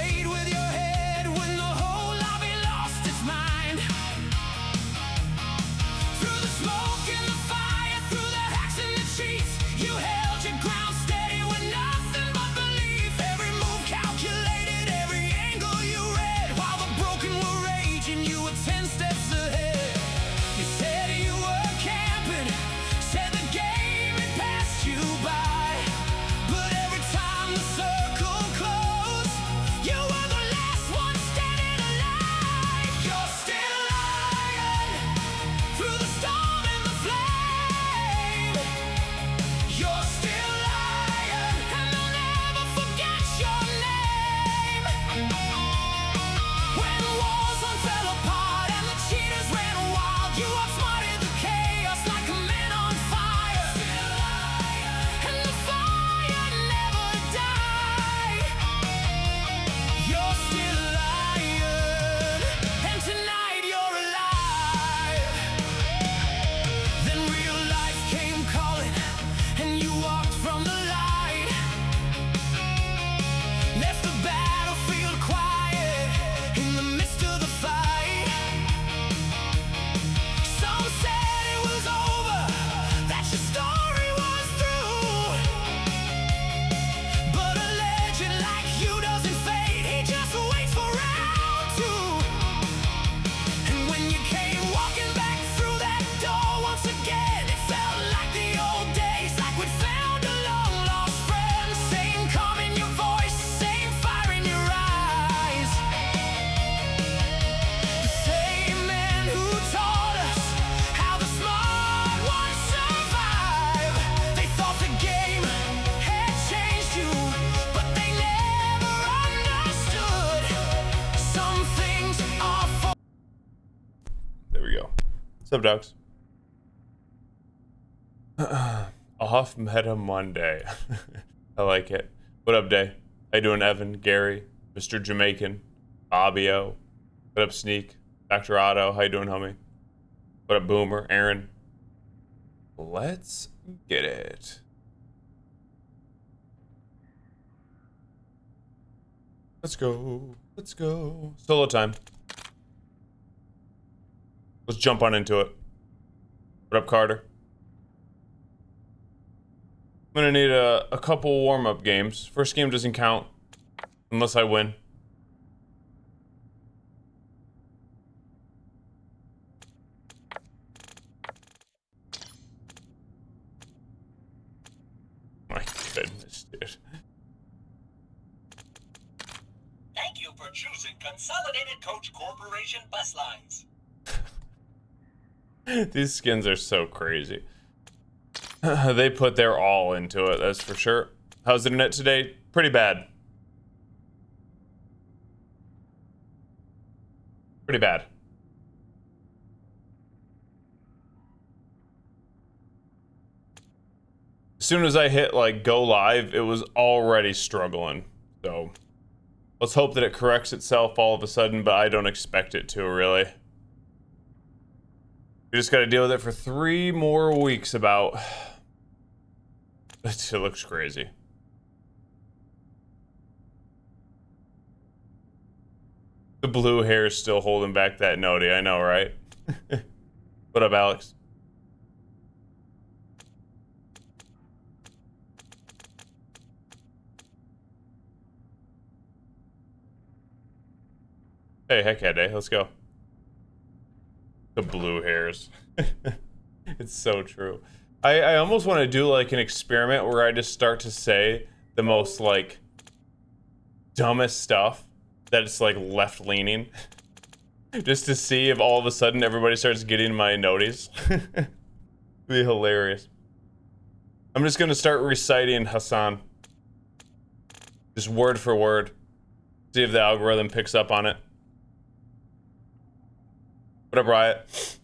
played with your head when the whole lobby lost its mind. Through the smoke and the fire, through the hacks and the cheats, you held your ground steady with nothing but belief. Every move calculated, every angle you read. While the broken were raging, you were 10 steps ahead. You said you were camping, said the game had passed you by. But every time the circle closed, you were the last one standing alive. You're still lying through the storm and the flame. You're still lying, and they'll never forget your name. When Warzone fell apart and the cheaters ran wild, you outsmarted the chaos like a man on fire. Still lying, and the fire never died. You're still lying, and tonight you're alive. Then real life came calling, and you walked from the light. Left the battlefield quiet in the midst of the fight. Some said it was over, that your story was through. But a legend like you doesn't fade, he just waits for round two. And when you came walking back through that door once again, it felt like the old days, like we'd found a long lost friend. Same calm in your voice, same fire in your eyes. The same man who taught us how the smart ones survive. They thought the game had changed you, but they never understood. Some things are for There we go. What's up, dogs? Off Meta Monday. I like it. What up, Day? How you doing, Evan, Gary, Mr. Jamaican, Bobbio? What up, Sneak? Dr. Otto, how you doing, homie? What up, Boomer? Aaron? Let's get it. Let's go. Let's go. Solo time. Let's jump on into it. What up, Carter? I'm gonna need a couple warm-up games. First game doesn't count unless I win. My goodness, dude. Thank you for choosing Consolidated Coach Corporation Bus Lines. These skins are so crazy. They put their all into it, that's for sure. How's the internet today? Pretty bad. Pretty bad. As soon as I hit like go live, it was already struggling. So let's hope that it corrects itself all of a sudden, but I don't expect it to, really. We just gotta deal with it for 3 more weeks about. It looks crazy. The blue hair is still holding back that noti, I know, right? What up, Alex? Hey, heck yeah, Day, let's go. The blue hairs. It's so true. I almost want to do like an experiment where I just start to say the most like dumbest stuff that's like left leaning. Just to see if all of a sudden everybody starts getting my noties. It'd be hilarious. I'm just gonna start reciting Hassan. Just word for word. See if the algorithm picks up on it. What up, Riot?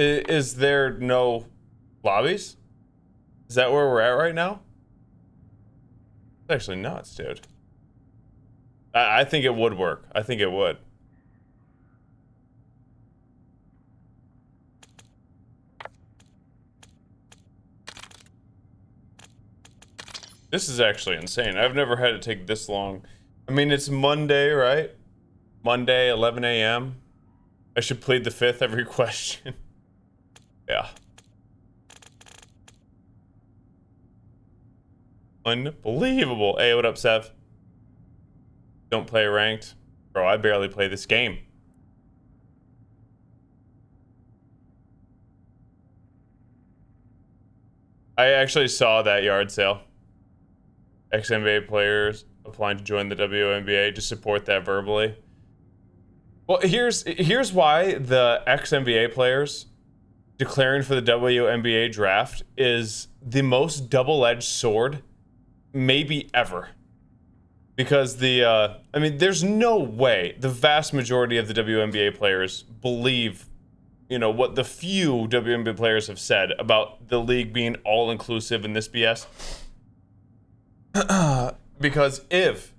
Is there no lobbies? Is that where we're at right now? It's actually nuts, dude. I think it would work. I think it would. This is actually insane. I've never had it take this long. I mean, it's Monday, right? Monday, 11 a.m. I should plead the fifth every question. Yeah. Unbelievable. Hey, what up, Sev? Don't play ranked. Bro, I barely play this game. I actually saw that yard sale. Ex-NBA players applying to join the WNBA to support that verbally. Well, here's why the ex-NBA players declaring for the WNBA draft is the most double-edged sword maybe ever. Because I mean, there's no way the vast majority of the WNBA players believe, you know, what the few WNBA players have said about the league being all-inclusive in this BS. Because if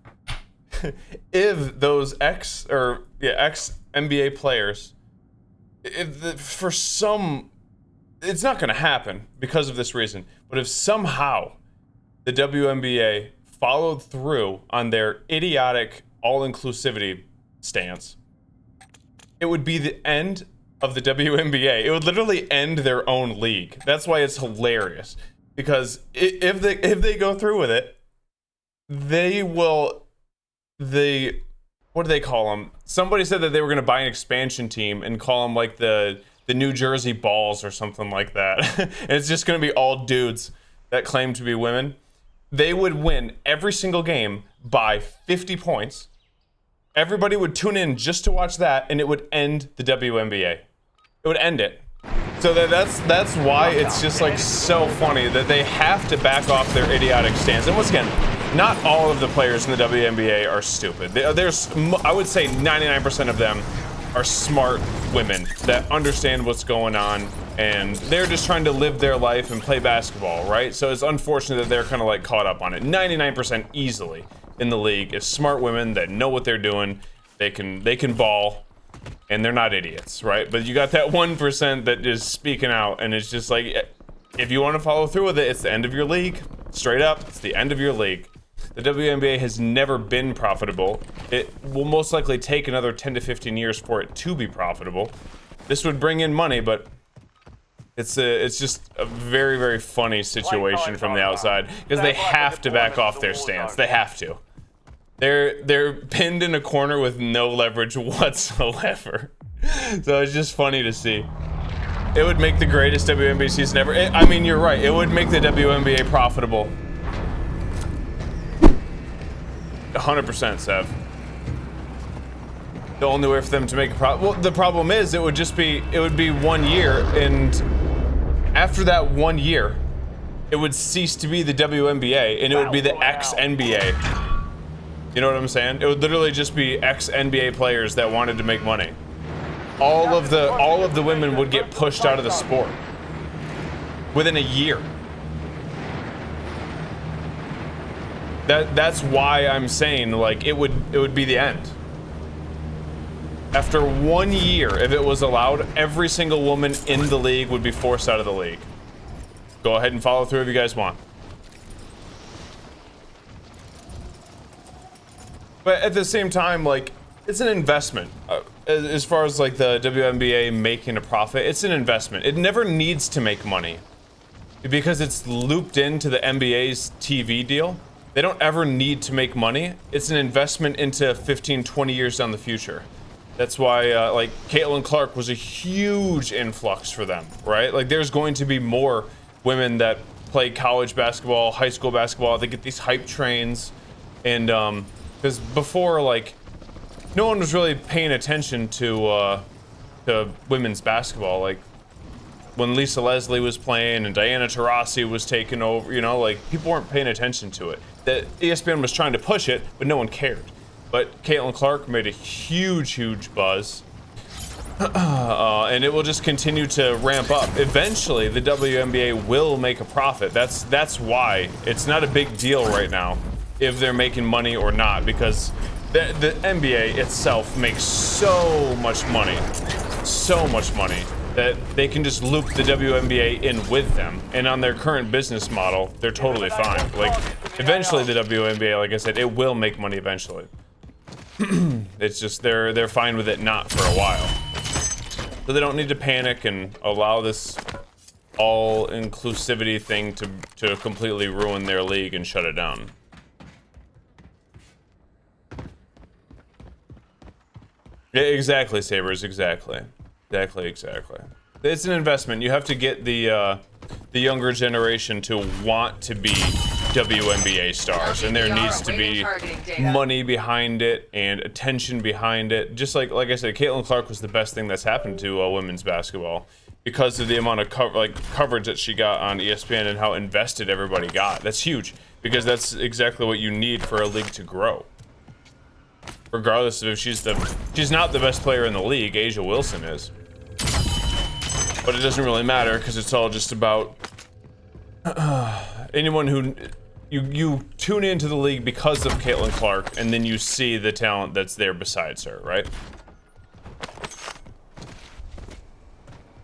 those ex NBA players, for some, it's not going to happen because of this reason, but if somehow the WNBA followed through on their idiotic all-inclusivity stance, it would be the end of the WNBA. It would literally end their own league. That's why it's hilarious. Because if they go through with it, they will, what do they call them? Somebody said that they were going to buy an expansion team and call them like the New Jersey Balls or something like that. And it's just going to be all dudes that claim to be women. They would win every single game by 50 points. Everybody would tune in just to watch that, and it would end the WNBA. It would end it. So that's why it's just like so funny that they have to back off their idiotic stance. And once again, not all of the players in the WNBA are stupid. There's, I would say 99% of them are smart women that understand what's going on, and they're just trying to live their life and play basketball, right? So it's unfortunate that they're kind of like caught up on it. 99% easily in the league is smart women that know what they're doing. They can ball, and they're not idiots, right? But you got that 1% that is speaking out, and it's just like, if you want to follow through with it, it's the end of your league. Straight up, it's the end of your league. The WNBA has never been profitable. It will most likely take another 10 to 15 years for it to be profitable. This would bring in money, but it's just a very, very funny situation from the outside because they have to back off their stance. They have to. They're pinned in a corner with no leverage whatsoever. So it's just funny to see. It would make the greatest WNBA season ever. I mean, you're right. It would make the WNBA profitable. 100%, Sev. The only way for them to make a profit. Well, the problem is it would be 1 year, and after that 1 year, it would cease to be the WNBA, and it would be the ex-NBA. You know what I'm saying? It would literally just be ex-NBA players that wanted to make money. All of the women would get pushed out of the sport within a year. That's why I'm saying, like, it would be the end. After 1 year, if it was allowed, every single woman in the league would be forced out of the league. Go ahead and follow through if you guys want. But at the same time, like, it's an investment. As far as like the WNBA making a profit, it's an investment. It never needs to make money because it's looped into the NBA's TV deal. They don't ever need to make money. It's an investment into 15, 20 years down the future. That's why, like, Caitlin Clark was a huge influx for them, right? Like, there's going to be more women that play college basketball, high school basketball. They get these hype trains, and because before, like, no one was really paying attention to women's basketball. Like, when Lisa Leslie was playing and Diana Taurasi was taking over, you know, like, people weren't paying attention to it. The ESPN was trying to push it, but no one cared. But Caitlin Clark made a huge, huge buzz. And it will just continue to ramp up. Eventually, the WNBA will make a profit. That's why it's not a big deal right now if they're making money or not, because the NBA itself makes so much money, that they can just loop the WNBA in with them, and on their current business model, they're totally fine. Like, Eventually, the WNBA, like I said, it will make money eventually. It's just they're fine with it not for a while. So they don't need to panic and allow this all-inclusivity thing to completely ruin their league and shut it down. Yeah, exactly, Sabers, exactly. Exactly. It's an investment. You have to get the younger generation to want to be WNBA stars, and there needs to be money behind it and attention behind it. Just like I said, Caitlin Clark was the best thing that's happened to women's basketball because of the amount of coverage that she got on ESPN and how invested everybody got. That's huge because that's exactly what you need for a league to grow. Regardless of if she's not the best player in the league, A'ja Wilson is. But it doesn't really matter because it's all just about anyone who you tune into the league because of Caitlin Clark, and then you see the talent that's there besides her, right?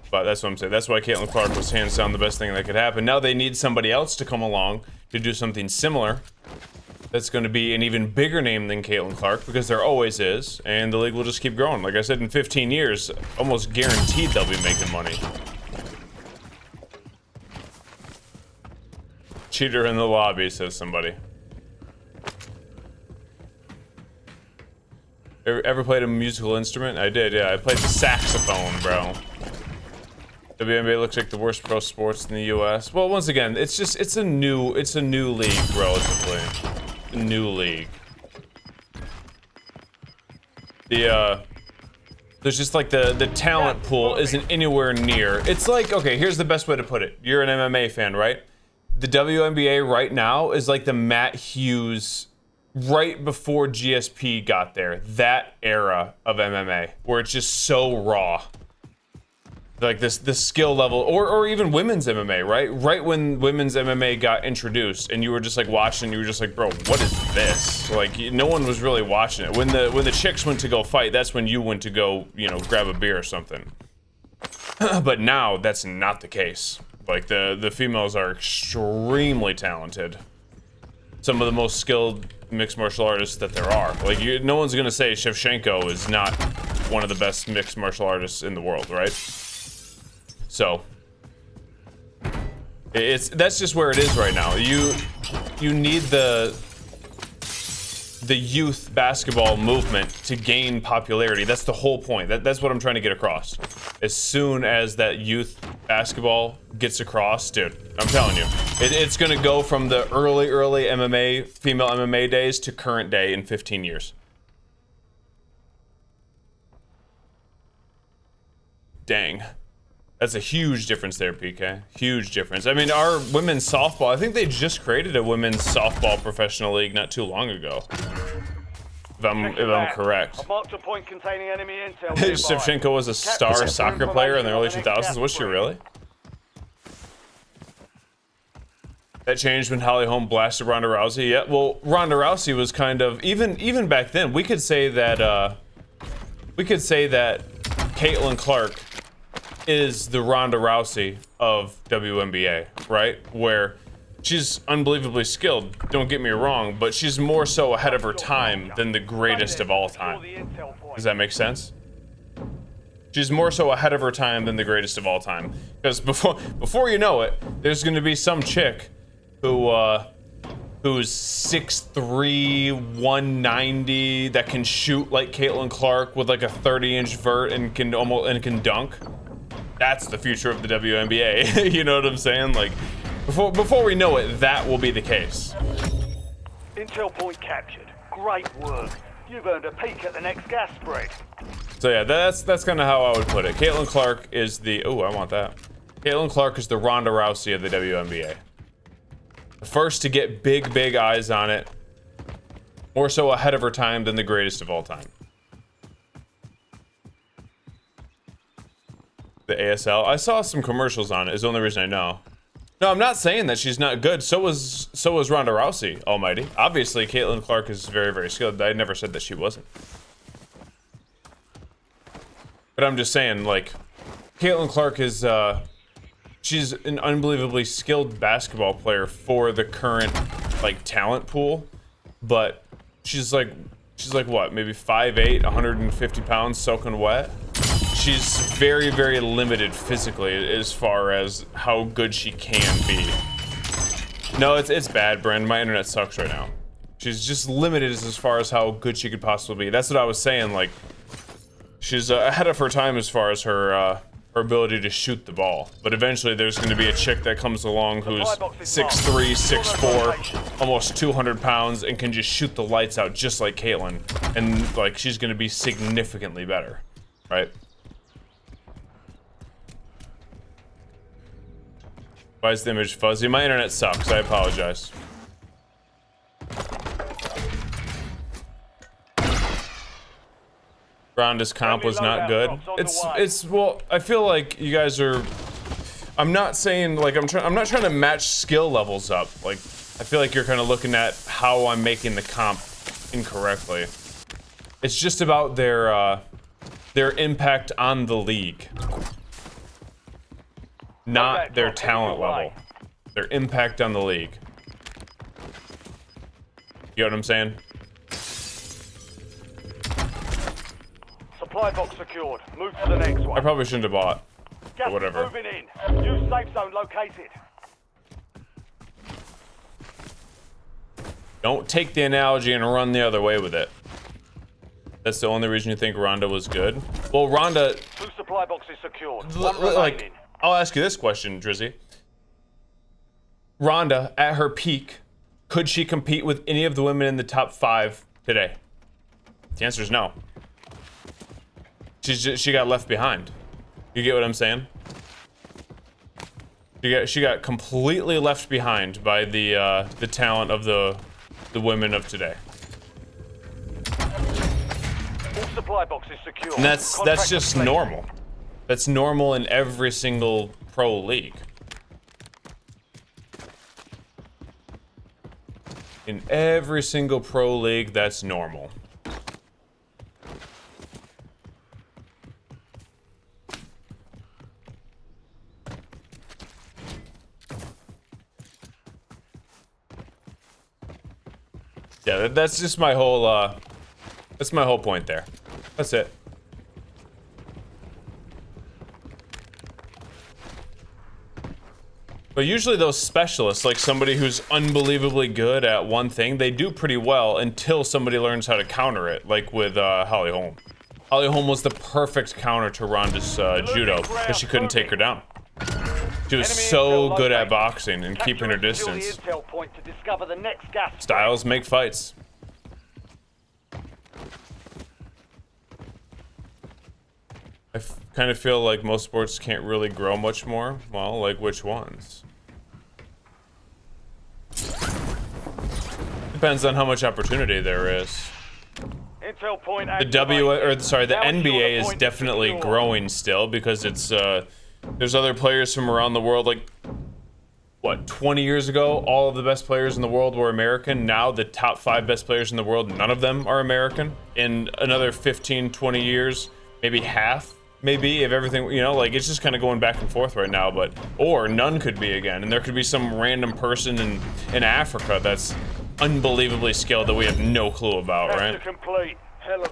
But that's what I'm saying. That's why Caitlin Clark was hands down the best thing that could happen. Now they need somebody else to come along to do something similar. That's going to be an even bigger name than Caitlin Clark, because there always is, and the league will just keep growing. Like I said, in 15 years, almost guaranteed they'll be making money. Cheater in the lobby, says somebody. Ever played a musical instrument? I did, yeah. I played the saxophone, bro. WNBA looks like the worst pro sports in the US. Well, once again, it's a new league, relatively. New league. There's just like the talent pool isn't anywhere near. It's like, okay, here's the best way to put it. You're an MMA fan, right? The WNBA right now is like the Matt Hughes right before GSP got there. That era of MMA where it's just so raw. Like this skill level, or even women's MMA, right? Right when women's MMA got introduced, and you were just like watching, you were just like, bro, what is this? Like, no one was really watching it. When the chicks went to go fight, that's when you went to go, grab a beer or something. But now that's not the case. Like the females are extremely talented. Some of the most skilled mixed martial artists that there are. Like, no one's gonna say Shevchenko is not one of the best mixed martial artists in the world, right? So that's just where it is right now. You need the youth basketball movement to gain popularity. That's the whole point. That's what I'm trying to get across. As soon as that youth basketball gets across, dude, I'm telling you, it's gonna go from the early MMA, female MMA days to current day in 15 years. Dang. That's a huge difference there, PK. Huge difference. I mean, our women's softball, I think they just created a women's softball professional league not too long ago. If I'm correct. Shevchenko was a star soccer player in the early 2000s. Was she really? That changed when Holly Holm blasted Ronda Rousey. Yeah, well, Ronda Rousey was kind of, even back then, we could say that Caitlin Clark is the Ronda Rousey of WNBA, right? Where she's unbelievably skilled, don't get me wrong, but she's more so ahead of her time than the greatest of all time. Does that make sense? She's more so ahead of her time than the greatest of all time. Because before you know it, there's gonna be some chick who's 6'3", 190, that can shoot like Caitlin Clark with like a 30-inch vert and can dunk. That's the future of the WNBA. You know what I'm saying? Like, before we know it, that will be the case. Intel point captured. Great work. You've earned a peek at the next gas spread. So yeah, that's kind of how I would put it. Caitlin Clark is the I want that. Caitlin Clark is the Ronda Rousey of the WNBA. The first to get big eyes on it. More so ahead of her time than the greatest of all time. The ASL. I saw some commercials on it. Is the only reason I know. No, I'm not saying that she's not good. So was Ronda Rousey, almighty. Obviously, Caitlin Clark is very skilled. I never said that she wasn't. But I'm just saying, like, Caitlin Clark is, she's an unbelievably skilled basketball player for the current like talent pool, but she's like what, maybe 5'8", 150 pounds soaking wet. She's very, very limited physically as far as how good she can be. No, it's bad, Bren. My internet sucks right now. She's just limited as far as how good she could possibly be. That's what I was saying. Like, she's ahead of her time as far as her ability to shoot the ball. But eventually, there's going to be a chick that comes along who's 6'3", 6'4", almost 200 pounds, and can just shoot the lights out just like Caitlyn. And like, she's going to be significantly better, right? Why is the image fuzzy? My internet sucks. I apologize. Ronda's comp was not good. It's well, I feel like you guys are. I'm not saying like I'm not trying to match skill levels up. Like I feel like you're kind of looking at how I'm making the comp incorrectly. It's just about their impact on the league. Not their talent level. Their impact on the league. You know what I'm saying? Supply box secured. Move to the next one. I probably shouldn't have bought. Gas But whatever. moving in. New safe zone located. Don't take the analogy and run the other way with it. That's the only reason you think Ronda was good? Well, Ronda... 2 supply boxes secured. One remaining. Like, I'll ask you this question, Drizzy. Ronda, at her peak, could she compete with any of the women in the top 5 today? The answer is no. She got left behind. You get what I'm saying? She got completely left behind by the talent of the women of today. All supply boxes secured. And that's just normal. That's normal in every single pro league. In every single pro league, that's normal. Yeah, that's just my whole that's my whole point there. That's it. But usually those specialists, like somebody who's unbelievably good at one thing, they do pretty well until somebody learns how to counter it, like with Holly Holm. Holly Holm was the perfect counter to Ronda's judo, because she couldn't take her down. She was so good at boxing and keeping her distance. Styles make fights. I kind of feel like most sports can't really grow much more. Well, like which ones? Depends on how much opportunity there is. The NBA is definitely growing still because it's there's other players from around the world. Like what, 20 years ago, all of the best players in the world were American. Now the top 5 best players in the world, none of them are American. In another 15, 20 years, maybe half. Maybe if everything, you know, like it's just kind of going back and forth right now, but or none could be again, and there could be some random person in Africa that's unbelievably skilled that we have no clue about, right?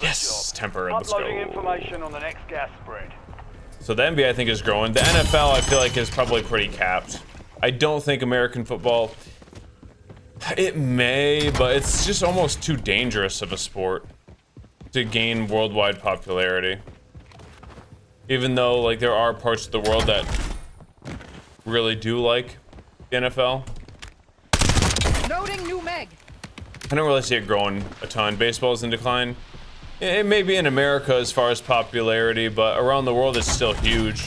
Yes, temporary. Let's go. Information on the next gas spread. So the NBA I think is growing. The NFL I feel like is probably pretty capped. I don't think American football. It may, but it's just almost too dangerous of a sport to gain worldwide popularity. Even though, like, there are parts of the world that really do like the NFL. Noting new meg. I don't really see it growing a ton. Baseball's in decline. It may be in America as far as popularity, but around the world it's still huge.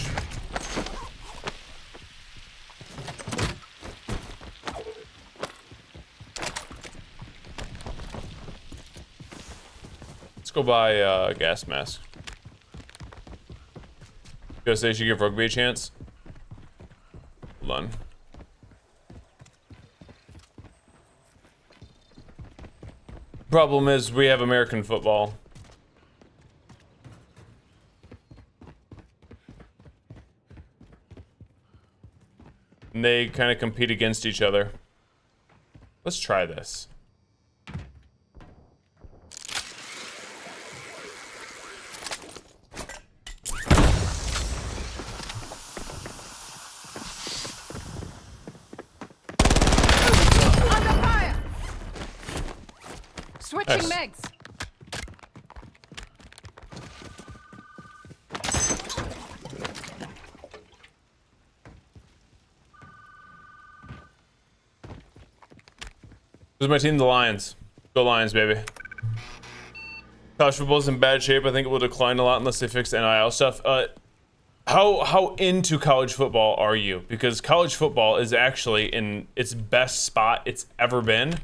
Let's go buy a gas mask. You guys say you should give rugby a chance? Hold on. Problem is, we have American football. And they kind of compete against each other. Let's try this. Under fire! Switching Nice. megs. Who's my team? The Lions. Go Lions, baby. College football's in bad shape. I think it will decline a lot unless they fix the NIL stuff. How into college football are you? Because college football is actually in its best spot it's ever been.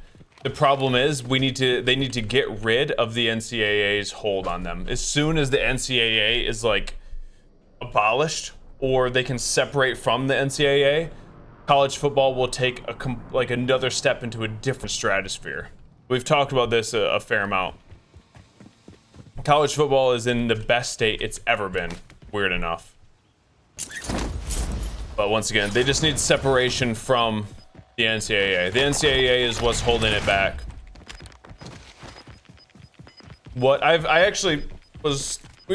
The problem is they need to get rid of the NCAA's hold on them. As soon as the NCAA is like abolished or they can separate from the NCAA, college football will take another step into a different stratosphere. We've talked about this a fair amount. College football is in the best state it's ever been, weird enough. But once again, they just need separation from the NCAA. The NCAA is what's holding it back. We've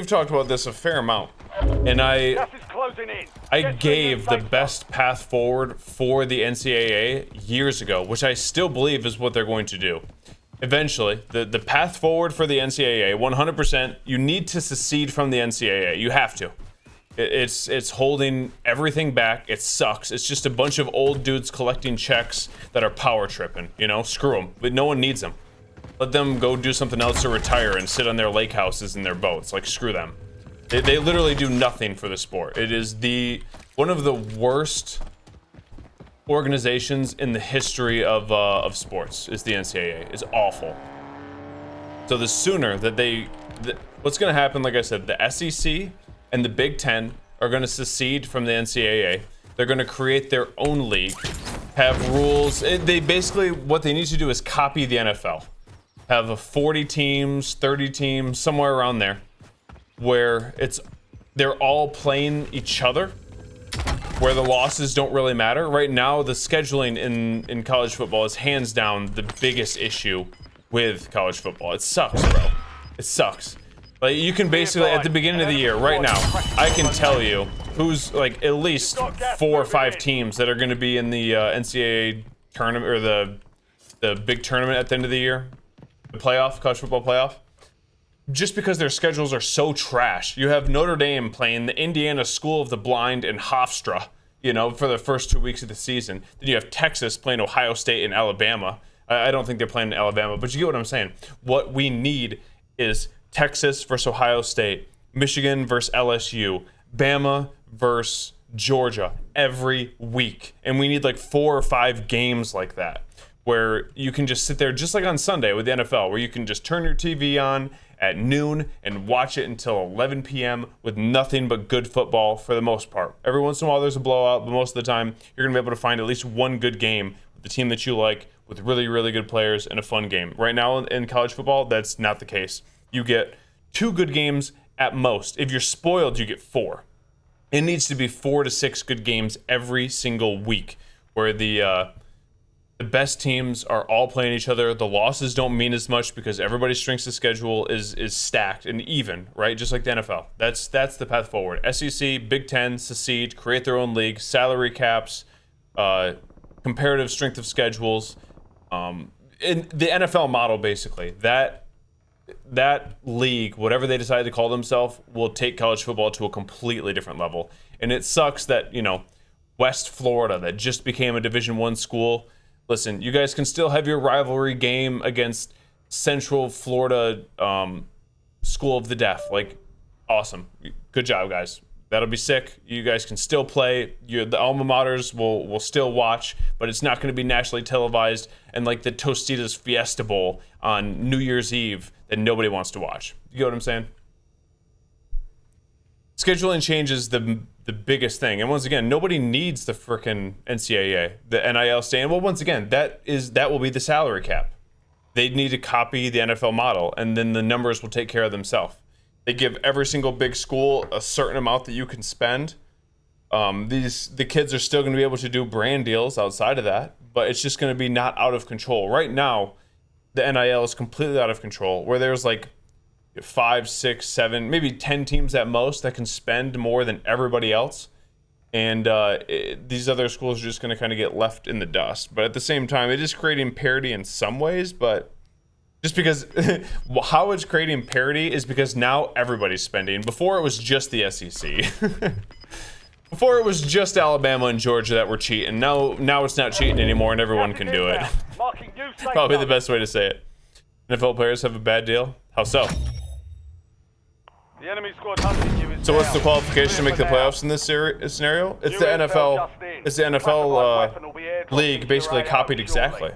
talked about this a fair amount, and Gas is closing in. I Get to gave your the safe best path forward for the NCAA years ago, which I still believe is what they're going to do. Eventually, the path forward for the NCAA, 100%, you need to secede from the NCAA. You have to. It's holding everything back. It sucks. It's just a bunch of old dudes collecting checks that are power tripping. You know, screw them. But no one needs them. Let them go do something else to retire and sit on their lake houses and their boats. Like, screw them. They literally do nothing for the sport. It is one of the worst organizations in the history of sports is the NCAA. It's awful. So the sooner that what's going to happen, like I said, the SEC and the Big Ten are going to secede from the NCAA. They're going to create their own league, have rules. They basically, what they need to do is copy the NFL. Have a 40 teams, 30 teams, somewhere around there, where they're all playing each other, where the losses don't really matter. Right now, the scheduling in college football is hands down the biggest issue with college football. It sucks, bro. It sucks. Like, you can basically, at the beginning of the year, right now, I can tell you who's, like, at least 4 or 5 teams that are going to be in the NCAA tournament, or the big tournament at the end of the year, the playoff, college football playoff. Just because their schedules are so trash. You have Notre Dame playing the Indiana School of the Blind and Hofstra, you know, for the first 2 weeks of the season. Then you have Texas playing Ohio State and Alabama. I don't think they're playing in Alabama, but you get what I'm saying. What we need is Texas versus Ohio State, Michigan versus LSU, Bama versus Georgia every week. And we need like 4 or 5 games like that, where you can just sit there, just like on Sunday with the NFL, where you can just turn your TV on at noon and watch it until 11 p.m. with nothing but good football for the most part. Every once in a while there's a blowout, but most of the time you're going to be able to find at least one good game with the team that you like, with really, really good players and a fun game. Right now in college football, that's not the case. You get 2 good games at most. If you're spoiled, you get 4. It needs to be 4 to 6 good games every single week, where the best teams are all playing each other. The losses don't mean as much because everybody's strength of schedule is stacked and even, right? Just like the NFL. That's the path forward. SEC, Big Ten, secede, create their own league, salary caps, comparative strength of schedules. In the NFL model, basically, that league, whatever they decide to call themselves, will take college football to a completely different level. And it sucks that, you know, West Florida, that just became a Division I school. Listen, you guys can still have your rivalry game against Central Florida School of the Deaf. Like, awesome. Good job, guys. That'll be sick. You guys can still play. The alma maters will still watch, but it's not going to be nationally televised and like the Tostitos Fiesta Bowl on New Year's Eve that nobody wants to watch. You get what I'm saying? Scheduling change is the biggest thing. And once again, nobody needs the frickin' NCAA, the NIL stand. Well, once again, that will be the salary cap. They need to copy the NFL model, and then the numbers will take care of themselves. They give every single big school a certain amount that you can spend. The kids are still going to be able to do brand deals outside of that, but it's just going to be not out of control. Right now, the NIL is completely out of control, where there's like 5, 6, 7, maybe 10 teams at most that can spend more than everybody else. And these other schools are just going to kind of get left in the dust. But at the same time, it is creating parity in some ways, but just because how it's creating parity is because now everybody's spending. Before it was just the SEC. Before it was just Alabama and Georgia that were cheating. Now it's not cheating anymore and everyone can do it. Probably the best way to say it. NFL players have a bad deal? How so? The enemy squad hunting you is So what's the down. qualification to Clear make the for now. playoffs in this scenario? It's New the intel NFL. just in. It's the Classified NFL weapon will be airdropped league into basically your AO copied shortly. exactly.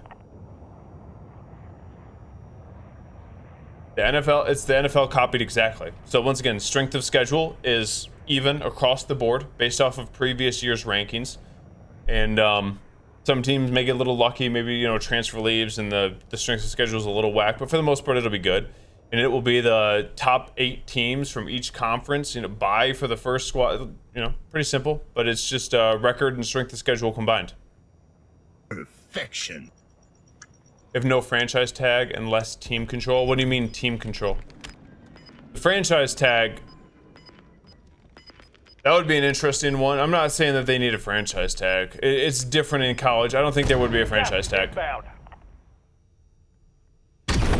The NFL. It's the NFL copied exactly. So once again, strength of schedule is even across the board based off of previous year's rankings, and some teams may get a little lucky. Maybe, you know, transfer leaves and the strength of schedule is a little whack, but for the most part, it'll be good. And it will be the top 8 teams from each conference, you know, bye for the first squad. You know, pretty simple, but it's just record and strength of schedule combined. Perfection. If no franchise tag and less team control. What do you mean team control? The franchise tag, that would be an interesting one. I'm not saying that they need a franchise tag. It's different in college. I don't think there would be a franchise tag. Inbound.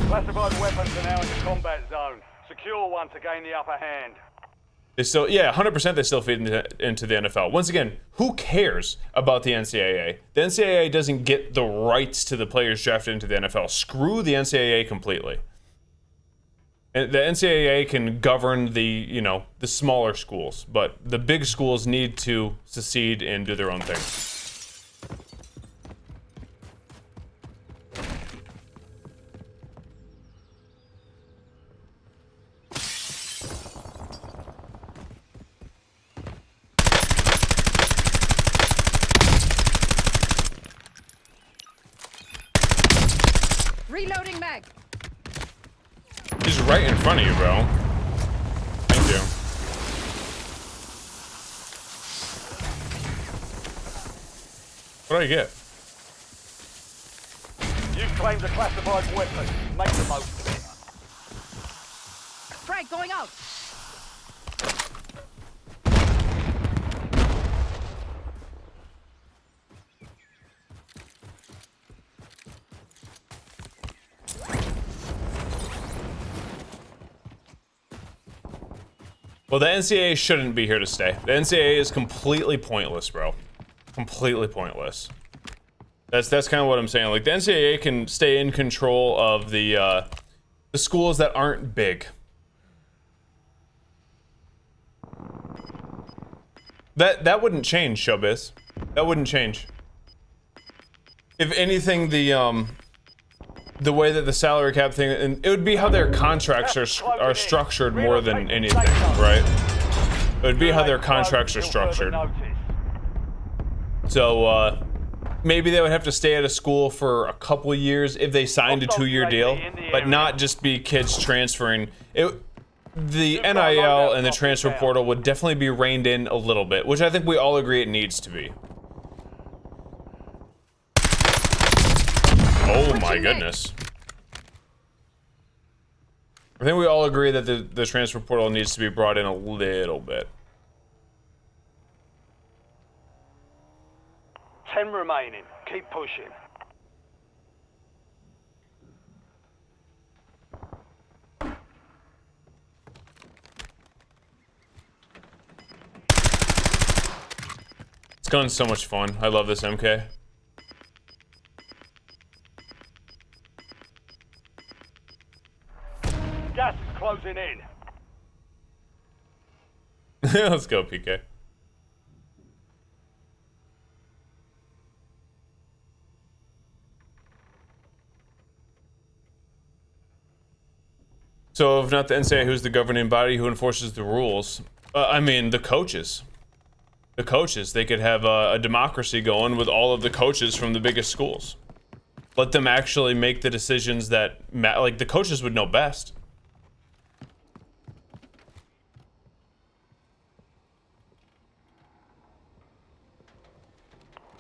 Classified weapons are now in the combat zone. Secure one to gain the upper hand. They still, yeah, 100% they still feed into the NFL. Once again, who cares about the NCAA? The NCAA doesn't get the rights to the players drafted into the NFL. Screw the NCAA completely. And the NCAA can govern the, you know, the smaller schools, but the big schools need to secede and do their own thing. Reloading mag. He's right in front of you, bro. Thank you. What do I get? You've claimed a classified weapon. Make the most of it. Frag going out. Well, the NCAA shouldn't be here to stay. The NCAA is completely pointless, bro. Completely pointless. That's kind of what I'm saying. Like, the NCAA can stay in control of the schools that aren't big. That wouldn't change, Showbiz. That wouldn't change. If anything, the way that the salary cap thing, and it would be how their contracts are structured more than anything, right? It would be how their contracts are structured. So maybe they would have to stay at a school for a couple years if they signed a 2-year deal, but not just be kids transferring. The NIL and the transfer portal would definitely be reined in a little bit, which I think we all agree it needs to be. Oh my goodness. I think we all agree that the transfer portal needs to be brought in a little bit. 10 remaining. Keep pushing. This gun's so much fun. I love this MK. Gas is closing in. Let's go, PK. So, if not the NCAA, who's the governing body who enforces the rules? I mean, the coaches. The coaches. They could have a democracy going with all of the coaches from the biggest schools. Let them actually make the decisions that, like, the coaches would know best.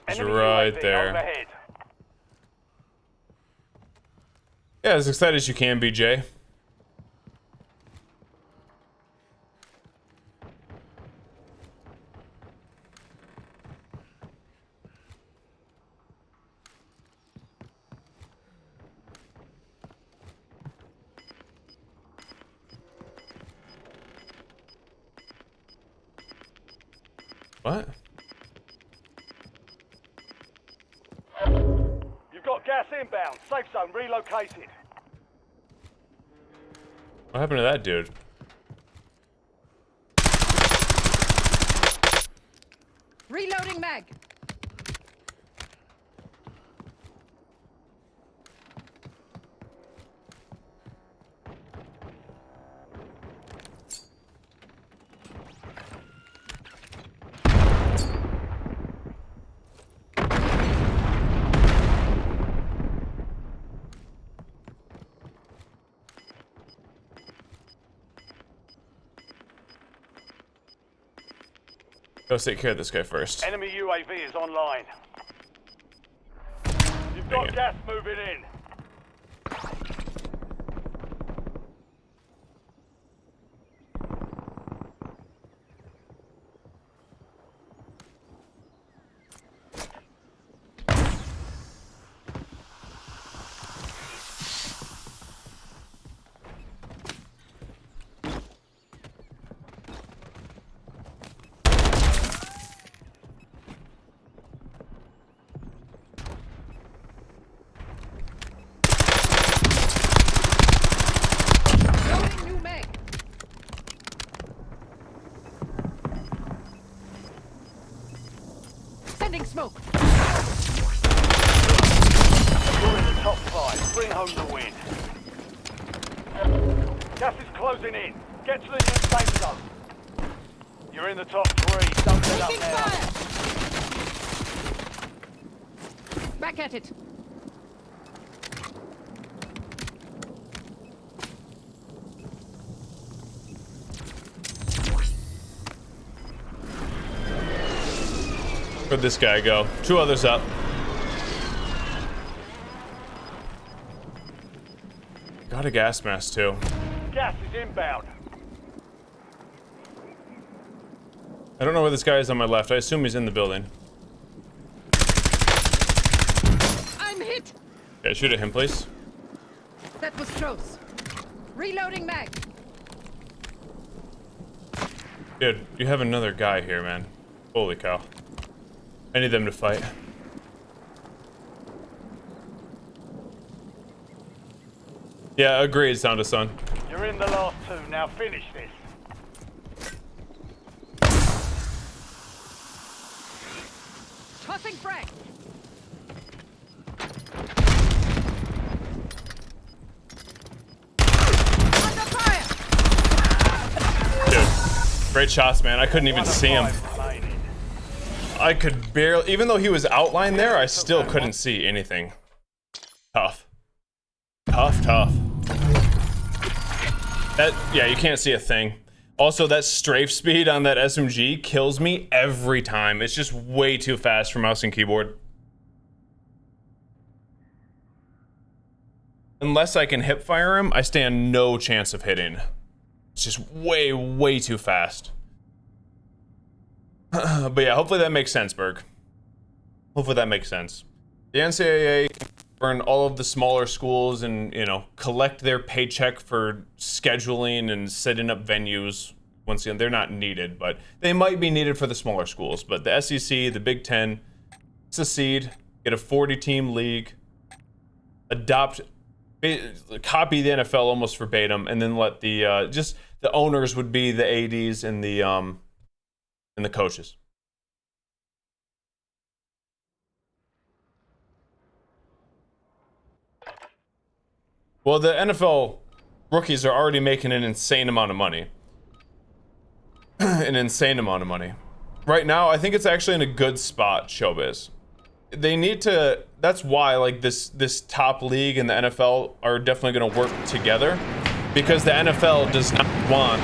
It's Enemy right UAV there. overhead. Yeah, as excited as you can be, Jay. What? You've got gas inbound. Safe zone relocated. What happened to that dude? Reloading mag. Go take care of this guy first. Enemy UAV is online. You've Dang got it. gas moving in. Loading new mag. Sending smoke. You're in the top 5. Bring home the win. Gas is closing in. Get to the new safe zone. You're in the top 3. Don't let up Taking now. fire. Back at it. Where'd this guy go? 2 others up. Got a gas mask too. Gas is inbound. I don't know where this guy is on my left. I assume he's in the building. I'm hit. Yeah, shoot at him, please. That was close. Reloading mag. Dude, you have another guy here, man. Holy cow. I need them to fight. Yeah, agreed, Sound of Sun. You're in the last 2. Now finish this. Tossing frag. Under fire. Dude, great shots, man. I couldn't even see him. 5 remaining. I could barely, even though he was outlined there, I still couldn't see anything. Tough. Tough, tough. That, yeah, you can't see a thing. Also, that strafe speed on that SMG kills me every time. It's just way too fast for mouse and keyboard. Unless I can hip fire him, I stand no chance of hitting. It's just way, way too fast. But yeah, hopefully that makes sense, Berg. Hopefully that makes sense. The NCAA can burn all of the smaller schools and, you know, collect their paycheck for scheduling and setting up venues. Once again, they're not needed, but they might be needed for the smaller schools. But the SEC, the Big Ten, secede, get a 40-team league, adopt, copy the NFL almost verbatim, and then let the just the owners would be the ADs and the coaches. Well, the NFL rookies are already making an insane amount of money. An insane amount of money. Right now, I think it's actually in a good spot, Showbiz. They need to, that's why like this top league and the NFL are definitely going to work together, because the NFL does not want,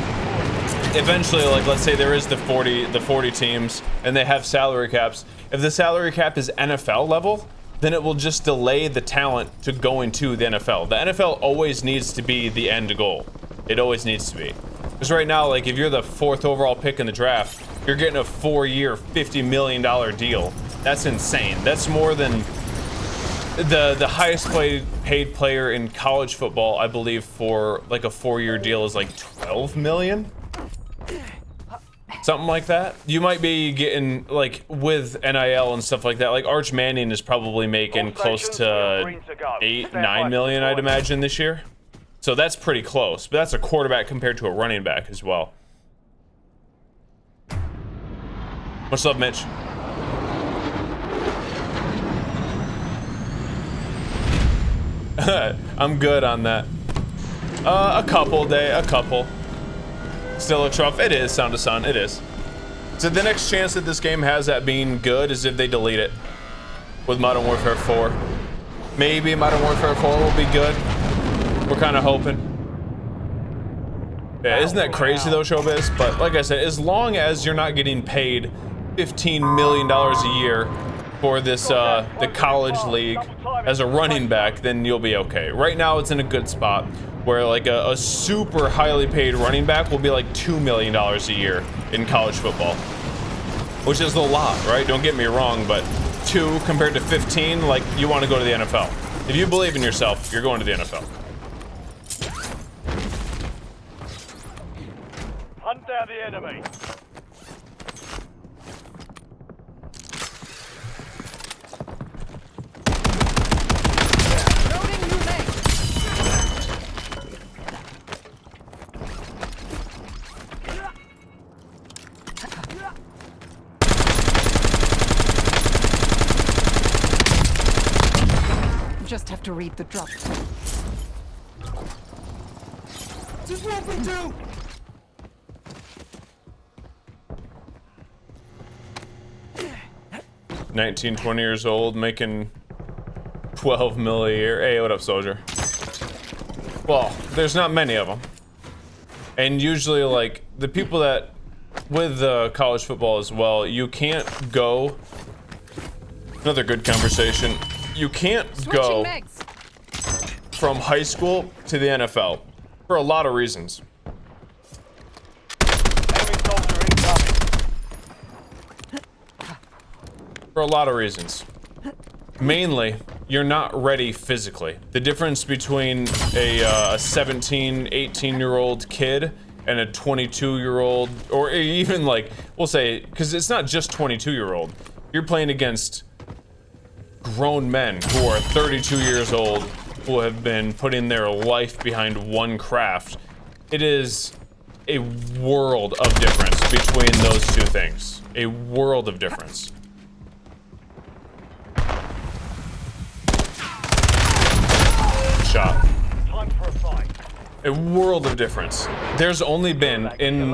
eventually, like let's say there is the 40 teams and they have salary caps. If the salary cap is NFL level, then it will just delay the talent to going to the NFL. The NFL always needs to be the end goal. It always needs to be. Because right now, like, if you're the 4th overall pick in the draft, you're getting a 4-year, $50 million deal. That's insane. That's more than the highest paid player in college football, I believe, for like a 4-year deal is like 12 million. Something like that. You might be getting, like, with NIL and stuff like that, like Arch Manning is probably making close to 8-9 million, I'd imagine, this year. So that's pretty close, but that's a quarterback compared to a running back as well. Much love, Mitch. I'm good on that. A couple. Still a trough. It is, Sound of Sun. It is. So the next chance that this game has at being good is if they delete it with Modern Warfare 4. Maybe Modern Warfare 4 will be good. We're kind of hoping. Yeah, isn't that crazy though, Showbiz? But like I said, as long as you're not getting paid $15 million a year for this the college league as a running back, then you'll be okay. Right now it's in a good spot where like a super highly paid running back will be like $2 million a year in college football, which is a lot, right? Don't get me wrong, but 2 compared to 15, like, you want to go to the NFL. If you believe in yourself, you're going to the NFL. Hunt down the enemy. Loading new mag. Just have to read the drop. Just what we do! 19, 20 years old, making 12 mil a year. Hey, what up, soldier? Well, there's not many of them. And usually, like, the people that, with college football as well, you can't go, another good conversation, you can't go from high school to the NFL for a lot of reasons. Enemy soldier incoming. For a lot of reasons. Mainly, you're not ready physically. The difference between a 17, 18-year-old kid and a 22-year-old, or even like, we'll say, because it's not just 22-year-old. You're playing against grown men who are 32 years old, who have been putting their life behind one craft. It is a world of difference between those two things. A world of difference. Shot. Time for a fight. A world of difference. There's only been in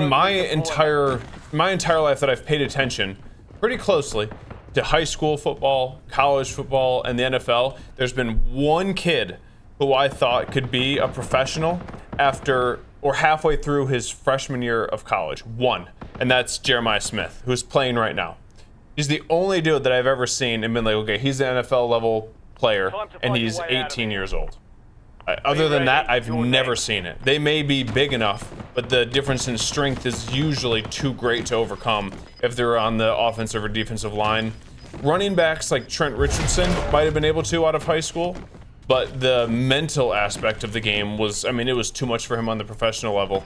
my entire life that I've paid attention pretty closely to high school football, college football, and the NFL. There's been one kid who I thought could be a professional after or halfway through his freshman year of college. One, and that's Jeremiah Smith, who's playing right now. He's the only dude that I've ever seen and been like, okay, he's an NFL level player, and he's 18 years old. Other than that, I've never seen it. They may be big enough, but the difference in strength is usually too great to overcome if they're on the offensive or defensive line. Running backs like Trent Richardson might have been able to out of high school, but the mental aspect of the game was, I mean, it was too much for him on the professional level.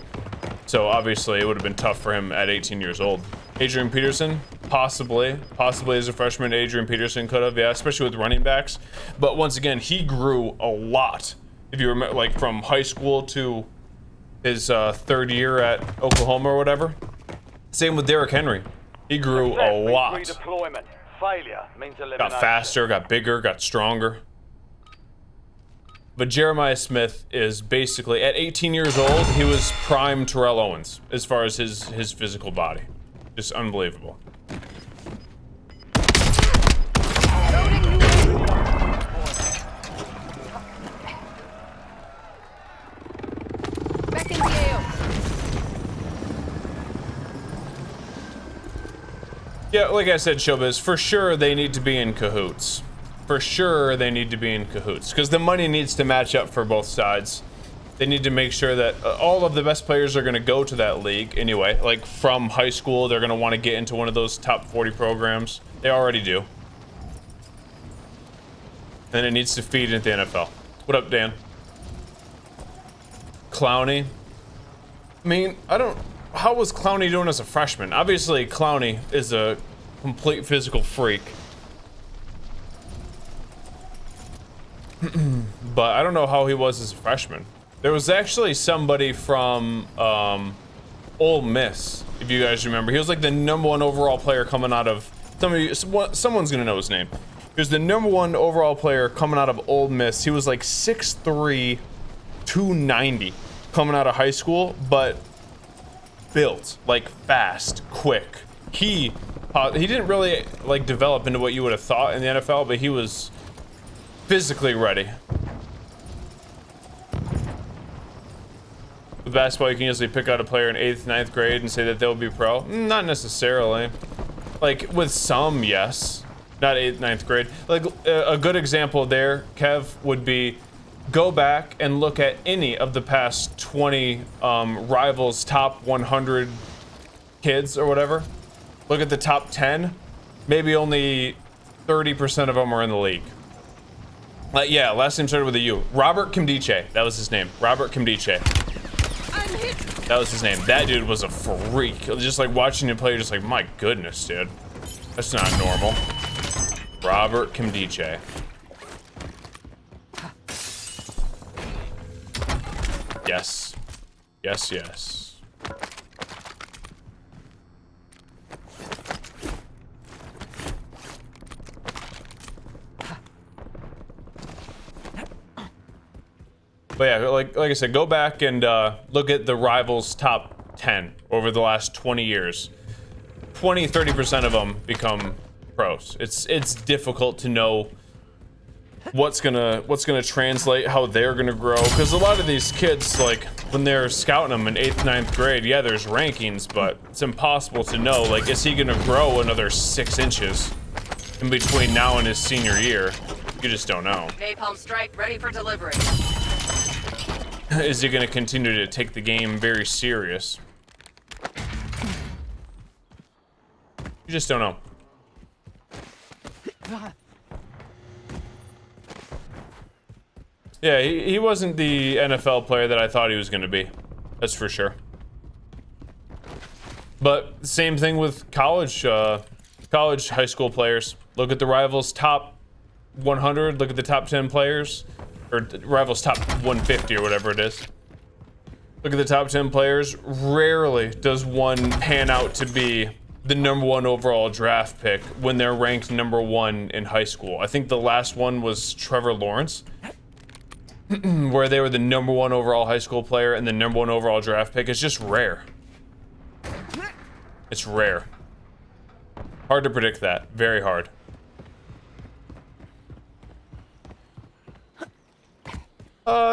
So obviously it would have been tough for him at 18 years old. Adrian Peterson, possibly as a freshman, Adrian Peterson could have, yeah, especially with running backs. But once again, he grew a lot. If you remember, like from high school to his 3rd year at Oklahoma or whatever. Same with Derrick Henry. He grew a lot. Failure means got faster, got bigger, got stronger. But Jeremiah Smith is basically, at 18 years old, he was prime Terrell Owens as far as his physical body. Just unbelievable. Back in the AO. Yeah, like I said, Showbiz, for sure they need to be in cahoots. For sure they need to be in cahoots, because the money needs to match up for both sides. They need to make sure that all of the best players are going to go to that league anyway. Like from high school, they're going to want to get into one of those top 40 programs. They already do. And it needs to feed into the NFL. What up, Dan? Clowney. I mean, how was Clowney doing as a freshman? Obviously, Clowney is a complete physical freak. But I don't know how he was as a freshman. There was actually somebody from Ole Miss, if you guys remember. He was like the #1 overall player coming out of... Someone's gonna know his name. He was the #1 overall player coming out of Ole Miss. He was like 6'3", 290 coming out of high school, but built, like fast, quick. He didn't really like develop into what you would have thought in the NFL, but he was physically ready. With basketball, you can usually pick out a player in 8th, 9th grade and say that they'll be pro. Not necessarily. Like with some, yes. Not 8th, 9th grade. Like a good example there, Kev, would be go back and look at any of the past 20 Rivals top 100 kids or whatever. Look at the top 10. Maybe only 30% of them are in the league. Yeah, last name started with a U. Robert Kimdiche. That was his name. Robert Kimdiche. That was his name. That dude was a freak. Just like watching him play, you're just like, my goodness, dude. That's not normal. Robert Kimdiche. Yes. Yes, yes. But yeah, like I said, go back and look at the Rivals top 10 over the last 20 years. 20-30% of them become pros. It's difficult to know what's gonna translate, how they're gonna grow, because a lot of these kids, like when they're scouting them in 8th, 9th grade, yeah, there's rankings, but it's impossible to know, like, is he gonna grow another 6 inches in between now and his senior year? You just don't know. Napalm strike ready for delivery. Is he gonna continue to take the game very serious? You just don't know. Yeah, he wasn't the NFL player that I thought he was gonna be. That's for sure. But same thing with college high school players. Look at the Rivals top 100, look at the top 10 players. Or Rivals top 150 or whatever it is. Look at the top 10 players. Rarely does one pan out to be the #1 overall draft pick when they're ranked #1 in high school. I think the last one was Trevor Lawrence, where they were the #1 overall high school player and the #1 overall draft pick. It's just rare. It's rare. Hard to predict that. Very hard.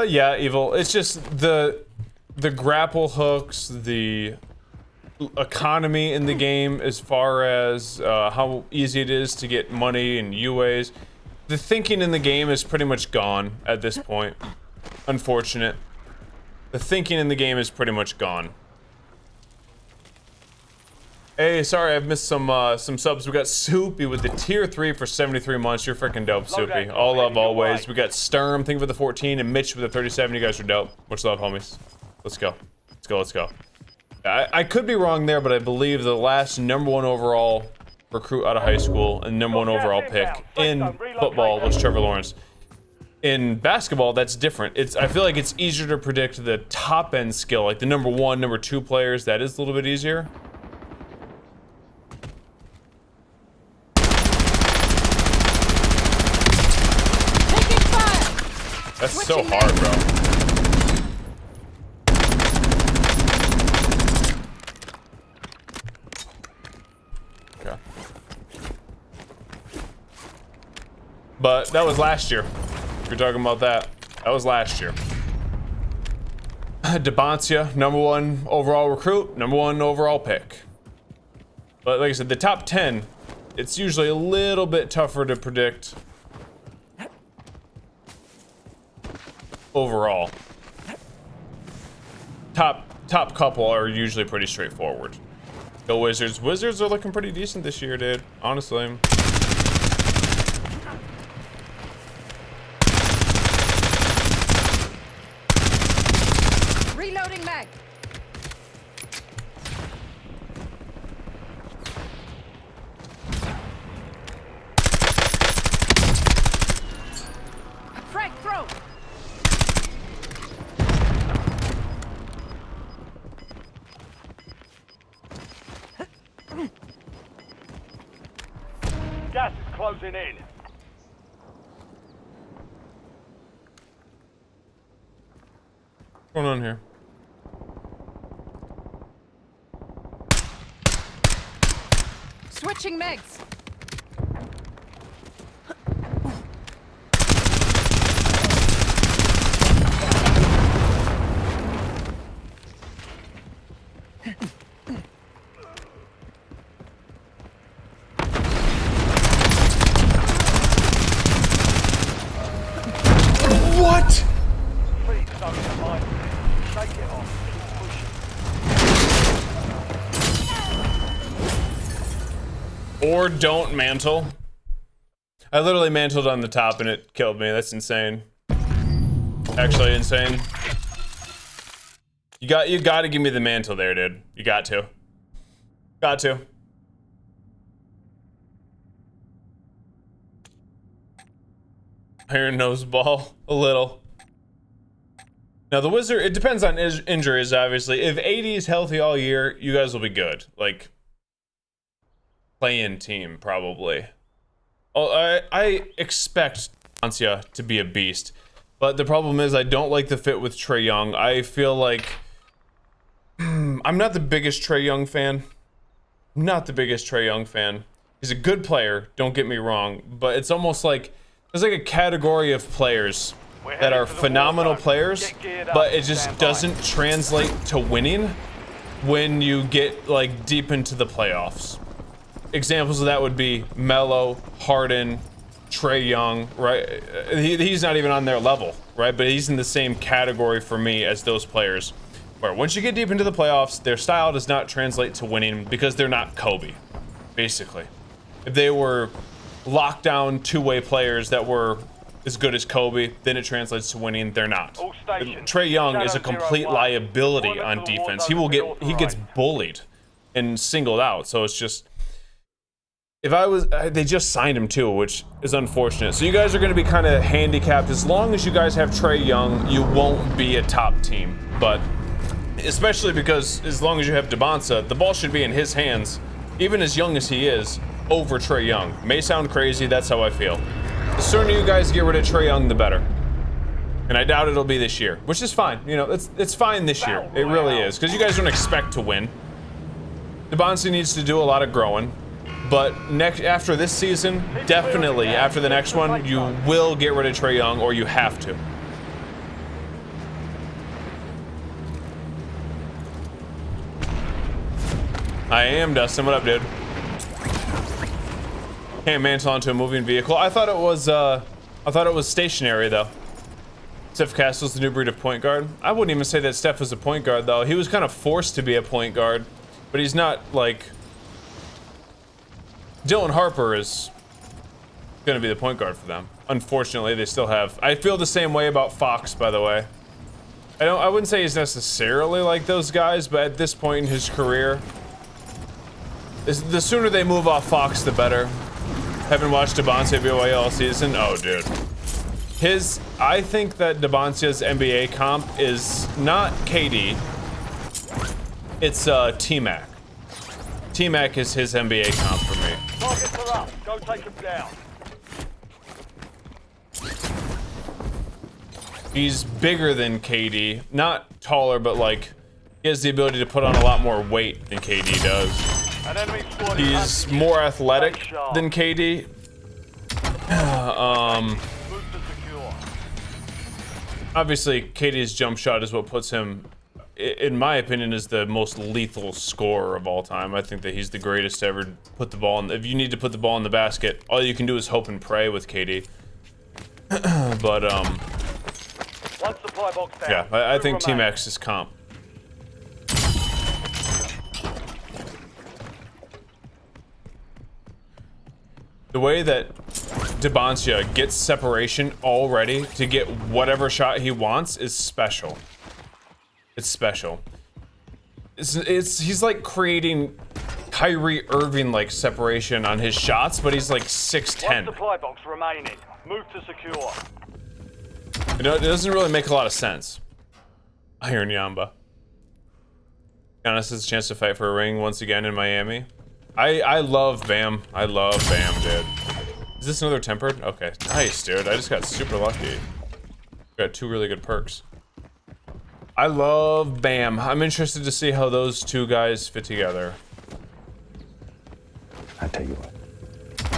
Yeah, Evil. It's just the grapple hooks, the economy in the game as far as how easy it is to get money and UAs. The thinking in the game is pretty much gone at this point. Unfortunate. The thinking in the game is pretty much gone. Hey, sorry, I've missed some subs. We got Soupy with the tier 3 for 73 months. You're freaking dope, Soupy. All love always. We got Sturm, thank you for the 14, and Mitch with the 37. You guys are dope. Much love, homies. Let's go. Let's go, let's go. I could be wrong there, but I believe the last #1 overall recruit out of high school and #1 overall pick in football was Trevor Lawrence. In basketball, that's different. I feel like it's easier to predict the top end skill, like the #1, #2 players. That is a little bit easier. That's so hard, bro. Okay. But that was last year. If you're talking about that, that was last year. Debancia, #1 overall recruit, #1 overall pick. But like I said, the top 10, it's usually a little bit tougher to predict overall. Top couple are usually pretty straightforward. Go Wizards. Wizards are looking pretty decent this year, dude. Honestly. Reloading mag. Frag throw. Gas is closing in. What's going on here? Switching megs. What? Please don't mind me. Shake it off. Keep pushing. Or don't mantle. I literally mantled on the top and it killed me. That's insane. Actually insane. You got to give me the mantle there, dude. You got to. Got to. Iron nose ball a little. Now the Wizard, it depends on injuries, obviously. If AD is healthy all year, you guys will be good. Like, play-in team, probably. Oh, I expect Ansia to be a beast. But the problem is I don't like the fit with Trae Young. I feel like... I'm not the biggest Trae Young fan. Not the biggest Trae Young fan. He's a good player, don't get me wrong. But it's almost like... There's like a category of players that are phenomenal players, but it just doesn't translate to winning when you get like deep into the playoffs. Examples of that would be Melo, Harden, Trae Young, right? He's not even on their level, right? But he's in the same category for me as those players, where once you get deep into the playoffs, their style does not translate to winning because they're not Kobe, basically. If they were lockdown two-way players that were as good as Kobe, then it translates to winning. They're not. Trae Young is a complete liability on defense. He gets bullied and singled out. So it's just, they just signed him too, which is unfortunate. So you guys are going to be kind of handicapped. As long as you guys have Trae Young, you won't be a top team. But especially because as long as you have Debonsa, the ball should be in his hands, even as young as he is, over Trae Young. May sound crazy, that's how I feel. The sooner you guys get rid of Trae Young, the better. And I doubt it'll be this year, which is fine. You know, it's fine this year. It really is, because you guys don't expect to win. Debonsa needs to do a lot of growing, but after this season, definitely after the next one, you will get rid of Trae Young, or you have to. I am Dustin. What up, dude? Can't mantle onto a moving vehicle. I thought it was stationary though. Steph Castle's the new breed of point guard. I wouldn't even say that Steph is a point guard though. He was kind of forced to be a point guard, but he's not like. Dylan Harper is gonna be the point guard for them. Unfortunately, they still have. I feel the same way about Fox, by the way. I wouldn't say he's necessarily like those guys, but at this point in his career, the sooner they move off Fox, the better. Haven't watched Debonsa BYL all season. Oh, dude. I think that Debonsa's NBA comp is not KD. It's T-Mac. T-Mac is his NBA comp for me. Targets are up. Go take him down. He's bigger than KD. Not taller, but like, he has the ability to put on a lot more weight than KD does. He's more athletic than KD. Obviously, KD's jump shot is what puts him in my opinion, is the most lethal scorer of all time. I think that he's the greatest to ever put the ball in. If you need to put the ball in the basket, all you can do is hope and pray with KD. But One supply box down. yeah, I think Two Team remain. X is comp. The way that Debancia gets separation already to get whatever shot he wants is special. It's special. He's like creating Kyrie Irving like separation on his shots, but he's like 6'10". One supply box remaining. Move to secure. It doesn't really make a lot of sense. Iron Yamba. Giannis has a chance to fight for a ring once again in Miami. I love Bam. I love Bam, dude. Is this another tempered? Okay, nice, dude. I just got super lucky. Got 2 really good perks. I love Bam. I'm interested to see how those 2 guys fit together. I tell you what,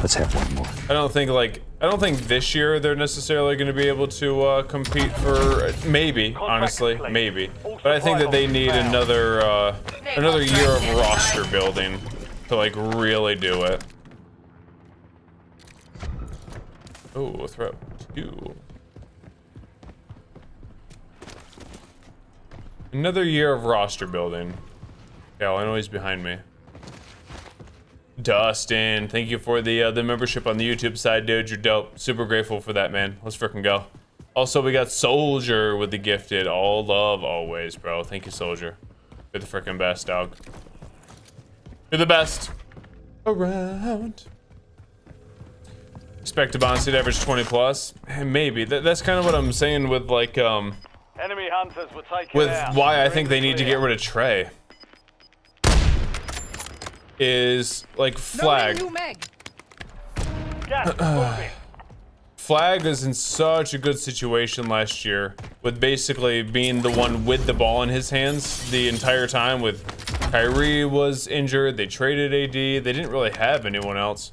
let's have one more. I don't think this year they're necessarily going to be able to compete for maybe, honestly, maybe. But I think that they need another year of roster building to like really do it. Oh, throw 2. Another year of roster building. Yeah, I know he's behind me. Dustin, thank you for the membership on the YouTube side, dude. You're dope. Super grateful for that, man. Let's frickin' go. Also, we got Soldier with the gifted. All love, always, bro. Thank you, Soldier. You're the frickin' best, dog. You're the best around. Expect Debancia to average 20 plus. Maybe. That's kind of what I'm saying with like Enemy hunters were taken with out. why I think they need to get rid of Trey. Is like Flag. New Meg. Gas moving. Flag is in such a good situation last year with basically being the one with the ball in his hands the entire time. With Kyrie was injured, they traded AD, they didn't really have anyone else,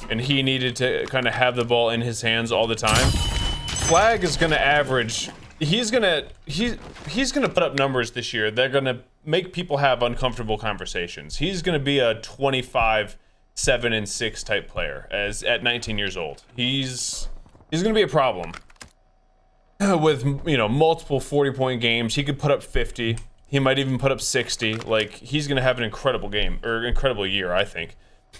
and he needed to kind of have the ball in his hands all the time. Flag is gonna average. He's gonna put up numbers this year. They're gonna make people have uncomfortable conversations. He's gonna be a 25, 7 and 6 type player at 19 years old. He's gonna be a problem with multiple 40-point games. He could put up 50. He might even put up 60. Like, he's gonna have an incredible game or incredible year, I think,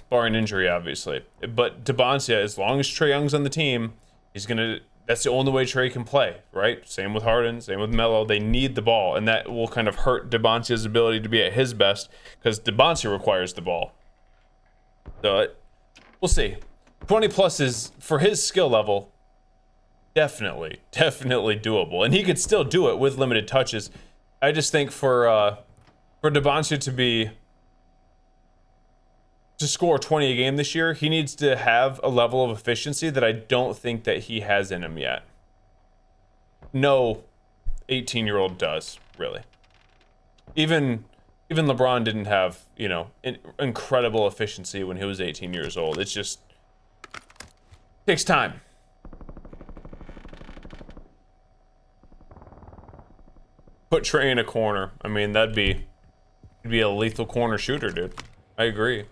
barring injury, obviously. But Debancia, as long as Trae Young's on the team, that's the only way Trey can play, right? Same with Harden, same with Melo. They need the ball, and that will kind of hurt Debancia's ability to be at his best because Debancia requires the ball. So we'll see. 20 plus is, for his skill level, definitely doable, and he could still do it with limited touches. I just think for Debancia to score 20 a game this year, he needs to have a level of efficiency that I don't think that he has in him yet. No 18-year-old does, really. Even LeBron didn't have, incredible efficiency when he was 18 years old. It's just takes time. Put Trey in a corner. I mean, he'd be a lethal corner shooter, dude. I agree.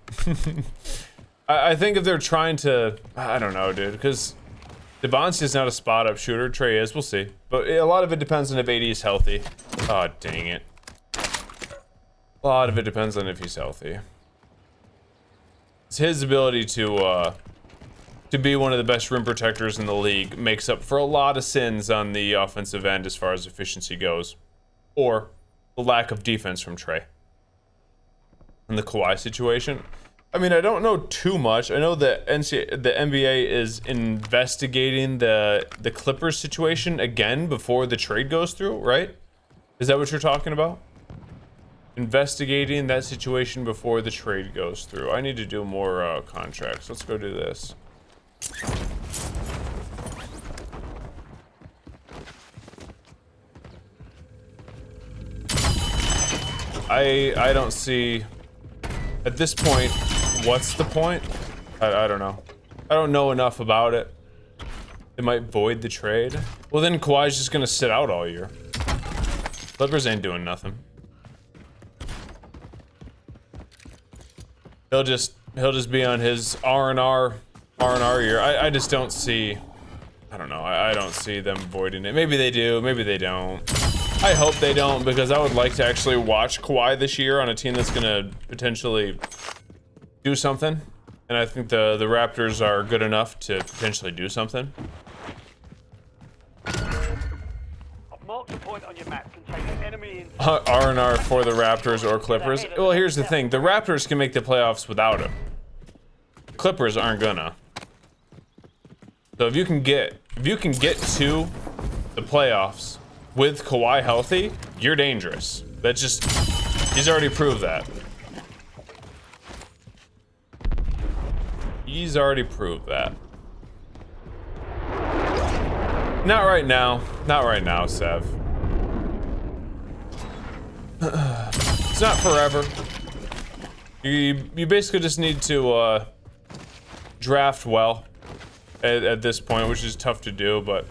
I think if they're trying to, I don't know, dude, because Debancia's not a spot-up shooter. Trey is, we'll see. But a lot of it depends on if AD is healthy. Oh, dang it. A lot of it depends on if he's healthy. It's his ability to be one of the best rim protectors in the league makes up for a lot of sins on the offensive end as far as efficiency goes. Or the lack of defense from Trey. In the Kawhi situation, I mean, I don't know too much. I know that the NBA is investigating the Clippers situation again before the trade goes through, right? Is that what you're talking about? Investigating that situation before the trade goes through. I need to do more contracts. Let's go do this. I don't see. At this point, what's the point? I don't know. I don't know enough about it. It might void the trade. Well, then Kawhi's just gonna sit out all year. Clippers ain't doing nothing. he'll just be on his R&R year. I just don't see. I don't know. I don't see them avoiding it. Maybe they do. Maybe they don't. I hope they don't, because I would like to actually watch Kawhi this year on a team that's gonna potentially do something. And I think the Raptors are good enough to potentially do something. I've marked a point on your map containing enemy in. R&R for the Raptors or Clippers. Well, here's the thing. The Raptors can make the playoffs without him. The Clippers aren't gonna. So if you can get to the playoffs with Kawhi healthy, you're dangerous. That's just, he's already proved that. He's already proved that. Not right now. Not right now, Sev. It's not forever. You basically just need to draft well at this point, which is tough to do, but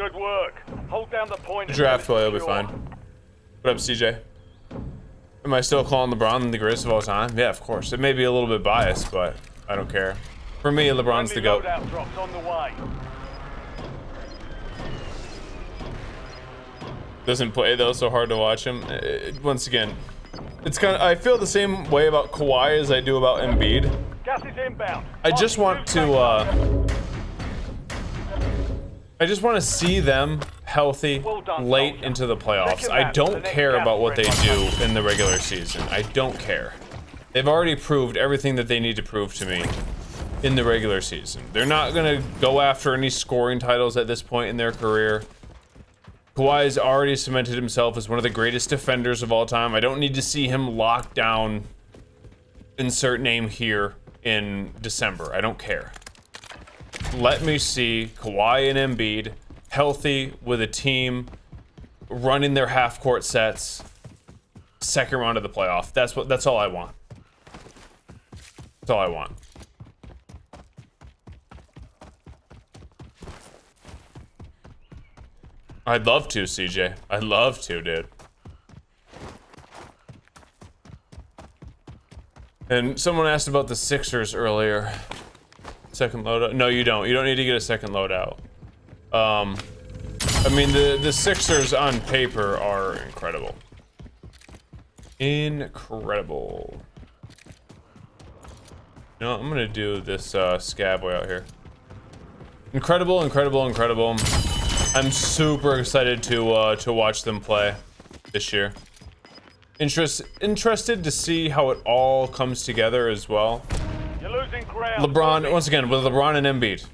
Good work. Hold down the point. draft well, you'll be fine. What up, CJ? Am I still calling LeBron the greatest of all time? Yeah, of course. It may be a little bit biased, but I don't care. For me, LeBron's the GOAT. Loadout drops on the way. Doesn't play though, so hard to watch him. Once again, it's kind of, I feel the same way about Kawhi as I do about Embiid. Gas is inbound. I just want to see them healthy late into the playoffs. I don't care about what they do in the regular season. I don't care. They've already proved everything that they need to prove to me in the regular season. They're not gonna go after any scoring titles at this point in their career. Kawhi's already cemented himself as one of the greatest defenders of all time. I don't need to see him lock down, insert name here, in December. I don't care. Let me see Kawhi and Embiid healthy with a team running their half-court sets, second round of the playoff. That's all I want. That's all I want. I'd love to, CJ. I'd love to, dude. And someone asked about the Sixers earlier. Second loadout? No, you don't. You don't need to get a second loadout. I mean, the Sixers on paper are incredible. Incredible. You know, I'm gonna do this scab way out here. Incredible, incredible, incredible. I'm super excited to watch them play this year. Interested to see how it all comes together as well. You're losing ground. LeBron, once again, with LeBron and Embiid.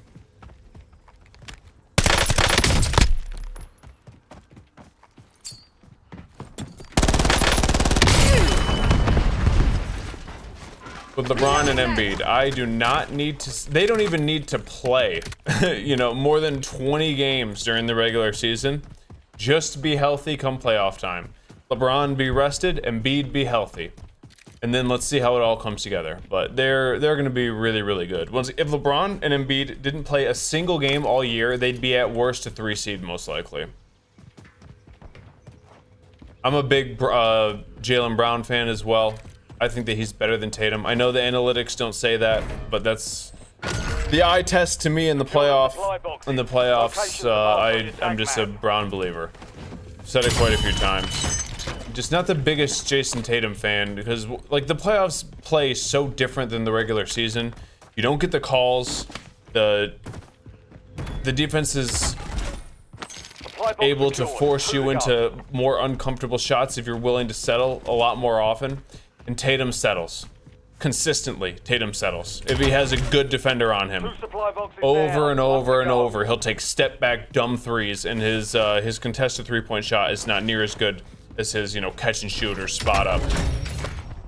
With LeBron and Embiid, I do not need to, they don't even need to play, you know, more than 20 games during the regular season. Just be healthy come playoff time. LeBron be rested, Embiid be healthy. And then let's see how it all comes together. But they're going to be really, really good. If LeBron and Embiid didn't play a single game all year, they'd be at worst a 3 seed most likely. I'm a big Jaylen Brown fan as well. I think that he's better than Tatum. I know the analytics don't say that, but that's the eye test to me in the playoffs. I'm just a Brown believer. Said it quite a few times. Just not the biggest Jason Tatum fan, because like the playoffs play so different than the regular season. You don't get the calls. The defense is able to force you into more uncomfortable shots if you're willing to settle a lot more often. And Tatum settles. Consistently, Tatum settles. If he has a good defender on him. Over and over and over, he'll take step back dumb threes, and his contested three-point shot is not near as good as his, you know, catch and shoot or spot up.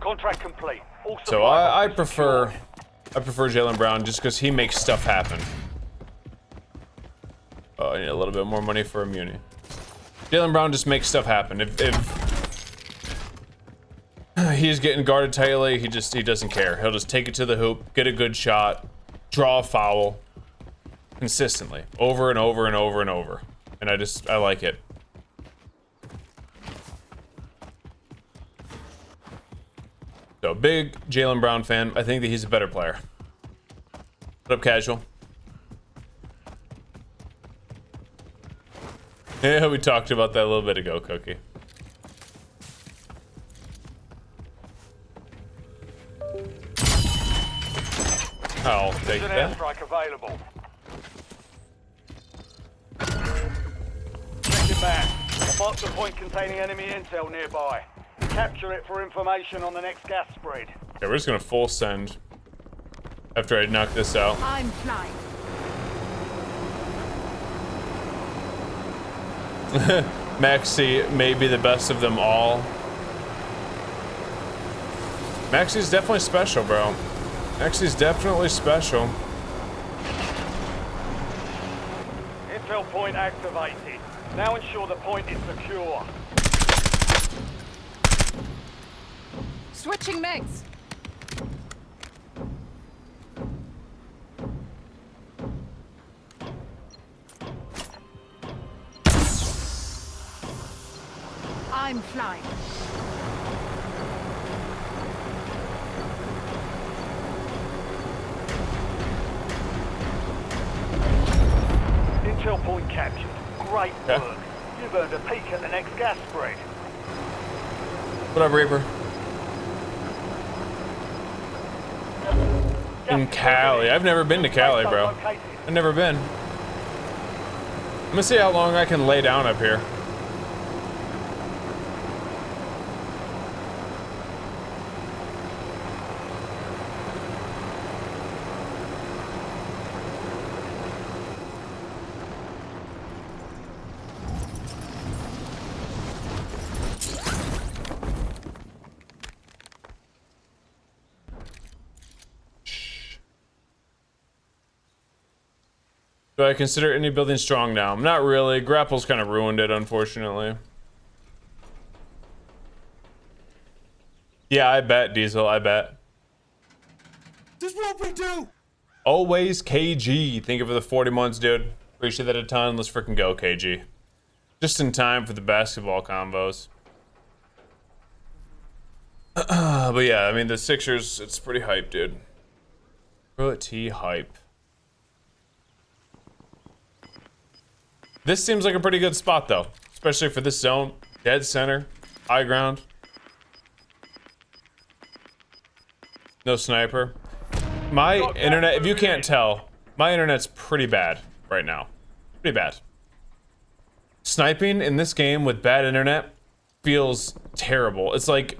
Contract complete. So I prefer Jaylen Brown just because he makes stuff happen. Oh, I need a little bit more money for a muni. Jaylen Brown just makes stuff happen. If he's getting guarded tightly, he doesn't care. He'll just take it to the hoop, get a good shot, draw a foul, consistently, over and over and over and over. And I like it. though. Big Jaylen Brown fan. I think that he's a better player. What up, casual? Yeah, we talked about that a little bit ago, Cookie. I'll take There's an that. airstrike available. Check it back. I marked the point containing enemy intel nearby. Capture it for information on the next gas spread. Okay, we're just gonna full send after I knock this out. I'm flying. Maxi may be the best of them all. Maxi's definitely special, bro. Maxi's definitely special. Intel point activated. Now ensure the point is secure. Switching megs. I'm flying. Intel point captured. Great Okay. work. You've earned a peek at the next gas spread. What up, Reaper? In Cali. I've never been to Cali, bro. I've never been. I'm gonna see how long I can lay down up here. Do I consider any building strong now? Not really. Grapple's kind of ruined it, unfortunately. Yeah, I bet, Diesel. I bet. This is what we do. Always KG. Thank you for the 40 months, dude. Appreciate that a ton. Let's freaking go, KG. Just in time for the basketball combos. But yeah, I mean, the Sixers, it's pretty hype, dude. Pretty hype. This seems like a pretty good spot, though. Especially for this zone. Dead center. High ground. No sniper. My internet, if you can't tell, my internet's pretty bad right now. Pretty bad. Sniping in this game with bad internet feels terrible. It's like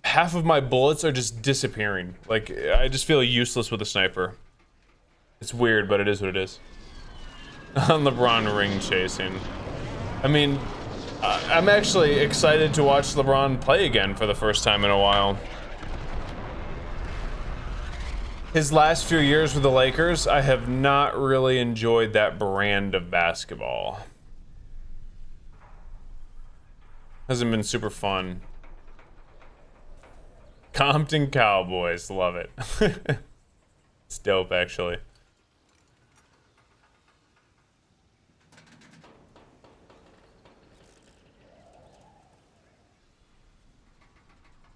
half of my bullets are just disappearing. Like, I just feel useless with a sniper. It's weird, but it is what it is. On LeBron ring chasing. I mean, I'm actually excited to watch LeBron play again for the first time in a while. His last few years with the Lakers, I have not really enjoyed that brand of basketball. Hasn't been super fun. Compton Cowboys, love it. It's dope, actually.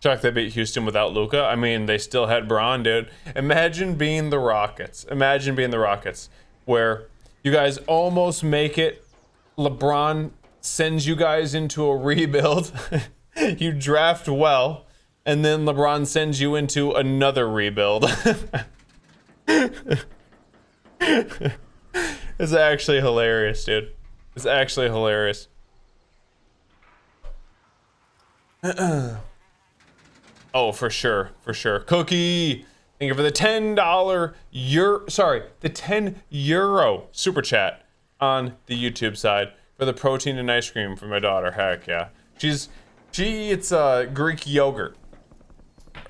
Shocked they beat Houston without Luka. I mean, they still had Braun, dude. Imagine being the Rockets. Imagine being the Rockets, where you guys almost make it. LeBron sends you guys into a rebuild. You draft well, and then LeBron sends you into another rebuild. It's actually hilarious, dude. It's actually hilarious. Oh, for sure, for sure. Cookie, thank you for the $10 the 10 euro super chat on the YouTube side for the protein and ice cream for my daughter. Heck yeah. It's Greek yogurt.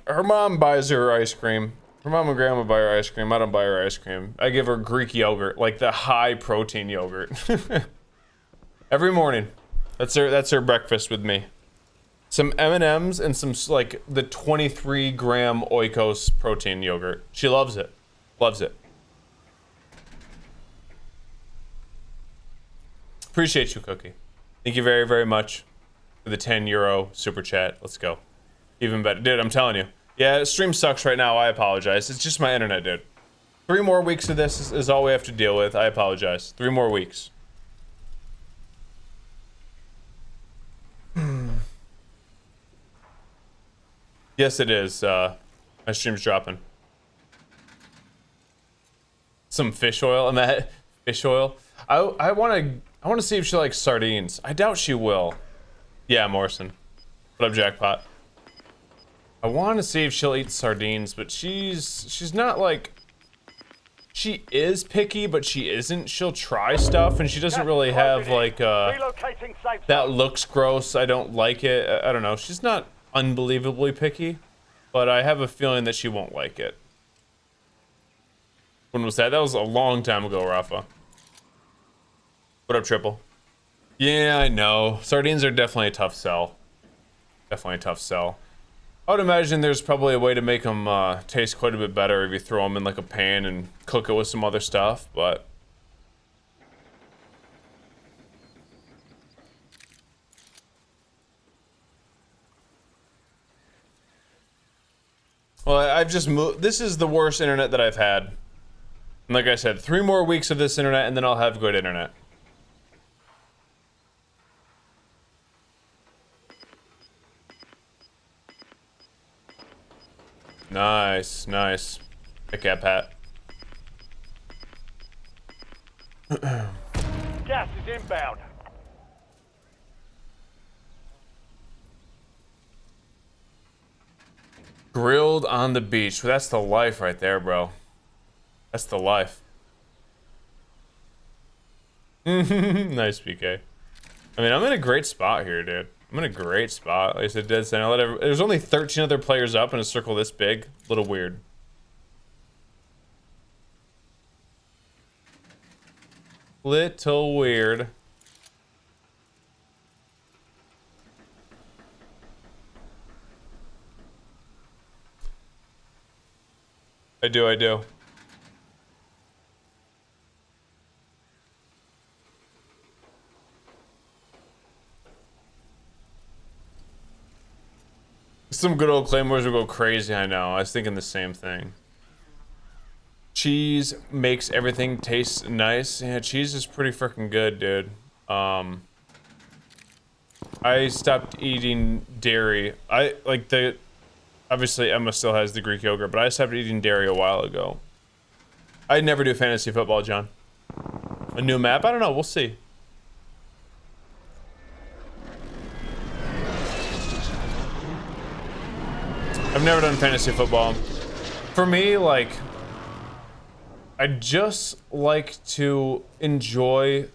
Her mom buys her ice cream. Her mom and grandma buy her ice cream. I don't buy her ice cream. I give her Greek yogurt, like the high protein yogurt. Every morning. That's her breakfast with me. Some M&Ms and some, like, the 23-gram Oikos protein yogurt. She loves it. Loves it. Appreciate you, Cookie. Thank you very, very much for the 10 euro super chat. Let's go. Even better. Dude, I'm telling you. Yeah, stream sucks right now. I apologize. It's just my internet, dude. 3 more weeks of this is all we have to deal with. I apologize. 3 more weeks. Yes, it is. My stream's dropping. Some fish oil. And that fish oil. I want to see if she likes sardines. I doubt she will. Yeah, Morrison. What up, Jackpot? I want to see if she'll eat sardines, but she's not like. She is picky, but she isn't. She'll try stuff, and she doesn't really have like Relocating safe that zone. looks gross. I don't like it. I don't know. She's not unbelievably picky, but I have a feeling that she won't like it. When was that? That was a long time ago, Rafa. What up, Triple? Yeah, I know. Sardines are definitely a tough sell. Definitely a tough sell. I would imagine there's probably a way to make them taste quite a bit better if you throw them in like a pan and cook it with some other stuff, but... Well, I've just moved. This is the worst internet that I've had. And like I said, 3 more weeks of this internet and then I'll have good internet. Nice, nice. Pick up, Pat. Gas is inbound. Grilled on the beach. Well, that's the life right there, bro. That's the life. Nice, PK. I mean, I'm in a great spot here, dude. I'm in a great spot. Like I said, Dead Center. There's only 13 other players up in a circle this big. A little weird. Little weird. I do. Some good old claymores will go crazy, I know. I was thinking the same thing. Cheese makes everything taste nice. Yeah, cheese is pretty freaking good, dude. I stopped eating dairy. Obviously Emma still has the Greek yogurt, but I stopped eating dairy a while ago. I'd never do fantasy football, John. A new map? I don't know, we'll see. I've never done fantasy football. For me, like, I just like to enjoy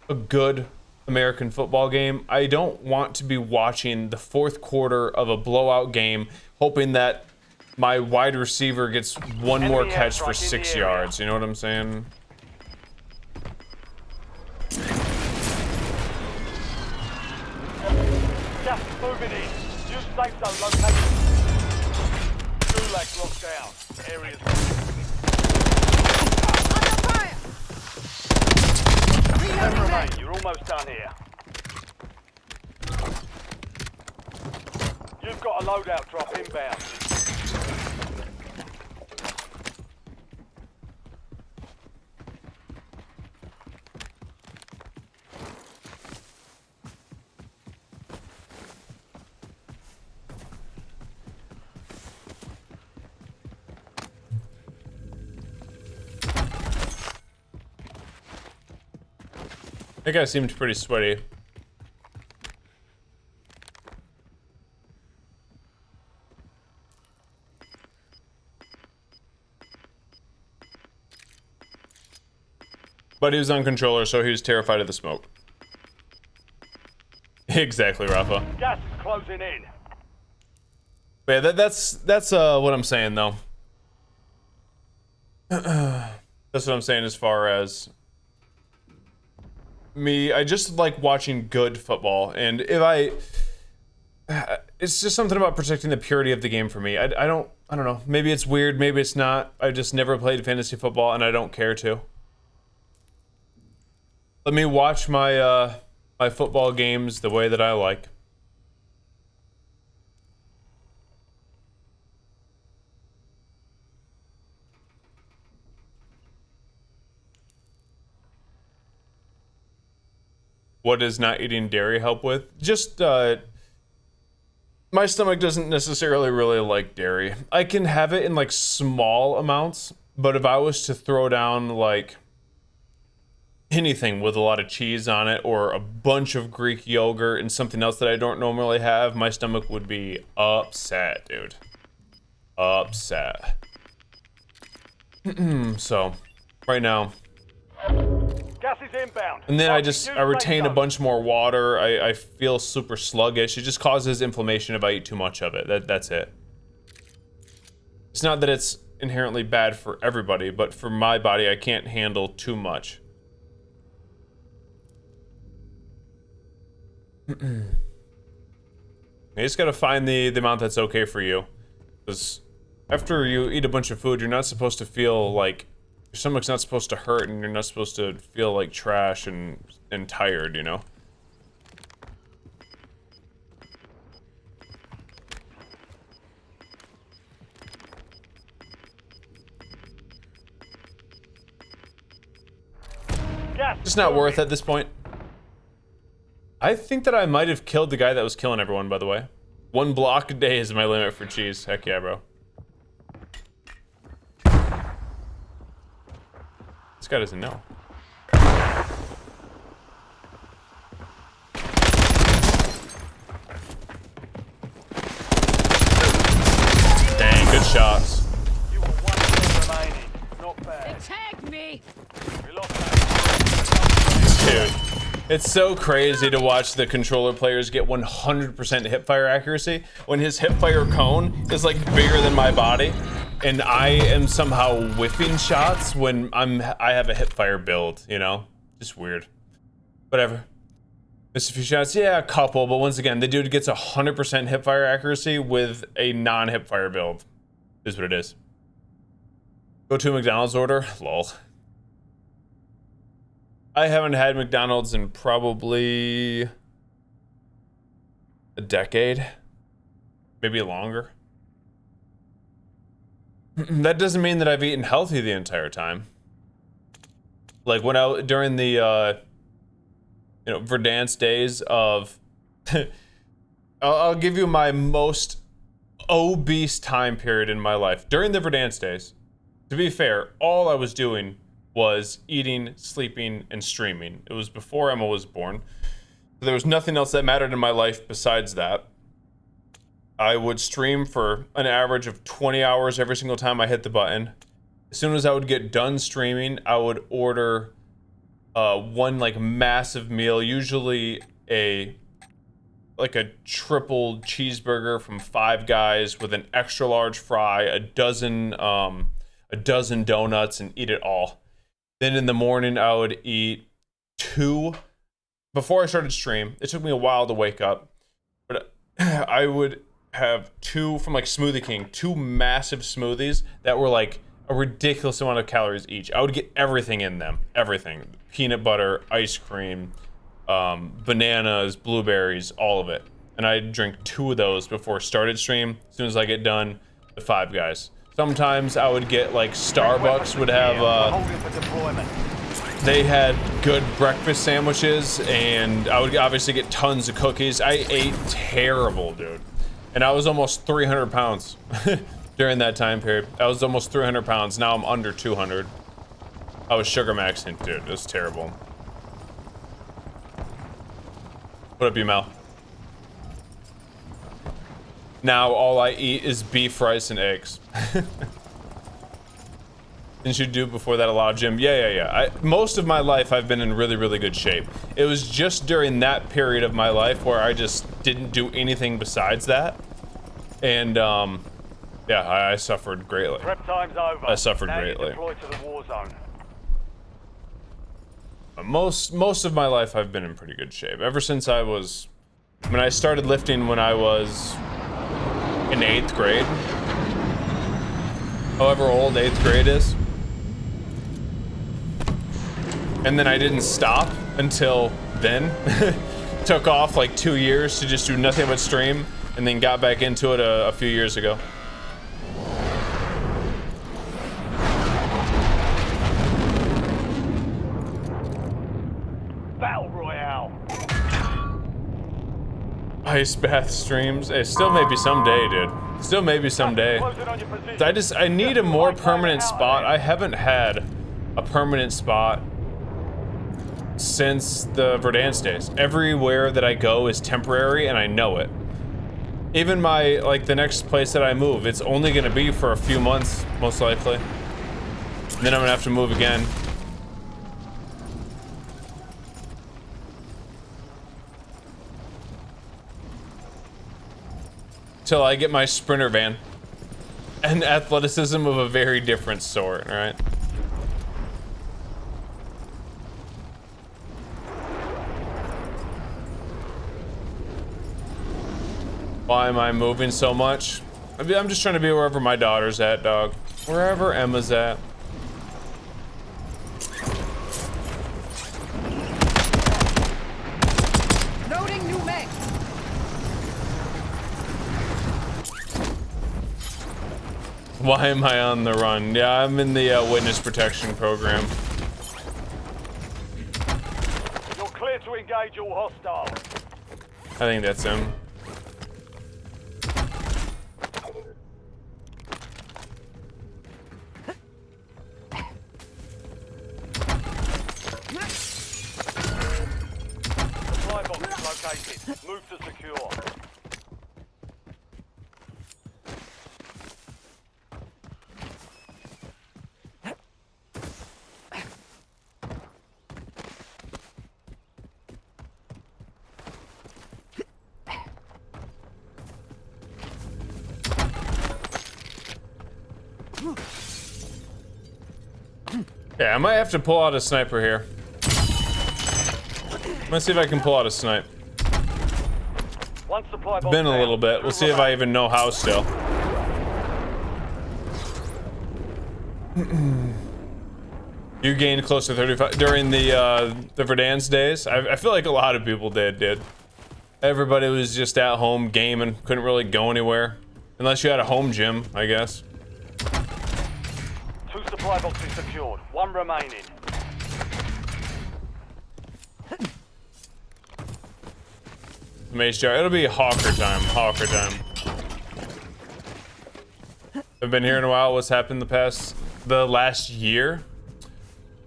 a good American football game. I don't want to be watching the 4th quarter of a blowout game, hoping that my wide receiver gets one more catch for 6 yards. You know what I'm saying? Gas is moving in. New safe zone location. Gulag locked down. Areas. Ten remain. You're almost done here. You've got a loadout drop inbound. That guy seemed pretty sweaty. But he was on controller, so he was terrified of the smoke. Exactly, Rafa. Gas is closing in. But yeah, that's what I'm saying, though. That's what I'm saying as far as me. I just like watching good football, and it's just something about protecting the purity of the game for me. I don't know. Maybe it's weird, maybe it's not. I just never played fantasy football, and I don't care to. Let me watch my my football games the way that I like. What does not eating dairy help with? Just, my stomach doesn't necessarily really like dairy. I can have it in like small amounts, but if I was to throw down like anything with a lot of cheese on it or a bunch of Greek yogurt and something else that I don't normally have, my stomach would be upset, dude. Upset. So, right now. Gas is inbound. And then I retain a bunch more water. I feel super sluggish. It just causes inflammation if I eat too much of it. That's it. It's not that it's inherently bad for everybody, but for my body, I can't handle too much. You just gotta find the amount that's okay for you. Because after you eat a bunch of food, you're not supposed to feel like your stomach's not supposed to hurt, and you're not supposed to feel like trash and tired, you know? It's not worth at this point. I think that I might have killed the guy that was killing everyone, by the way. 1 block a day is my limit for cheese. Heck yeah, bro. This guy doesn't know. Dang, good shots. You were 1 kill remaining. Not bad. They tagged me. We lost that. Dude. It's so crazy to watch the controller players get 100% hipfire accuracy when his hipfire cone is like bigger than my body, and I am somehow whiffing shots when I have a hipfire build, you know? Just weird. Whatever. Missed a few shots, yeah, a couple, but once again, the dude gets 100% hipfire accuracy with a non-hipfire build. Is what it is. Go to a McDonald's order? Lol. I haven't had McDonald's in probably a decade, maybe longer. That doesn't mean that I've eaten healthy the entire time. Like when during the Verdansk days of, I'll give you my most obese time period in my life. During the Verdansk days, to be fair, all I was doing was eating, sleeping, and streaming. It was before Emma was born. There was nothing else that mattered in my life besides that. I would stream for an average of 20 hours every single time I hit the button. As soon as I would get done streaming, I would order one like massive meal, usually a triple cheeseburger from Five Guys with an extra large fry, a dozen donuts, and eat it all. Then in the morning, I would eat 2. Before I started stream, it took me a while to wake up, but I would have 2 from like Smoothie King, 2 massive smoothies that were like a ridiculous amount of calories each. I would get everything in them, everything. Peanut butter, ice cream, bananas, blueberries, all of it. And I'd drink 2 of those before I started stream. As soon as I get done, the Five Guys. Sometimes I would get like Starbucks would have they had good breakfast sandwiches, and I would obviously get tons of cookies. I ate terrible, dude. And I was almost 300 pounds during that time period. I was almost 300 pounds. Now I'm under 200. I was sugar maxing, dude. It was terrible. What up, Mel? Now all I eat is beef, rice, and eggs. Didn't you do before that a lot of gym? Yeah. Most of my life I've been in really, really good shape. It was just during that period of my life where I just didn't do anything besides that. And yeah, I suffered greatly. Prep time's over. I suffered now greatly. Deploy to the war zone. Most of my life I've been in pretty good shape. Ever since I started lifting when I was in 8th grade. However old 8th grade is. And then I didn't stop until then. Took off like 2 years to just do nothing but stream, and then got back into it a few years ago. Battle Royale. hostile. Ice bath streams. It still may be someday, dude. Still maybe someday. Closing on your position. I need a more permanent spot. I haven't had a permanent spot since the Verdansk days. Everywhere that I go is temporary and I know it. Even my, like, the next place that I move, it's only gonna be for a few months, most likely. And then I'm gonna have to move again. Till I get my sprinter van. And athleticism of a very different sort, alright? Why am I moving so much? I'm just trying to be wherever my daughter's at, dog. Wherever Emma's at. Loading new mag. Why am I on the run? Yeah, I'm in the witness protection program. You're clear to engage all hostiles. I think that's him. Supply box is located. Move to secure. Yeah, I might have to pull out a sniper here. Let's see if I can pull out a snipe. One supply box Been a down. little bit. We'll see if I even know how still. You gained close to 35 during the Verdansk days. I feel like a lot of people did. Everybody was just at home gaming, couldn't really go anywhere. Unless you had a home gym, I guess. Two supply boxes secured. One remaining. Mace jar. It'll be Hawker time. Hawker time. I've been here in a while. What's happened the last year?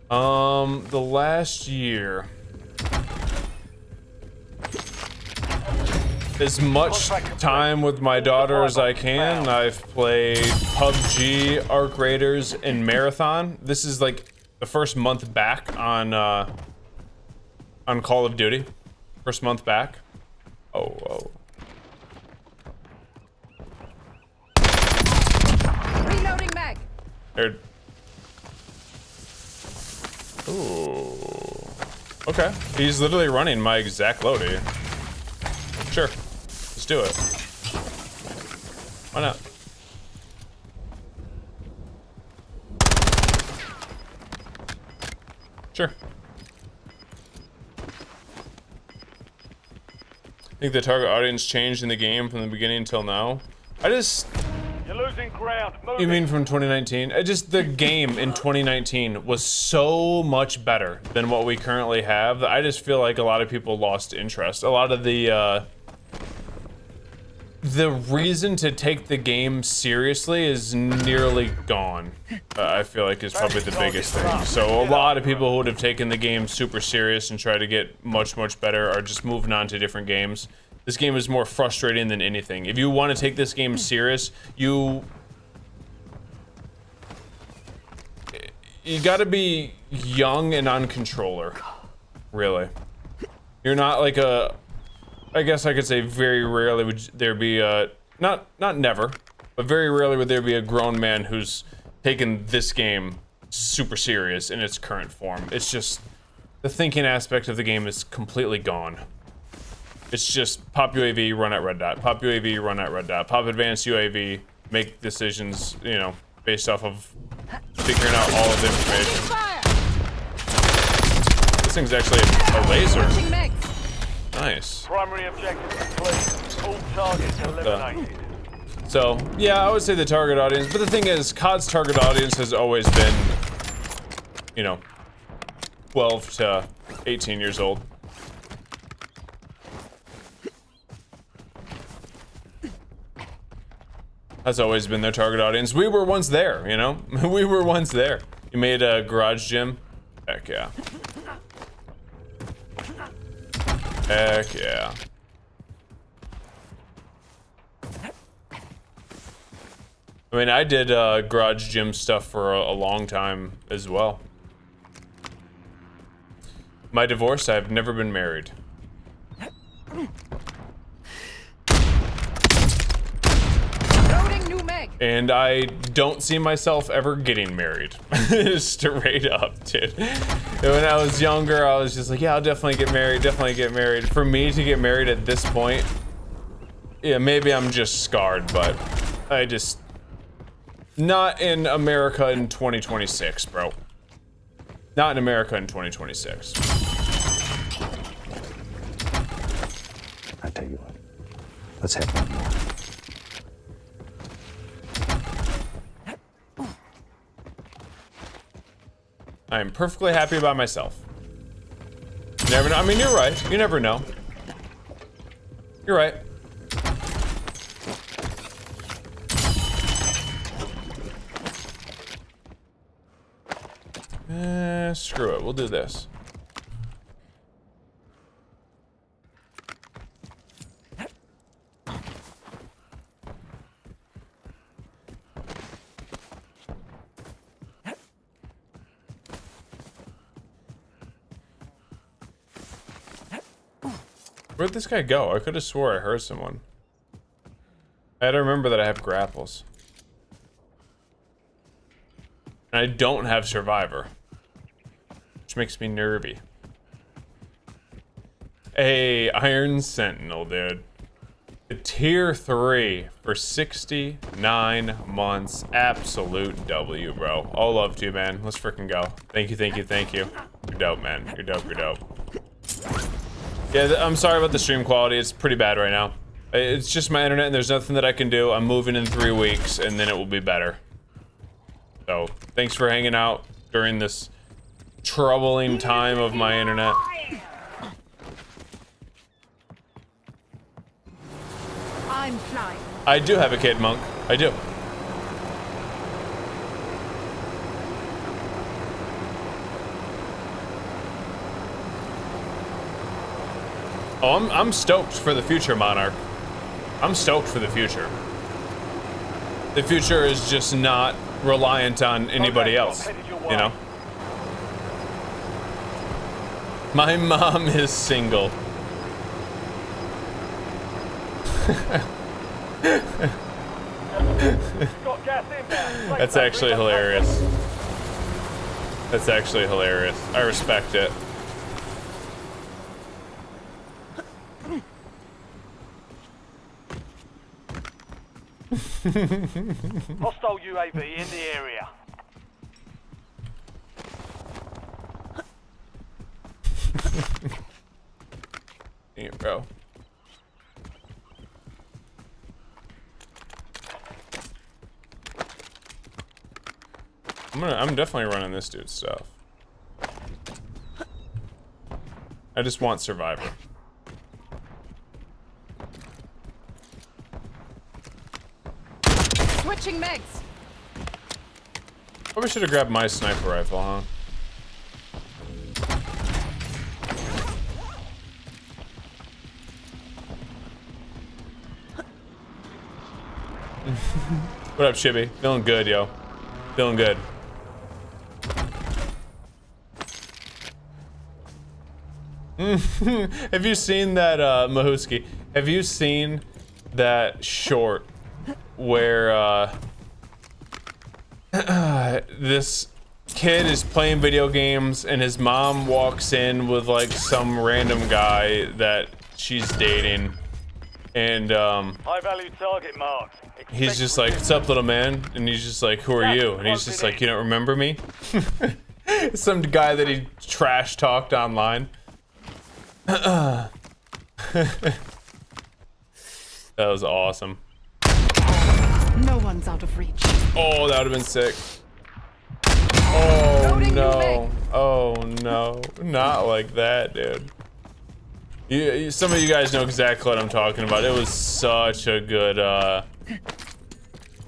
The last year. As much time with my daughter as I can. I've played PUBG, Arc Raiders, and Marathon. This is like the first month back on Call of Duty. First month back. Oh. Reloading mag. There. Ooh. Okay. He's literally running my exact load here. Sure. Let's do it. Why not? Sure. I think the target audience changed in the game from the beginning until now. You're losing ground. Move You mean from 2019? The game in 2019 was so much better than what we currently have that I just feel like a lot of people lost interest. A lot of the reason to take the game seriously is nearly gone. I feel like is probably the biggest thing. So a lot of people who would have taken the game super serious and tried to get much better are just moving on to different games. This game is more frustrating than anything. If you want to take this game serious, you gotta be young and on controller, really. You're not like I guess I could say very rarely would there be not never, but very rarely would there be a grown man who's taken this game super serious in its current form. It's just, the thinking aspect of the game is completely gone. It's just pop UAV, run at red dot, pop UAV, run at red dot, pop advanced UAV, make decisions, you know, based off of figuring out all of the information. This thing's actually a laser. Switching mags. Nice. Primary objective complete. All targets eliminated. So, yeah, I would say the target audience, but the thing is, COD's target audience has always been, you know, 12 to 18 years old. Has always been their target audience. We were once there, you know? We were once there. You made a garage gym? Heck yeah. Heck yeah. I mean, I did garage gym stuff for a long time as well. My divorce, I've never been married. Loading new mag. And I don't see myself ever getting married. Straight up, dude. And when I was younger, I was just like, yeah, I'll definitely get married, definitely get married. For me to get married at this point, yeah, maybe I'm just scarred, but I just... Not in America in 2026, bro. Not in America in 2026. I tell you what, let's have one more. I am perfectly happy about myself. You never know. I mean, you're right. You never know. You're right. Screw it. We'll do this. Where'd this guy go? I could have swore I heard someone. I had to remember that I have grapples. And I don't have Survivor. Which makes me nervy. Hey, Iron Sentinel, dude. A tier 3 for 69 months. Absolute W, bro. All love to you, man. Let's freaking go. Thank you, thank you, thank you. You're dope, man. You're dope, you're dope. Yeah, I'm sorry about the stream quality. It's pretty bad right now. It's just my internet and there's nothing that I can do. I'm moving in 3 weeks and then it will be better. So, thanks for hanging out during this troubling time of my internet. I'm flying. I do have a kid, Monk. I do. Oh, I'm stoked for the future, Monarch. I'm stoked for the future. The future is just not reliant on anybody else, you know? My mom is single. That's actually hilarious. That's actually hilarious. I respect it. Hostile UAV in the area. Dang it, bro. I'm definitely running this dude's stuff. I just want Survivor. Switching megs. Probably should have grabbed my sniper rifle, huh? What up, Chibi? Feeling good, yo. Feeling good. Have you seen that, Mahuski? Have you seen that short where, this kid is playing video games and his mom walks in with, like, some random guy that she's dating, and, High value target marked. he's just like, "What's up, little man?" And he's just like, "Who are you?" And he's just like, "You don't remember me?" Some guy that he trash talked online. That was awesome. No one's out of reach. Oh, that would have been sick. Oh Loading new no. mag. Oh no. Not like that, dude. Some of you guys know exactly what I'm talking about. It was such a good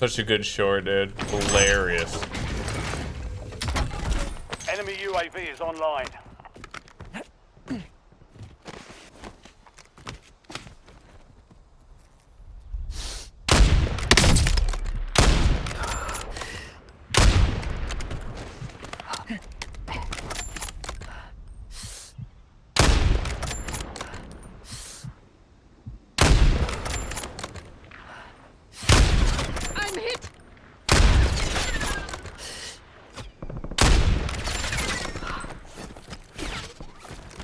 Such a good short, dude. Hilarious. Enemy UAV is online. I'm hit.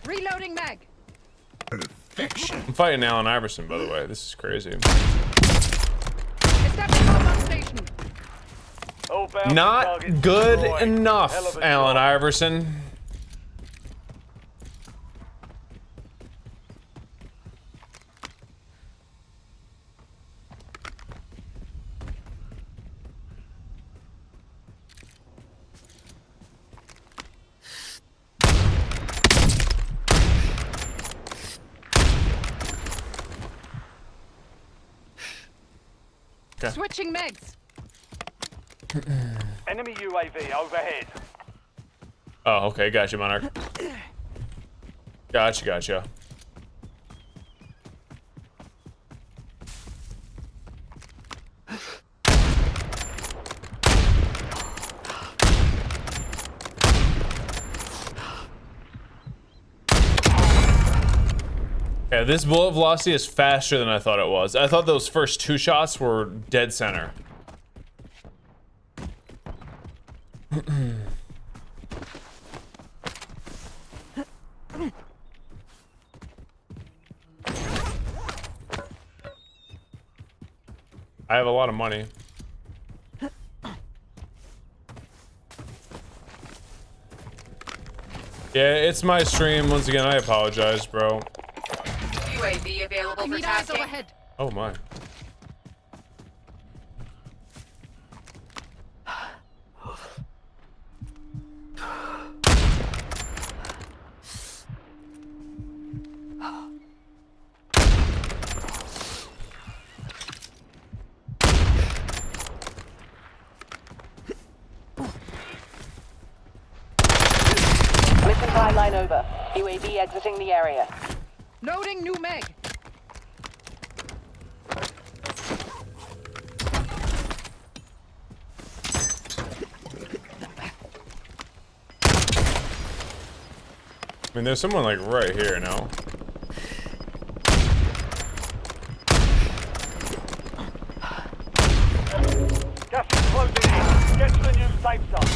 Reloading mag. I'm fighting Allen Iverson, by the way. This is crazy. Establish combat station. All bounty Not targets good destroyed. Hell enough, of a Allen job. Iverson. Okay. Switching megs. Enemy UAV overhead. Oh, okay. Gotcha, Monarch. Gotcha. Yeah, this bullet velocity is faster than I thought it was. I thought those first 2 shots were dead center. I have a lot of money. Yeah, it's my stream. Once again, I apologize, bro. UAV available I for need eyes tasking. overhead. Oh my. Mission timeline over. UAV exiting the area. Loading new meg. I mean, there's someone like right here now. Gas is closing in. Get to the new safe zone.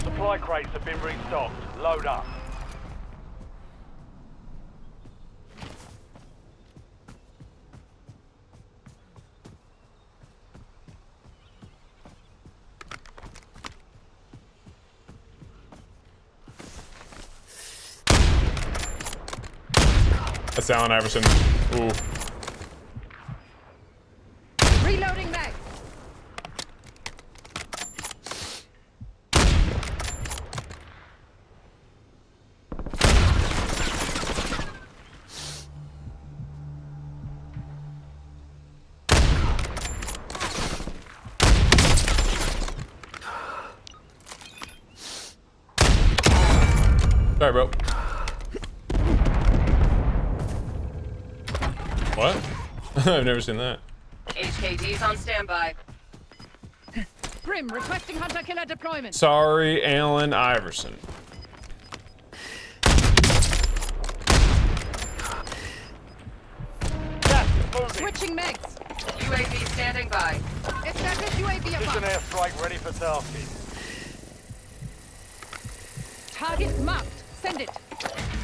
Supply crates have been restocked. Load up. That's Allen Iverson. Ooh. Reloading mag. Sorry, bro. What? I've never seen that. HKD's on standby. Grim requesting hunter-killer deployment. Sorry, Allen Iverson. Gas is moving. Switching megs. UAV standing by. Establish UAV Precision above. airstrike ready for tasking. Target marked. Send it.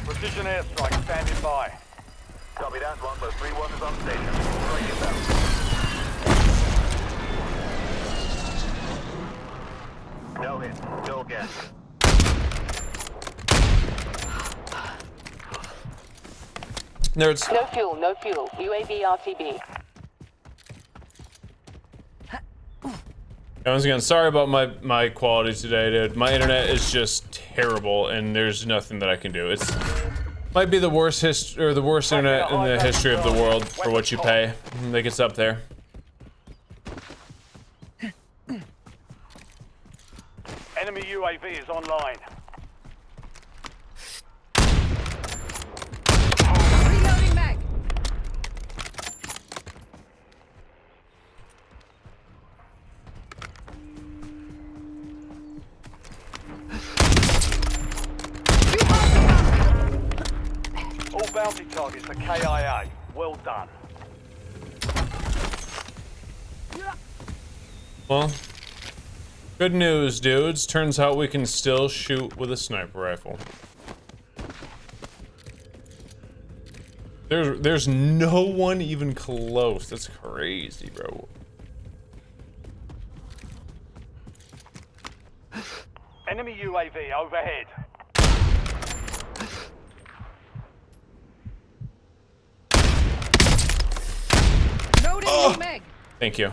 Precision airstrike standing by. Copy that. 1+31 is on station. Bring it down. No hit. No gas. Nerds. No fuel, no fuel. UAV RTB. Once again, sorry about my quality today, dude. My internet is just terrible, and there's nothing that I can do. It's Might be the worst the worst internet in the history of the world for what you pay. I think it's up there. Enemy UAV is online. Reloading mag. All bounty targets are KIA. Well done. Well, good news, dudes. Turns out we can still shoot with a sniper rifle. There's no one even close. That's crazy, bro. Enemy UAV overhead. Loading new mag. Thank you.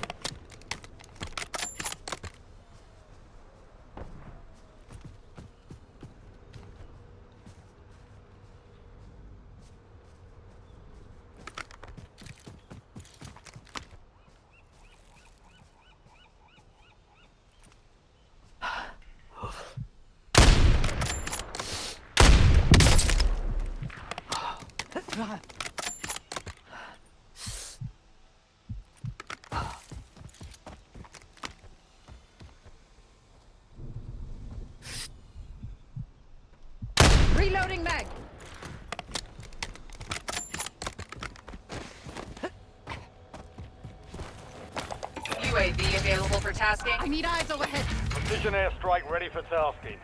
Reloading mag. UAV available for tasking. I need eyes overhead. Precision airstrike ready for tasking.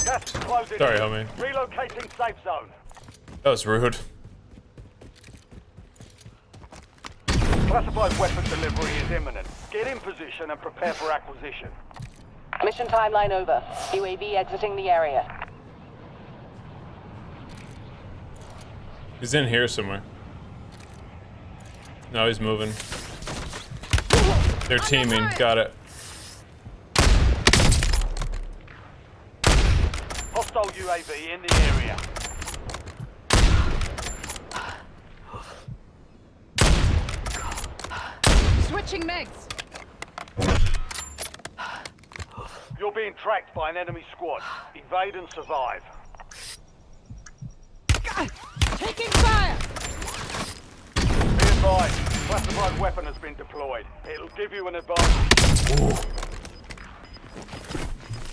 Gas is closing. Sorry, homie. Relocating safe zone. That was rude. Classified weapon delivery is imminent. Get in position and prepare for acquisition. Mission timeline over. UAV exiting the area. He's in here somewhere. No, he's moving. They're teaming. Got it. Hostile UAV in the area. Switching mags. You're being tracked by an enemy squad. Evade and survive. Taking fire. Be advised, classified weapon has been deployed. It'll give you an advantage.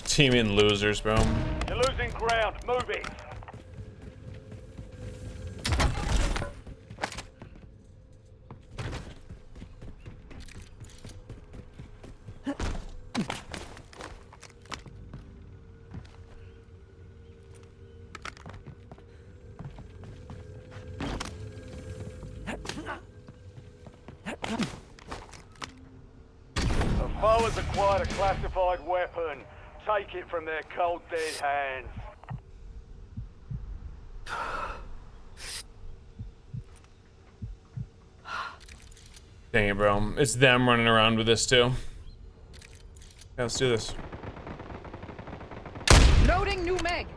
Teaming losers, bro. You're losing ground. Moving. The foe has acquired a classified weapon. Take it from their cold, dead hands. Dang it, bro. It's them running around with this too. Yeah, let's do this. Loading new mag.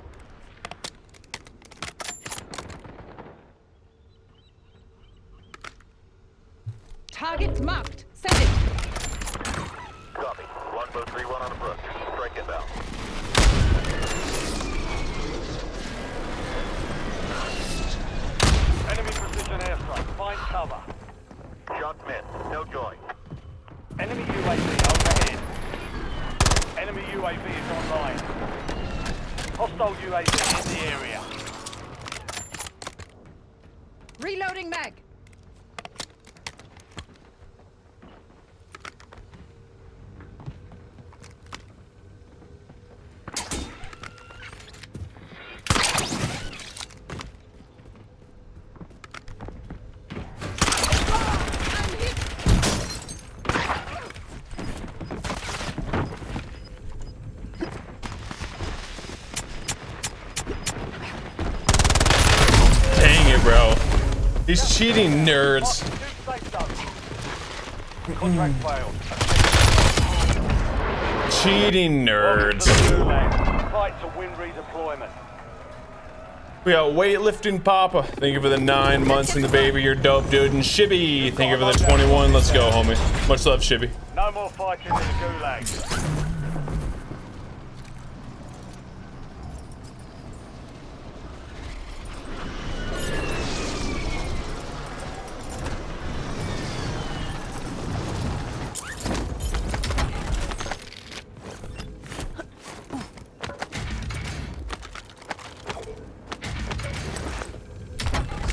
Target marked. Send it. Copy. Longbow 3-1 on approach. Strike inbound. Enemy precision airstrike. Find cover. Shots missed. No join. Enemy UAV overhead. Enemy UAV is online. Hostile UAV in the area. Reloading mag. Dang it, bro. These cheating nerds. Contract failed. Cheating nerds. Fight to win redeployment. We got weightlifting Papa. Thank you for the 9 months and the baby. You're dope, dude. And Shibby, thank you for the 21. Let's go, homie. Much love, Shibby. No more fighting in the gulag.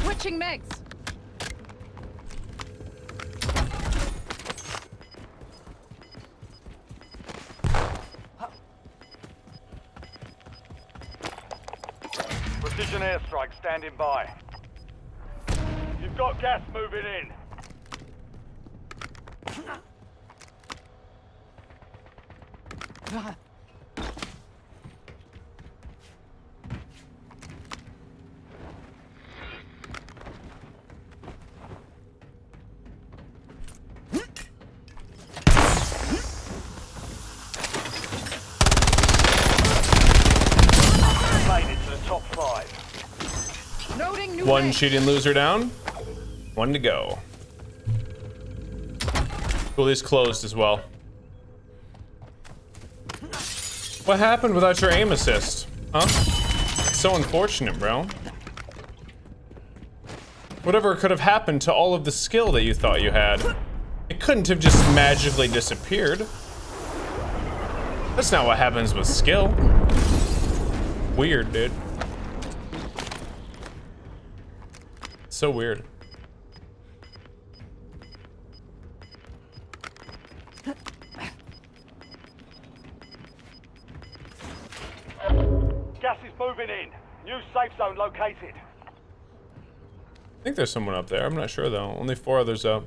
Switching megs. Precision airstrike standing by. You've got gas moving in. Made it to the top 5. Loading new One meg. cheating loser down. 1 to go. Cooley's closed as well. What happened without your aim assist? Huh? So unfortunate, bro. Whatever could have happened to all of the skill that you thought you had? It couldn't have just magically disappeared. That's not what happens with skill. Weird, dude. So weird. Gas is moving in. New safe zone located. I think there's someone up there. I'm not sure though. Only 4 others up.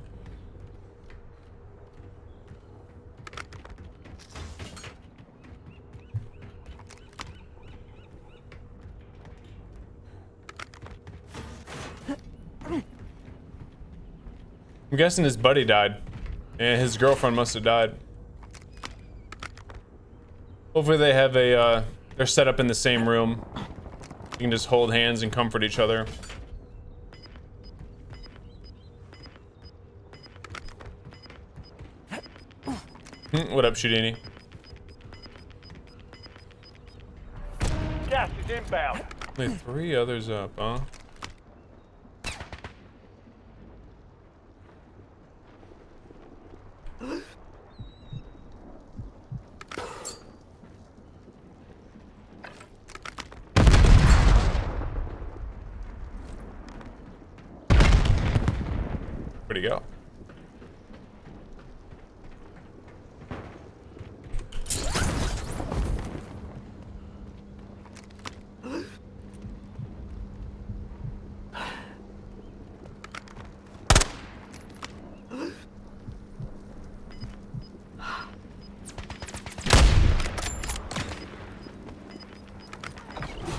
I'm guessing his buddy died. And his girlfriend must have died. Hopefully they have a, they're set up in the same room. You can just hold hands and comfort each other. What up, Shudini? Gas is inbound. Only 3 others up, huh? Where'd he go?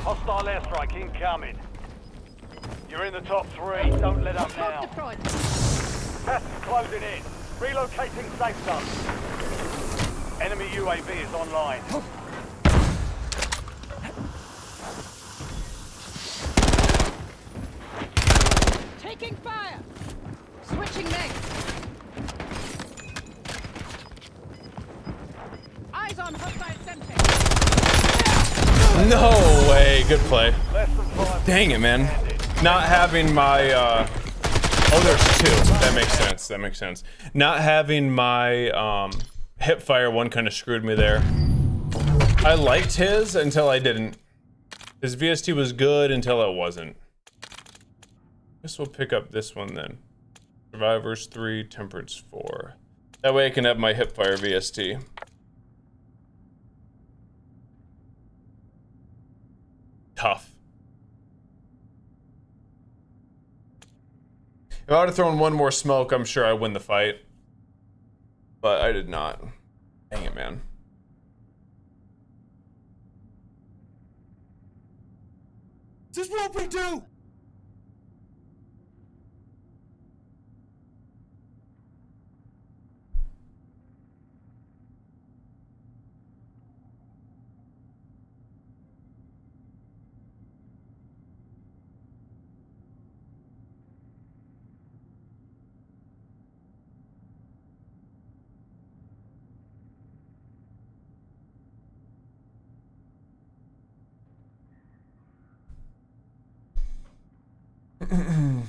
Hostile airstrike incoming. You're in the top 3. Don't let up Smoke now. deployed. Gas is closing in. Relocating safe zone. Enemy UAV is online. Taking fire. Switching megs. Eyes on hostile sentry. No way. Good play. Less than 5. Dang it, man. Not having my, oh, there's 2. That makes sense. That makes sense. Not having my, hipfire one kind of screwed me there. I liked his until I didn't. His VST was good until it wasn't. Guess we'll pick up this one then. Survivors 3, Temperance 4. That way I can have my hipfire VST. Tough. If I would have thrown one more smoke, I'm sure I win the fight. But I did not. Dang it, man. This is what we do!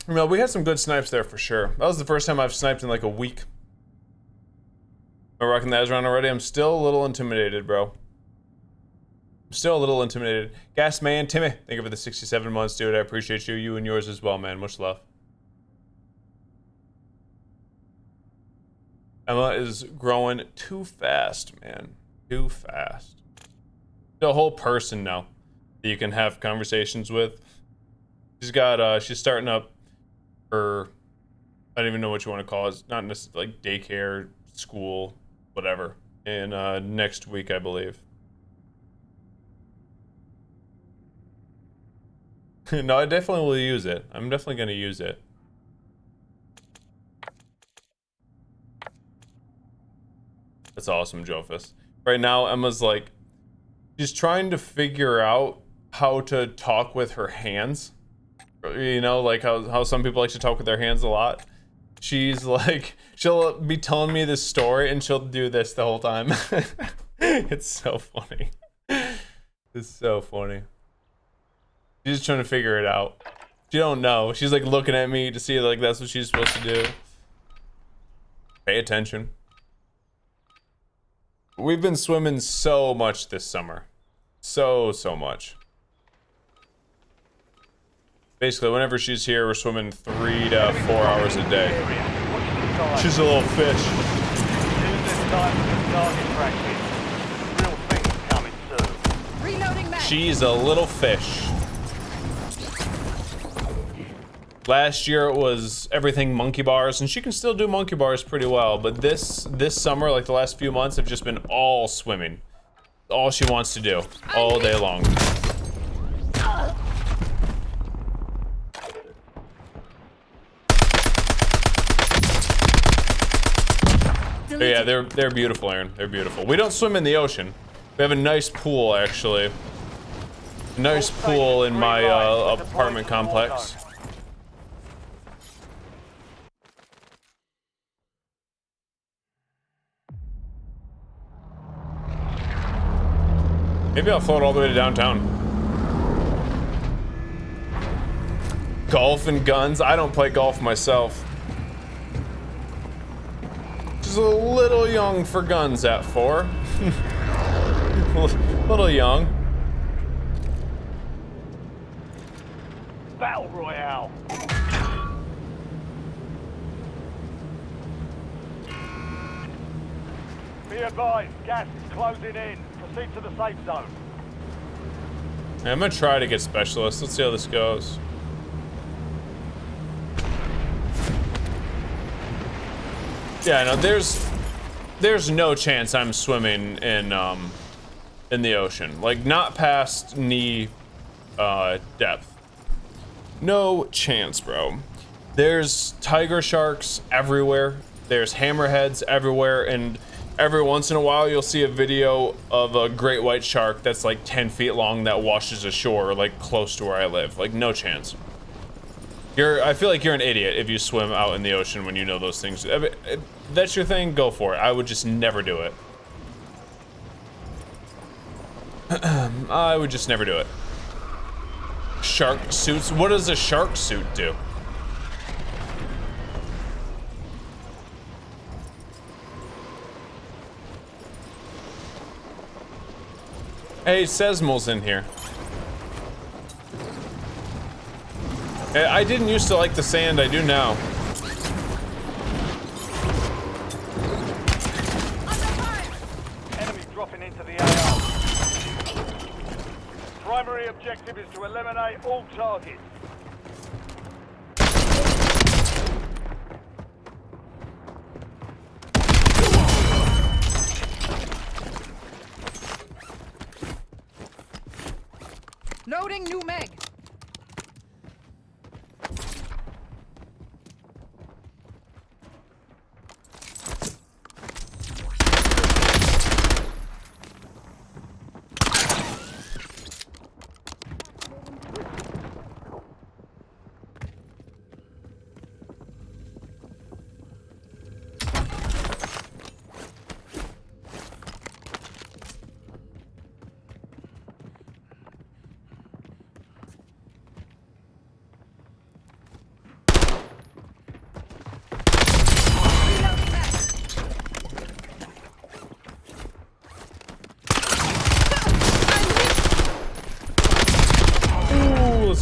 No, we had some good snipes there for sure. That was the first time I've sniped in like a week. Am I rocking that around already? I'm still a little intimidated, bro. I'm still a little intimidated. Gas man, Timmy, thank you for the 67 months, dude. I appreciate you. You and yours as well, man. Much love. Emma is growing too fast, man. Too fast. The whole person now that you can have conversations with. She's got, she's starting up her, I don't even know what you want to call it. It's not necessarily like daycare, school, whatever. In next week, I believe. No, I definitely will use it. I'm definitely going to use it. That's awesome, Jofus. Right now, Emma's like, she's trying to figure out how to talk with her hands. You know, like how some people like to talk with their hands a lot. She's like, she'll be telling me this story and she'll do this the whole time. It's so funny. It's so funny. She's just trying to figure it out. She don't know. She's like looking at me to see like that's what she's supposed to do. Pay attention. We've been swimming so much this summer. So much. Basically, whenever she's here, we're swimming 3 to 4 hours a day. She's a little fish. She's a little fish. Last year it was everything monkey bars, and she can still do monkey bars pretty well, but this summer, like the last few months, have just been all swimming. All she wants to do, all day long. But yeah, they're beautiful, Aaron. They're beautiful. We don't swim in the ocean. We have a nice pool, actually. A nice pool in my apartment complex. Maybe I'll float all the way to downtown. Golf and guns? I don't play golf myself. Just a little young for guns at 4. Little young. Battle Royale. Be advised, gas is closing in. Proceed to the safe zone. Yeah, I'm gonna try to get specialist. Let's see how this goes. Yeah, no, there's no chance I'm swimming in the ocean. Like, not past knee depth. No chance, bro. There's tiger sharks everywhere. There's hammerheads everywhere, and every once in a while you'll see a video of a great white shark that's like 10 feet long that washes ashore like close to where I live. Like, no chance. I feel like you're an idiot if you swim out in the ocean when you know those things. I mean, that's your thing, go for it. I would just never do it. I would just never do it. Shark suits? What does a shark suit do? Hey, Sesmal's in here. I didn't used to like the sand, I do now. Enemy dropping into the AO. Primary objective is to eliminate all targets. Loading new mag.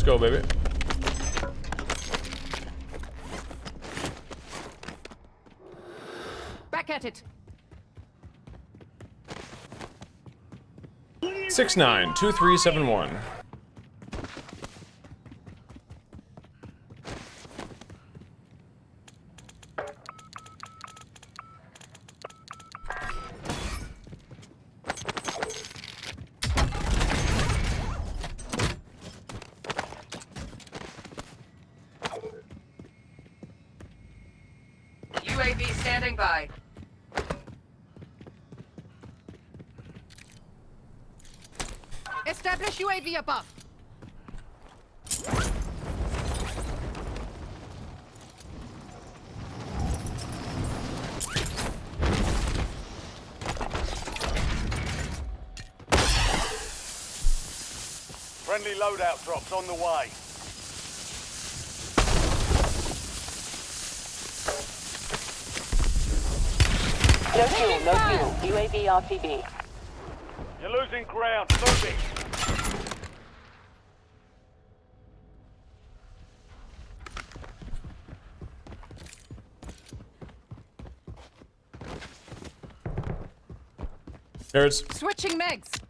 Let's go, baby. Back at it. 692371. UAV standing by. Establish UAV above. Friendly loadout drops on the way. No fuel, no fuel. UAV RTB. You're losing ground. Moving. Nerds, Switching megs.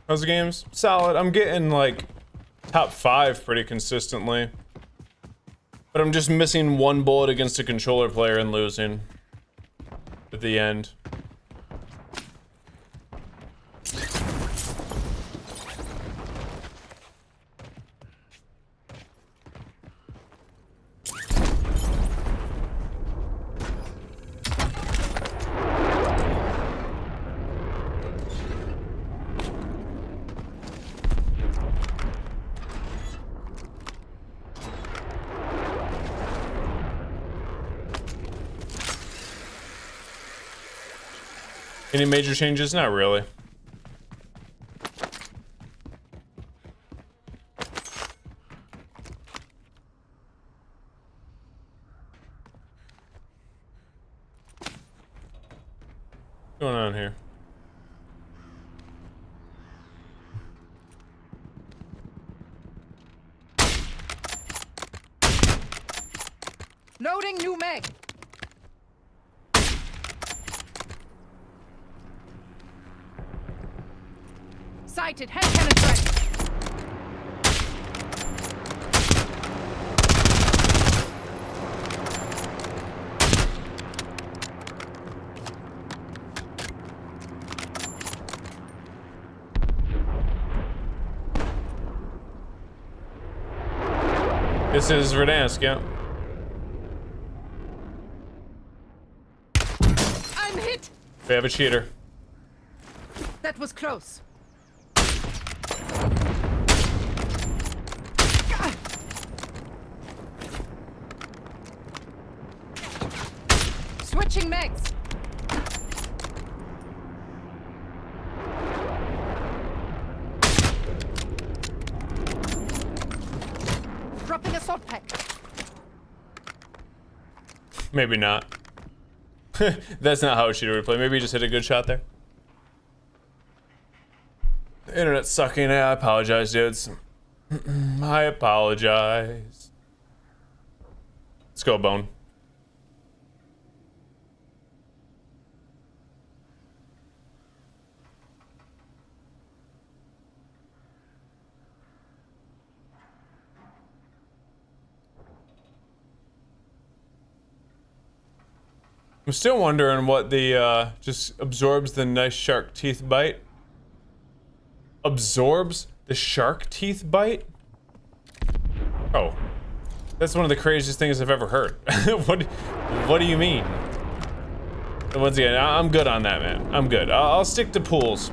how's the games? Solid. I'm getting like top 5 pretty consistently. But I'm just missing one bullet against a controller player and losing at the end. Any major changes? Not really. What's going on here? Loading new meg. Sighted. Hand cannon ready. This is Verdansk, yeah. I'm hit. We have a cheater. That was close. Switching megs. Dropping assault pack. Maybe not. That's not how a cheater would play. Maybe he just hit a good shot there. The internet's sucking. I apologize, dudes. I apologize. Let's go, Bone. I'm still wondering what the just absorbs the nice shark teeth bite. Absorbs the shark teeth bite? Oh, that's one of the craziest things I've ever heard. What do you mean? Once again, I'm good on that, man. I'm good. I'll stick to pools.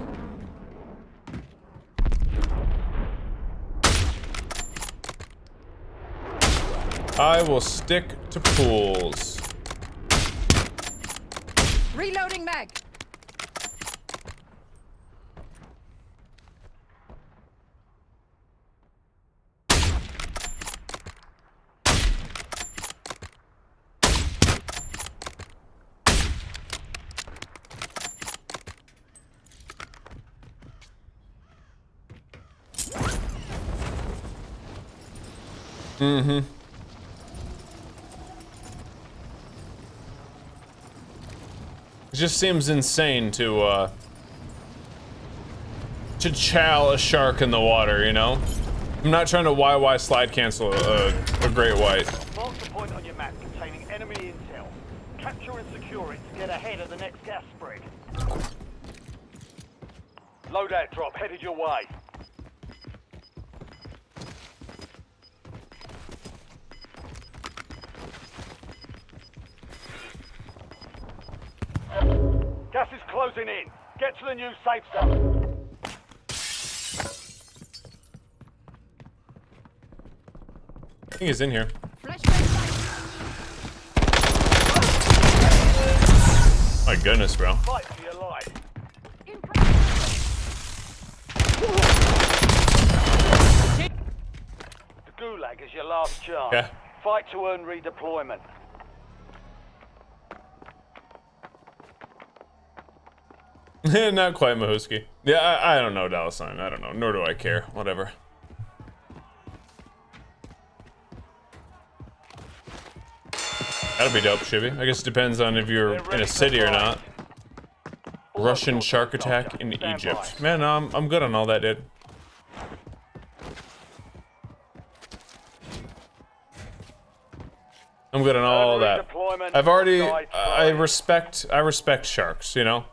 I will stick to pools. Reloading mag. Mm-hmm. It just seems insane to chow a shark in the water, you know? I'm not trying to YY slide cancel a great white. Mark the point on your map containing enemy intel. Capture and secure it to get ahead of the next gas spread. Loadout drop headed your way. Gas is closing in. Get to the new safe zone. I think he's in here. My goodness, bro. Fight for your life. The Gulag is your last chance. Okay. Fight to earn redeployment. Not quite Mahuski. Yeah, I don't know, Dallas sign. I don't know. Nor do I care. Whatever. That'll be dope, Shibby. I guess it depends on if you're in a city or not. Russian shark attack in Egypt. Man, I'm good on all that, dude. I'm good on all that. I've already. I respect sharks. You know.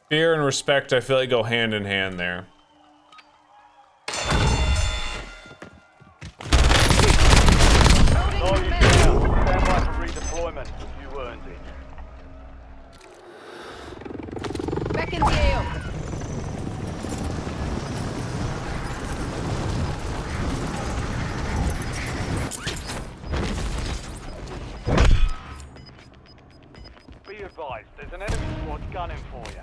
Fear and respect, I feel like, go hand in hand there. Stand by for redeployment. You earned it. Back in the AO. Be advised, there's an enemy squad gunning for you.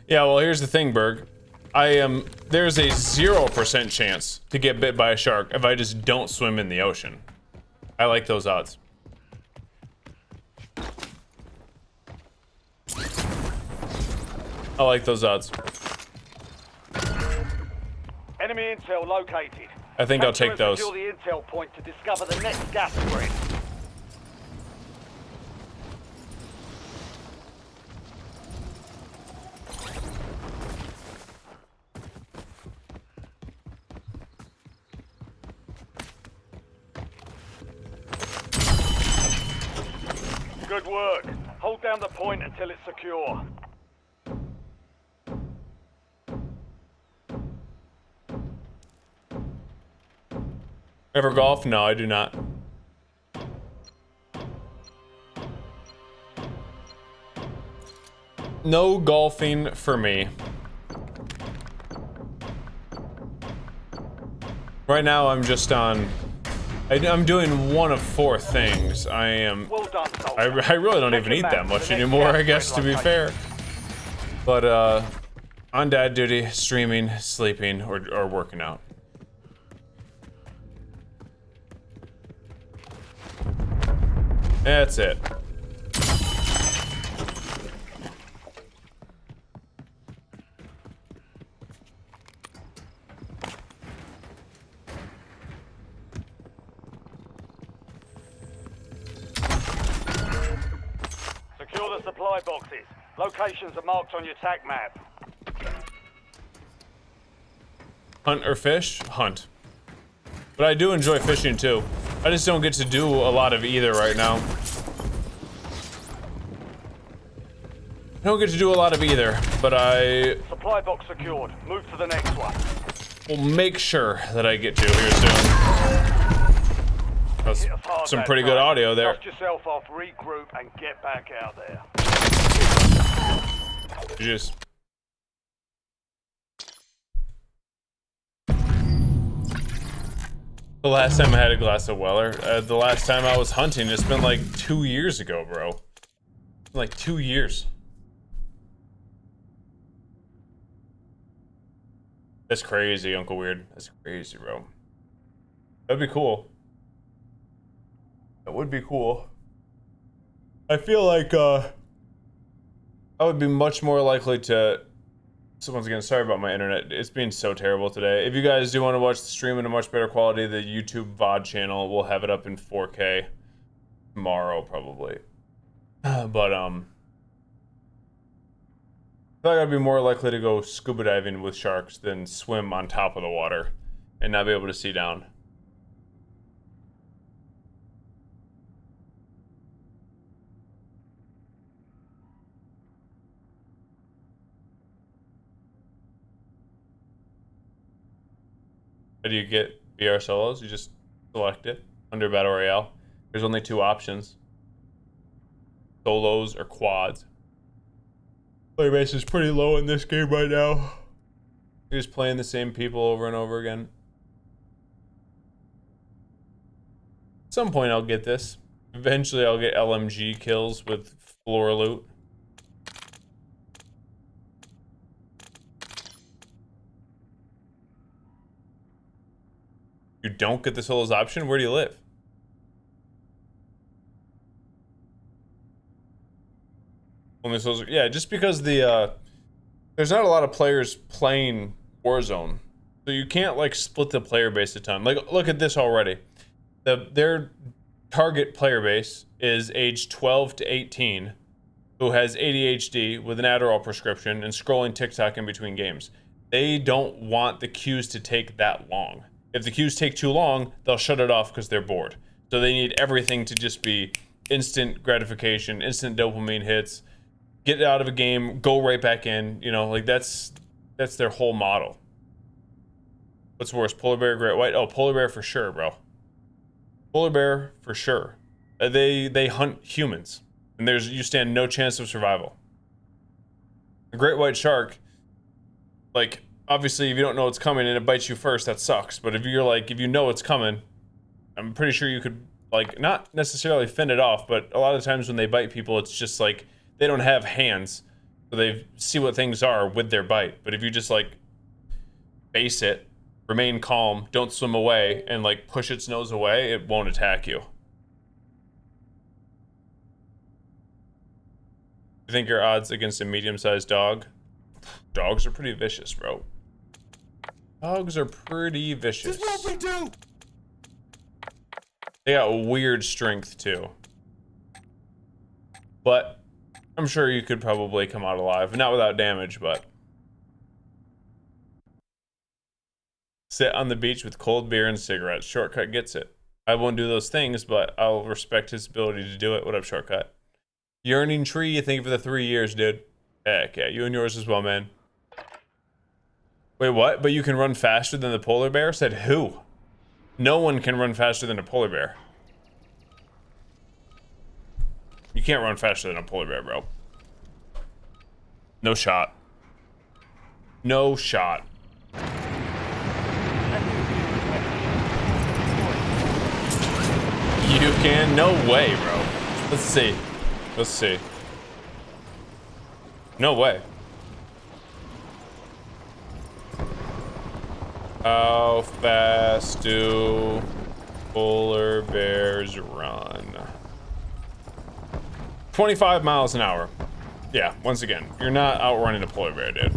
Yeah, well, here's the thing, Berg. There's a 0% chance to get bit by a shark if I just don't swim in the ocean. I like those odds. I like those odds. Enemy intel located. I think I'll take those. Secure the intel point to discover the next gas spread. Good work. Hold down the point until it's secure. Ever golf? No, I do not. No golfing for me. Right now, I'm just on. I'm doing one of 4 things. I am. Well done, I really don't even eat that much anymore, I guess, to be fair. But on dad duty, streaming, sleeping, or working out. That's it. Secure the supply boxes. Locations are marked on your TAC map. Hunt or fish? Hunt. But I do enjoy fishing too. I just don't get to do a lot of either right now. I don't get to do a lot of either, but I Supply box secured. Move to the next one. will make sure that I get to here soon. That's Hit us hard some that pretty good time. audio there. Dust yourself off, regroup, and get back out there. Just. The last time I had a glass of Weller, the last time I was hunting, it's been like 2 years ago, bro. Like 2 years. That's crazy, Uncle Weird. That's crazy, bro. That'd be cool. That would be cool. I feel like I would be much more likely to. So once again, sorry about my internet. It's been so terrible today. If you guys do want to watch the stream in a much better quality, the YouTube VOD channel will have it up in 4K tomorrow probably. But I feel like I'd be more likely to go scuba diving with sharks than swim on top of the water and not be able to see down. How do you get BR solos? You just select it under Battle Royale. There's only 2 options. Solos or quads. Player base is pretty low in this game right now. You're just playing the same people over and over again. At some point I'll get this. Eventually I'll get LMG kills with floor loot. You don't get the solos option? Where do you live? Only solos, yeah, just because the there's not a lot of players playing Warzone, so you can't like split the player base a ton. Like, look at this already. Their target player base is age 12 to 18, who has ADHD with an Adderall prescription and scrolling TikTok in between games. They don't want the queues to take that long. If the queues take too long, they'll shut it off because they're bored. So they need everything to just be instant gratification, instant dopamine hits, get out of a game, go right back in. You know, like that's their whole model. What's worse, polar bear, great white? Oh, polar bear for sure, bro. Polar bear for sure. They hunt humans, and you stand no chance of survival. A great white shark, like, obviously if you don't know it's coming and it bites you first, that sucks. But if you know it's coming, I'm pretty sure you could, like, not necessarily fend it off, but a lot of times when they bite people, it's just like they don't have hands, so they see what things are with their bite. But if you just like base it, remain calm, don't swim away, and like push its nose away, it won't attack you. You think your odds against a medium-sized dog? Dogs are pretty vicious, bro. Dogs are pretty vicious. This is what we do. They got weird strength too. But I'm sure you could probably come out alive. Not without damage, but. Sit on the beach with cold beer and cigarettes. Shortcut gets it. I won't do those things, but I'll respect his ability to do it. What up, Shortcut? Yearning tree, you think for the 3 years, dude. Heck yeah, you and yours as well, man. Wait, what? But you can run faster than the polar bear? Said who? No one can run faster than a polar bear. You can't run faster than a polar bear, bro. No shot. No shot. You can? No way, bro. Let's see. Let's see. No way. How fast do polar bears run? 25 miles an hour. Yeah, once again, you're not outrunning a polar bear, dude.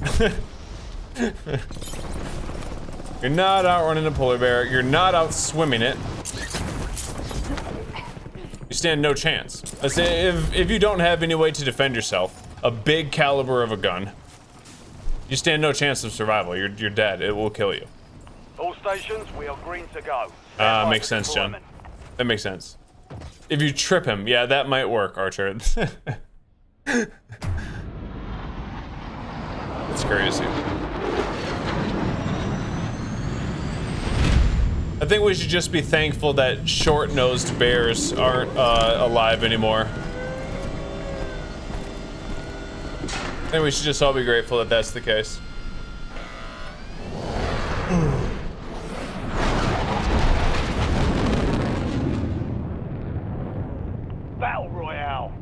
You're not outrunning a polar bear. You're not out swimming it. You stand no chance. Let's say if you don't have any way to defend yourself, a big caliber of a gun, you stand no chance of survival. You're dead. It will kill you. All stations, we are green to go. Makes sense, John. That makes sense. If you trip him, yeah, that might work, Archer. It's crazy. I think we should just be thankful that short-nosed bears aren't alive anymore. I think we should just all be grateful that that's the case. Battle Royale.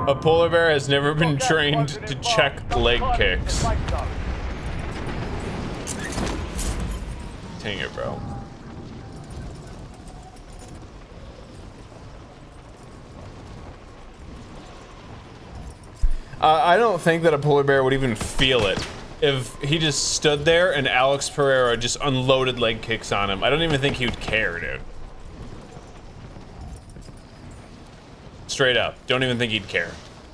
A polar bear has never been trained to check leg kicks. Dang it, bro. I don't think that a polar bear would even feel it if he just stood there and Alex Pereira just unloaded leg kicks on him. I don't even think he would care, dude. Straight up, don't even think he'd care.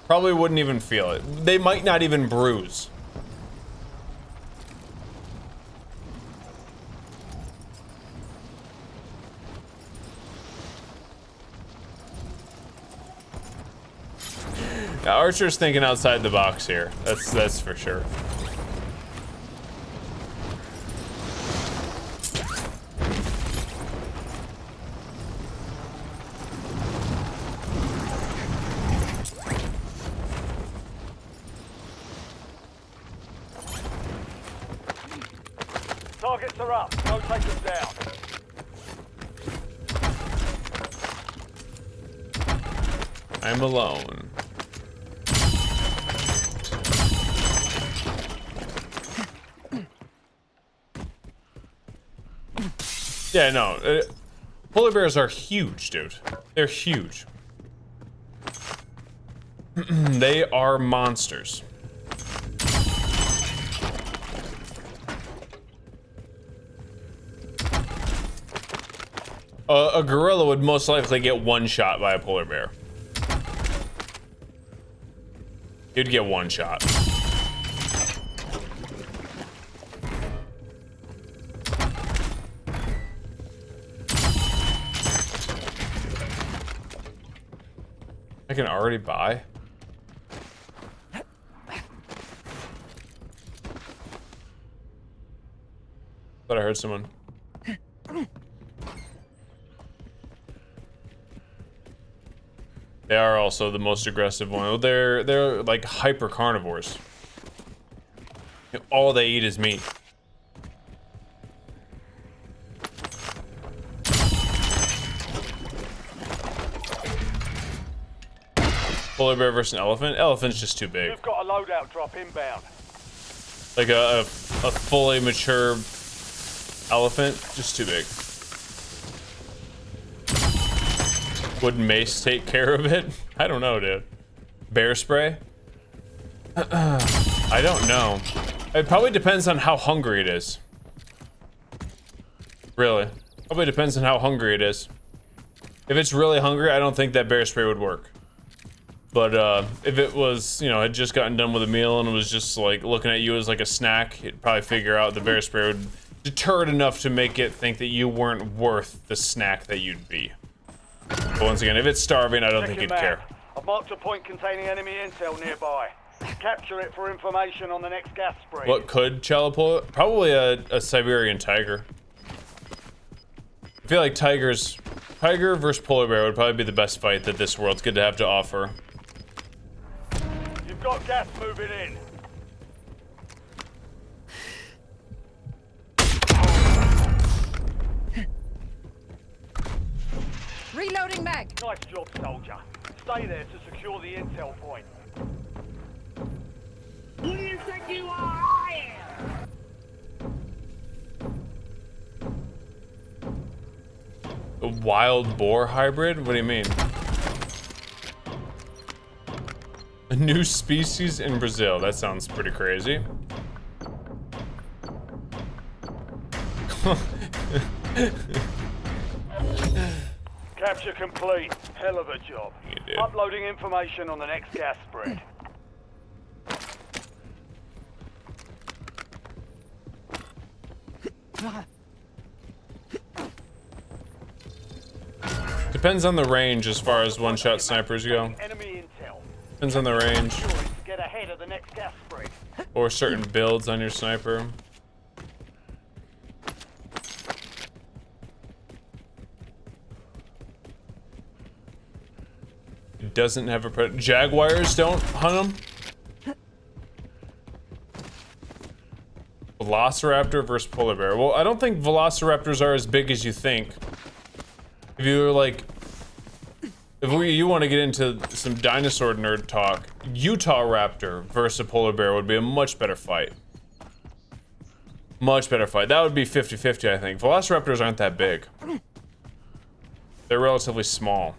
Probably wouldn't even feel it. They might not even bruise. Now, Archer's thinking outside the box here. That's for sure. Targets are up. Go take them down. I'm alone. Yeah, no. Polar bears are huge, dude. They're huge. They are monsters. A gorilla would most likely get one shot by a polar bear. He'd get one shot. I can already buy? Thought I heard someone. They are also the most aggressive one. They're like hyper carnivores. All they eat is meat. Polar bear versus an elephant? Elephant's just too big. We've got a loadout drop inbound. Like a fully mature elephant, just too big. Would mace take care of it? I don't know, dude. Bear spray? I don't know. It probably depends on how hungry it is. Really. Probably depends on how hungry it is. If it's really hungry, I don't think that bear spray would work. But if it was, you know, had just gotten done with a meal and was just like looking at you as like a snack, it'd probably figure out the bear spray would deter it enough to make it think that you weren't worth the snack that you'd be. But once again, if it's starving, I don't think it'd care. I've marked a point containing enemy intel nearby. Capture it for information on the next gas spree. What could Chala pull? Probably a Siberian tiger. I feel like tiger versus polar bear would probably be the best fight that this world's good to have to offer. You've got gas moving in. Reloading mag. Nice job, soldier. Stay there to secure the intel point. Who do you think you are? I am. A wild boar hybrid? What do you mean? A new species in Brazil. That sounds pretty crazy. Capture complete. Hell of a job. You did. Uploading information on the next gas spread. Depends on the range as far as one-shot snipers go. Enemy intel. Depends on the range. Sure to get ahead of the next gas spread. Or certain builds on your sniper. It doesn't have a Jaguars don't hunt them? Velociraptor versus polar bear. Well, I don't think velociraptors are as big as you think. If you were like, you want to get into some dinosaur nerd talk, Utah raptor versus a polar bear would be a much better fight. Much better fight. That would be 50-50, I think. Velociraptors aren't that big. They're relatively small.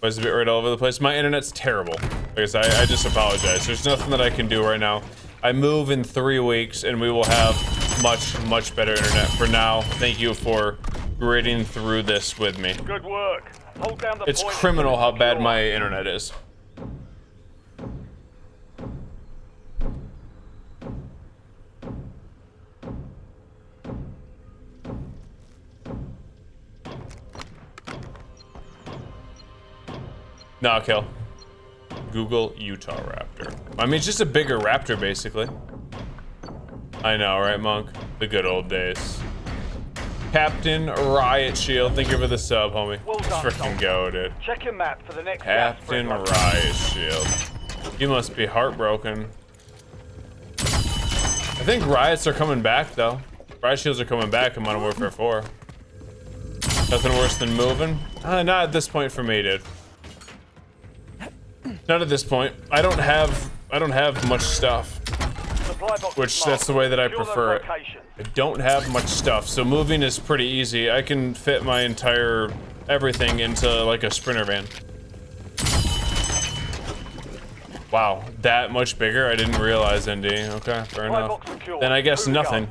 Was a bit right all over the place. My internet's terrible. I guess I just apologize. There's nothing that I can do right now. I move in 3 weeks and we will have much better internet. For now, thank you for gritting through this with me. Good work. Hold down the It's point criminal how bad secure. my internet is. No, kill. Google Utah Raptor. I mean, it's just a bigger raptor, basically. I know, right, Monk? The good old days. Captain Riot Shield, thank you for the sub, homie. Well done, Freaking Tom. go, dude. Check your map for the next gas Captain spread. Riot Shield. You must be heartbroken. I think riots are coming back, though. Riot Shields are coming back in Modern Warfare 4. Nothing worse than moving. Not at this point for me, dude. Not at this point. I don't have much stuff. Supply box Which is that's the way that I marked. Secure prefer those it. locations. I don't have much stuff, so moving is pretty easy. I can fit my entire everything into like a Sprinter van. Wow, that much bigger? I didn't realize, ND. Okay, fair enough. box secure. Then I guess Two to go. nothing.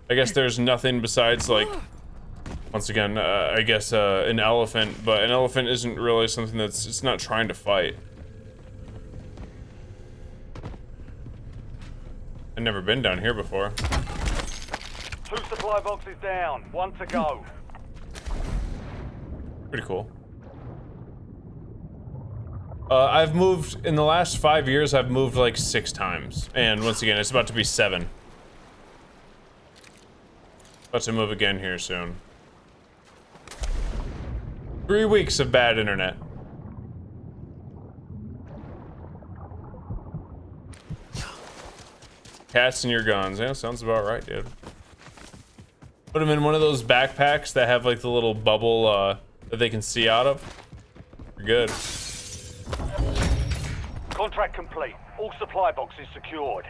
I guess there's nothing besides like, once again, I guess an elephant, but an elephant isn't really something it's not trying to fight. I've never been down here before. 2 supply boxes down. 1 to go. Pretty cool. I've moved, in the last 5 years, I've moved like 6 times. And once again, it's about to be 7. About to move again here soon. 3 weeks of bad internet. Cats in your guns. Yeah, sounds about right, dude. Put them in one of those backpacks that have like the little bubble that they can see out of. You're good. Contract complete. All supply boxes secured.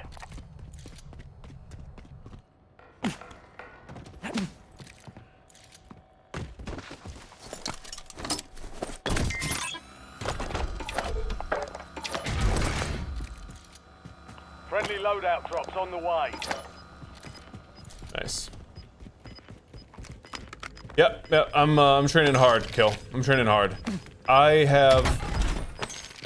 Friendly loadout drops on the way. Nice. Yep, I'm training hard, Kill. I'm training hard. I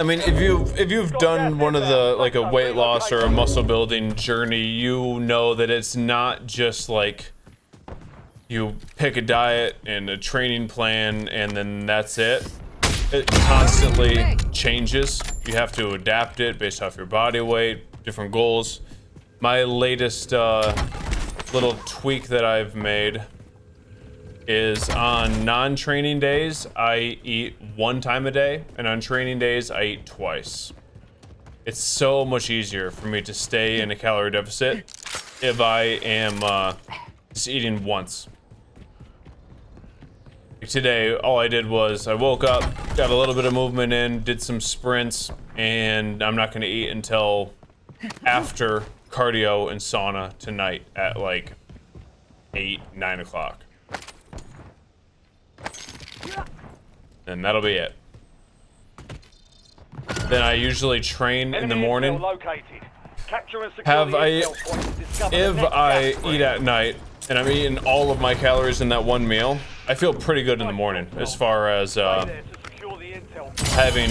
mean, if you've done one of the like a weight loss or a muscle building journey, you know that it's not just like you pick a diet and a training plan and then that's it. It constantly changes. You have to adapt it based off your body weight, different goals. My latest little tweak that I've made is on non-training days, I eat 1 time a day, and on training days, I eat twice. It's so much easier for me to stay in a calorie deficit if I am just eating once. Like today, all I did was I woke up, got a little bit of movement in, did some sprints, and I'm not gonna eat until after cardio and sauna tonight at like 8, 9 o'clock. And that'll be it. Then I usually train in the Enemy morning. intel located. Capture and secure the intel point to discover the If next I gas eat spread. at night and I'm eating all of my calories in that one meal, I feel pretty good in the morning as far as Stay there to secure the intel point. having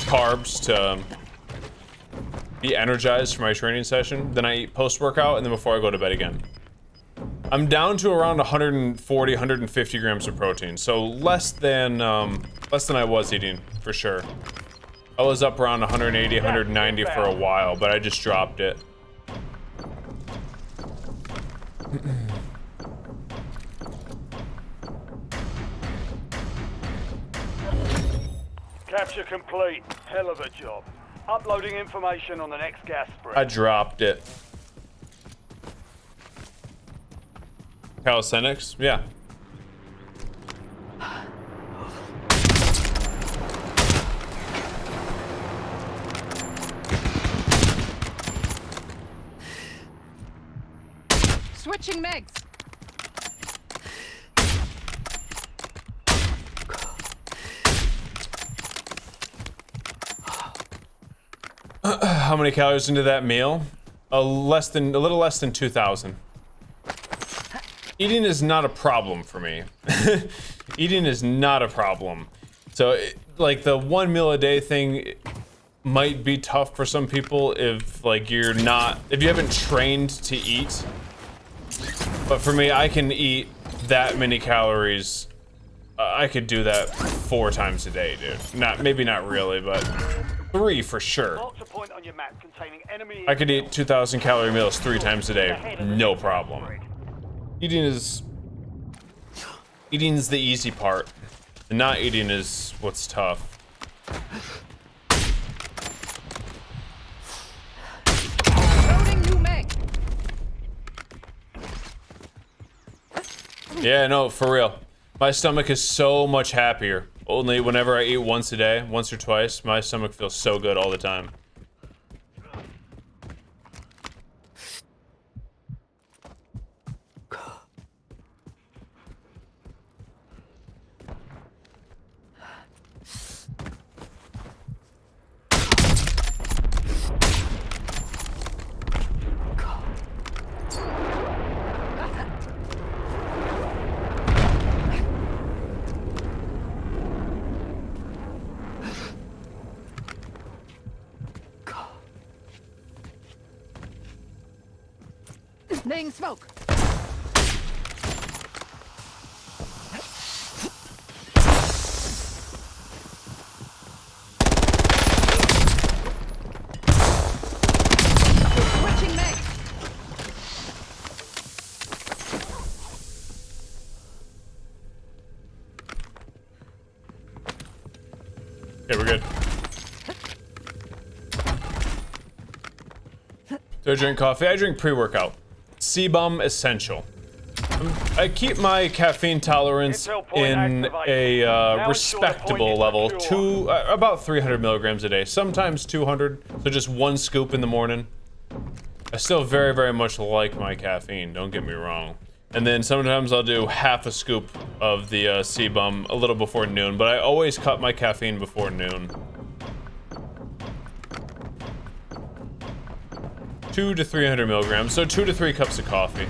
carbs to be energized for my training session. Then I eat post-workout and then before I go to bed again. I'm down to around 140, 150 grams of protein, so less than I was eating for sure. I was up around 180, 190 for a while, but I just dropped it. Capture complete. Hell of a job. Uploading information on the next gas spread. I dropped it. Calisthenics? Yeah. Switching mags. How many calories into that meal? A little less than 2,000. Eating is not a problem for me. Eating is not a problem. So, like, the 1 meal a day thing might be tough for some people if, like, if you haven't trained to eat. But for me, I can eat that many calories. I could do that 4 times a day, dude. Maybe not really, but 3 for sure. Mark the point on your map containing enemy I could eat 2,000 calorie meals 3 times a day, no problem. Eating's the easy part. And not eating is what's tough. Loading new mag. Yeah, no, for real. My stomach is so much happier. Only whenever I eat once a day, once or twice, my stomach feels so good all the time. Laying smoke. Switching mag. Okay, we're good. Do I drink coffee? I drink pre-workout. CBUM essential. I keep my caffeine tolerance in a respectable level to about 300 milligrams a day, sometimes 200, so just 1 scoop in the morning. I still very, very much like my caffeine, don't get me wrong. And then sometimes I'll do half a scoop of the CBUM a little before noon, but I always cut my caffeine before noon. 200 to 300 milligrams, so 2 to 3 cups of coffee.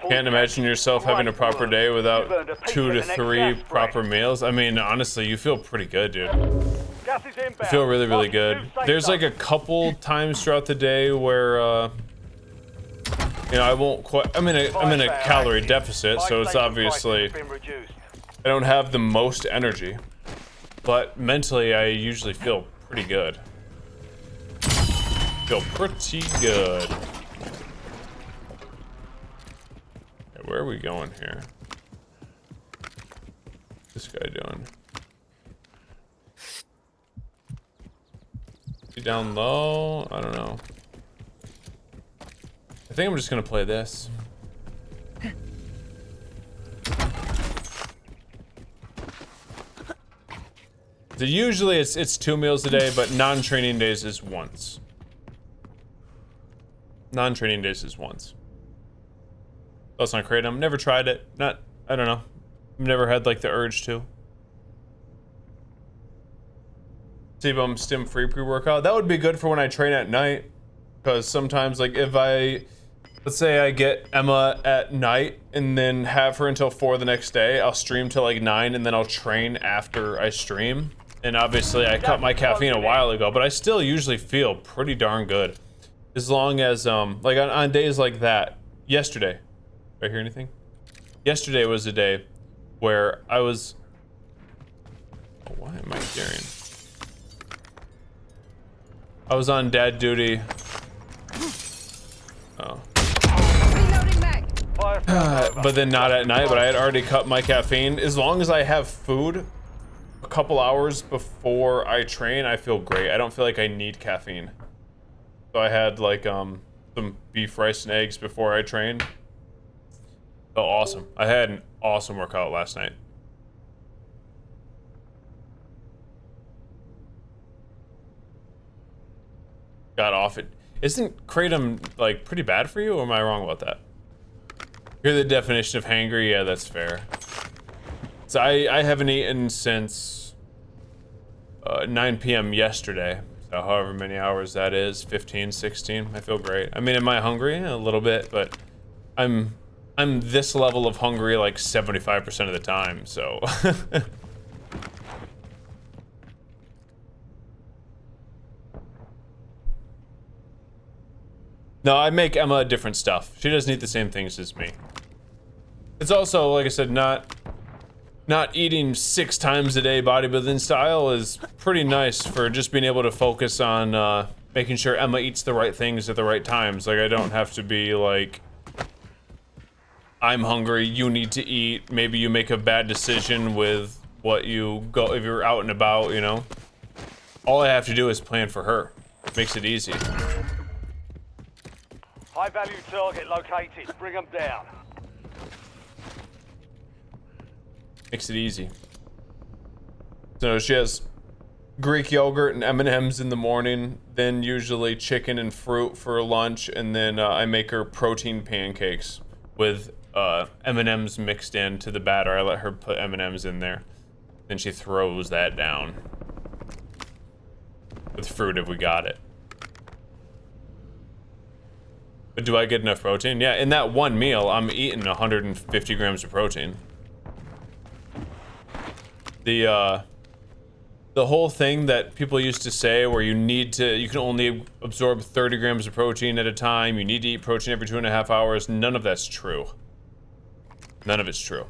Can't imagine yourself having a proper day without 2 to 3 proper meals. I mean, honestly, you feel pretty good, dude. You feel really, really good. There's like a couple times throughout the day where, you know, I won't quite. I'm in a calorie deficit, so it's obviously I don't have the most energy, but mentally I usually feel pretty good. Feel pretty good. Okay, where are we going here? What's this guy doing? Is he down low? I don't know. I think I'm just gonna play this. So usually it's 2 meals a day, but non-training days is once. Non-training days is once. That's not great. I've never tried it. I don't know. I've never had like the urge to. CBUM stim free pre-workout. That would be good for when I train at night. Because sometimes like if let's say I get Emma at night and then have her until 4 the next day, I'll stream till like 9 and then I'll train after I stream. And obviously I cut my caffeine a while ago, but I still usually feel pretty darn good. As long as, like on days like that, yesterday, did I hear anything? Yesterday was a day where I was, oh, why am I hearing? I was on dad duty. Oh. Reloading mag. But then not at night, but I had already cut my caffeine. As long as I have food a couple hours before I train, I feel great. I don't feel like I need caffeine. So I had like some beef, rice, and eggs before I trained. Oh, awesome. I had an awesome workout last night. Got off it. Isn't kratom like pretty bad for you, or am I wrong about that? You're the definition of hangry. Yeah, that's fair. So I haven't eaten since 9 p.m. yesterday. So however many hours that is, 15, 16. I feel great. I mean, am I hungry? A little bit, but I'm this level of hungry like 75% of the time. So. No, I make Emma different stuff. She doesn't eat the same things as me. It's also, like I said, not eating 6 times a day bodybuilding style is pretty nice for just being able to focus on making sure Emma eats the right things at the right times. Like, I don't have to be like, I'm hungry, you need to eat. Maybe you make a bad decision with what you go, if you're out and about, you know? All I have to do is plan for her. Makes it easy. High value target located. Bring them down. Makes it easy. So she has Greek yogurt and M&Ms in the morning, then usually chicken and fruit for lunch, and then I make her protein pancakes with M&Ms mixed into the batter. I let her put M&Ms in there. Then she throws that down with fruit if we got it. But do I get enough protein? Yeah, in that one meal, I'm eating 150 grams of protein. The whole thing that people used to say where you can only absorb 30 grams of protein at a time, you need to eat protein every 2.5 hours, none of that's true. None of it's true.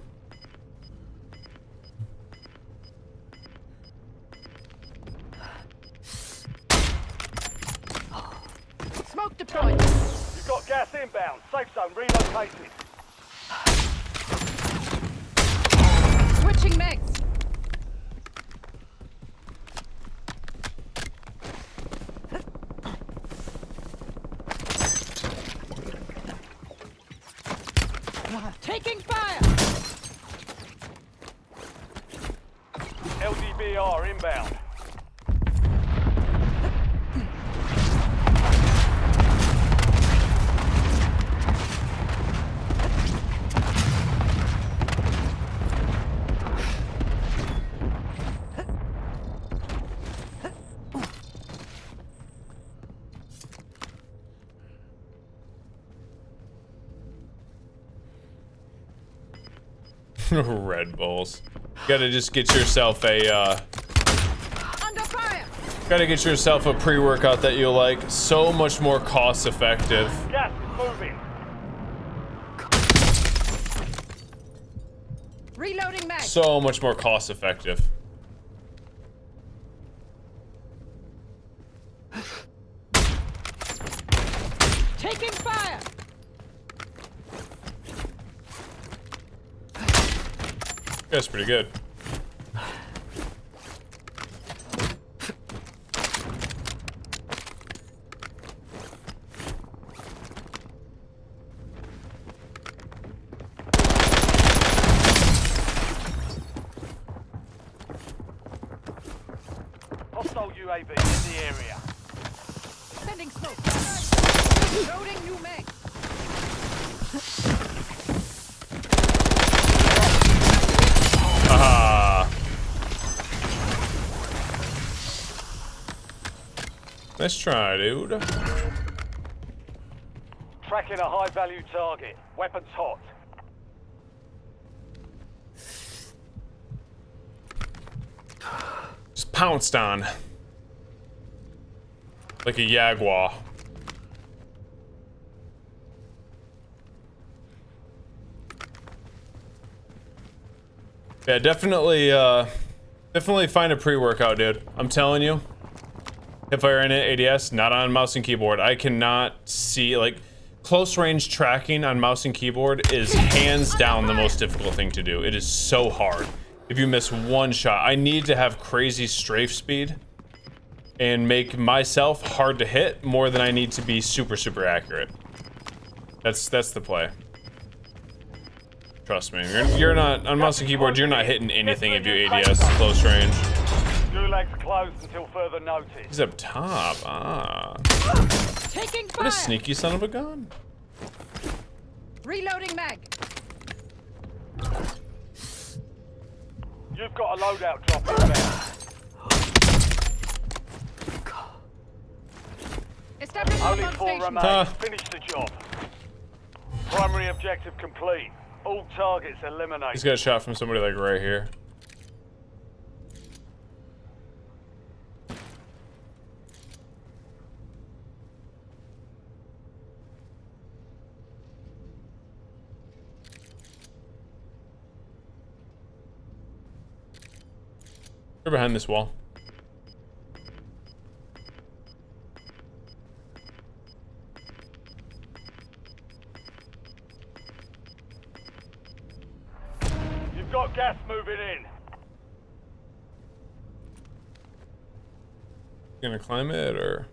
Smoke deployed. You've got gas inbound. Safe zone relocated. Switching mags. Taking fire. LDBR inbound. Red Bulls. You gotta just get yourself a Under fire. gotta get yourself a pre-workout that you like. So much more cost effective. Gas is moving. Reloading mag. So much more cost effective. Taking fire. That's pretty good. Hostile UAV in the area. Sending smoke. Loading new mag. Aha. Let's try, dude. Tracking a high value target. Weapons hot. Just pounced on. Like a jaguar. Yeah, definitely find a pre-workout, dude. I'm telling you. Hipfire in it, ADS, not on mouse and keyboard. I cannot see, like, close range tracking on mouse and keyboard is hands down the most difficult thing to do. It is so hard. If you miss one shot, I need to have crazy strafe speed and make myself hard to hit more than I need to be super, super accurate. That's the play. Trust me, you're not on mouse and keyboard. You're not hitting anything if you ADS close range. Gulag's closed until further notice. He's up top. Ah. Taking What fire. a sneaky son of a gun. Reloading mag. You've got a loadout drop inbound. Establishing Only on 4 station. remain. Huh. Finish the job. Primary objective complete. All targets eliminated. He's got a shot from somebody like right here. They're behind this wall. You've got gas moving in. Gonna climb it or?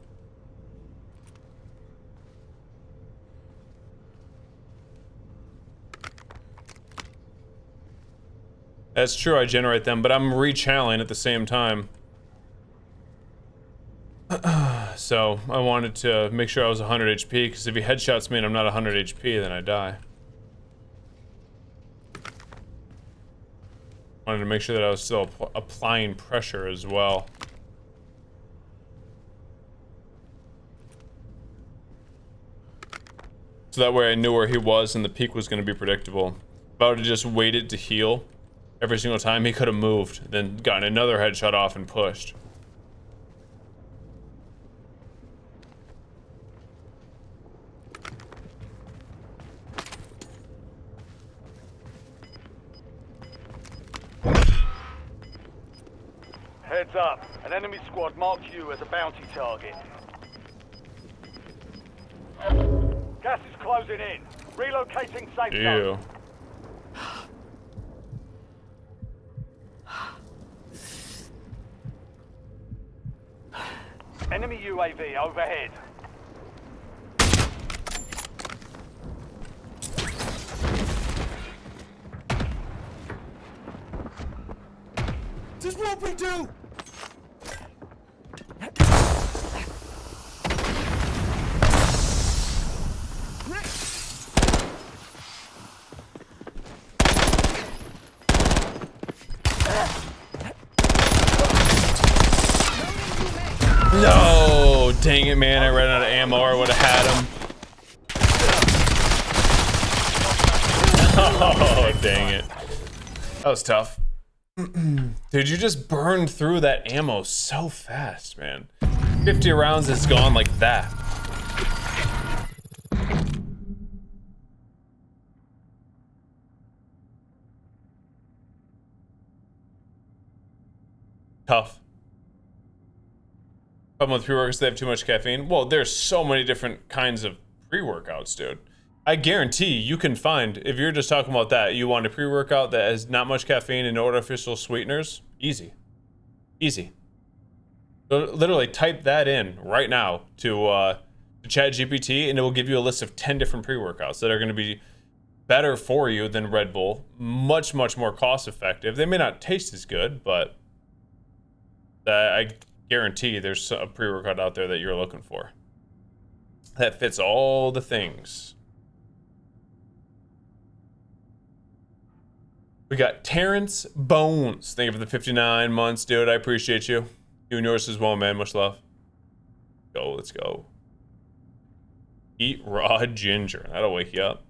That's true, I generate them, but I'm rechanneling at the same time. So I wanted to make sure I was 100 HP, because if he headshots me and I'm not 100 HP, then I die. Wanted to make sure that I was still applying pressure as well. So that way I knew where he was and the peak was going to be predictable. If I would have just waited to heal every single time, he could have moved, then gotten another headshot off and pushed. Heads up. An enemy squad marked you as a bounty target. Gas is closing in. Relocating safe zone. Ew. Enemy UAV overhead. This is what we do! No, dang it, man! I ran out of ammo, or I would have had him. Oh, dang it! That was tough. Dude, you just burned through that ammo so fast, man. 50 rounds is gone like that. Tough. Problem with pre-workouts, they have too much caffeine. Well, there's so many different kinds of pre-workouts, dude. I guarantee you can find, if you're just talking about that, you want a pre-workout that has not much caffeine and no artificial sweeteners, easy. Easy. Literally type that in right now to ChatGPT and it will give you a list of 10 different pre-workouts that are going to be better for you than Red Bull. Much, much more cost effective. They may not taste as good, but I guarantee there's a pre-workout out there that you're looking for that fits all the things. We got Terrence Bones. Thank you for the 59 months, dude. I appreciate you. You and yours as well, man. Much love. Go, let's go. Eat raw ginger. That'll wake you up.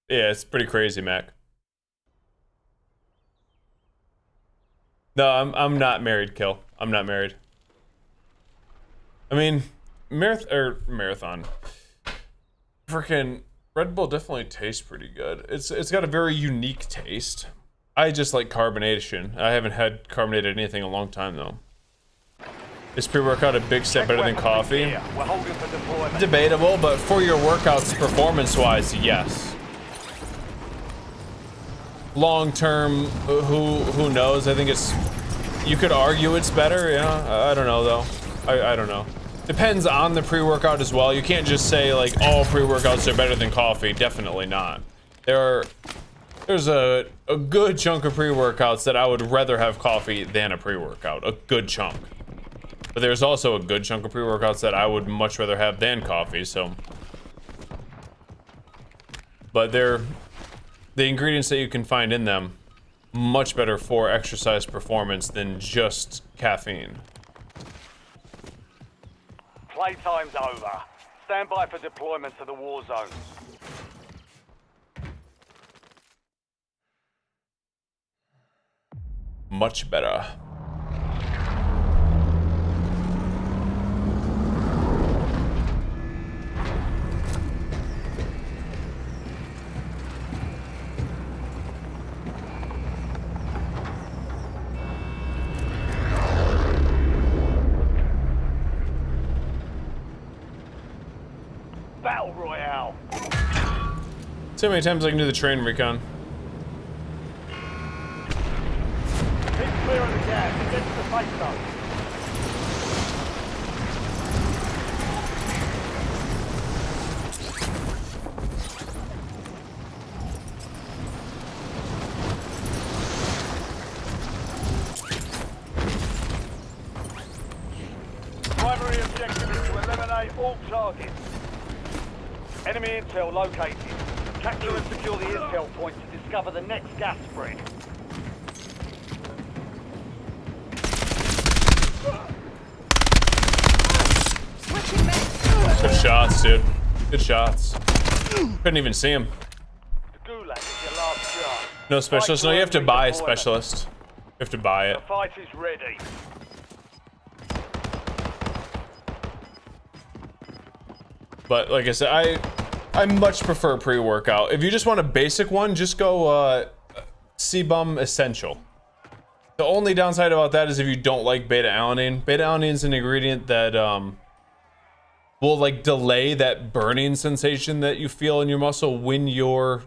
Yeah, it's pretty crazy, Mac. No, I'm not married, Kill. I'm not married. I mean, marathon. Freaking Red Bull definitely tastes pretty good. It's got a very unique taste. I just like carbonation. I haven't had carbonated anything in a long time though. Is pre-workout a big step better than coffee? We're holding for deployment. Debatable, but for your workouts performance-wise, yes. Long term, who knows? I think it's You could argue it's better, yeah. I don't know though. I don't know. Depends on the pre-workout as well. You can't just say like all pre-workouts are better than coffee. Definitely not. There's a good chunk of pre-workouts that I would rather have coffee than a pre-workout. A good chunk. But there's also a good chunk of pre-workouts that I would much rather have than coffee, so. But they're the ingredients that you can find in them much better for exercise performance than just caffeine. Playtime's over. Stand by for deployment to the war zone. Much better. Battle Royale. See how many times I can do the train recon. Keep clear of the gas. Get to the safe zone. Primary objective is to eliminate all targets. Enemy intel located. Capture and secure the intel point to discover the next gas spread. Switching mags. Good shots, dude. Good shots. Couldn't even see him. The gulag is your last chance. No specialist. No, you have to buy a specialist. You have to buy it. The fight is ready. But like I said, I much prefer pre-workout. If you just want a basic one, just go CBum Essential. The only downside about that is if you don't like beta-alanine. Beta-alanine is an ingredient that will like delay that burning sensation that you feel in your muscle when you're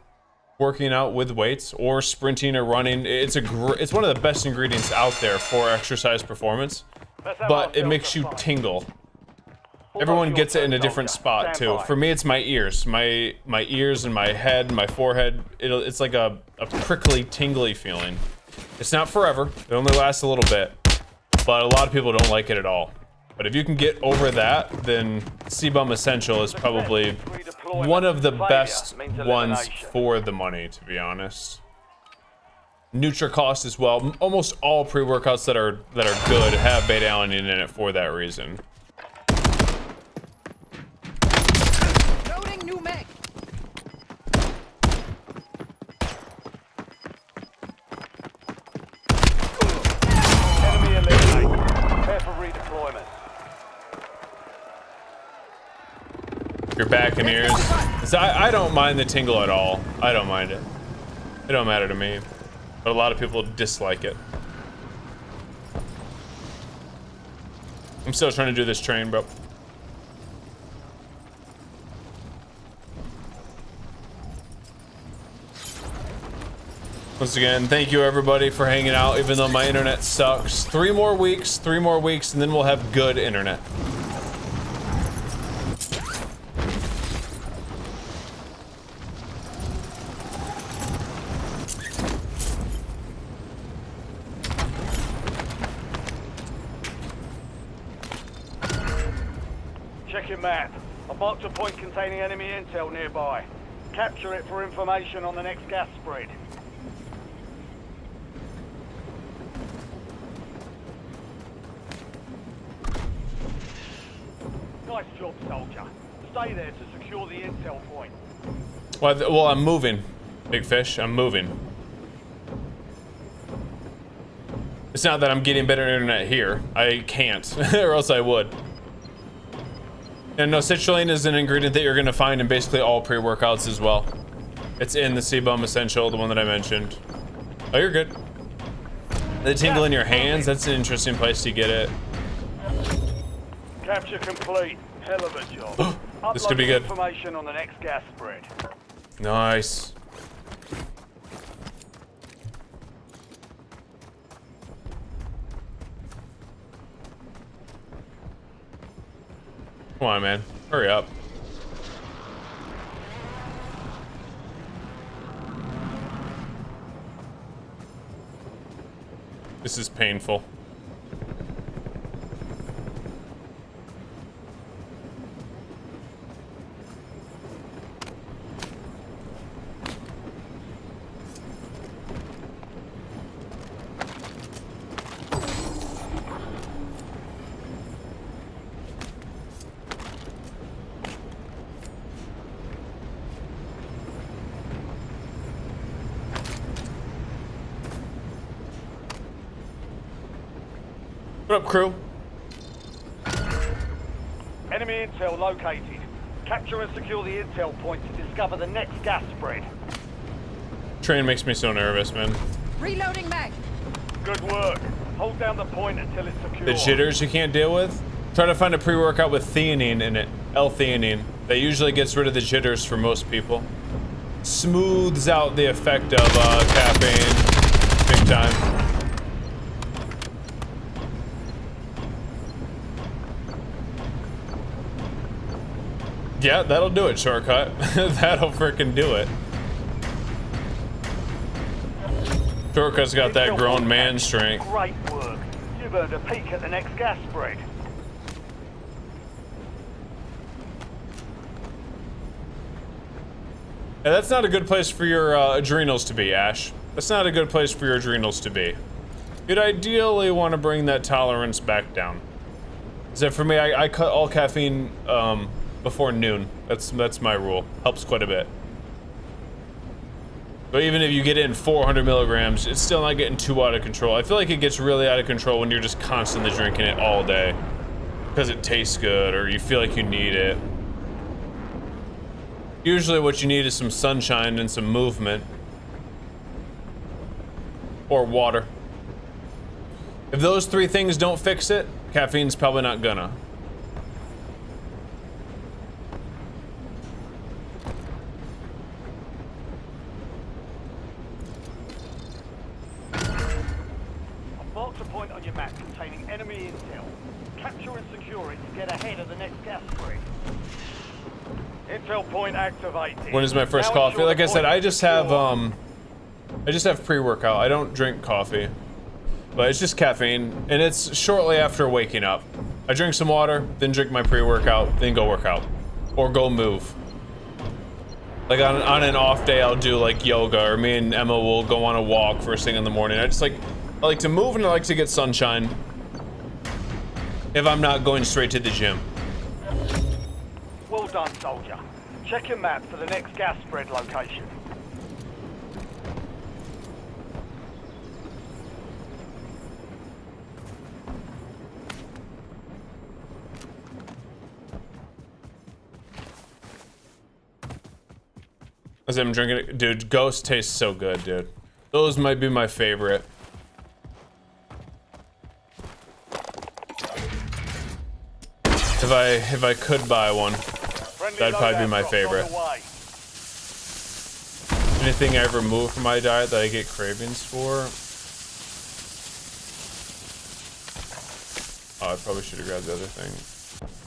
working out with weights or sprinting or running. It's one of the best ingredients out there for exercise performance, but it makes you tingle. Everyone gets it in a different spot too. For me, it's my ears. My ears and my head, my forehead. It's like a prickly, tingly feeling. It's not forever. It only lasts a little bit. But a lot of people don't like it at all. But if you can get over that, then CBum Essential is probably one of the best ones for the money, to be honest. NutriCost as well. Almost all pre-workouts that are good have beta-alanine in it for that reason. Loading new mag. Enemy eliminated. Prepare for redeployment. Your back and ears. So I don't mind the tingle at all. I don't mind it. It don't matter to me. But a lot of people dislike it. I'm still trying to do this train, bro. Once again, thank you everybody for hanging out, even though my internet sucks. 3 more weeks, and then we'll have good internet. Check your map. I've marked a point containing enemy intel nearby. Capture it for information on the next gas spread. Nice job, soldier. Stay there to secure the intel point. Well, I'm moving, big fish. I'm moving. It's not that I'm getting better internet here. I can't, or else I would. And no, citrulline is an ingredient that you're going to find in basically all pre-workouts as well. It's in the CBum Essential, the one that I mentioned. Oh, you're good. The tingle in your hands, that's an interesting place to get it. Capture complete. Hell of a job. This could be good. Information on the next gas spread. Nice. Come on, man. Hurry up. This is painful. What up, crew? Enemy intel located. Capture and secure the intel point to discover the next gas spread. Train makes me so nervous, man. Reloading mag. Good work. Hold down the point until it's secure. The jitters you can't deal with? Try to find a pre-workout with theanine in it. L-theanine. That usually gets rid of the jitters for most people. Smooths out the effect of caffeine. Big time. Yeah, that'll do it, Shortcut. That'll frickin' do it. Shortcut's got that grown man strength. Great work. You've earned a peek at the next gas spread. Yeah, that's not a good place for your adrenals to be, Ash. That's not a good place for your adrenals to be. You'd ideally want to bring that tolerance back down. So for me, I cut all caffeine before noon. That's my rule. Helps quite a bit. But even if you get in 400 milligrams, it's still not getting too out of control. I feel like it gets really out of control when you're just constantly drinking it all day. Because it tastes good or you feel like you need it. Usually what you need is some sunshine and some movement. Or water. If those three things don't fix it, caffeine's probably not gonna. Mark a point on your map containing enemy intel. Capture and secure it to get ahead of the next gas spread. Intel point activated. When is my first Now coffee? ensure Like the I said, point is I just have pre-workout. I don't drink coffee. But it's just caffeine, and it's shortly after waking up. I drink some water, then drink my pre-workout, then go work out. Or go move. Like on an off day, I'll do like yoga, or me and Emma will go on a walk first thing in the morning. I like to move and I like to get sunshine. If I'm not going straight to the gym. Well done, soldier. Check your map for the next gas spread location. As I'm drinking it, dude, Ghost tastes so good, dude. Those might be my favorite. If I could buy one, that'd probably be my favorite. Anything I ever move from my diet that I get cravings for? Oh, I probably should have grabbed the other thing.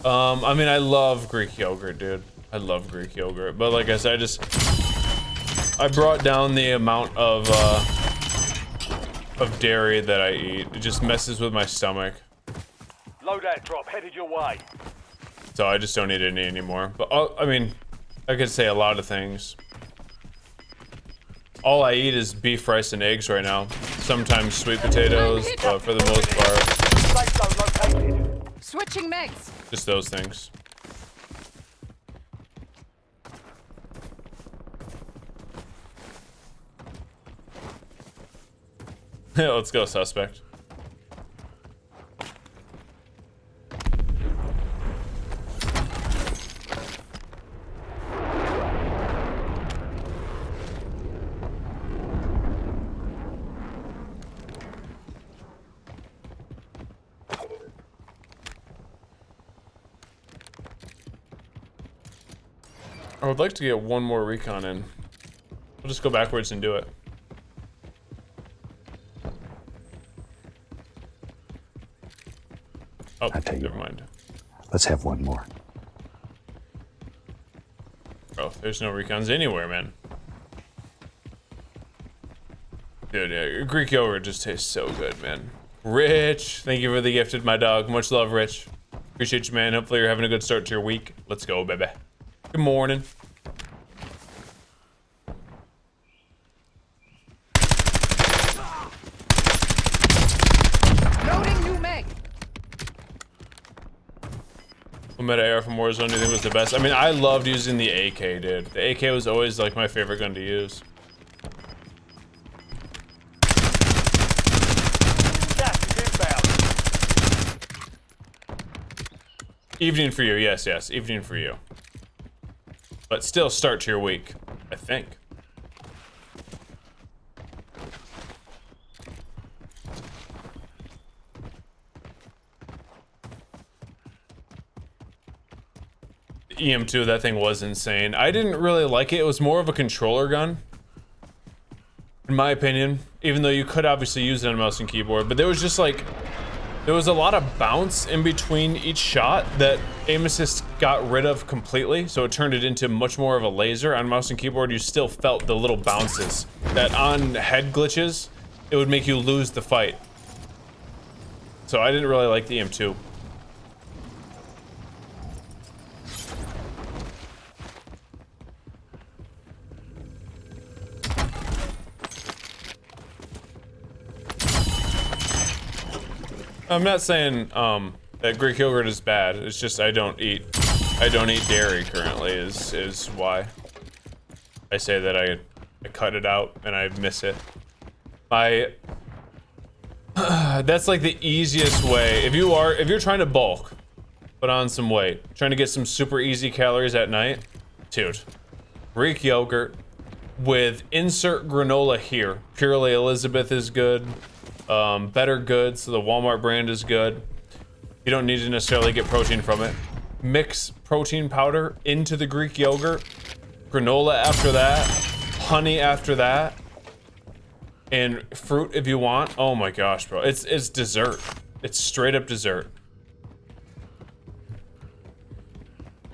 I mean, I love Greek yogurt, dude. I love Greek yogurt, but like I said, I brought down the amount of dairy that I eat. It just messes with my stomach. Loadout drop headed your way. So I just don't eat any anymore. But I mean, I could say a lot of things. All I eat is beef, rice, and eggs right now. Sometimes sweet potatoes, but for the most part, Safe zone located. Switching mags. just those things. Yeah, let's go, suspect. I would like to get one more recon in. We'll just go backwards and do it. Oh, I tell you never what. mind. Let's have one more. bro. There's no recons anywhere, man. Dude, yeah, Greek yogurt just tastes so good, man. Rich, thank you for the gifted, my dog. Much love, Rich. Appreciate you, man. Hopefully you're having a good start to your week. Let's go, baby. Good morning. Loading new mag. What meta AR from Warzone do you think was the best? I mean, I loved using the AK, dude. The AK was always like my favorite gun to use. Gas is inbound. Evening for you, yes, yes. Evening for you. But still start to your week, I think. EM2, that thing was insane. I didn't really like it. It was more of a controller gun, in my opinion, even though you could obviously use it on mouse and keyboard. But there was just like, there was a lot of bounce in between each shot that aim assist got rid of completely. So it turned it into much more of a laser. On mouse and keyboard, you still felt the little bounces that on head glitches, it would make you lose the fight. So I didn't really like the EM2. I'm not saying that Greek yogurt is bad. It's just I don't eat dairy currently is why I say that I cut it out and I miss it. That's like the easiest way. If you're trying to bulk, put on some weight, trying to get some super easy calories at night, dude, Greek yogurt with insert granola here. Purely Elizabeth is good. Better Goods, so the Walmart brand is good. You don't need to necessarily get protein from it. Mix protein powder into the Greek yogurt, granola after that, honey after that, and fruit if you want. Oh my gosh, bro. It's dessert. It's straight up dessert.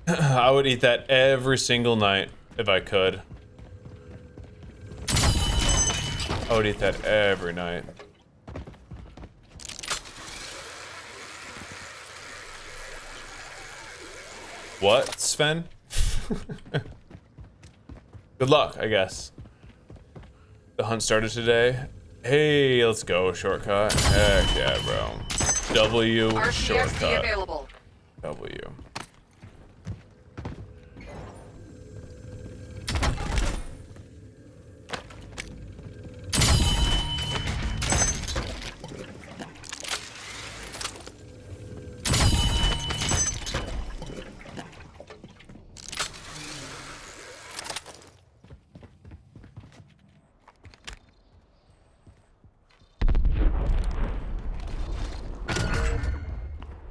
I would eat that every single night if I could. I would eat that every night. What, Sven? Good luck, I guess. The hunt started today. Hey, let's go, shortcut. Heck yeah, bro. W RCXD shortcut. available. W.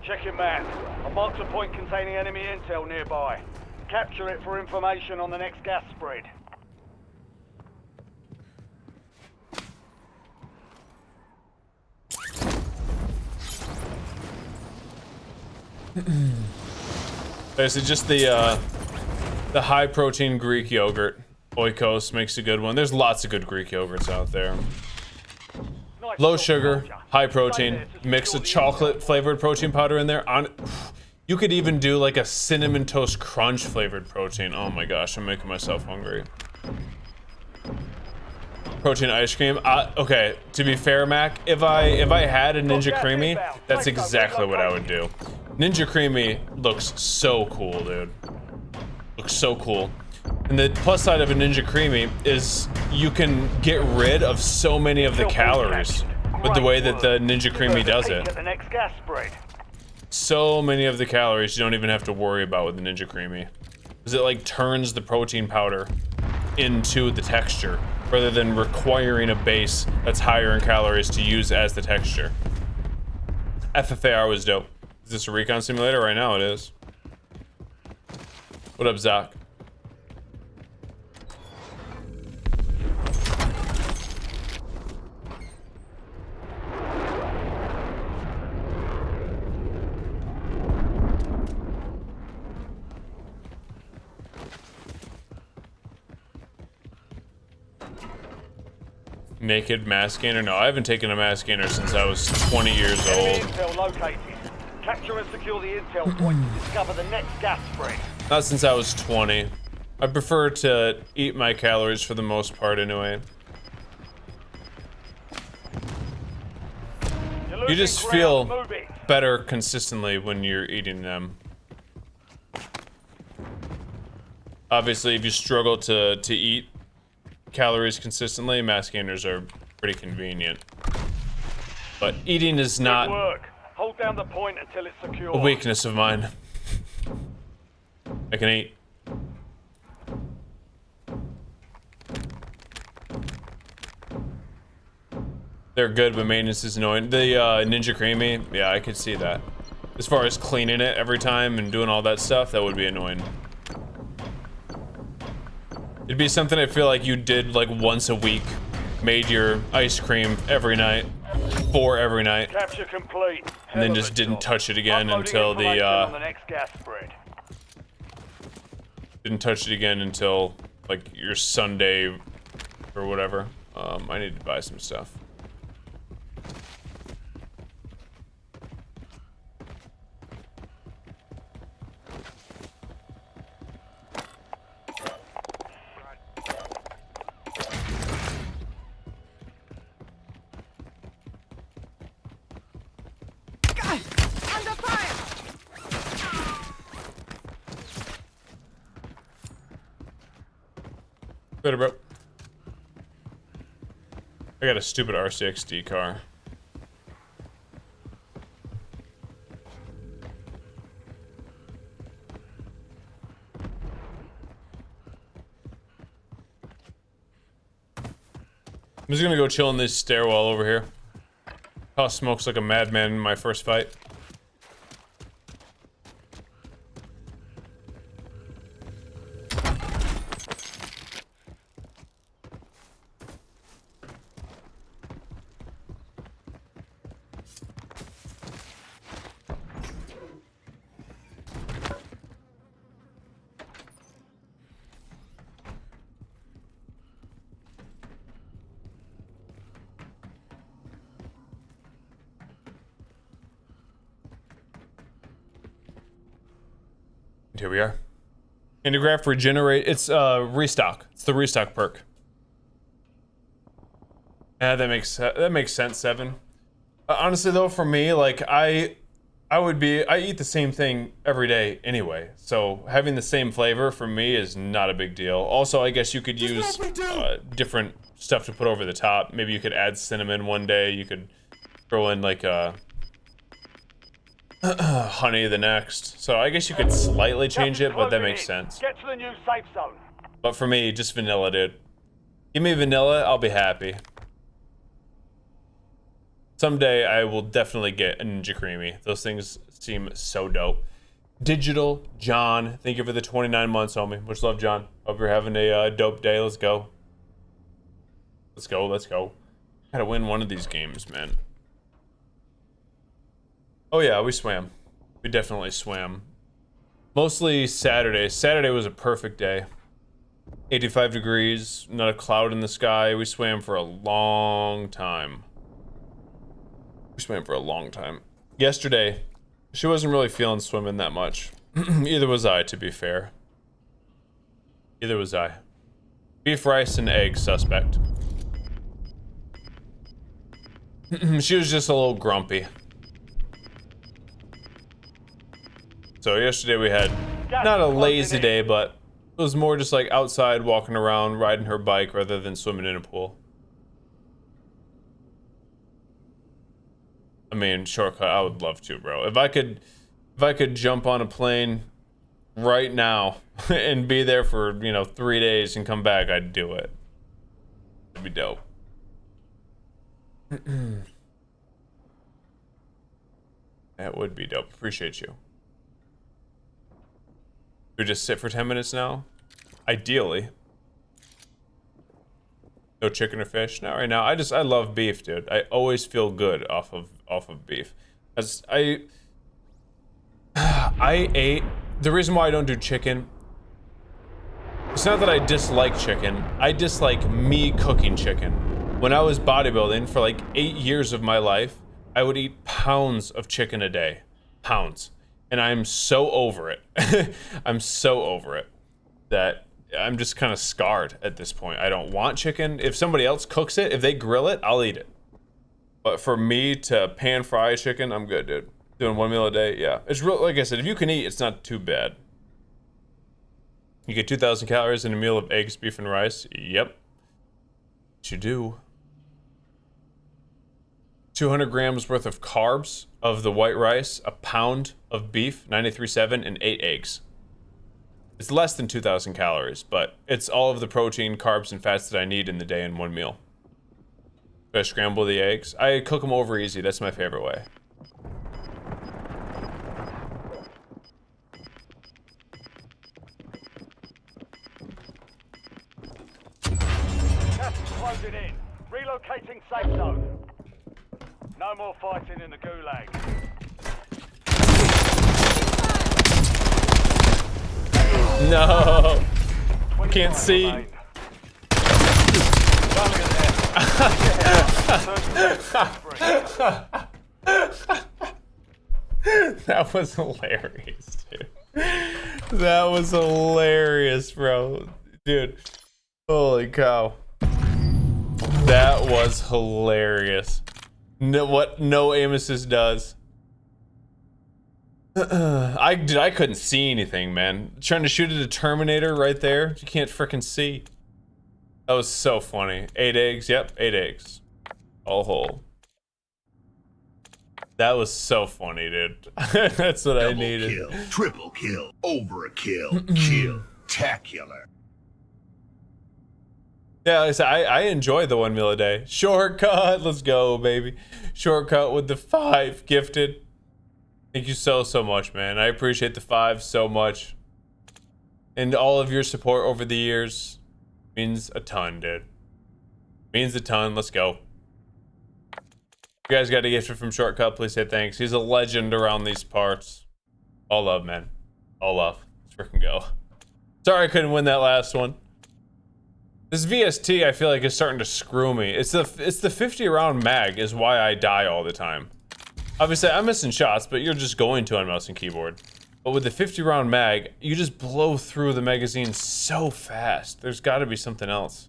Check your map. I marked a point containing enemy intel nearby. Capture it for information on the next gas spread. There's just the high protein Greek yogurt. Oikos makes a good one. There's lots of good Greek yogurts out there. Nice Low shot, sugar, soldier. high Stay protein, there to mix a secure the chocolate intel. flavored protein powder in there. You could even do like a cinnamon toast crunch flavored protein. Oh my gosh, I'm making myself hungry. Protein ice cream. Okay, to be fair, Mac, if I had a Ninja Creamy, that's exactly what I would do. Ninja Creamy looks so cool, dude. Looks so cool. And the plus side of a Ninja Creamy is you can get rid of so many of the calories with the way that the Ninja Creamy does it. At the next gas spread. So many of the calories you don't even have to worry about with the Ninja Creamy. Because it like turns the protein powder into the texture rather than requiring a base that's higher in calories to use as the texture. FFAR was dope. Is this a recon simulator? Right now it is. What up, Zach? Naked mass scanner? No, I haven't taken a mass scanner since I was 20 years Enemy old. intel located. Capture and secure the intel point to discover the next gas spread. Not since I was 20. I prefer to eat my calories for the most part anyway. You're You losing just ground. feel Move it. better consistently when you're eating them. Obviously, if you struggle to eat calories consistently, mass gainers are pretty convenient. But eating is Good not work. Hold down the point until it's secure. a weakness of mine. I can eat. They're good, but maintenance is annoying. The Ninja Creamy, yeah, I could see that. As far as cleaning it every time and doing all that stuff, that would be annoying. It'd be something I feel like you did like once a week. Made your ice cream every night, for every night, Capture complete. and then Hell of just a didn't job. touch it again Uploading until information on the the, next gas spread. didn't touch it again until like your Sunday or whatever. I need to buy some stuff. Under fire! Better, bro. I got a stupid RCXD car. I'm just gonna go chill in this stairwell over here. I'll smokes like a madman in my first fight. And here we are. Intergraph regenerate. It's restock. It's the restock perk. Yeah, that makes sense. 7. Honestly though, for me, like I eat the same thing every day anyway. So having the same flavor for me is not a big deal. Also, I guess you could use different stuff to put over the top. Maybe you could add cinnamon one day. You could throw in like honey the next. So I guess you could slightly change it, but that makes sense. Get to the new safe zone. But for me, just vanilla, dude. Give me vanilla, I'll be happy. Someday I will definitely get a Ninja Creamy. Those things seem so dope. Digital John, thank you for the 29 months, homie. Much love, John. Hope you're having a dope day. Let's go. Let's go, let's go. Gotta win one of these games, man. Oh yeah, we swam. We definitely swam. Mostly Saturday. Saturday was a perfect day. 85 degrees, not a cloud in the sky. We swam for a long time. Yesterday, she wasn't really feeling swimming that much. Either was I, to be fair. Either was I. Beef, rice, and egg suspect. She was just a little grumpy. So yesterday we had not a lazy day, but it was more just like outside walking around, riding her bike rather than swimming in a pool. I mean, shortcut, I would love to, bro. If I could jump on a plane right now and be there for, 3 days and come back, I'd do it. It'd be dope. That would be dope. Appreciate you. We just sit for 10 minutes now? Ideally. No chicken or fish? Not right now. I love beef, dude. I always feel good off of beef. As I ate, the reason why I don't do chicken, it's not that I dislike chicken. I dislike me cooking chicken. When I was bodybuilding for like 8 years of my life, I would eat pounds of chicken a day. Pounds. And I'm so over it. I'm so over it that I'm just kind of scarred at this point. I don't want chicken. If somebody else cooks it, if they grill it, I'll eat it. But for me to pan fry chicken, I'm good, dude. Doing 1 meal a day, yeah. It's real, like I said, if you can eat, it's not too bad. You get 2,000 calories in a meal of eggs, beef, and rice. Yep. What you do. 200 grams worth of carbs of the white rice, a pound of beef, 93.7, and 8 eggs. It's less than 2,000 calories, but it's all of the protein, carbs, and fats that I need in the day in 1 meal. Do I scramble the eggs? I cook them over easy. That's my favorite way. Gas is closing in. Relocating safe zone. No more fighting in the gulag. No. Can't see. Remain. That was hilarious, dude. That was hilarious, bro. Dude. Holy cow. That was hilarious. No, what no aim assist does. I couldn't see anything, man. Trying to shoot at a Terminator right there. You can't frickin' see. That was so funny. 8 eggs. Yep, 8 eggs. All whole. That was so funny, dude. That's what I needed. Kill, triple kill, over a kill, kill-tacular. Yeah, like I said, I enjoy the 1 meal a day. Shortcut, let's go, baby. Shortcut with the 5 gifted. Thank you so much, man. I appreciate the 5 so much. And all of your support over the years means a ton, dude. Means a ton. Let's go. If you guys got a gift from Shortcut, please say thanks. He's a legend around these parts. All love, man. All love. Let's freaking go. Sorry I couldn't win that last one. This VST I feel like is starting to screw me. It's the 50 round mag is why I die all the time. Obviously I'm missing shots, but you're just going to on mouse and keyboard. But with the 50 round mag, you just blow through the magazine so fast. There's got to be something else.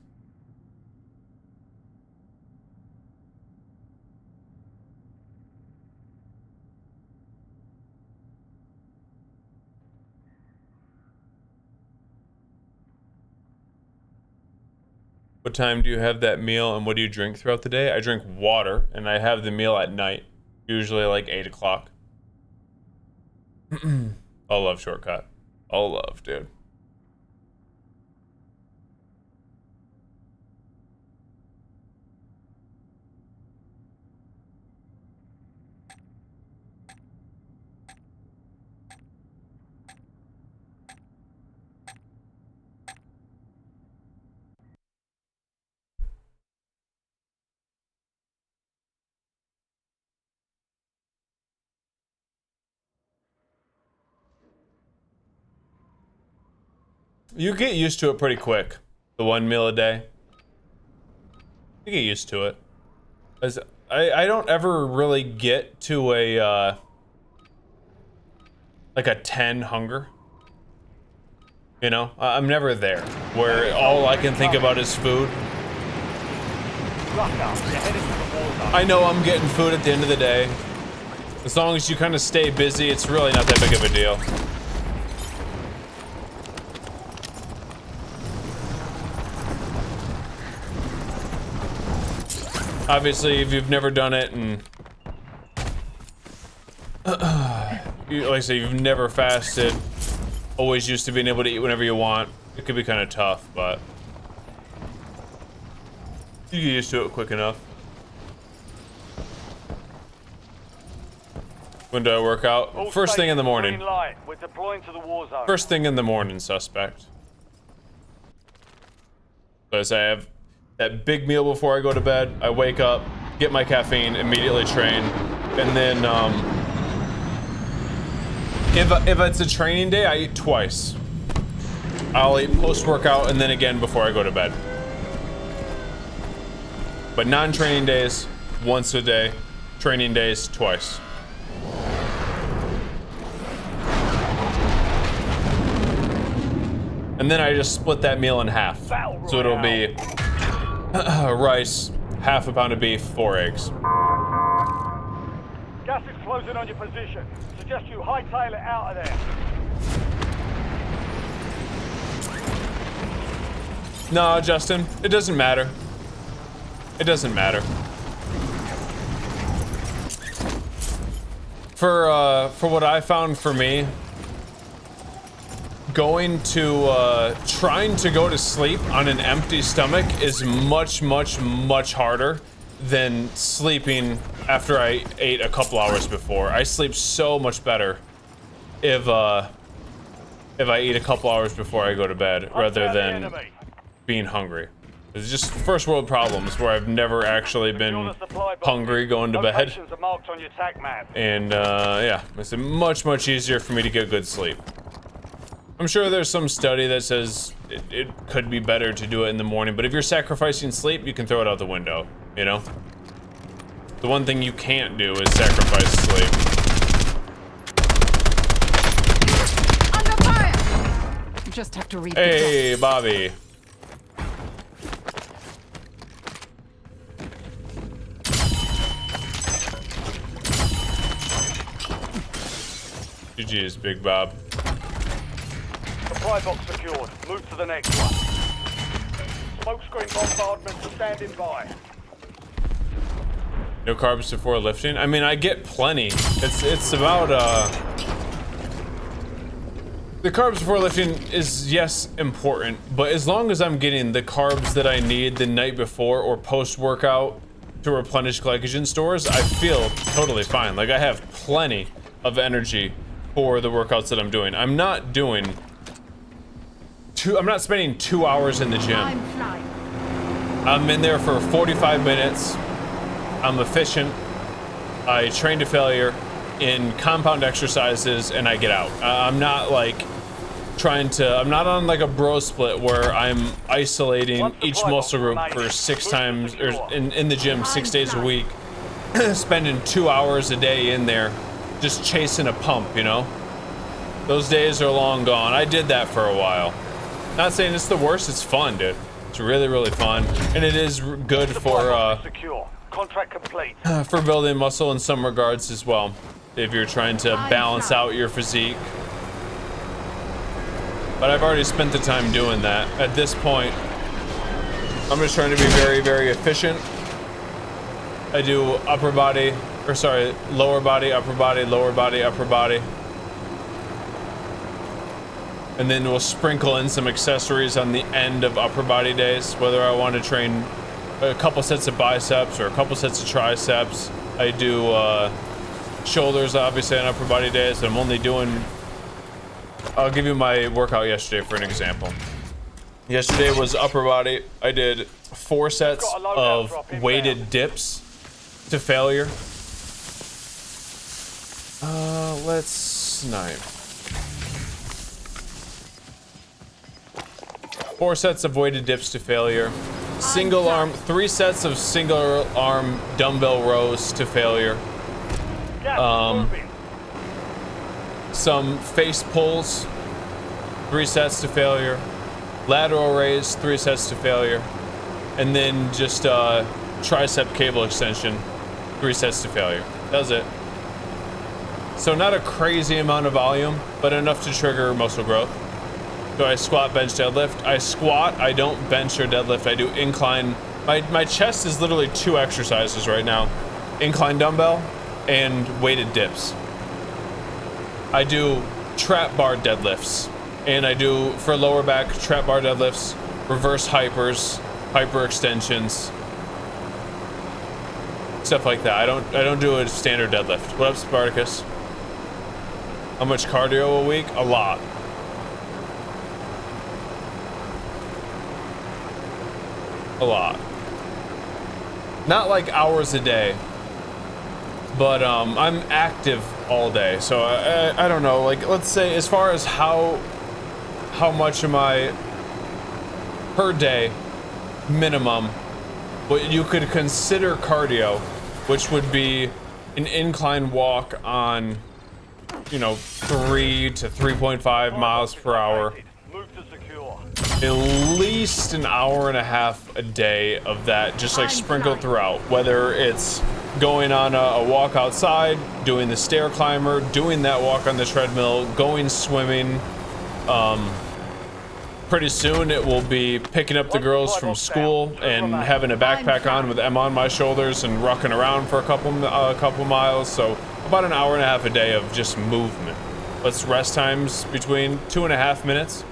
What time do you have that meal and what do you drink throughout the day? I drink water and I have the meal at night, usually like 8 o'clock. All love Shortcut. All love, dude. You get used to it pretty quick. The 1 meal a day. You get used to it. As I don't ever really get to a like a 10 hunger. You know, I'm never there where all I can think about is food. I know I'm getting food at the end of the day. As long as you kind of stay busy, it's really not that big of a deal. Obviously, if you've never done it and like I say, you've never fasted, always used to being able to eat whenever you want, it could be kind of tough, but you get used to it quick enough. When do I work out? First thing in the morning. We're deploying to the war zone. First thing in the morning, suspect. So as I have that big meal before I go to bed, I wake up, get my caffeine, immediately train, and then if it's a training day, I eat twice. I'll eat post-workout and then again before I go to bed. But non-training days, once a day. Training days, twice. And then I just split that meal in half. So it'll be rice, half a pound of beef, 4 eggs. Gas is closing on your position. Suggest you hightail it out of there. No, Justin, it doesn't matter. It doesn't matter. For what I found for me, trying to go to sleep on an empty stomach is much harder than sleeping after I ate a couple hours before. I sleep so much better if I eat a couple hours before I go to bed rather than being hungry. It's just first world problems where I've never actually been hungry going to bed. And yeah, it's much easier for me to get good sleep. I'm sure there's some study that says it could be better to do it in the morning, but if you're sacrificing sleep, you can throw it out the window, you know? The one thing you can't do is sacrifice sleep. Under fire! Just have to read the Hey, Bobby. GG's, Big Bob. Supply box secured. Move to the next one. Smokescreen bombardment standing by. No carbs before lifting? I mean, I get plenty. It's about, the carbs before lifting is, yes, important, but as long as I'm getting the carbs that I need the night before or post-workout to replenish glycogen stores, I feel totally fine. Like, I have plenty of energy for the workouts that I'm doing. I'm not spending 2 hours in the gym. I'm in there for 45 minutes. I'm efficient. I train to failure in compound exercises and I get out. I'm not like I'm not on like a bro split where I'm isolating each muscle group for 6 times or in the gym 6 days a week, spending 2 hours a day in there just chasing a pump, you know? Those days are long gone. I did that for a while. Not saying it's the worst, it's fun, dude. It's really fun. And it is good for Contract complete. For building muscle in some regards as well. If you're trying to balance out your physique. But I've already spent the time doing that. At this point, I'm just trying to be very efficient. I do lower body, upper body, lower body, upper body. And then we'll sprinkle in some accessories on the end of upper body days, whether I want to train a couple sets of biceps or a couple sets of triceps. I do shoulders, obviously, on upper body days. I'm only doing, I'll give you my workout yesterday for an example. Yesterday was upper body. I did 4 sets of weighted dips to failure. Let's snipe. 4 sets of weighted dips to failure. 3 sets of single arm dumbbell rows to failure. Some face pulls, 3 sets to failure. Lateral raise, 3 sets to failure. And then just tricep cable extension, 3 sets to failure. That was it. So not a crazy amount of volume, but enough to trigger muscle growth. Do I squat, bench, deadlift? I squat, I don't bench or deadlift. I do incline. My chest is literally 2 exercises right now. Incline dumbbell and weighted dips. I do trap bar deadlifts. And I do, for lower back, trap bar deadlifts, reverse hypers, hyper extensions, stuff like that. I don't do a standard deadlift. What up, Spartacus? How much cardio a week? A lot. A lot. Not like hours a day, but I'm active all day. So I don't know, like, let's say as far as how much am I per day minimum what you could consider cardio, which would be an incline walk on, you know, 3 to 3.5 miles per hour. Move to secure. At least an hour and a half a day of that, just like sprinkled throughout, whether it's going on a walk outside, doing the stair climber, doing that walk on the treadmill, going swimming. Pretty soon it will be picking up the girls from school and having a backpack on with Emma on my shoulders and rocking around for a couple miles. So about an hour and a half a day of just movement. Let's rest times between 2.5 minutes.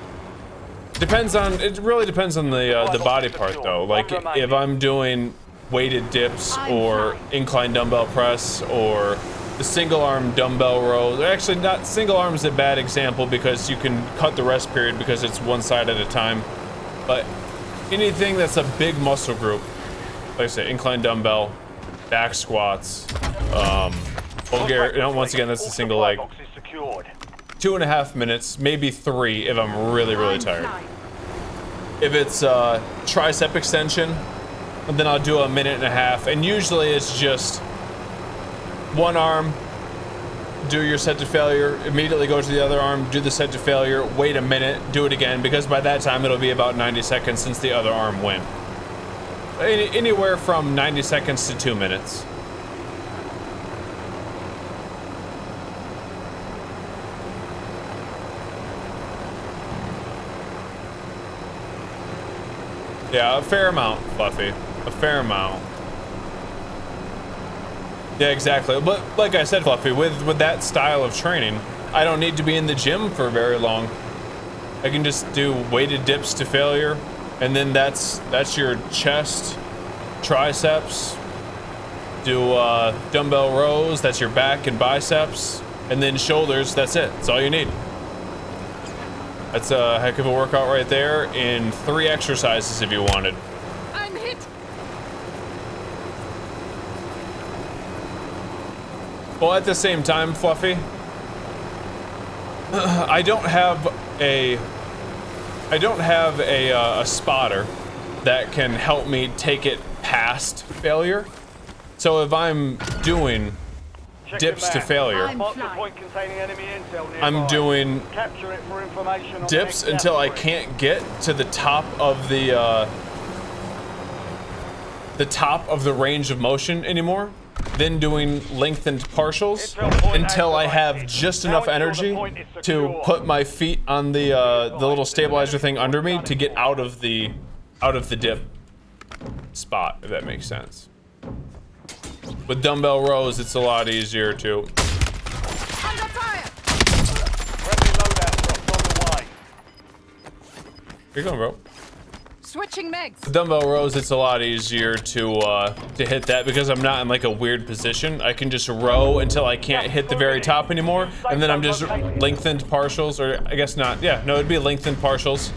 It really depends on the body part though. Like if I'm doing weighted dips or incline dumbbell press or the single arm dumbbell rows. Actually, not single arm is a bad example because you can cut the rest period because it's one side at a time. But anything that's a big muscle group, like I say, incline dumbbell, back squats, Bulgarian. Once again, that's a single leg. 2.5 minutes, maybe 3 if I'm really tired. If it's tricep extension, then I'll do 1.5 minutes, and usually it's just one arm, do your set to failure, immediately go to the other arm, do the set to failure, wait a minute, do it again, because by that time it'll be about 90 seconds since the other arm went. Anywhere from 90 seconds to 2 minutes. Yeah, a fair amount, Fluffy. A fair amount. Yeah, exactly. But like I said, Fluffy, with that style of training, I don't need to be in the gym for very long. I can just do weighted dips to failure, and then that's your chest, triceps. Do dumbbell rows, that's your back and biceps, and then shoulders, that's it. That's all you need. That's a heck of a workout right there in 3 exercises if you wanted. I'm hit. Well, at the same time, Fluffy, I don't have a spotter that can help me take it past failure. So if I'm doing dips to failure, I'm doing dips until I can't get to the top of the range of motion anymore. Then doing lengthened partials until I have just enough energy to put my feet on the little stabilizer thing under me to get out of the dip spot, if that makes sense. With dumbbell rows, it's a lot easier to. Under fire. Here you go, bro. Switching megs. With dumbbell rows, it's a lot easier to hit that because I'm not in like a weird position. I can just row until I can't hit the very top anymore, and then I'm just lengthened partials, or I guess not. Yeah, no, it'd be lengthened partials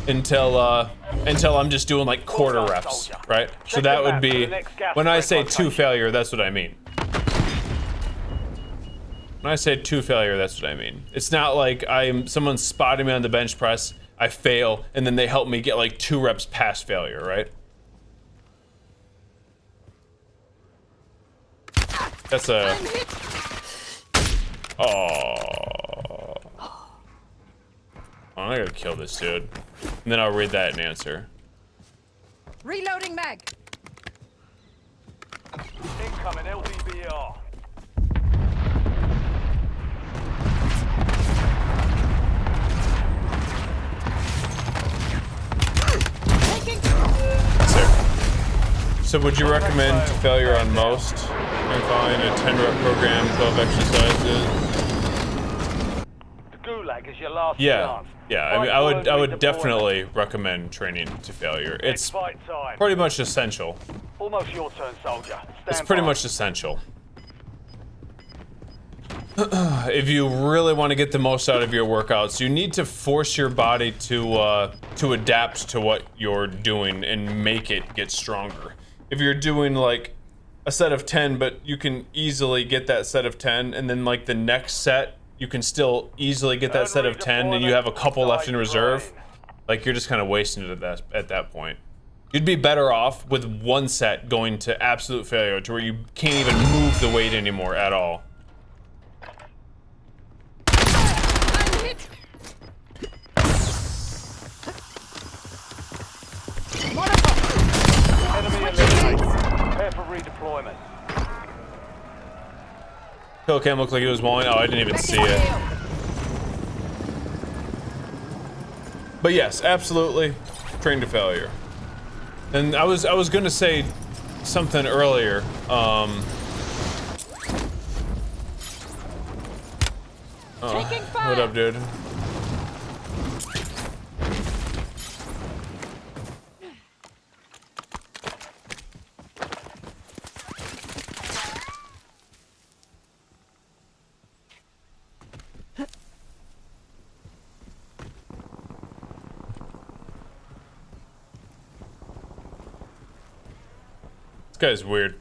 until I'm just doing like quarter reps, right? So that would be, when I say to failure, that's what I mean. When I say to failure, that's what I mean. It's not like someone's spotting me on the bench press, I fail, and then they help me get like 2 reps past failure, right? That's a... Oh. I gotta kill this dude. And then I'll read that and answer. Reloading mag. Incoming LDBR. So would you recommend to failure on most? And find a 10 rep program, 12 exercises? The gulag is your last Yeah. chance. Yeah, I mean, I would definitely recommend training to failure. It's pretty much essential. Almost your turn, soldier. It's pretty much essential. If you really want to get the most out of your workouts, you need to force your body to adapt to what you're doing and make it get stronger. If you're doing like a set of 10, but you can easily get that set of 10, and then like the next set, you can still easily get that set of 10, and you have a couple left in reserve, like you're just kind of wasting it at that point. You'd be better off with one set going to absolute failure to where you can't even move the weight anymore at all. I'm hit. Enemy eliminated. Prepare for redeployment. Kill cam looked like it was mowing. Oh, I didn't even see it. But yes, absolutely, train to failure. And I was gonna say something earlier. Oh, what up, dude? This guy's weird.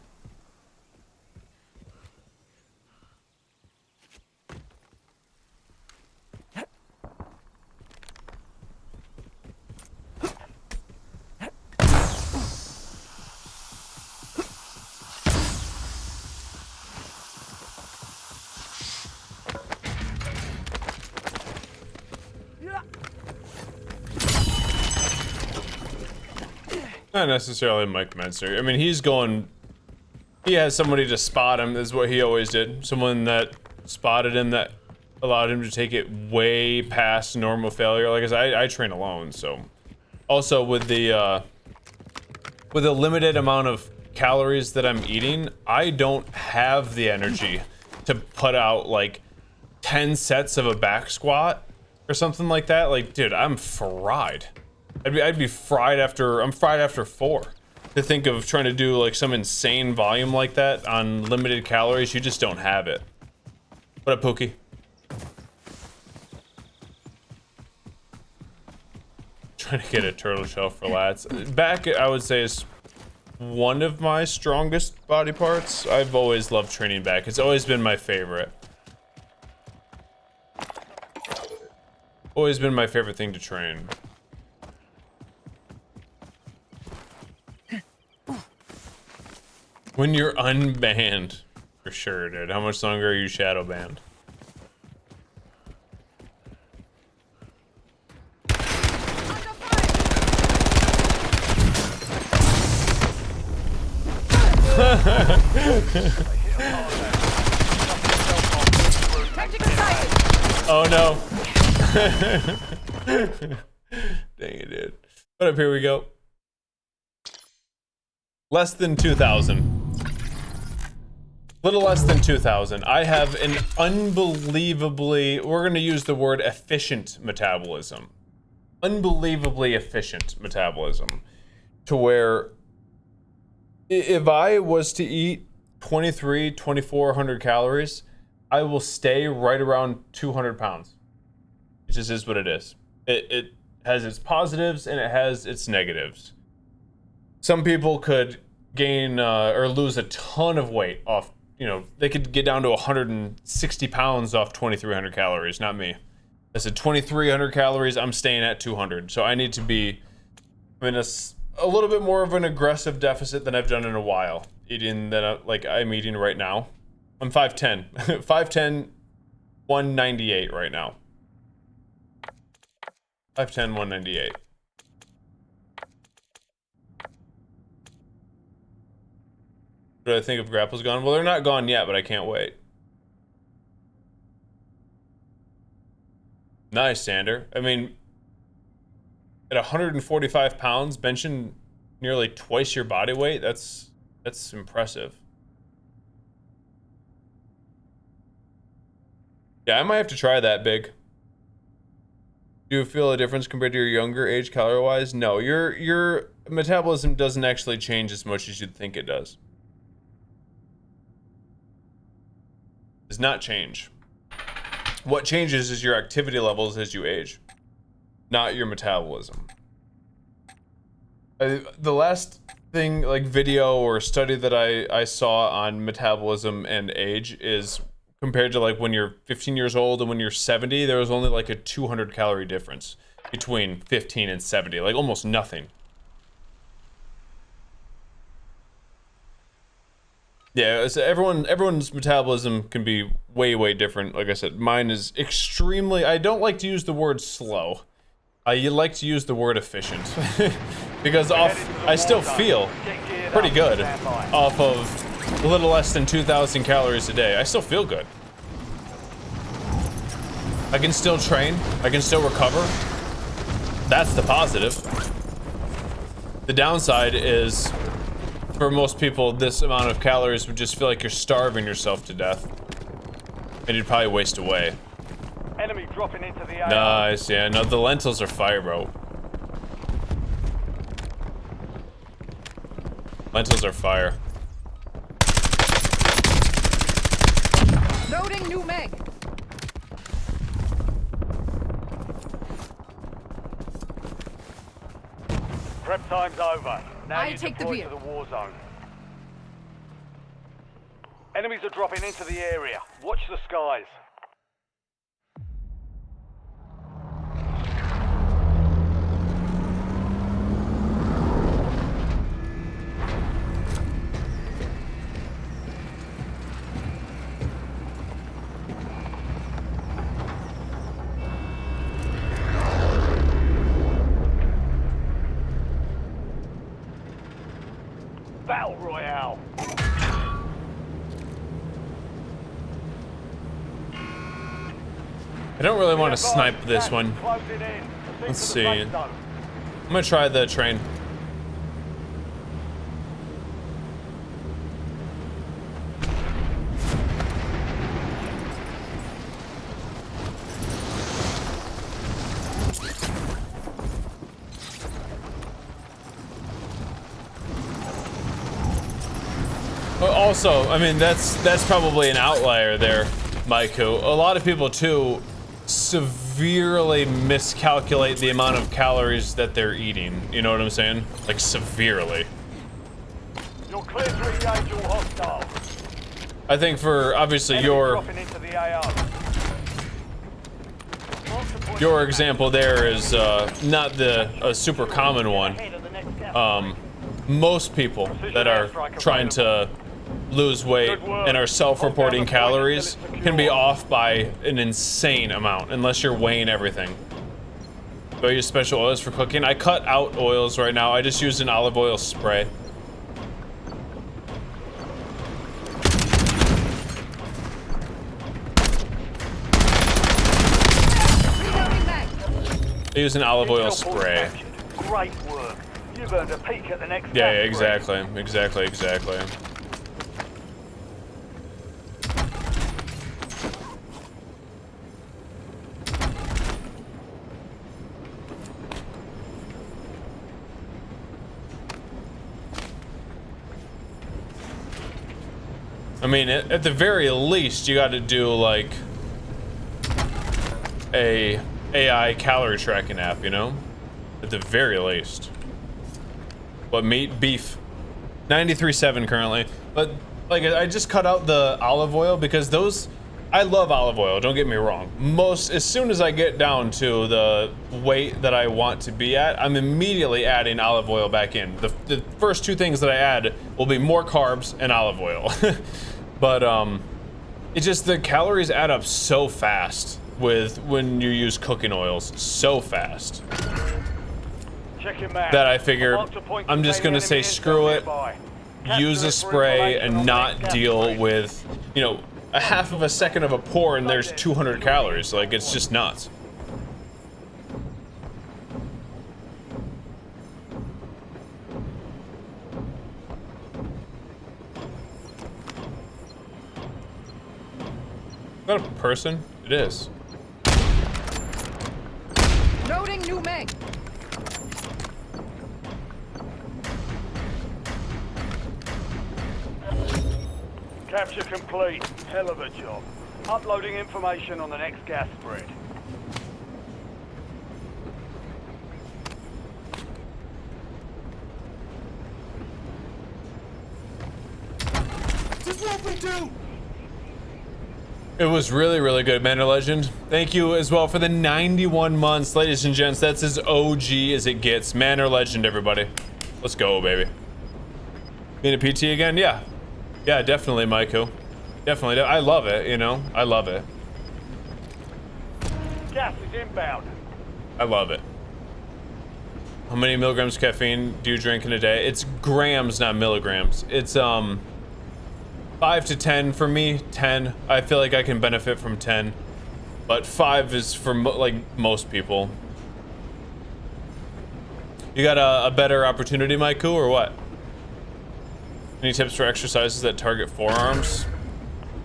Not necessarily Mike Menzer. I mean, he's going... He has somebody to spot him, is what he always did. Someone that spotted him, that allowed him to take it way past normal failure. Like I said, I train alone, so... Also, with the limited amount of calories that I'm eating, I don't have the energy to put out, like, 10 sets of a back squat or something like that. Like, dude, I'm fried. I'd be fried after, I'm fried after 4. To think of trying to do like some insane volume like that on limited calories, you just don't have it. What up, Pookie? Trying to get a turtle shell for lats. Back, I would say, is one of my strongest body parts. I've always loved training back. It's always been my favorite. Always been my favorite thing to train. When you're unbanned, for sure, dude. How much longer are you shadow banned? Oh no. Dang it, dude. But up here we go. Less than 2,000. Little less than 2,000. I have an unbelievably, we're gonna use the word efficient metabolism. Unbelievably efficient metabolism. To where, if I was to eat 2,400 calories, I will stay right around 200 pounds. It just is what it is. It has its positives and it has its negatives. Some people could gain or lose a ton of weight off, you know, they could get down to 160 pounds off 2,300 calories, not me. I said 2,300 calories, I'm staying at 200. So I need to be in a little bit more of an aggressive deficit than I've done in a while. Eating that, like I'm eating right now. I'm 5'10", 5'10", 198 right now. 5'10", 198. What do I think of Grapple's gone? Well, they're not gone yet, but I can't wait. Nice, Sander. I mean, at 145 pounds, benching nearly twice your body weight, that's impressive. Yeah, I might have to try that, Big. Do you feel a difference compared to your younger age calorie-wise? No, your metabolism doesn't actually change as much as you'd think it does. Does not change. What changes is your activity levels as you age, not your metabolism. The last thing, like video or study that I saw on metabolism and age is compared to like when you're 15 years old and when you're 70, there was only like a 200 calorie difference between 15 and 70, like almost nothing. Yeah, it's everyone's metabolism can be way different. Like I said, mine is extremely. I don't like to use the word slow. You like to use the word efficient because I still feel pretty good off of a little less than 2,000 calories a day. I still feel good. I can still train. I can still recover. That's the positive. The downside is, for most people, this amount of calories would just feel like you're starving yourself to death, and you'd probably waste away. Enemy dropping into the AR. Nice, yeah. No, the lentils are fire, bro. Lentils are fire. Loading new mag. Prep time's over. Now I you take the deploy view. to the war zone. Enemies are dropping into the area. Watch the skies. Battle Royale. I don't really want to snipe this one. Let's see. I'm gonna try the train. Also, I mean, that's probably an outlier there, Maiku. A lot of people too severely miscalculate the amount of calories that they're eating. You know what I'm saying? Like severely. You're clear to engage all hostiles. I think for obviously Enemy your dropping into the AR. example there is not a super common one. Most people that are trying to lose weight and are self-reporting calories can be off by an insane amount unless you're weighing everything. Do I use special oils for cooking? I cut out oils right now. I just use an olive oil spray. I use an olive oil spray. Great work. You've earned a peek at the next. Yeah, gas exactly. spread. Exactly. I mean, at the very least, you got to do like a AI calorie tracking app, you know? At the very least. What meat? Beef. 93.7 currently. But like, I just cut out the olive oil because those, I love olive oil, don't get me wrong. As soon as I get down to the weight that I want to be at, I'm immediately adding olive oil back in. The first two things that I add will be more carbs and olive oil. But it just, the calories add up so fast when you use cooking oils, so fast. That I figure I'm just gonna say screw it, use a spray and not deal with, you know, a half of a second of a pour and there's 200 calories. Like, it's just nuts. Is that a person? It is. Loading new mag. Capture complete. Hell of a job. Uploading information on the next gas spread. This is what we do! It was really, really good, Manor Legend. Thank you as well for the 91 months, ladies and gents. That's as OG as it gets. Manor Legend, everybody. Let's go, baby. Being a PT again? Yeah. Yeah, definitely, Maiku. Definitely. I love it, you know? I love it. Gas is inbound. I love it. How many milligrams of caffeine do you drink in a day? It's grams, not milligrams. It's 5 to 10 for me. 10. I feel like I can benefit from 10, but 5 is for like most people. You got a better opportunity, Maiku, or what? Any tips for exercises that target forearms?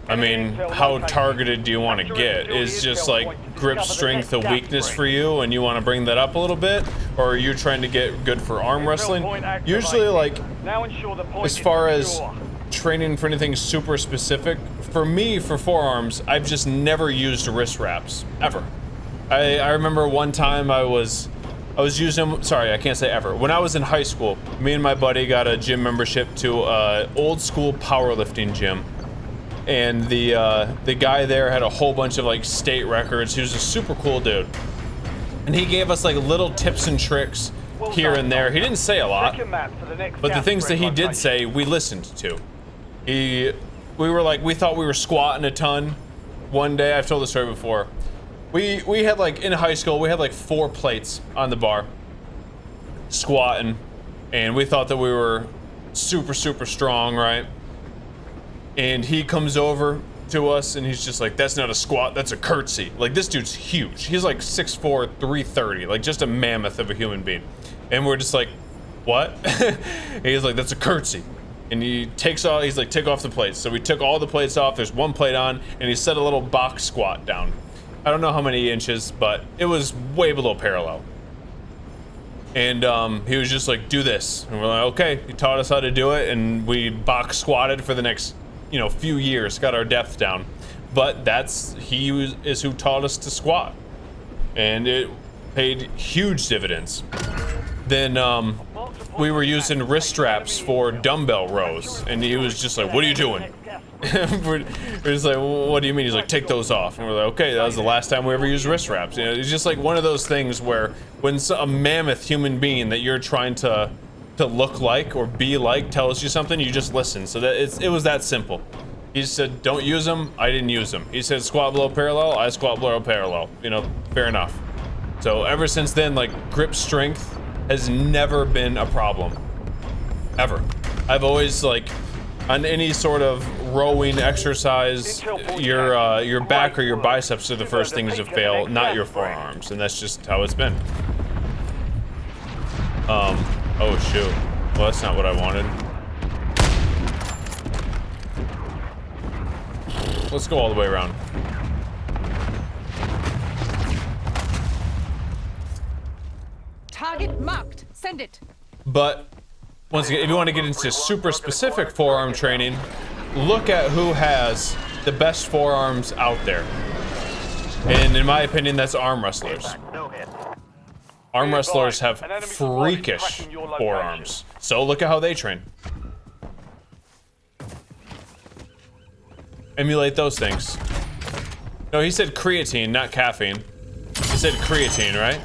I mean, how targeted do you want to get? Is just like grip strength a weakness for you and you want to bring that up a little bit? Or are you trying to get good for arm wrestling? Usually, like, as far as training for anything super specific, for me, for forearms, I've just never used wrist wraps, ever. I remember one time I was using them, sorry, I can't say ever. When I was in high school, me and my buddy got a gym membership to an old school powerlifting gym. And the guy there had a whole bunch of like state records. He was a super cool dude. And he gave us like little tips and tricks here and there. He didn't say a lot, but the things that he did say, we listened to. We thought we were squatting a ton. One day, I've told the story before. We had like, in high school, we had like 4 plates on the bar, squatting, and we thought that we were super, super strong, right? And he comes over to us and he's just like, that's not a squat, that's a curtsy. Like, this dude's huge. He's like 6'4", 330, like just a mammoth of a human being. And we're just like, what? And he's like, that's a curtsy. And he takes off, he's like, take off the plates. So we took all the plates off, there's 1 plate on, and he set a little box squat down. I don't know how many inches, but it was way below parallel. And he was just like, do this. And we're like, okay. He taught us how to do it, and we box squatted for the next, you know, few years, got our depth down. But he is who taught us to squat. And it paid huge dividends. Then we were using wrist straps for dumbbell rows, and he was just like, what are you doing? we're just like, well, what do you mean? He's like, take those off. And we're like, okay, that was the last time we ever used wrist straps. You know, it's just like one of those things where when a mammoth human being that you're trying to look like or be like tells you something, you just listen. So that it was that simple. He said, don't use them. I didn't use them. He said, squat below parallel. I squat below parallel. You know, fair enough. So ever since then, like, grip strength has never been a problem, ever. I've always, like, on any sort of rowing exercise, your back or your biceps are the first things to fail, not your forearms, and that's just how it's been. Oh shoot. Well, that's not what I wanted. Let's go all the way around. Target marked. Send it. But once again, if you want to get into super specific forearm training, look at who has the best forearms out there. And in my opinion, that's arm wrestlers. Arm wrestlers have freakish forearms. So look at how they train. Emulate those things. No, he said creatine, not caffeine. He said creatine, right?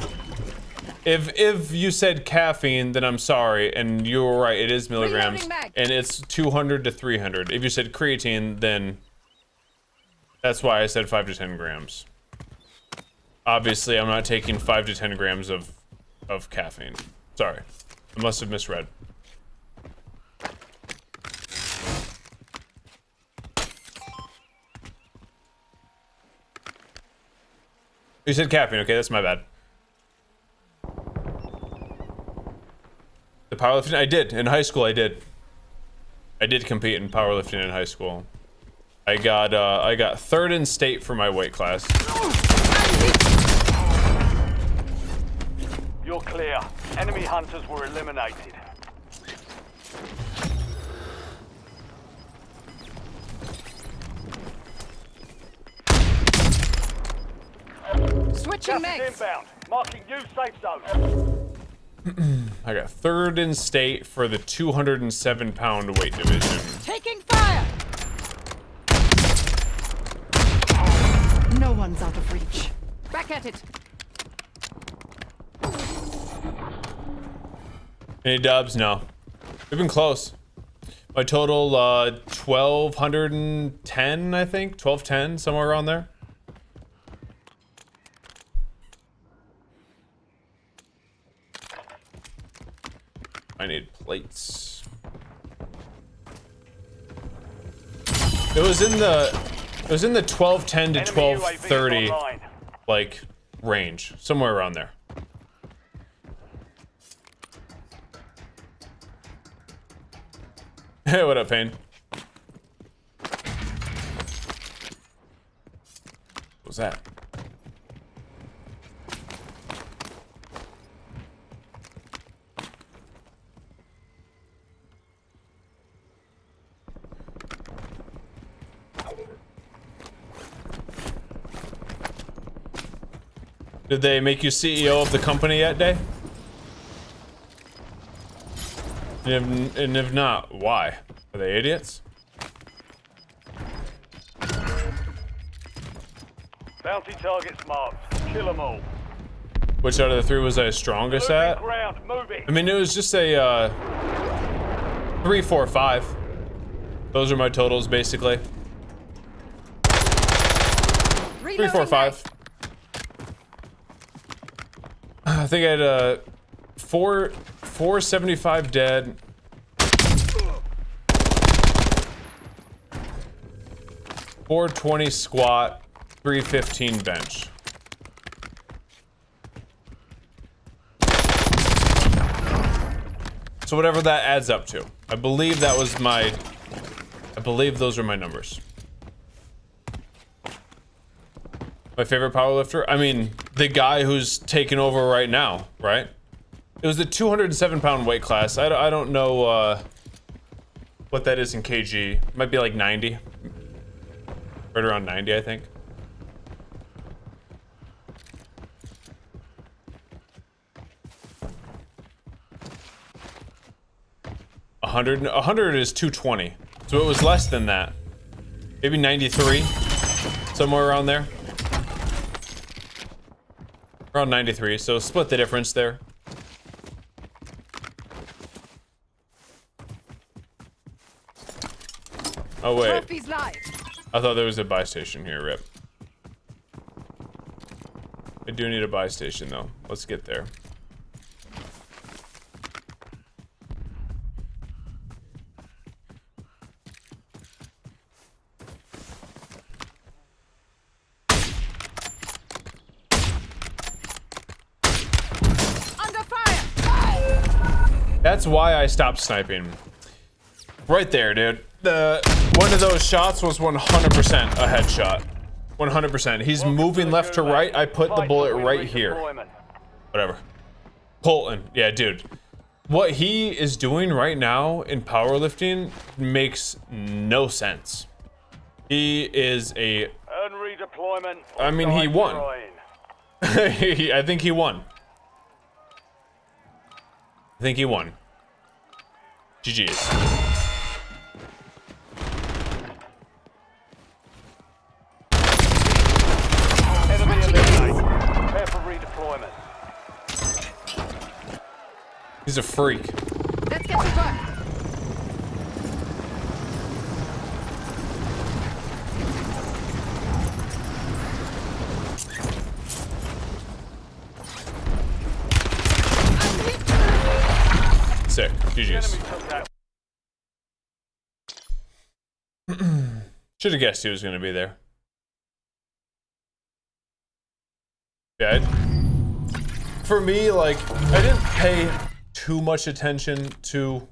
If you said caffeine, then I'm sorry, and you were right, it is milligrams, and it's 200 to 300. If you said creatine, then that's why I said 5 to 10 grams. Obviously, I'm not taking 5 to 10 grams of caffeine. Sorry, I must have misread. You said caffeine, okay, that's my bad. The powerlifting, I did. In high school, I did. I did compete in powerlifting in high school. I got third in state for my weight class. You're clear. Enemy hunters were eliminated. Switching Gas is mags. inbound. Marking new safe zone. I got third in state for the 207-pound weight division. Taking fire. No one's out of reach. Back at it. Any dubs? No. We've been close. My total 1210, I think, 1210, somewhere around there. I need plates. It was in the 1210 to 1230 like range, somewhere around there. Hey, what up, Payne? What was that? Did they make you CEO of the company yet, Day? And if not, why? Are they idiots? Bounty targets marked. Kill them all. Which out of the three was I strongest at? Ground, move it. I mean, it was just a 3, 4, 5. Those are my totals, basically. 3, 4, 5. I think I had 475 dead. 420 squat, 315 bench. So whatever that adds up to. I believe that was my... I believe those are my numbers. My favorite powerlifter? I mean, the guy who's taking over right now, right? It was the 207-pound weight class. I don't know what that is in kg. It might be like 90. Right around 90, I think. A 100 is 220. So it was less than that. Maybe 93. Somewhere around there. Around 93, so split the difference there. Oh wait, Trophies live. I thought there was a buy station here, Rip. I do need a buy station though. Let's get there. That's why I stopped sniping. Right there, dude. One of those shots was 100% a headshot. 100%. He's moving left to right. I put the bullet right here. Whatever. Colton. Yeah, dude. What he is doing right now in powerlifting makes no sense. He is a... I mean, he won. I think he won. I think he won. GG's. Enemy eliminated. Prepare for redeployment. He's a freak. Let's get to work. Sick. GG's. Should have guessed he was going to be there. Yeah. For me, like, I didn't pay too much attention to,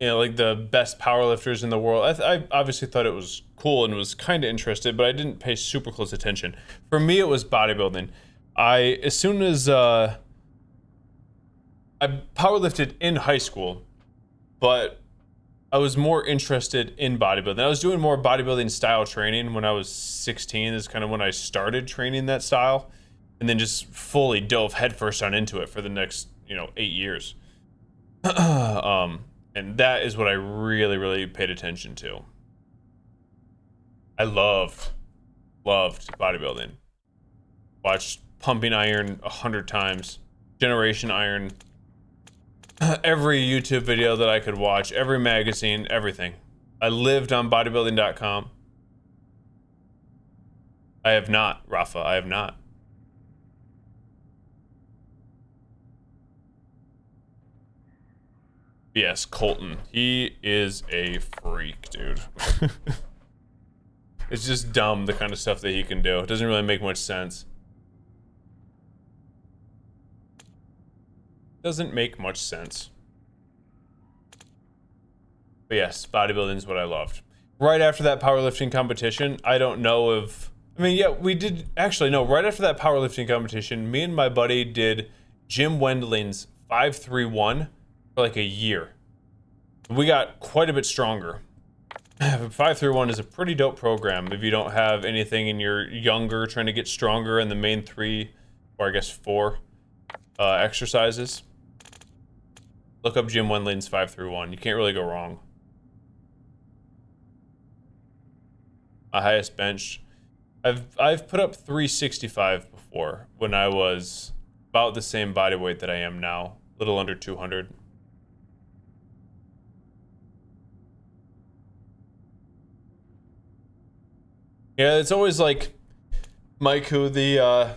you know, like the best powerlifters in the world. I obviously thought it was cool and was kind of interested, but I didn't pay super close attention. For me, it was bodybuilding. As soon as I powerlifted in high school, but I was more interested in bodybuilding. I was doing more bodybuilding style training when I was 16. Is kind of when I started training that style, and then just fully dove headfirst on into it for the next, 8 years. And that is what I really, really paid attention to. I loved bodybuilding. Watched Pumping Iron 100 times, Generation Iron every YouTube video that I could watch, every magazine, everything. I lived on bodybuilding.com. I have not, Rafa, I have not. Yes, Colton. He is a freak, dude. It's just dumb, the kind of stuff that he can do. It doesn't really make much sense. Doesn't make much sense. But yes, bodybuilding is what I loved. Right after that powerlifting competition, I don't know if... I mean, yeah, we did... Actually, no, right after that powerlifting competition, me and my buddy did Jim Wendling's 531 for like a year. We got quite a bit stronger. 531 is a pretty dope program if you don't have anything and you're younger trying to get stronger in the main 3, or I guess 4 exercises. Look up Jim Wendling's 531. You can't really go wrong. My highest bench. I've put up 365 before when I was about the same body weight that I am now, a little under 200. Yeah, it's always like, Mike, who the,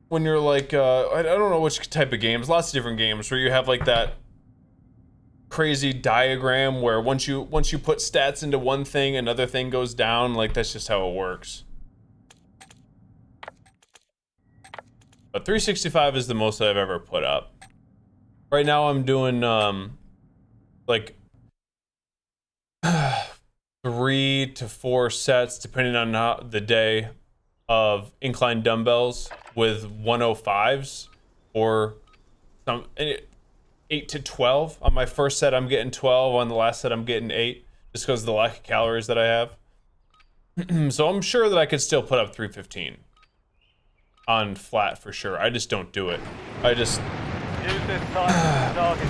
when you're like, I don't know which type of games, lots of different games where you have like that crazy diagram where once you put stats into one thing, another thing goes down. Like, that's just how it works. But 365 is the most I've ever put up. Right now I'm doing, like, 3 to 4 sets, depending on the day, of incline dumbbells with 105s, or some 8 to 12. On my first set I'm getting 12, on the last set I'm getting 8, just because of the lack of calories that I have. So I'm sure that I could still put up 315 on flat for sure. I just don't do it. I just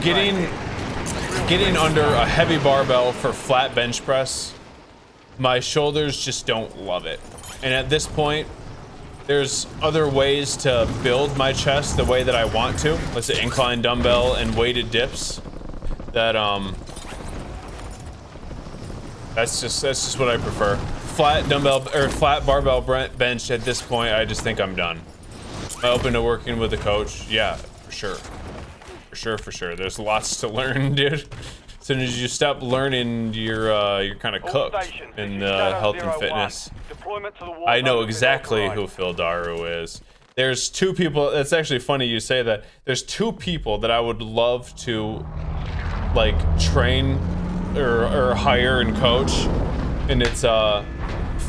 getting under a heavy barbell for flat bench press, my shoulders just don't love it. And at this point, there's other ways to build my chest the way that I want to. Let's say incline dumbbell and weighted dips. That that's just what I prefer. Flat dumbbell or flat barbell bench at this point, I just think I'm done. Am I open to working with a coach? Yeah, for sure. For sure. There's lots to learn, dude. As soon as you stop learning, you're kind of cooked in health and fitness. I know exactly who Phil Daru is. There's 2 people. It's actually funny you say that. There's 2 people that I would love to, like, train or hire and coach, and it's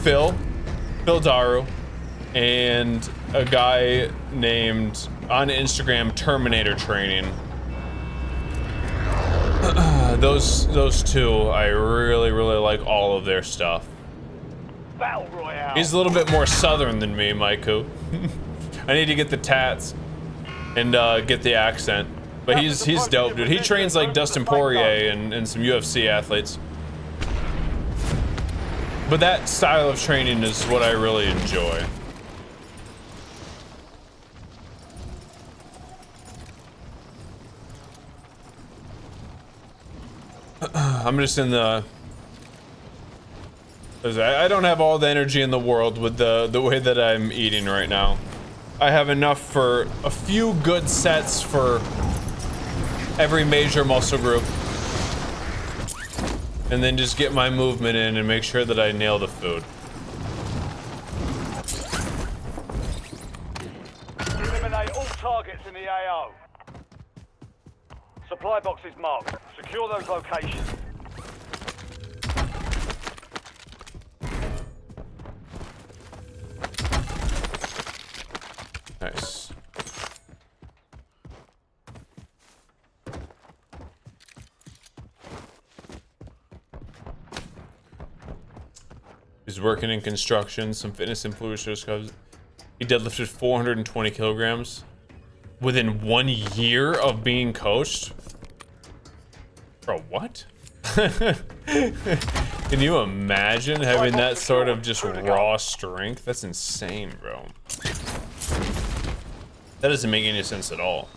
Phil Daru, and a guy named on Instagram Terminator Training. Those 2, I really like all of their stuff. Battle Royale. He's a little bit more southern than me, Maiku. I need to get the tats and get the accent. But he's dope, dude. He trains like Dustin Poirier and some UFC athletes. But that style of training is what I really enjoy. I'm just in the... I don't have all the energy in the world with the way that I'm eating right now. I have enough for a few good sets for every major muscle group. And then just get my movement in and make sure that I nail the food. Eliminate all targets in the AO. Supply boxes marked. Secure those locations. Nice. He's working in construction, some fitness influencers. He deadlifted 420 kilograms within 1 year of being coached. Bro, what? Can you imagine having that sort of just raw strength? That's insane, bro. That doesn't make any sense at all.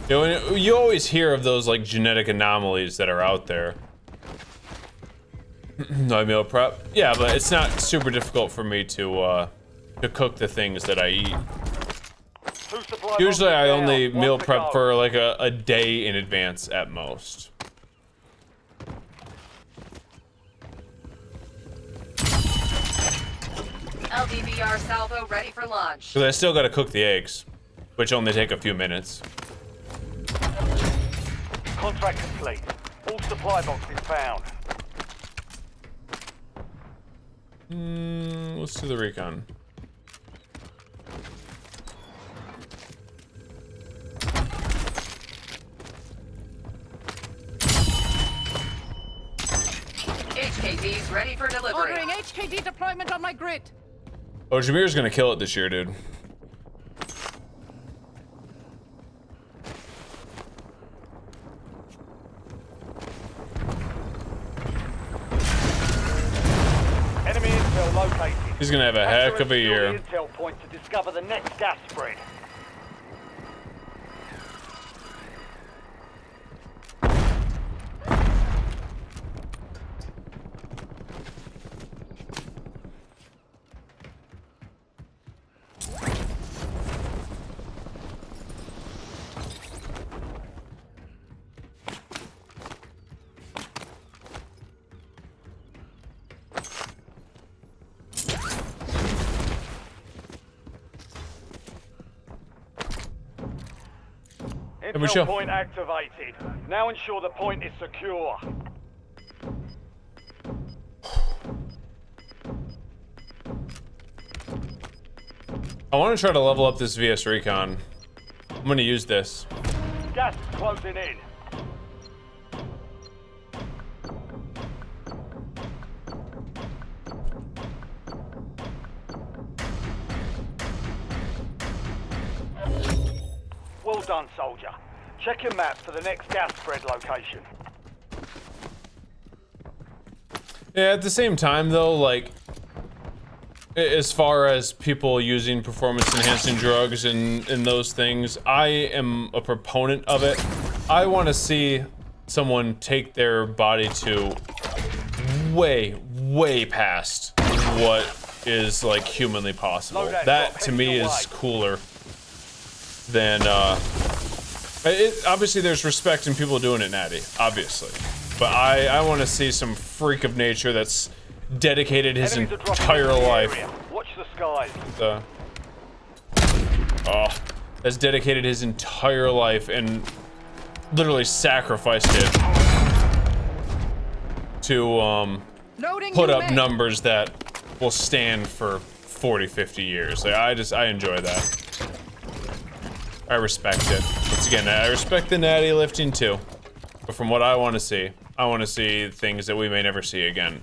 You You know, and you always hear of those like genetic anomalies that are out there. No meal prep. Yeah, but it's not super difficult for me to cook the things that I eat. Usually I only meal prep for like a day in advance at most. LDVR salvo ready for launch. Because I still gotta cook the eggs, which only take a few minutes. Contract complete. All supply boxes found. Let's do the recon. HKD's ready for delivery. Ordering HKD deployment on my grid. Oh, Jameer's gonna kill it this year, dude. Enemy intel located. He's gonna have a heck of a year. Intel point to discover the next gas spread. Michelle. Intel point activated. Now ensure the point is secure. I want to try to level up this VS Recon. I'm gonna use this. Gas is closing in. Well done, soldier. Check your map for the next gas spread location. Yeah, at the same time though, like, as far as people using performance-enhancing drugs and those things, I am a proponent of it. I want to see someone take their body to way past what is, like, humanly possible. That, to me, is cooler than, obviously there's respect in people doing it natty, obviously. But I want to see some freak of nature that's dedicated his entire life. Watch the skies. Has dedicated his entire life and literally sacrificed it to put up numbers that will stand for 40, 50 years. Like, I enjoy that. I respect it. Once again, I respect the natty lifting too. But from what I want to see things that we may never see again.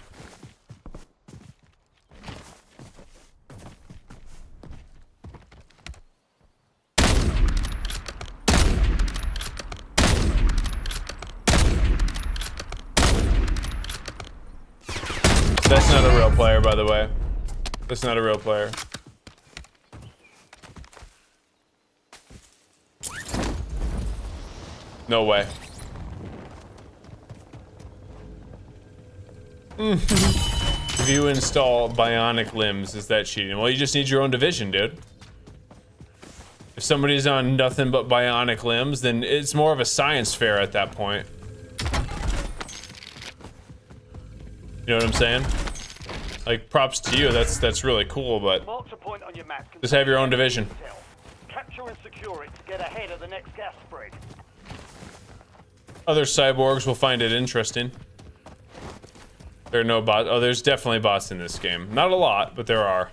That's not a real player, by the way. That's not a real player. No way. If you install bionic limbs, is that cheating? Well, you just need your own division, dude. If somebody's on nothing but bionic limbs, then it's more of a science fair at that point. You know what I'm saying? Like, props to you, that's really cool, but just have your own division. Capture and secure it to get ahead of the next gas spread. Other cyborgs will find it interesting. There are no bots. Oh, there's definitely bots in this game. Not a lot, but there are.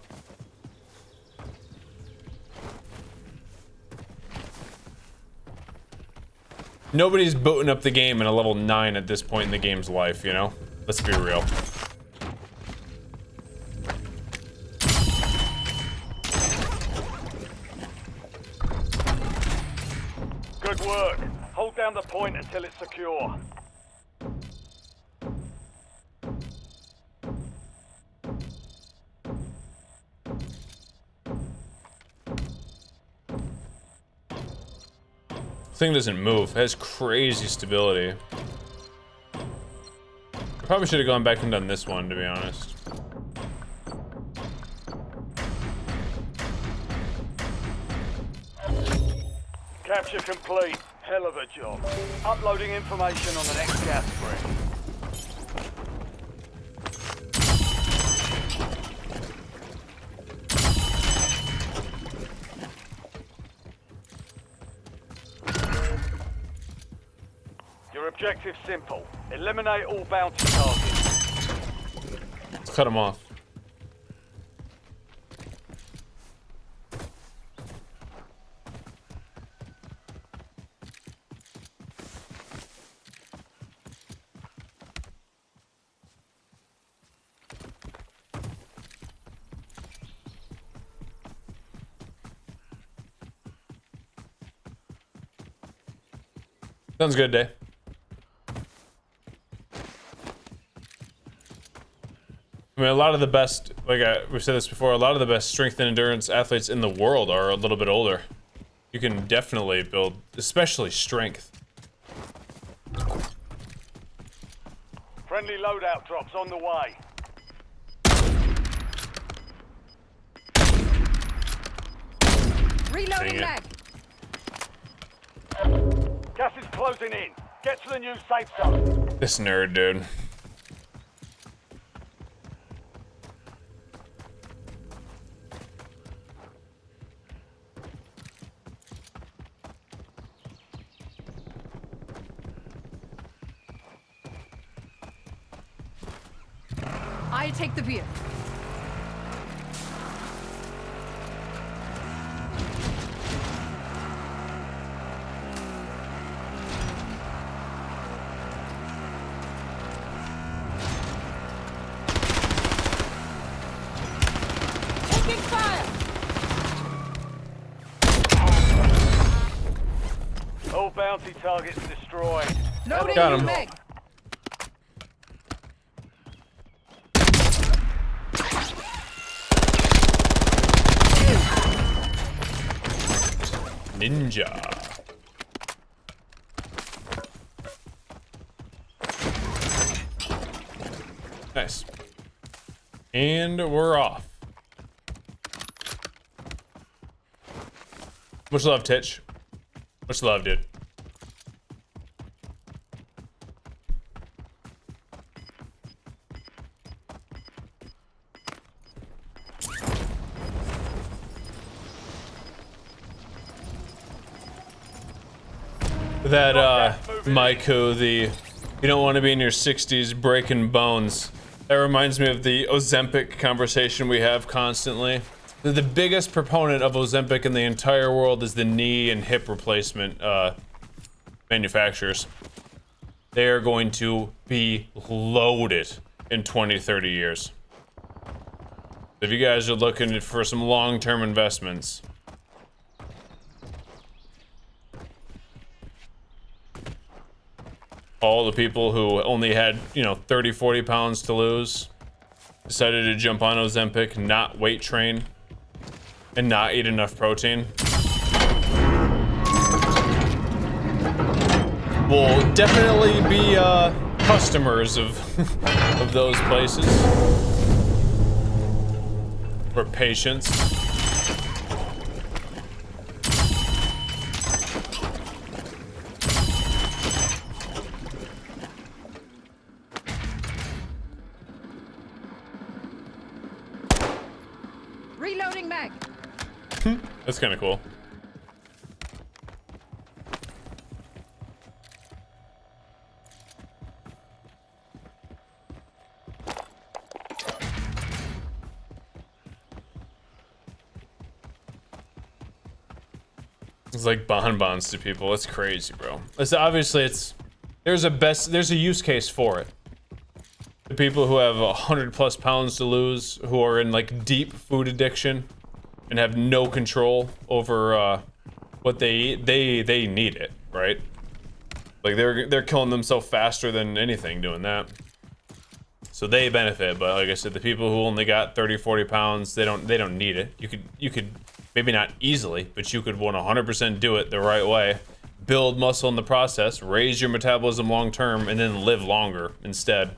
Nobody's booting up the game in a level 9 at this point in the game's life, you know? Let's be real. Good work. Hold down the point until it's secure. This thing doesn't move. It has crazy stability. I probably should have gone back and done this one, to be honest. Capture complete. Hell of a job. Uploading information on the next gas spread. Your objective's simple. Eliminate all bounty targets. Let's cut him off. Sounds good, Day. I mean, a lot of the best, like we've said this before, a lot of the best strength and endurance athletes in the world are a little bit older. You can definitely build, especially strength. Friendly loadout drops on the way. Reloading mag. Gas is closing in. Get to the new safe zone. This nerd, dude. I take the beer. Taking fire. All bounty targets destroyed. Loading Got him. new mag. Ninja. Nice. And we're off. Much love, Titch. Much love, dude. That Mike who you don't want to be in your 60s breaking bones. That reminds me of the Ozempic conversation we have constantly. The biggest proponent of Ozempic in the entire world is the knee and hip replacement manufacturers. They are going to be loaded in 20, 30 years. If you guys are looking for some long-term investments, all the people who only had, 30, 40 pounds to lose decided to jump on Ozempic, not weight train, and not eat enough protein. Will definitely be customers of of those places. For patients. Reloading mag. That's kind of cool. It's like bonbons to people. It's crazy, bro. It's obviously there's a use case for it. The people who have 100+ pounds to lose, who are in like deep food addiction and have no control over what they eat, they need it, right? Like they're killing themselves faster than anything doing that. So they benefit, but like I said, the people who only got 30, 40 pounds, they don't need it. You could maybe not easily, but you could 100% do it the right way. build muscle in the process, raise your metabolism long term, and then live longer instead.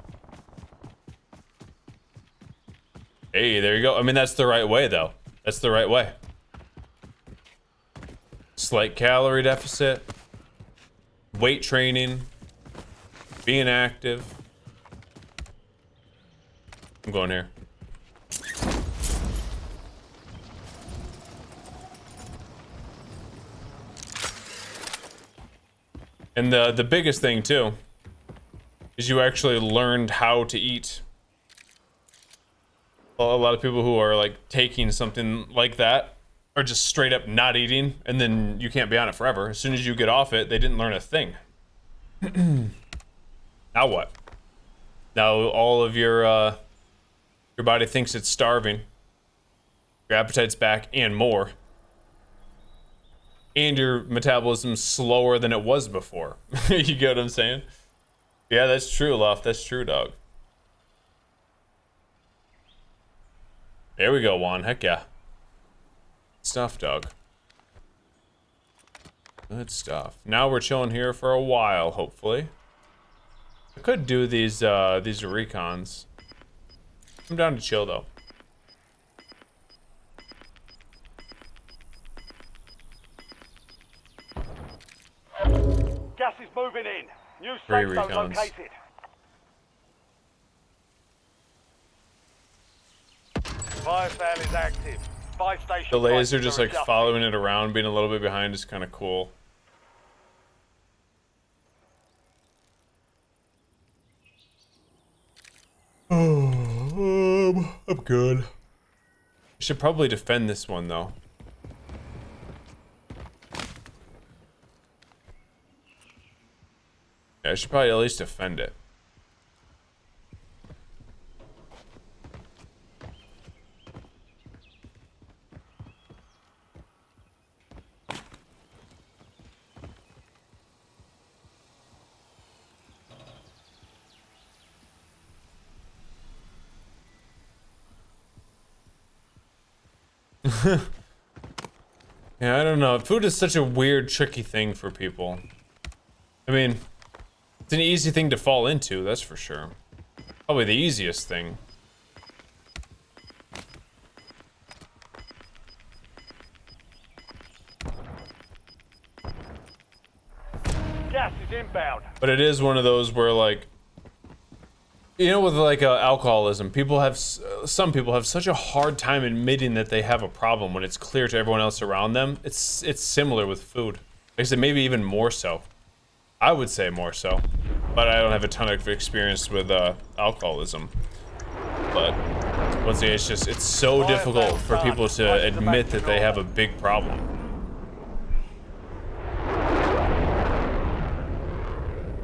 Hey, there you go. I mean, that's the right way, though. That's the right way. Slight calorie deficit, weight training, being active. I'm going here. And the biggest thing too is you actually learned how to eat. A lot of people who are like taking something like that are just straight up not eating, and then you can't be on it forever. As soon as you get off it, they didn't learn a thing. Now what? Now all of your body thinks it's starving. Your appetite's back and more. And your metabolism's slower than it was before. You get what I'm saying? Yeah, that's true, Luff. That's true, dog. There we go, Juan. Heck yeah. Stuff, dog. Good stuff. Now we're chilling here for a while, hopefully. I could do these recons. I'm down to chill though. Gas is moving in. New Three safe zone recons. located. Fire sale is active. Buy station. The laser prices just are like adjusted. following it around, being a little bit behind is kind of cool. I'm good. I should probably defend this one though. Yeah, I should probably at least defend it. Yeah, I don't know. Food is such a weird, tricky thing for people. I mean, it's an easy thing to fall into, that's for sure. Probably the easiest thing. Gas is inbound. But it is one of those where, like, you know, with like alcoholism, some people have such a hard time admitting that they have a problem when it's clear to everyone else around them. It's similar with food. Like I said, maybe even more so. I would say more so, but I don't have a ton of experience with alcoholism. But once again, it's so difficult for people to admit that they have a big problem.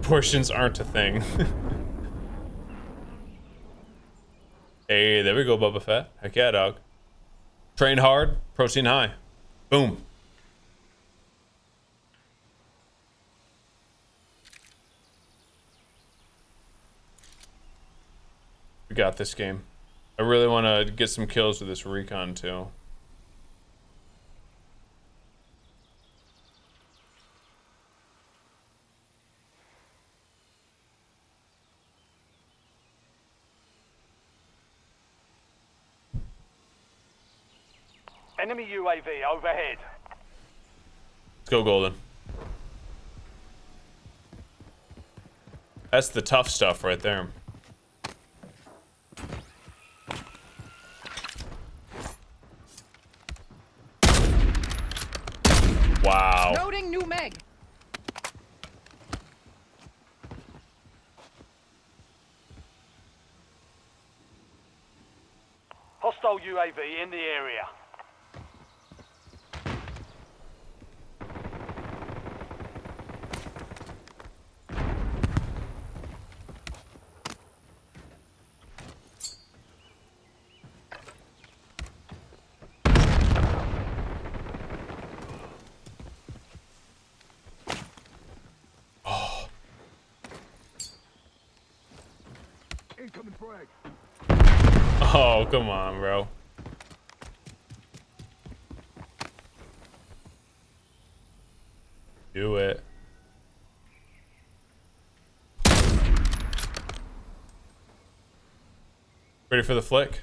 Portions aren't a thing. Hey, there we go, Bubba Fett. Heck yeah, dog. Train hard, protein high. Boom. We got this game. I really want to get some kills with this recon too. Enemy UAV overhead. Let's go, Golden. That's the tough stuff right there. Wow. Loading new mag. Hostile UAV in the area. Oh, come on, bro. Do it. Ready for the flick?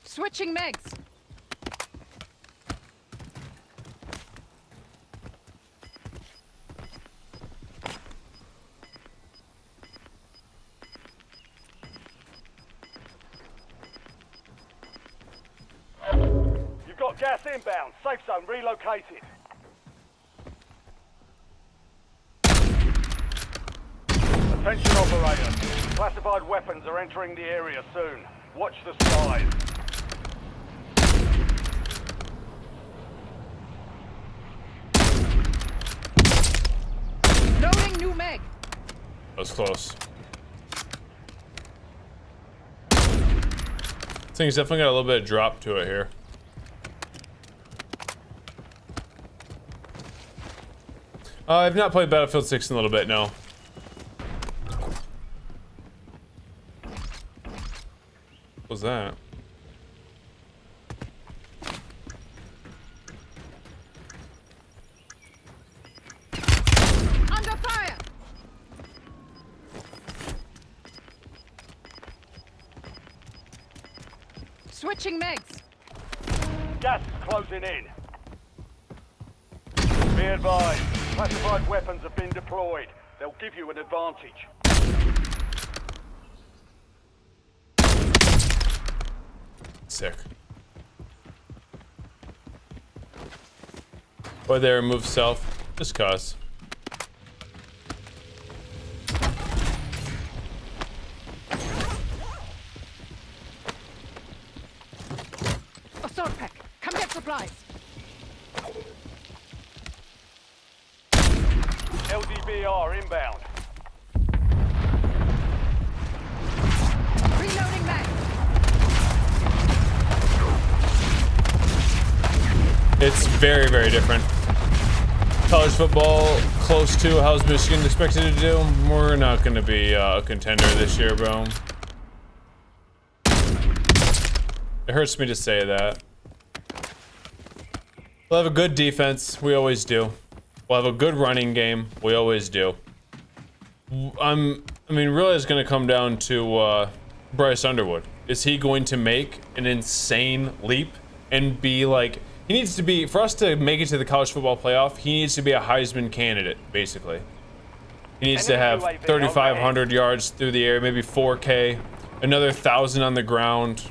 Switching megs. You've got gas inbound. Safe zone relocated. Attention operators. Classified weapons are entering the area soon. Watch the skies. Loading new meg. That was close. This thing's definitely got a little bit of drop to it here. I've not played Battlefield 6 in a little bit, no. What was that? Under fire. Switching megs. Gas is closing in. Be advised. Classified weapons have been deployed. They'll give you an advantage. Sick. Or there, move south. Just cause. Assault pack. Come get supplies. LDBR inbound. Reloading mag. It's very, very different. College football, close to how's Michigan expected to do? We're not going to be a contender this year, bro. It hurts me to say that. We'll have a good defense. We always do. We'll have a good running game. We always do. I mean, really it's going to come down to Bryce Underwood. Is he going to make an insane leap and be like... He needs to be... For us to make it to the college football playoff, he needs to be a Heisman candidate, basically. He needs to have 3,500 yards through the air, maybe 4K, another 1,000 on the ground,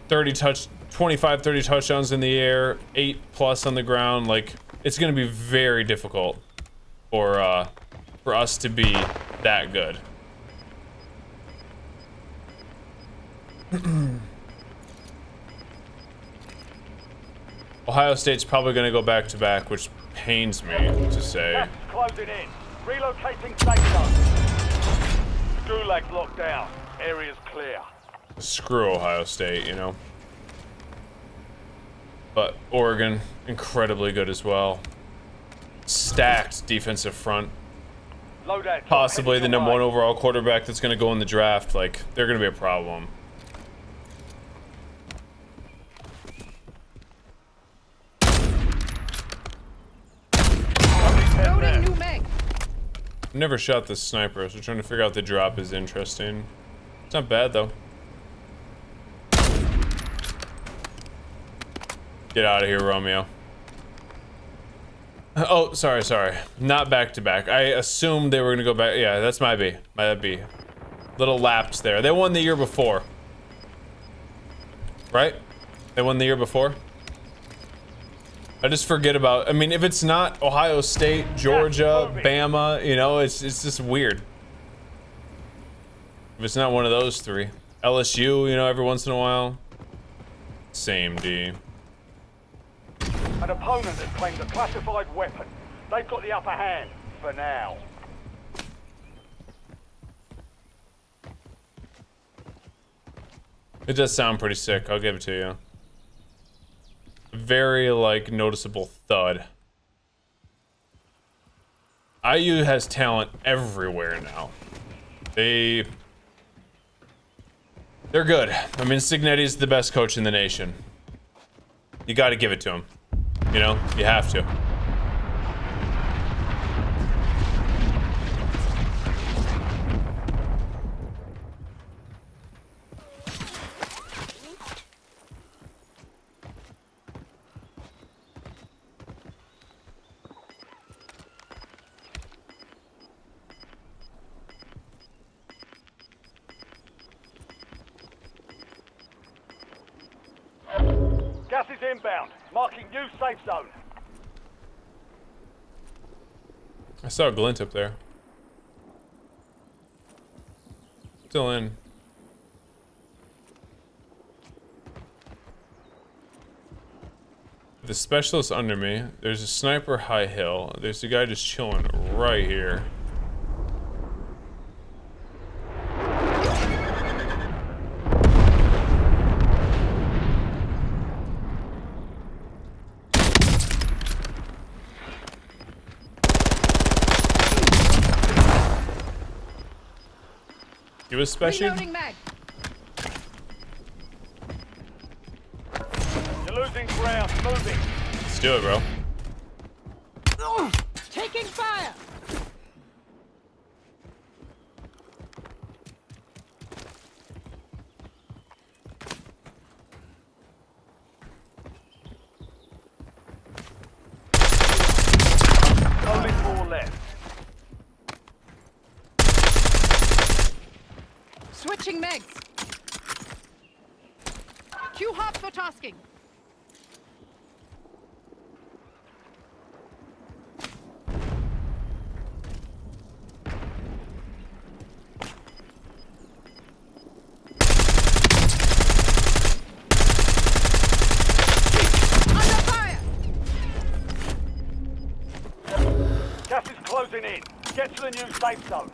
25, 30 touchdowns in the air, 8+ on the ground. Like, it's going to be very difficult for us to be that good. Ohio State's probably going to go back-to-back, which pains me to say. Gas is closing in. Relocating safe zone. Gulag's locked down. Area's clear. Screw Ohio State, you know. But Oregon, incredibly good as well. Stacked defensive front. Loadout. Possibly the #1 overall quarterback that's going to go in the draft. Like, they're going to be a problem. Loading new mag. I've never shot this sniper, so trying to figure out the drop is interesting. It's not bad, though. Get out of here, Romeo. Oh, sorry. Not back-to-back. I assumed they were going to go back. Yeah, that's my B. My B. Little lapse there. They won the year before. Right? They won the year before? I just forget about... I mean, if it's not Ohio State, Georgia, Bama, you know, it's just weird. If it's not one of those three. LSU, you know, every once in a while. Same D. An opponent has claimed a classified weapon. They've got the upper hand, for now. It does sound pretty sick, I'll give it to you. Very, like, noticeable thud. IU has talent everywhere now. They're good. I mean, Cignetti's the best coach in the nation. You got to give it to him. You know, you have to. Gas is inbound. Marking new safe zone. I saw a glint up there. Still in. The specialist under me. There's a sniper high hill. There's a guy just chilling right here. You was special? Reloading mag. You're losing ground. Moving. Let's do it, bro. Taking fire. Only 4 left. Switching megs. Q hop for tasking. Under fire. Gas is closing in. Get to the new safe zone.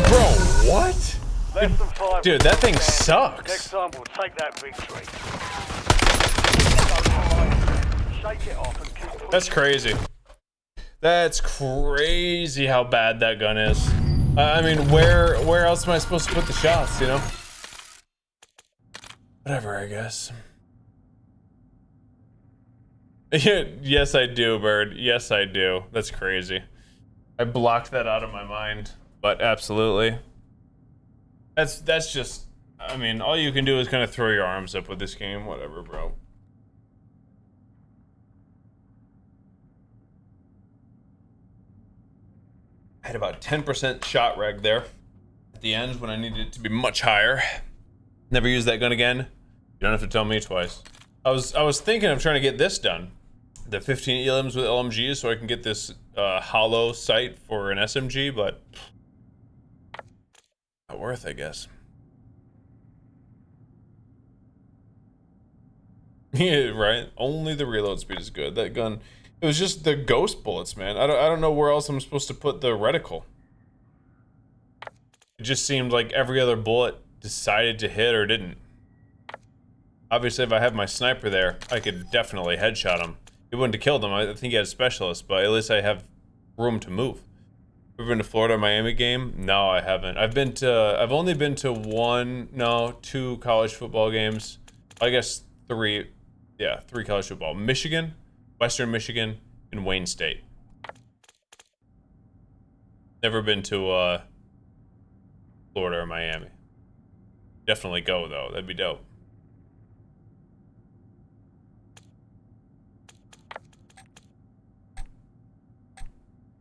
Bro, what? Less than 5. Dude, that thing Next sucks. time we'll take that victory. Shake it off and keep pushing. That's crazy. That's crazy how bad that gun is. I mean, where else am I supposed to put the shots, you know? Whatever, I guess. Yes, I do, Bird. Yes, I do. That's crazy. I blocked that out of my mind, but absolutely. That's just, I mean, all you can do is kind of throw your arms up with this game. Whatever, bro. I had about 10% shot reg there at the end when I needed it to be much higher. Never use that gun again. You don't have to tell me twice. I was thinking of trying to get this done. The 15 elims with LMGs so I can get this hollow sight for an SMG, but not worth, I guess. Yeah, right? Only the reload speed is good. That gun, it was just the ghost bullets, man. I don't know where else I'm supposed to put the reticle. It just seemed like every other bullet decided to hit or didn't. Obviously, if I have my sniper there, I could definitely headshot him. He wouldn't have killed him. I think he had a specialist, but at least I have room to move. Ever been to Florida Miami game? No, I haven't. I've only been to 2 college football games. I guess 3. Yeah, 3 college football. Michigan, Western Michigan, and Wayne State. Never been to Florida or Miami. Definitely go though. That'd be dope.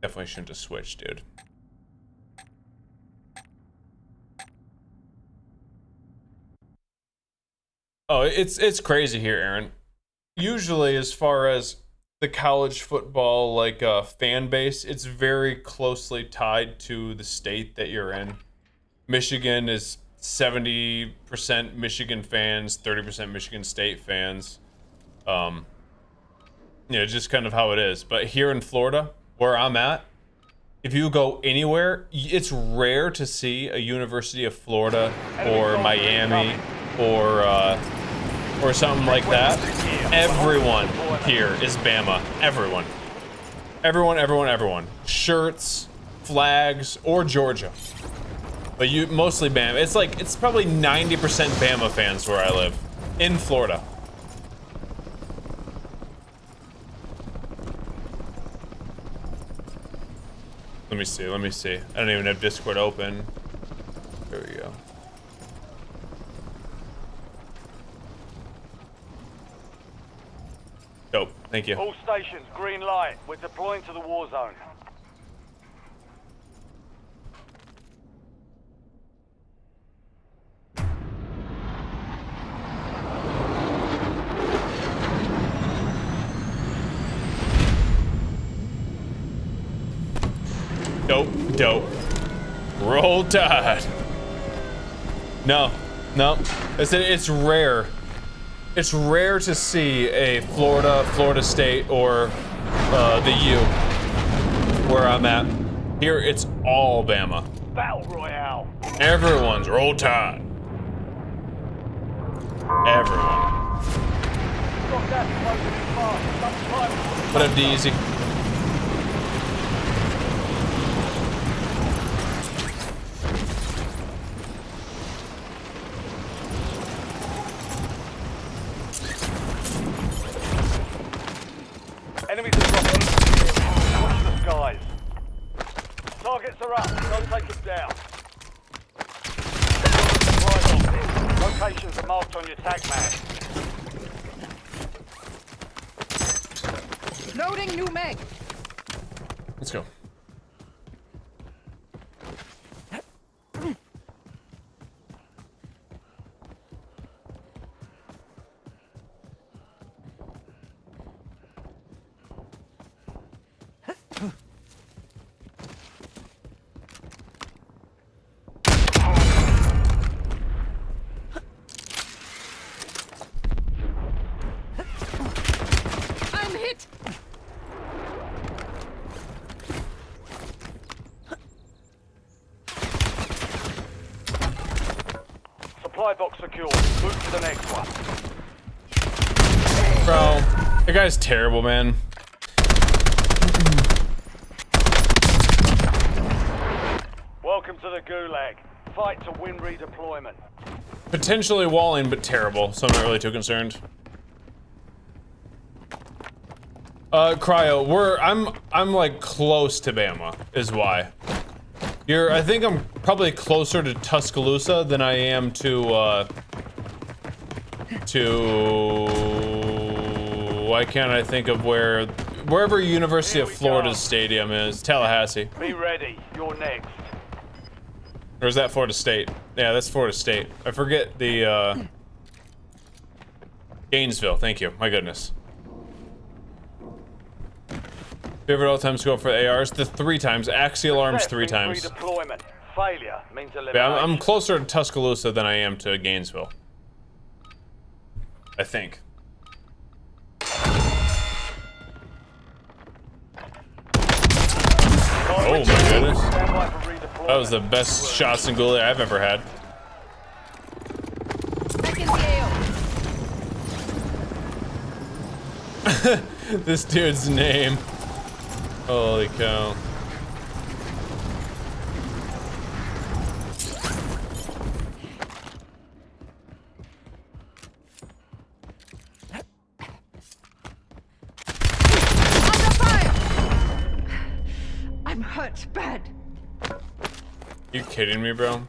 Definitely shouldn't have switched, dude. Oh, it's crazy here, Aaron. Usually, as far as the college football fan base, it's very closely tied to the state that you're in. Michigan is 70% Michigan fans, 30% Michigan State fans. Yeah, just kind of how it is. But here in Florida, where I'm at, if you go anywhere, it's rare to see a University of Florida or Miami or something like that. Everyone here is Bama. Everyone. Shirts, flags, or Georgia. But you mostly Bama. It's probably 90% Bama fans where I live in Florida. Let me see. I don't even have Discord open. There we go. Dope. Thank you. All stations, green light. We're deploying to the war zone. Dope. Roll Tide. No. I said it's rare. It's rare to see a Florida State, or the U, where I'm at. Here, it's all Bama. Battle Royale. Everyone's Roll Tide. Everyone. Got that closing in fast. What up, D-Easy? Enemies are dropping. Watch the skies. Targets are up. Don't take them down. Locations are marked on your tag map. Loading new mag. Let's go. I'm hit. Supply box secured. Move to the next one. Bro, that guy's terrible, man. Welcome to the Gulag. Fight to win redeployment. Potentially walling, but terrible, so I'm not really too concerned. Cryo, I'm like close to Bama, is why. I think I'm probably closer to Tuscaloosa than I am to why can't I think of wherever University of Florida's stadium is? Tallahassee. Be ready. You're next. Or is that Florida State? Yeah, that's Florida State. I forget the Gainesville. Thank you. My goodness. Favorite all-time score for the ARs? The 3 times. Axial arms 3 times. Redeployment. Failure means elimination. Yeah, I'm closer to Tuscaloosa than I am to Gainesville. I think. Oh my goodness. That was the best shots in goalie I've ever had. Back in the AO. This dude's name. Holy cow. Under fire. I'm hurt bad. You kidding me, bro?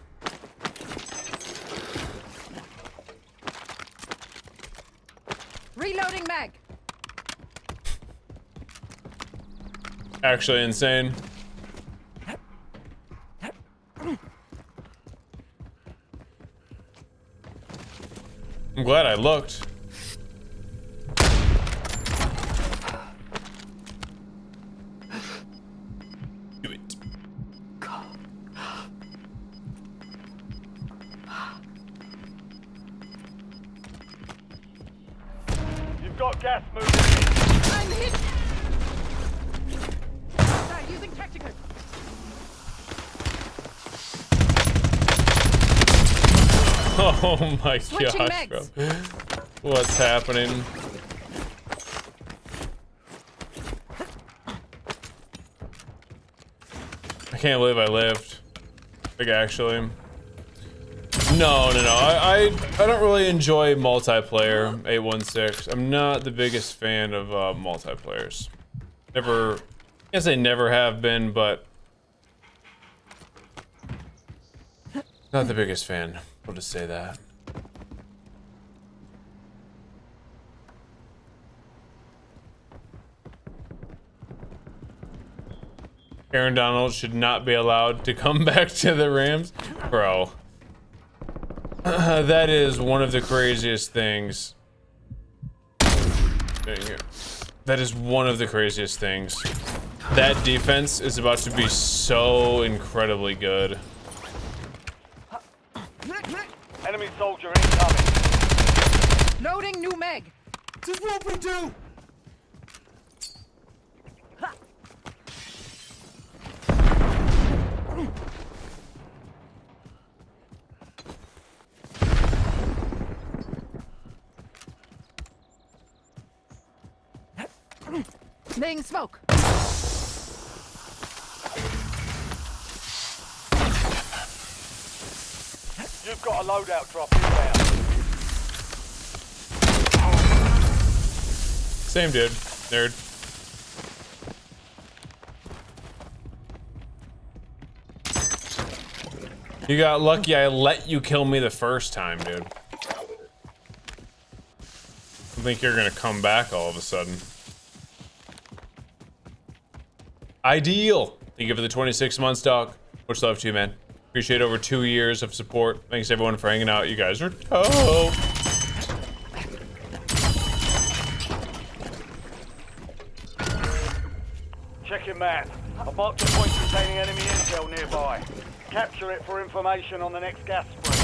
Reloading mag. Actually insane. I'm glad I looked. Do it. You've got gas moving. I'm hit. Start using tactical. Oh my Switching gosh, mags. bro. What's happening? I can't believe I lived. Like, actually. No. I don't really enjoy multiplayer 816. I'm not the biggest fan of multiplayers. Never, I guess I never have been, but not the biggest fan. We'll just say that. Aaron Donald should not be allowed to come back to the Rams. Bro. That is one of the craziest things. That is one of the craziest things. That defense is about to be so incredibly good. Enemy soldier incoming. Loading new mag. This is what we do! Laying smoke. You've got a loadout drop inbound. Same dude, nerd. You got lucky I let you kill me the first time, dude. I think you're gonna come back all of a sudden. Ideal. Thank you for the 26 months, dog. Much love to you, man. Appreciate over 2 years of support. Thanks everyone for hanging out. You guys are dope. Check your map. I've marked a point containing enemy intel nearby. Capture it for information on the next gas spree.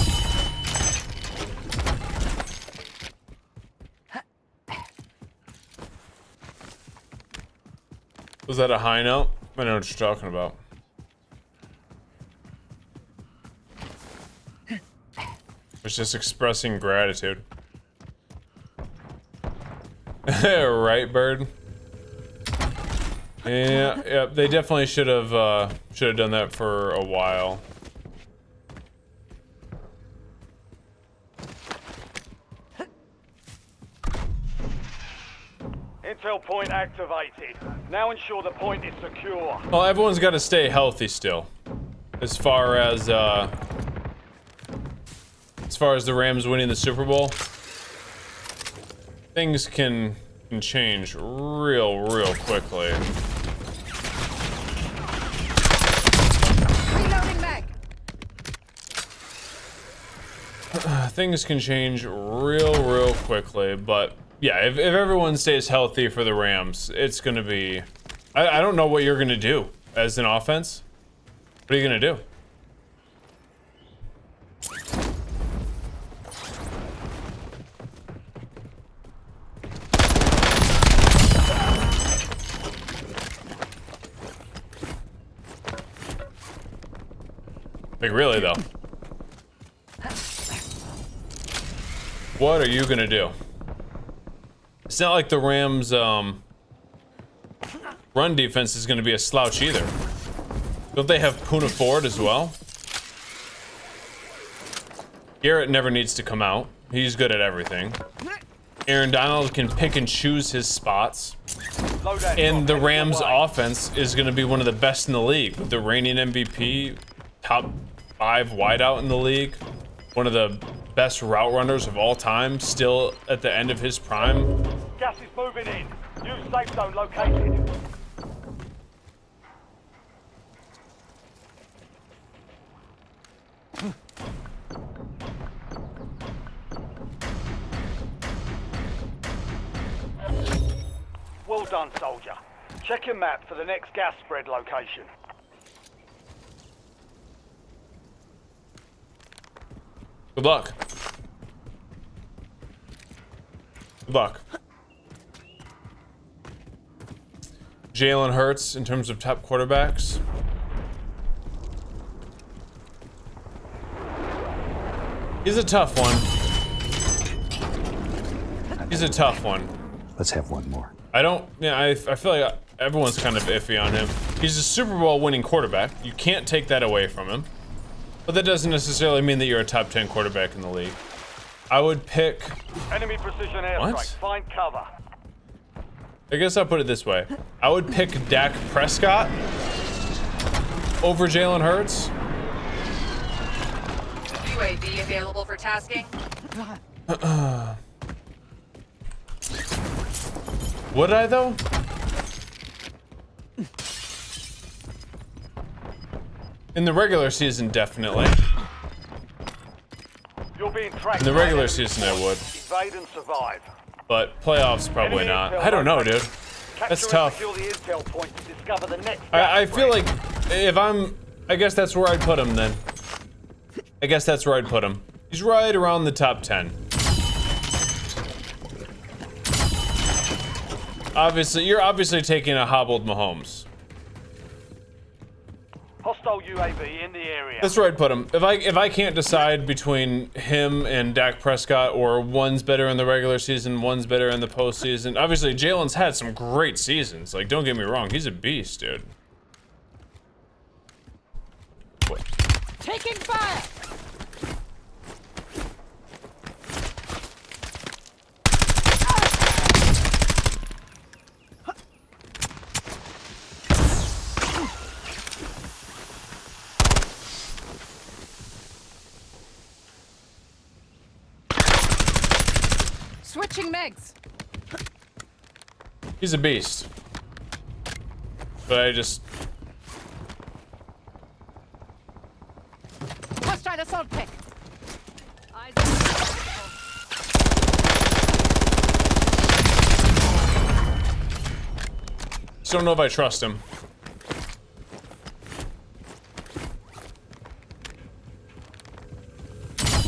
Was that a high note? I know what you're talking about. It's just expressing gratitude. Right, Bird? Yeah, they definitely should have done that for a while. Intel point activated. Now ensure the point is secure. Well, everyone's got to stay healthy still. As far as the Rams winning the Super Bowl, things can change real quickly. Reloading mag. Things can change real quickly, but yeah, if everyone stays healthy for the Rams, it's gonna be. I don't know what you're gonna do as an offense. What are you gonna do? Like, really though? What are you gonna do? It's not like the Rams' run defense is gonna be a slouch either. Don't they have Puna Ford as well? Garrett never needs to come out. He's good at everything. Aaron Donald can pick and choose his spots. And the Rams' offense is gonna be one of the best in the league. With the reigning MVP, top 5 wideout in the league, one of the best route runners of all time, still at the end of his prime. Gas is moving in. New safe zone located. Well done, soldier. Check your map for the next gas spread location. Good luck. Good luck. Jalen Hurts in terms of top quarterbacks. He's a tough one. He's a tough one. Let's have one more. I feel like everyone's kind of iffy on him. He's a Super Bowl winning quarterback. You can't take that away from him. But that doesn't necessarily mean that you're a top 10 quarterback in the league. I would pick... Enemy precision airstrike. What? Find cover. I guess I'll put it this way. I would pick Dak Prescott over Jalen Hurts. UAV available for tasking. Would I though? In the regular season, definitely. You're being tracked. In the regular season, I would. Evade and survive. But playoffs, probably Enemy not. intel I don't know, located. dude. Capture That's and tough. secure the intel point to discover the next I gas feel spread. like if I'm... I guess that's where I'd put him then. I guess that's where I'd put him. He's right around the top 10. Obviously, you're obviously taking a hobbled Mahomes. Hostile UAV in the area. That's where I'd put him. If I can't decide between him and Dak Prescott, or one's better in the regular season, one's better in the postseason. Obviously, Jalen's had some great seasons. Like, don't get me wrong, he's a beast, dude. Wait. Taking fire! Switching megs. He's a beast. But I just... Hostile assault pick. Eyes Just don't know if I trust him.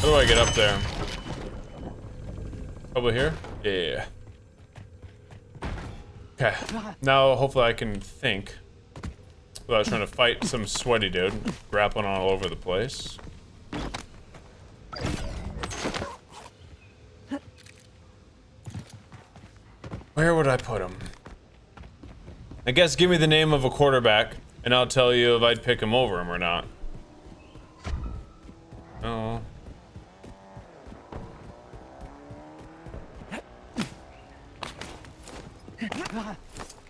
How do I get up there? Probably here? Yeah. Okay. Now, hopefully I can think without trying to fight some sweaty dude. Grappling all over the place. Where would I put him? I guess give me the name of a quarterback, and I'll tell you if I'd pick him over him or not. Oh.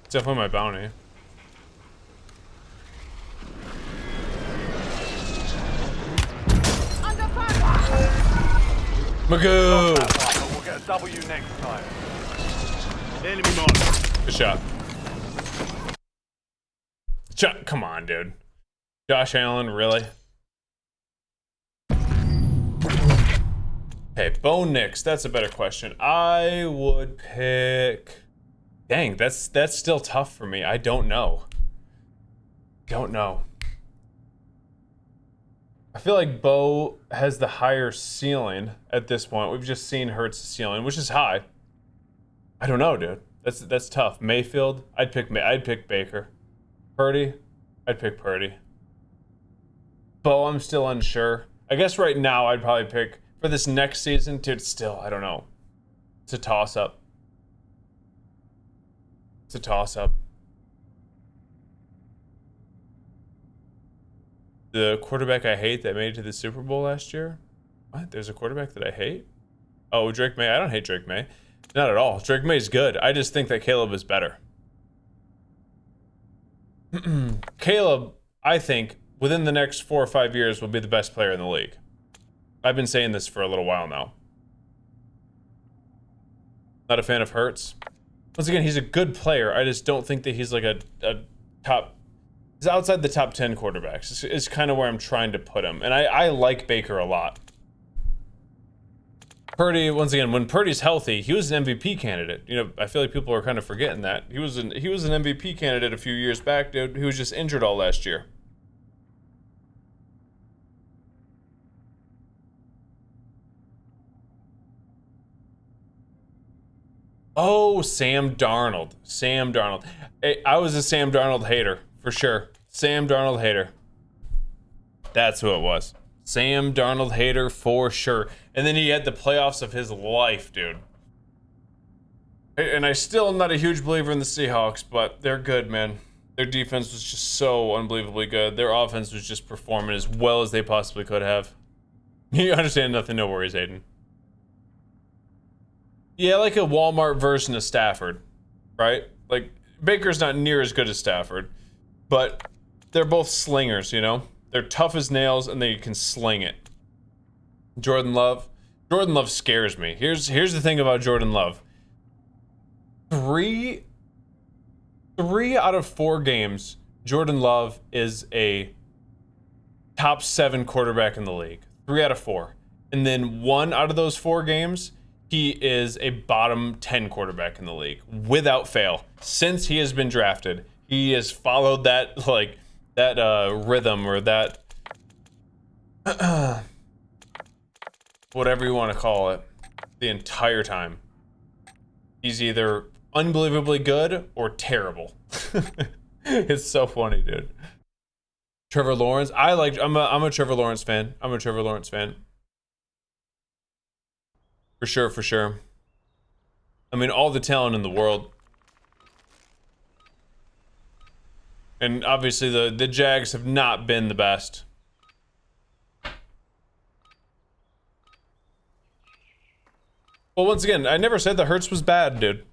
It's definitely my bounty. under fire! Magoo! We'll get a W next time. Enemy mark. Good shot. Come on, dude. Josh Allen, really? Hey, Bo Nix, that's a better question. I would pick... Dang, that's still tough for me. I don't know. Don't know. I feel like Bo has the higher ceiling at this point. We've just seen Hurts' ceiling, which is high. I don't know, dude. That's tough. Mayfield, I'd pick Baker. Purdy, I'd pick Purdy. Bo, I'm still unsure. I guess right now I'd probably pick for this next season, dude. Still, I don't know. It's a toss-up. It's a toss-up. The quarterback I hate that made it to the Super Bowl last year? What? There's a quarterback that I hate? Oh, Drake May. I don't hate Drake May. Not at all. Drake May's good. I just think that Caleb is better. Caleb, I think, within the next 4 or 5 years will be the best player in the league. I've been saying this for a little while now. Not a fan of Hurts. Once again, he's a good player. I just don't think that he's like a top... He's outside the top 10 quarterbacks. It's kind of where I'm trying to put him. And I like Baker a lot. Purdy, once again, when Purdy's healthy, he was an MVP candidate. You know, I feel like people are kind of forgetting that. He was an MVP candidate a few years back, dude. He was just injured all last year. Oh, Sam Darnold. Sam Darnold. Hey, I was a Sam Darnold hater, for sure. Sam Darnold hater. That's who it was. Sam Darnold hater, for sure. And then he had the playoffs of his life, dude. And I still am not a huge believer in the Seahawks, but they're good, man. Their defense was just so unbelievably good. Their offense was just performing as well as they possibly could have. You understand nothing, no worries, Aiden. Yeah, like a Walmart version of Stafford, right? Like, Baker's not near as good as Stafford, but they're both slingers, you know? They're tough as nails and they can sling it. Jordan Love scares me. Here's the thing about Jordan Love. Three out of 4 games, Jordan Love is a top 7 quarterback in the league. 3 out of 4. And then 1 out of those 4 games, he is a bottom 10 quarterback in the league without fail. Since he has been drafted, he has followed that rhythm or that whatever you want to call it the entire time. He's either unbelievably good or terrible. It's so funny, dude. Trevor Lawrence, I'm a Trevor Lawrence fan. For sure. I mean, all the talent in the world. And obviously the Jags have not been the best. Well, once again, I never said the Hurts was bad, dude.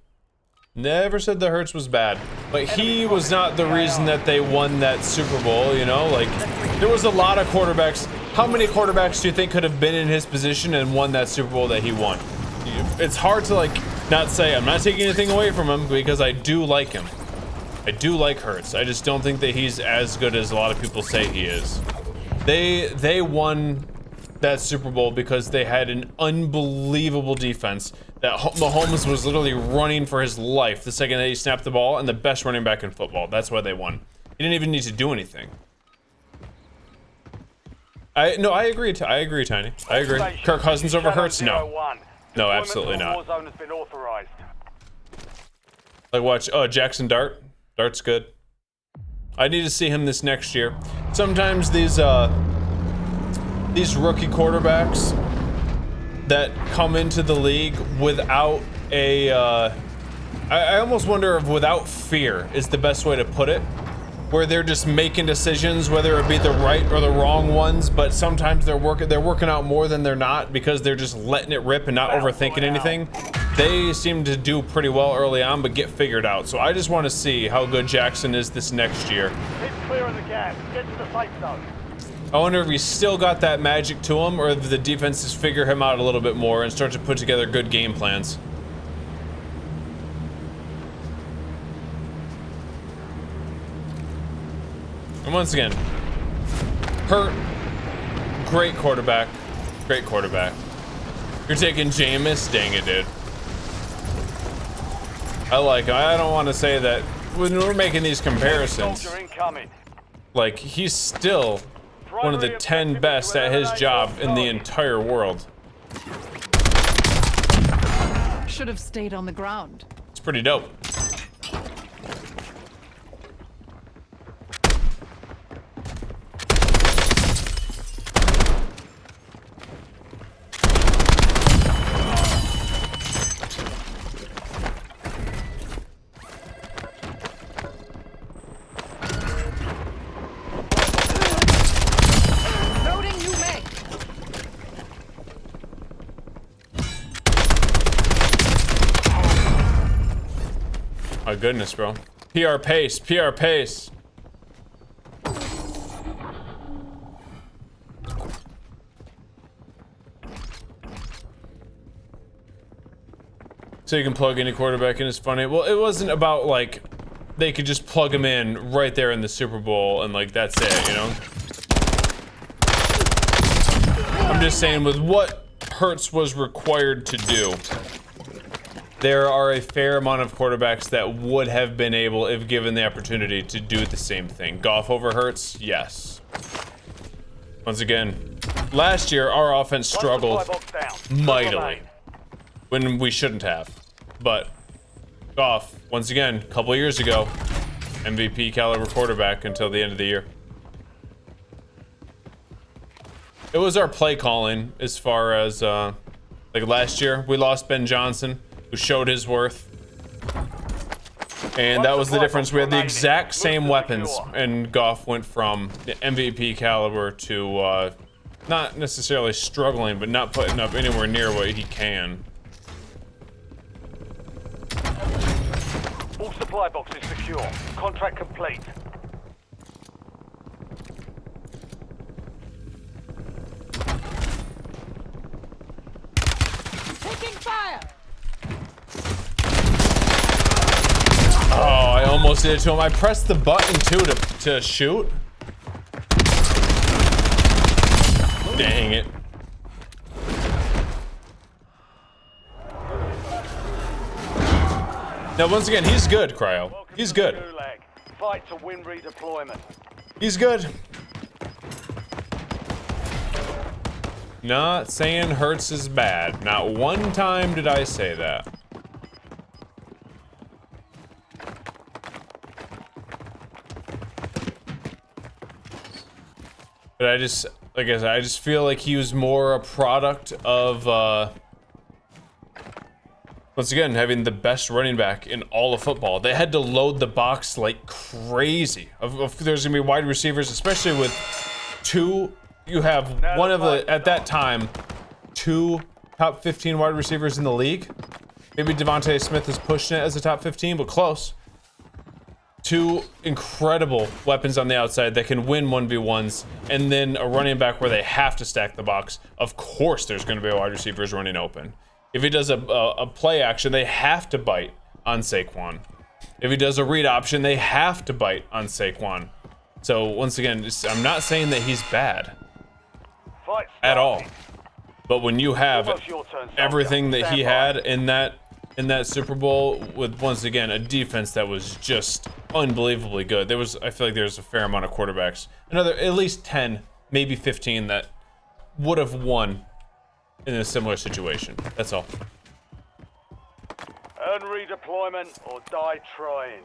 Never said the Hurts was bad. But he was not the reason that they won that Super Bowl, you know? Like, there was a lot of quarterbacks. How many quarterbacks do you think could have been in his position and won that Super Bowl that he won? It's hard to, like, not say, I'm not taking anything away from him because I do like him. I do like Hurts. I just don't think that he's as good as a lot of people say he is. They won that Super Bowl because they had an unbelievable defense that Mahomes was literally running for his life the second that he snapped the ball, and the best running back in football. That's why they won. He didn't even need to do anything. I agree, Tiny. I agree. Kirk Cousins over Hurts? No. No, absolutely not. Warzone has been authorized. Like, watch. Oh, Jackson Dart. Dart's good. I need to see him this next year. Sometimes these rookie quarterbacks that come into the league without a, I almost wonder if without fear is the best way to put it, where they're just making decisions, whether it be the right or the wrong ones, but sometimes they're working out more than they're not because they're just letting it rip and not overthinking anything. They seem to do pretty well early on, but get figured out. So I just want to see how good Jackson is this next year. Keep clear of the gas. Get to the safe zone. I wonder if he's still got that magic to him, or if the defenses figure him out a little bit more and start to put together good game plans. And once again, Hurt, great quarterback. You're taking Jameis? Dang it, dude. I don't want to say that when we're making these comparisons, like, he's still one of the 10 best at his job in the entire world. Should have stayed on the ground. It's pretty dope. My goodness, bro. PR pace. So you can plug any quarterback in is funny. Well, it wasn't about, like, they could just plug him in right there in the Super Bowl and, like, that's it, you know? I'm just saying with what Hurts was required to do, there are a fair amount of quarterbacks that would have been able, if given the opportunity, to do the same thing. Goff over Hurts? Yes. Once again, last year our offense struggled mightily when we shouldn't have. But Goff, once again, a couple years ago, MVP caliber quarterback until the end of the year. It was our play calling as far as, like last year, we lost Ben Johnson, who showed his worth. And that was the difference. We had the exact same weapons, and Goff went from the MVP caliber to not necessarily struggling, but not putting up anywhere near what he can. All supply boxes secure. Contract complete. Taking fire! Oh, I almost did it to him. I pressed the button too to shoot. Dang it. Now, once again, he's good, Cryo. He's good. Fight to win redeployment. He's good. Not saying Hertz is bad. Not one time did I say that. But I just, like I said, I just feel like he was more a product of, once again, having the best running back in all of football. They had to load the box like crazy. There's gonna be wide receivers, especially with two. You have one of the, at that time, 2 top 15 wide receivers in the league. Maybe Devontae Smith is pushing it as a top 15, but close. 2 incredible weapons on the outside that can win 1v1s, and then a running back where they have to stack the box. Of course there's going to be wide receivers running open. If he does a play action, they have to bite on Saquon. If he does a read option, they have to bite on Saquon. So once again, I'm not saying that he's bad at all. But when you have everything that he had in that Super Bowl, with once again a defense that was just unbelievably good. I feel like there was a fair amount of quarterbacks, at least 10, maybe 15 that would have won in a similar situation. That's all. Earn redeployment or die trying.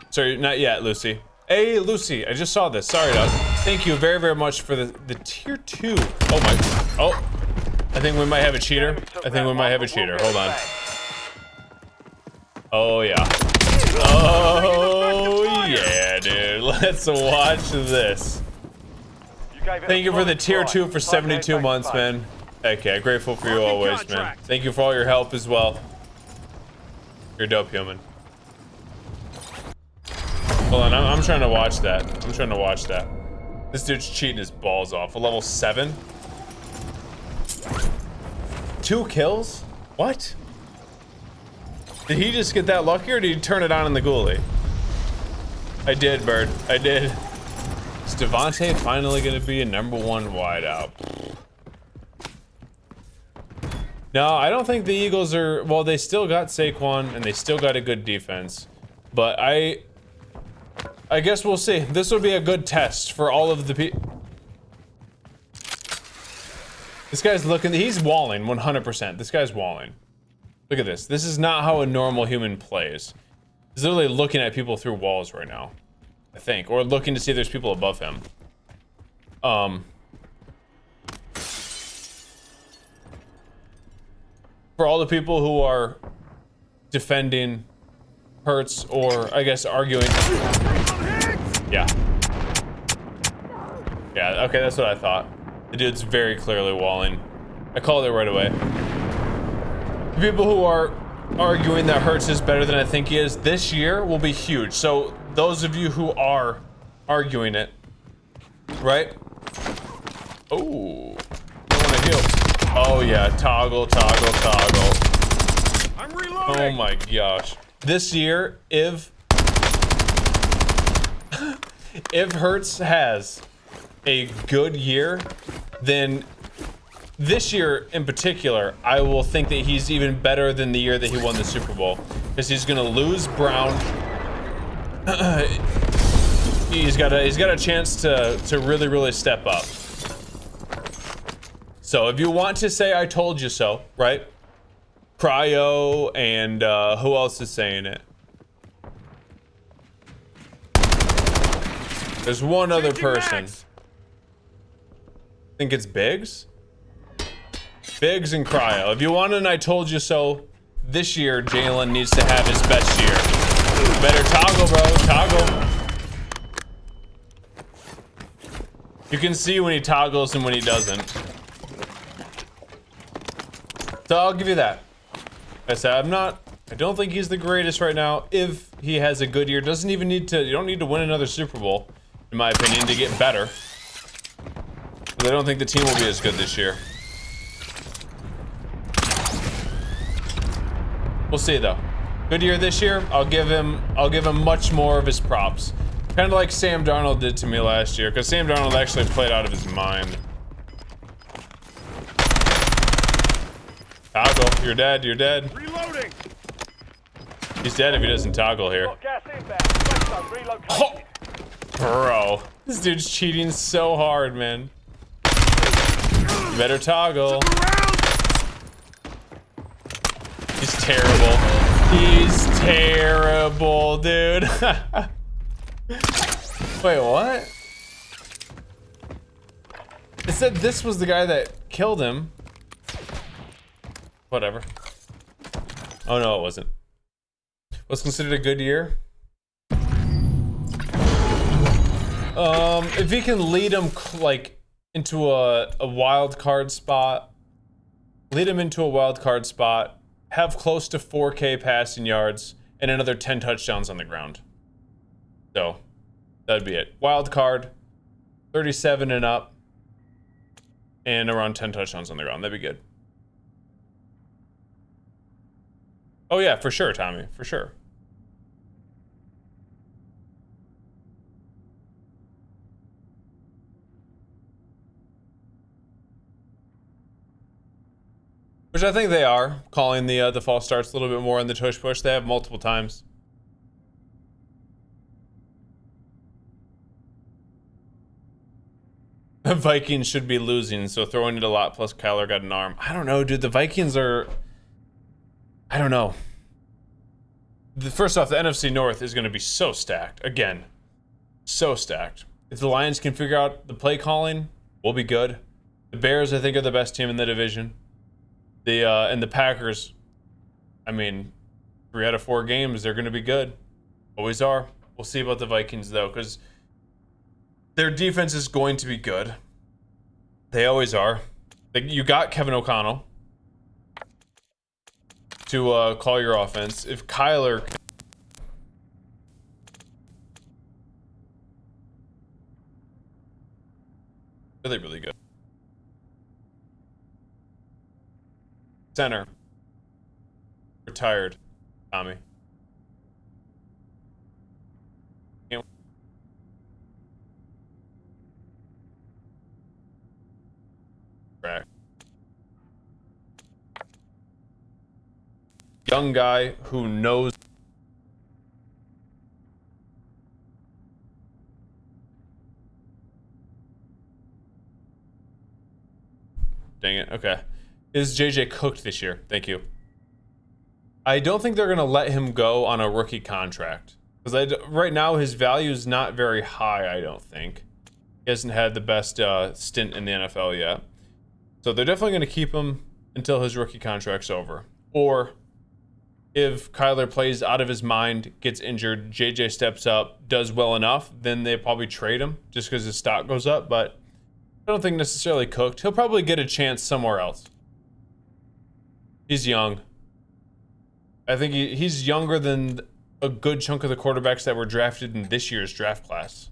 Sorry, not yet, Lucy. Hey, Lucy, I just saw this. Sorry, Doug. Thank you very, very much for the tier 2. Oh my. Oh. I think we might have a cheater. Hold on. Oh, yeah. Oh, yeah, dude. Let's watch this. Thank you for the tier 2 for 72 months, man. Okay, grateful for you always, man. Thank you for all your help as well. You're dope, human. Hold on, I'm trying to watch that. This dude's cheating his balls off. A level 7? 2 kills? What? Did he just get that lucky, or did he turn it on in the ghoulie? I did, Bird. I did. Is Devontae finally gonna be a #1 wideout? No, I don't think the Eagles are. Well, they still got Saquon and they still got a good defense, but I guess we'll see. This will be a good test for all of the people. This guy's looking, he's walling 100%. This guy's walling. Look at this. This is not how a normal human plays. He's literally looking at people through walls right now, I think, or looking to see if there's people above him. For all the people who are defending Hertz, or I guess arguing. Yeah. Yeah, okay, that's what I thought. The dude's very clearly walling. I called it right away. The people who are arguing that Hertz is better than I think he is this year will be huge. So those of you who are arguing it, right? Oh, I want to heal. Oh yeah, toggle. I'm reloading. Oh my gosh. This year, if Hertz has a good year, then this year in particular, I will think that he's even better than the year that he won the Super Bowl, because he's gonna lose Brown. He's got a chance to really step up. So if you want to say I told you so, right? Cryo and who else is saying it? There's one other person. I think it's Biggs? Biggs and Cryo. If you want an I told you so, this year, Jalen needs to have his best year. Better toggle, bro. Toggle. You can see when he toggles and when he doesn't. So I'll give you that. I said I don't think he's the greatest right now. If he has a good year, doesn't even need to, you don't need to win another Super Bowl, in my opinion, to get better. But I don't think the team will be as good this year. We'll see though. Good year this year. I'll give him much more of his props. Kind of like Sam Darnold did to me last year, because Sam Darnold actually played out of his mind. Toggle, you're dead, you're dead. Reloading. He's dead if he doesn't toggle here. Got gas inbound. Safe zone relocated. Oh, bro, this dude's cheating so hard, man. You better toggle. He's terrible. He's terrible, dude. Wait, what? It said this was the guy that killed him. Whatever. Oh no, it wasn't. What's considered a good year? If he can lead him like into a wild card spot, lead him into a wild card spot, have close to 4K passing yards, and another 10 touchdowns on the ground. So that'd be it. Wild card, 37 and up, and around 10 touchdowns on the ground. That'd be good. Oh yeah, for sure, Tommy, for sure. Which I think they are, calling the false starts a little bit more in the tush push. They have multiple times. The Vikings should be losing, so throwing it a lot, plus Kyler got an arm. I don't know, dude. The Vikings are... I don't know. First off, the NFC North is going to be so stacked. Again, so stacked. If the Lions can figure out the play calling, we'll be good. The Bears, I think, are the best team in the division. And the Packers, I mean, 3 out of 4 games, they're going to be good. Always are. We'll see about the Vikings, though, because their defense is going to be good. They always are. You got Kevin O'Connell to call your offense. If Kyler... Really, really good. Center. Retired. Tommy. Right. Young guy who knows. Dang it. Okay. Is JJ cooked this year? Thank you. I don't think they're going to let him go on a rookie contract. Because right now his value is not very high, I don't think. He hasn't had the best stint in the NFL yet. So they're definitely going to keep him until his rookie contract's over. Or if Kyler plays out of his mind, gets injured, JJ steps up, does well enough, then they probably trade him just because his stock goes up. But I don't think necessarily cooked. He'll probably get a chance somewhere else. He's young. I think he's younger than a good chunk of the quarterbacks that were drafted in this year's draft class.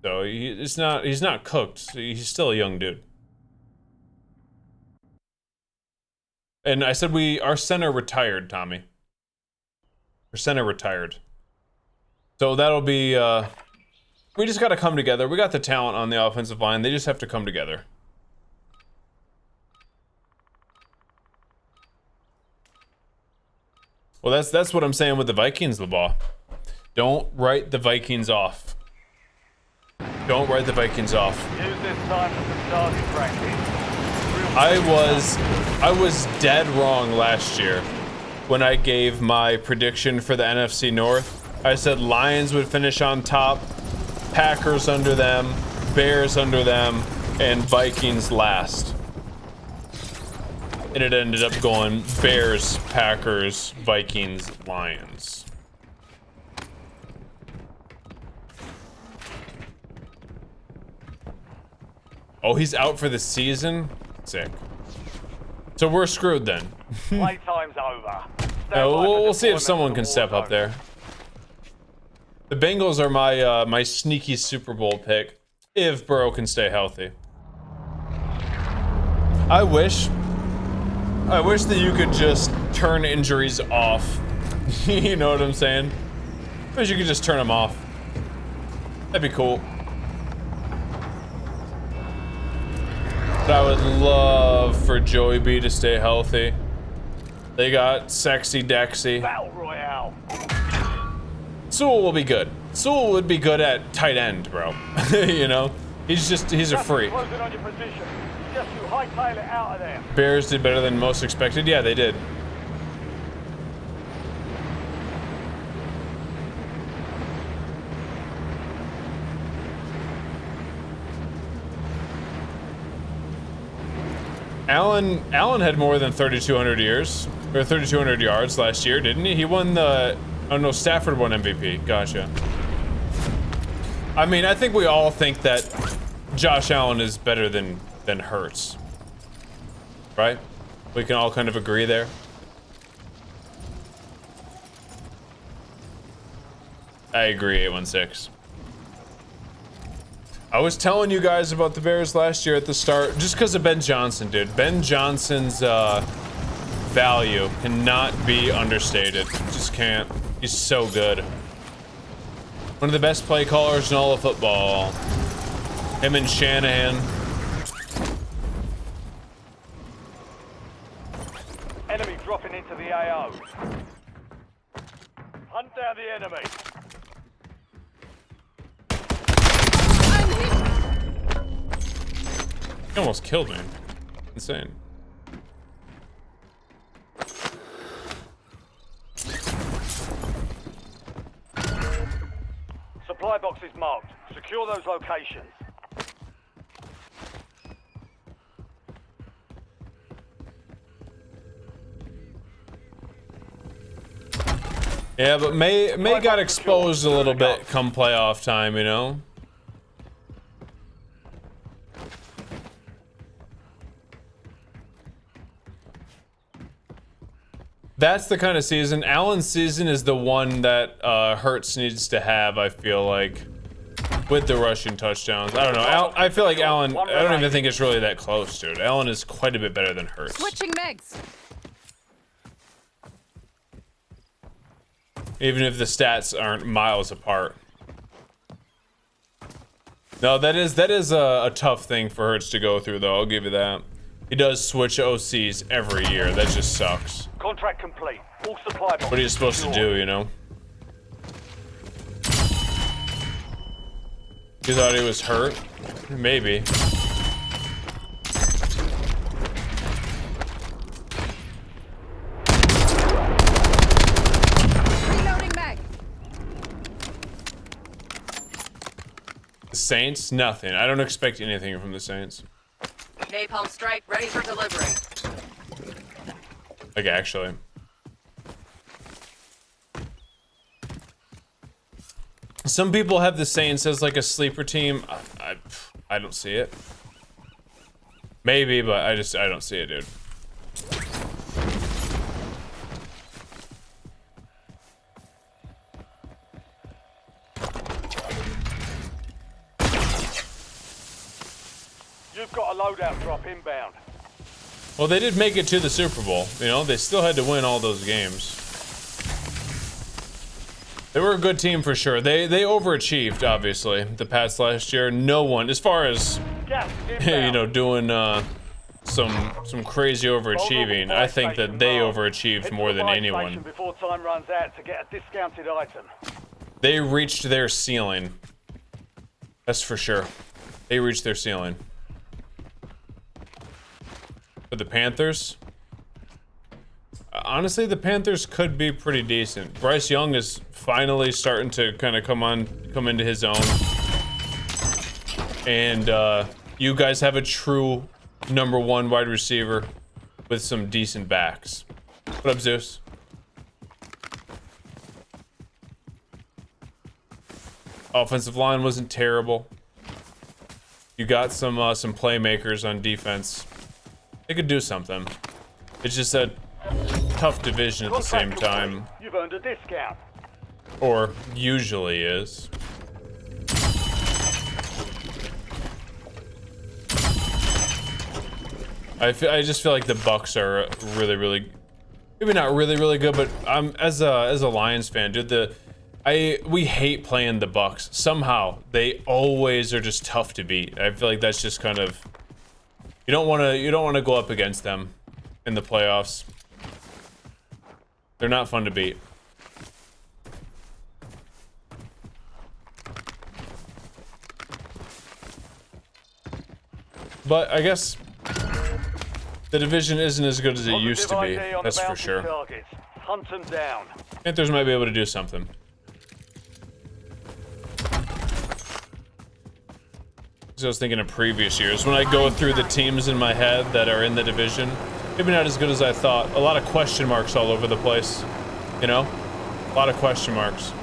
So he's not cooked. He's still a young dude. And I said our center retired, Tommy. Our center retired. So that'll be we just got to come together. We got the talent on the offensive line. They just have to come together. Well, that's what I'm saying with the Vikings, LeBaw. Don't write the Vikings off. Don't write the Vikings off. Use this time for some target practice. I was dead wrong last year when I gave my prediction for the NFC North. I said Lions would finish on top, Packers under them, Bears under them, and Vikings last. and it ended up going Bears, Packers, Vikings, Lions. Oh, he's out for the season? Sick. So we're screwed then. Playtime's over. We'll see if someone can step up there. The Bengals are my my sneaky Super Bowl pick if Burrow can stay healthy. I wish that you could just turn injuries off. You know what I'm saying? I wish you could just turn them off. That'd be cool. But I would love for Joey B to stay healthy. They got Sexy Dexy. Battle Royale. Sewell will be good. Sewell would be good at tight end, bro. You know? He's a freak. Closing on your position. Just you hightail it out of there. Bears did better than most expected. Yeah, they did. Allen had more than 3,200 years or 3,200 yards last year, didn't he? He won the. Oh no, Stafford won MVP. Gotcha. I mean, I think we all think that Josh Allen is better than Hurts, right? We can all kind of agree there. I agree, 816. I was telling you guys about the Bears last year at the start, just because of Ben Johnson, dude. Ben Johnson's value cannot be understated. Just can't. He's so good. One of the best play callers in all of football. Him and Shanahan. Enemy dropping into the AO. Hunt down the enemy. He almost killed me. Insane. Supply box is marked. Secure those locations. Yeah, but May got exposed a little bit come playoff time, you know? That's the kind of season. Allen's season is the one that Hurts needs to have, I feel like, with the rushing touchdowns. I don't know. I feel like Allen, I don't even think it's really that close, dude. Allen is quite a bit better than Hurts. Switching megs. Even if the stats aren't miles apart. No, that is a tough thing for Hurts to go through, though. I'll give you that. He does switch OCs every year. That just sucks. Contract complete. All supply boxes. What are you supposed to do, you know? You thought he was hurt? Maybe. Reloading mag. The Saints? Nothing. I don't expect anything from the Saints. Napalm strike ready for delivery. Like, actually. Some people have the Saints as like a sleeper team. I don't see it. Maybe, but I don't see it, dude. You've got a loadout drop inbound. Well, they did make it to the Super Bowl. You know, they still had to win all those games. They were a good team for sure. They overachieved, obviously, the past last year. No one, as far as, you know, doing some crazy overachieving, I think that they overachieved more than anyone. Before time runs out to get a discounted item. They reached their ceiling. That's for sure. They reached their ceiling. For the Panthers, honestly, the Panthers could be pretty decent. Bryce Young is finally starting to kind of come into his own, and you guys have a true #1 wide receiver with some decent backs. What up, Zeus? Offensive line wasn't terrible. You got some playmakers on defense. They could do something. It's just a tough division at the same time. You've earned a discount. Or usually is. I just feel like the Bucks are really, maybe not really good, but as a Lions fan, dude, we hate playing the Bucks. Somehow they always are just tough to beat. I feel like that's just kind of, you don't want to go up against them in the playoffs. They're not fun to beat. But I guess the division isn't as good as it used to be. That's for sure. Hunt them down. Panthers might be able to do something. So I was thinking of previous years when I go through the teams in my head that are in the division. Maybe not as good as I thought. A lot of question marks all over the place. You know? A lot of question marks.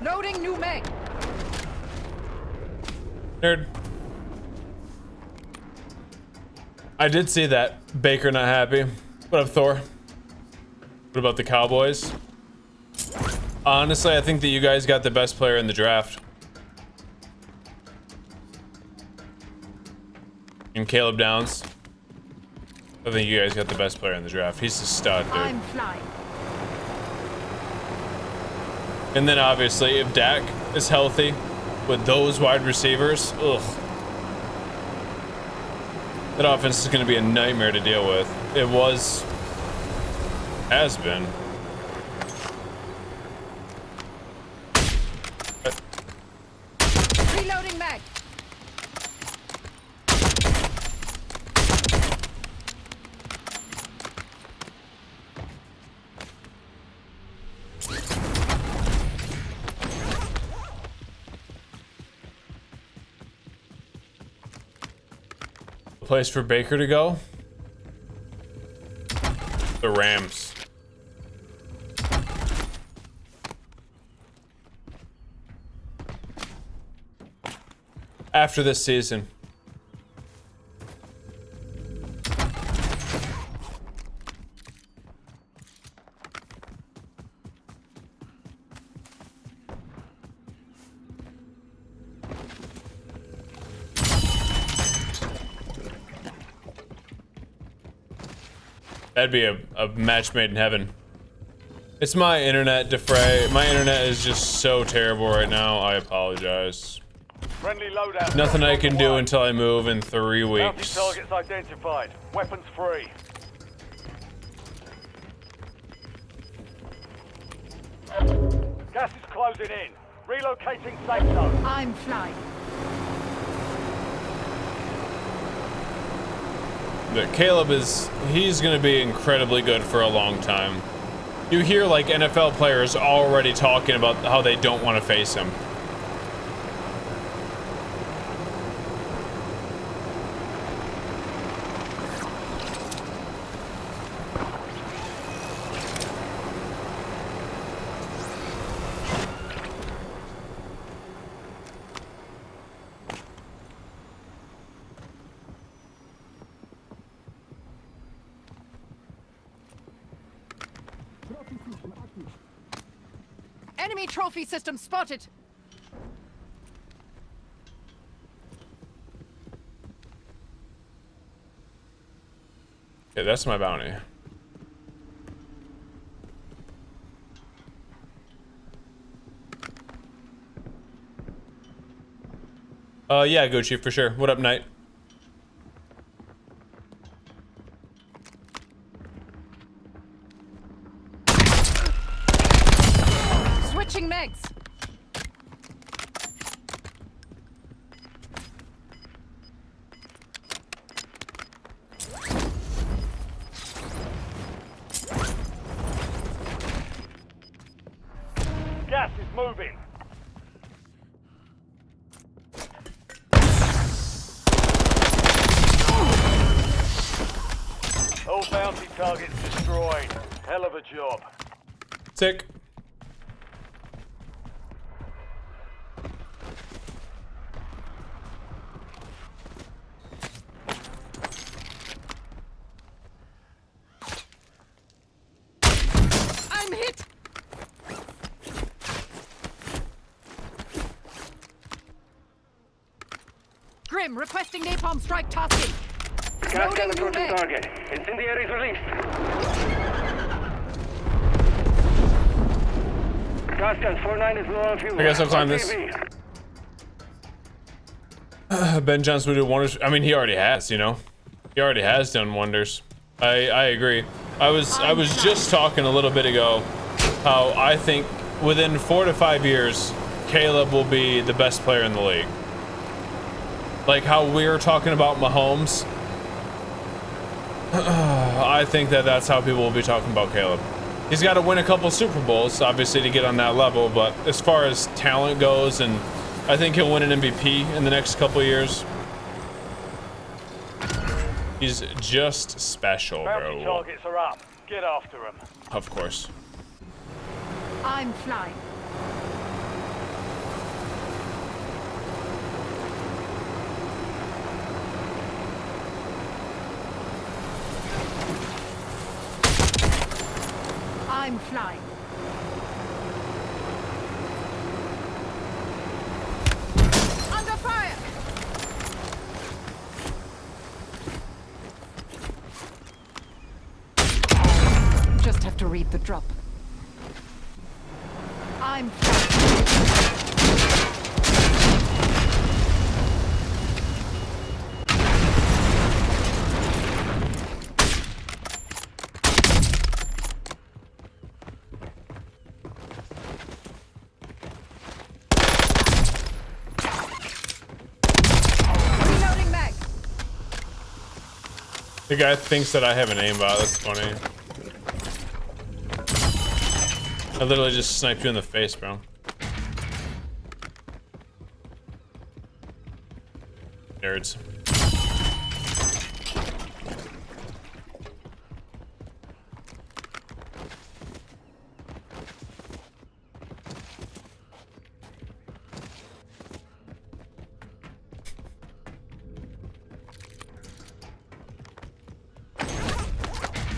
Loading new mag. Nerd. I did see that. Baker not happy. What up, Thor? What about the Cowboys? Honestly, I think that you guys got the best player in the draft. And Caleb Downs. I think you guys got the best player in the draft. He's a stud, dude. I'm flying. And then obviously, if Dak is healthy with those wide receivers, ugh. That offense is going to be a nightmare to deal with. It has been. Reloading mag. Place for Baker to go? The Rams. After this season. That'd be a match made in heaven. It's my internet, Defray. My internet is just so terrible right now. I apologize. Friendly loadout. Nothing I can do until I move in 3 Bounty weeks. targets identified. Weapons free. Gas is closing in. Relocating safe zone. I'm flying. But Caleb he's gonna be incredibly good for a long time. You hear like NFL players already talking about how they don't want to face him. Enemy trophy system spotted. Okay, that's my bounty. Yeah, Gucci, for sure. What up, Knight? Switching megs. Gas is moving. All bounty targets destroyed. Hell of a job. Sick. I'm hit. Grim requesting napalm strike tasking. Loading new mag. target. Incendiaries released. Gas gun 4-9 is low on fuel. I guess I'll climb this. Ben Johnson would do wonders. I mean, he already has, you know. He already has done wonders. I agree. I was just talking a little bit ago how I think within 4 to 5 years, Caleb will be the best player in the league. Like how we're talking about Mahomes. I think that's how people will be talking about Caleb. He's got to win a couple Super Bowls, obviously, to get on that level. But as far as talent goes, and I think he'll win an MVP in the next couple of years. He's just special, Bounty bro. targets are up. Get after them. Of course. I'm flying. I'm flying. Under fire! Just have to read the drop. I'm flying. Reloading mag. The guy thinks that I have an aimbot. That's funny. I literally just sniped you in the face, bro. Nerds.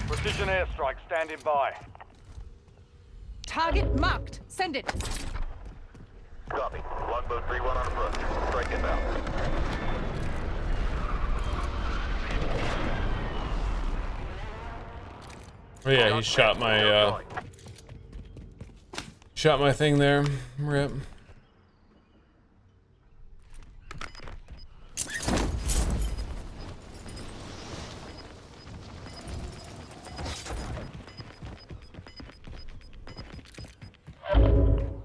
Precision airstrike standing by. Target marked. Send it. Copy. Longboat 3-1 on approach. Strike inbound. Oh yeah, he shot my thing there. Rip.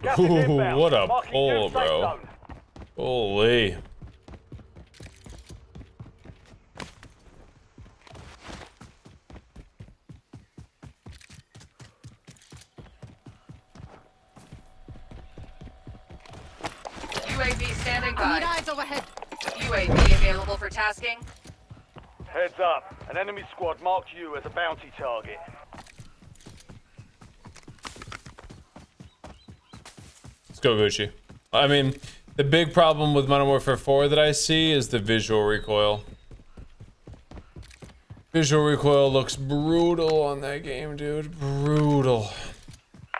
Gas is Ooh, inbound. what a Marking pull, new safe bro. zone. Holy. UAV standing I need by. eyes overhead. UAV available for tasking. Heads up. An enemy squad marked you as a bounty target. Let's go, Gucci. I mean, the big problem with Modern Warfare 4 that I see is the visual recoil. Visual recoil looks brutal on that game, dude. Brutal.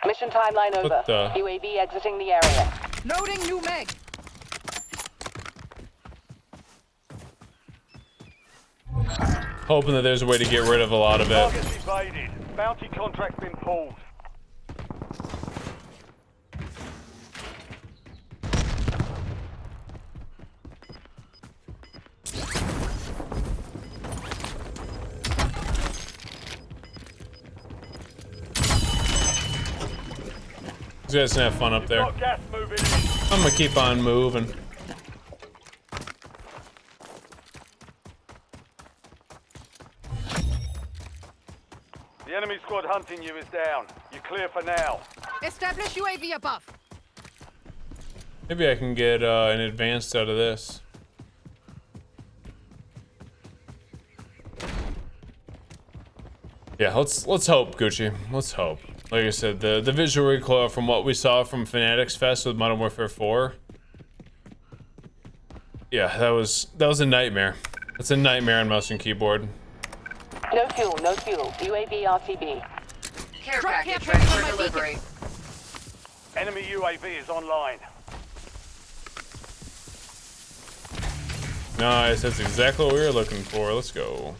Mission timeline over. What the? UAV exiting the area. Loading new mag. Hoping that there's a way to get rid of a lot of it. Targets evaded. Bounty contract been pulled. You guys can have fun up there. Got gas moving in. I'm gonna keep on moving. The enemy squad hunting you is down. You're clear for now. Establish UAV above. Maybe I can get an advanced out of this. Yeah, let's hope, Gucci. Let's hope. Like I said, the visual recoil from what we saw from Fanatics Fest with Modern Warfare 4. Yeah, that was a nightmare. That's a nightmare on mouse and keyboard. No fuel, no fuel. UAV RTB. Care Drop package care ready package for on my delivery. Enemy UAV is online. Nice, that's exactly what we were looking for. Let's go.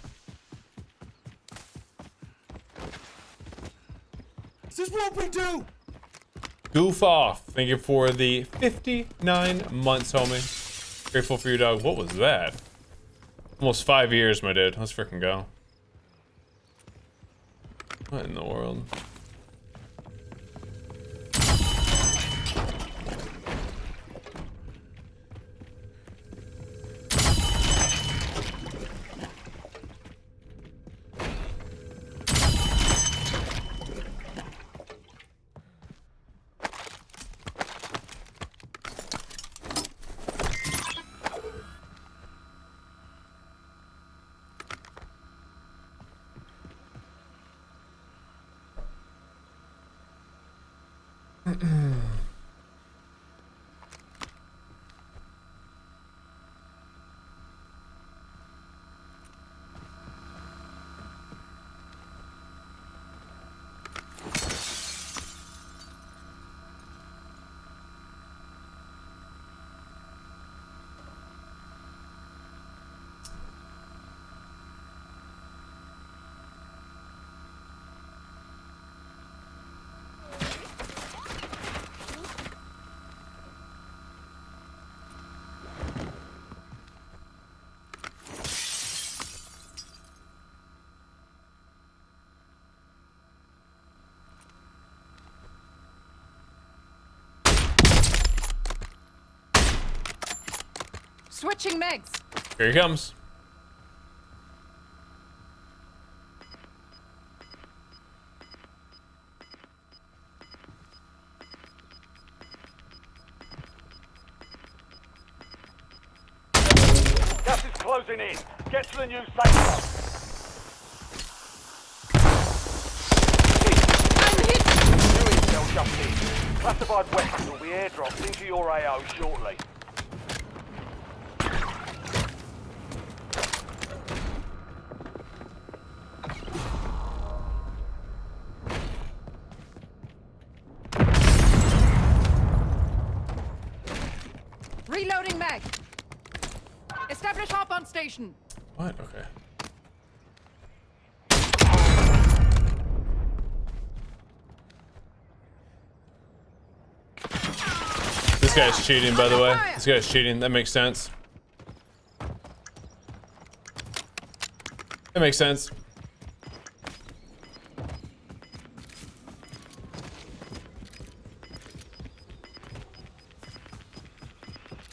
This is what we do! Goof off. Thank you for the 59 months, homie. Grateful for you, dog. What was that? Almost 5 years, my dude. Let's freaking go. What in the world? Switching megs. Here he comes. Gas is closing in. Get to the new safe zone. New intel just in. Classified weapons will be airdropped into your AO shortly. Reloading mag. Establish hop on station. What? Okay. This guy's cheating, by the way. This guy's cheating. That makes sense. That makes sense.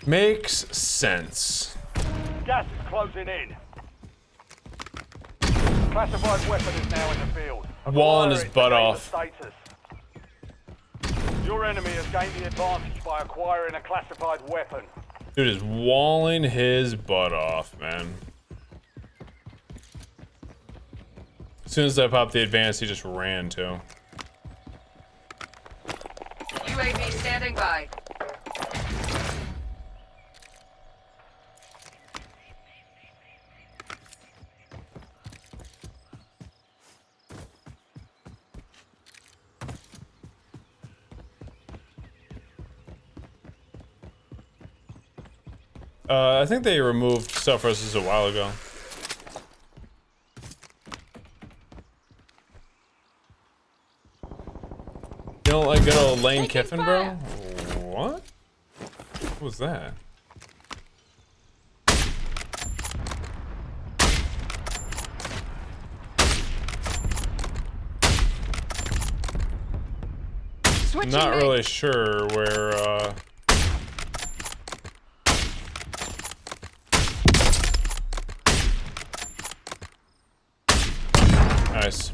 Makes sense. Gas is closing in. Classified weapon is now in the field. Walling his Acquire it to butt gain the off. status. Your enemy has gained the advantage by acquiring a classified weapon. Dude is walling his butt off, man. As soon as I popped the advance, he just ran too. UAV standing by. I think they removed Self Roses a while ago. You don't like good old Lane Kiffin, bro? What? What was that? Switching not mags. really sure where, Nice.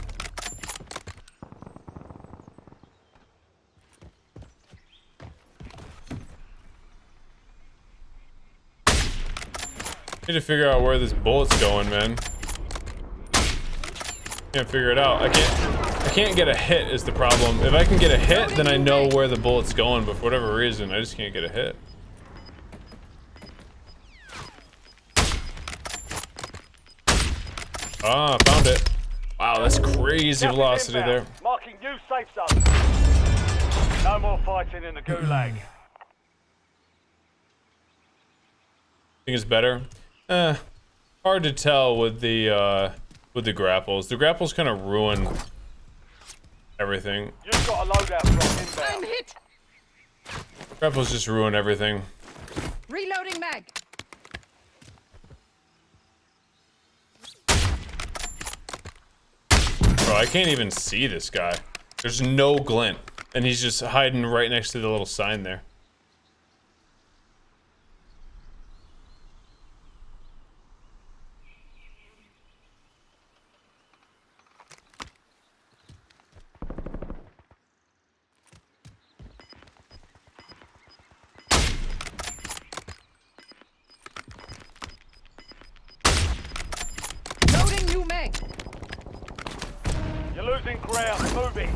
Need to figure out where this bullet's going, man. Can't figure it out. I can't get a hit is the problem. If I can get a hit, then I know where the bullet's going, but for whatever reason, I just can't get a hit. Ah, found it. Wow, that's crazy Gas is velocity inbound. there. Marking new safe zone. No more fighting in the gulag. Think it's better? Hard to tell with the grapples. The grapples kind of ruin everything. You've got a loadout drop I'm inbound. hit. Grapples just ruin everything. Reloading mag. Bro, I can't even see this guy. There's no glint, and he's just hiding right next to the little sign there. Loading new mag. You're losing ground. Moving.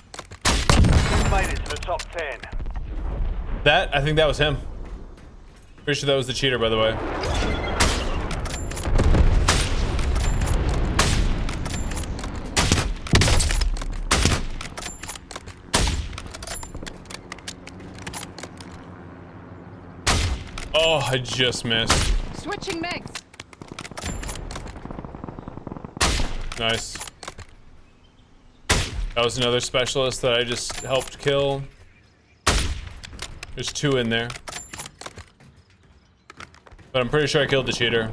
You've made it to the top 10. I think that was him. Pretty sure that was the cheater, by the way. Oh, I just missed. Switching mags. Nice. That was another specialist that I just helped kill. There's two in there. But I'm pretty sure I killed the cheater.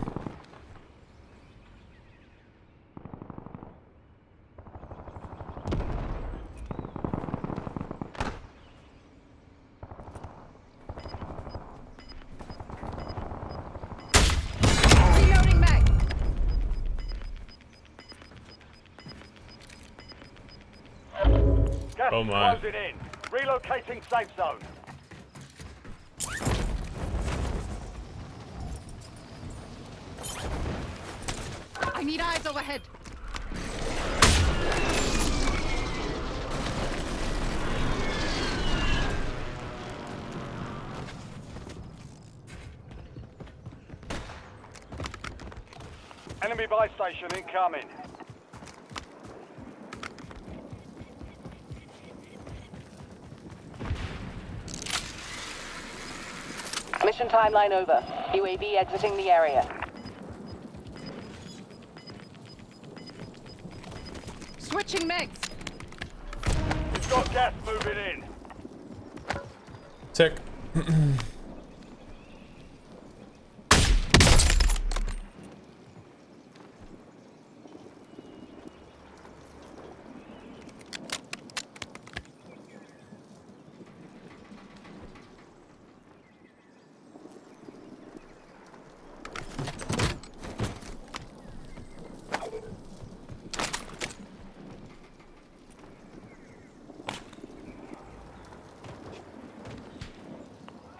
Reloading mag. Gas Oh is my. closing in. Relocating safe zone. I need eyes overhead. Enemy buy station incoming. Mission timeline over. UAV exiting the area. Switching mags. You've got gas moving in. Tick.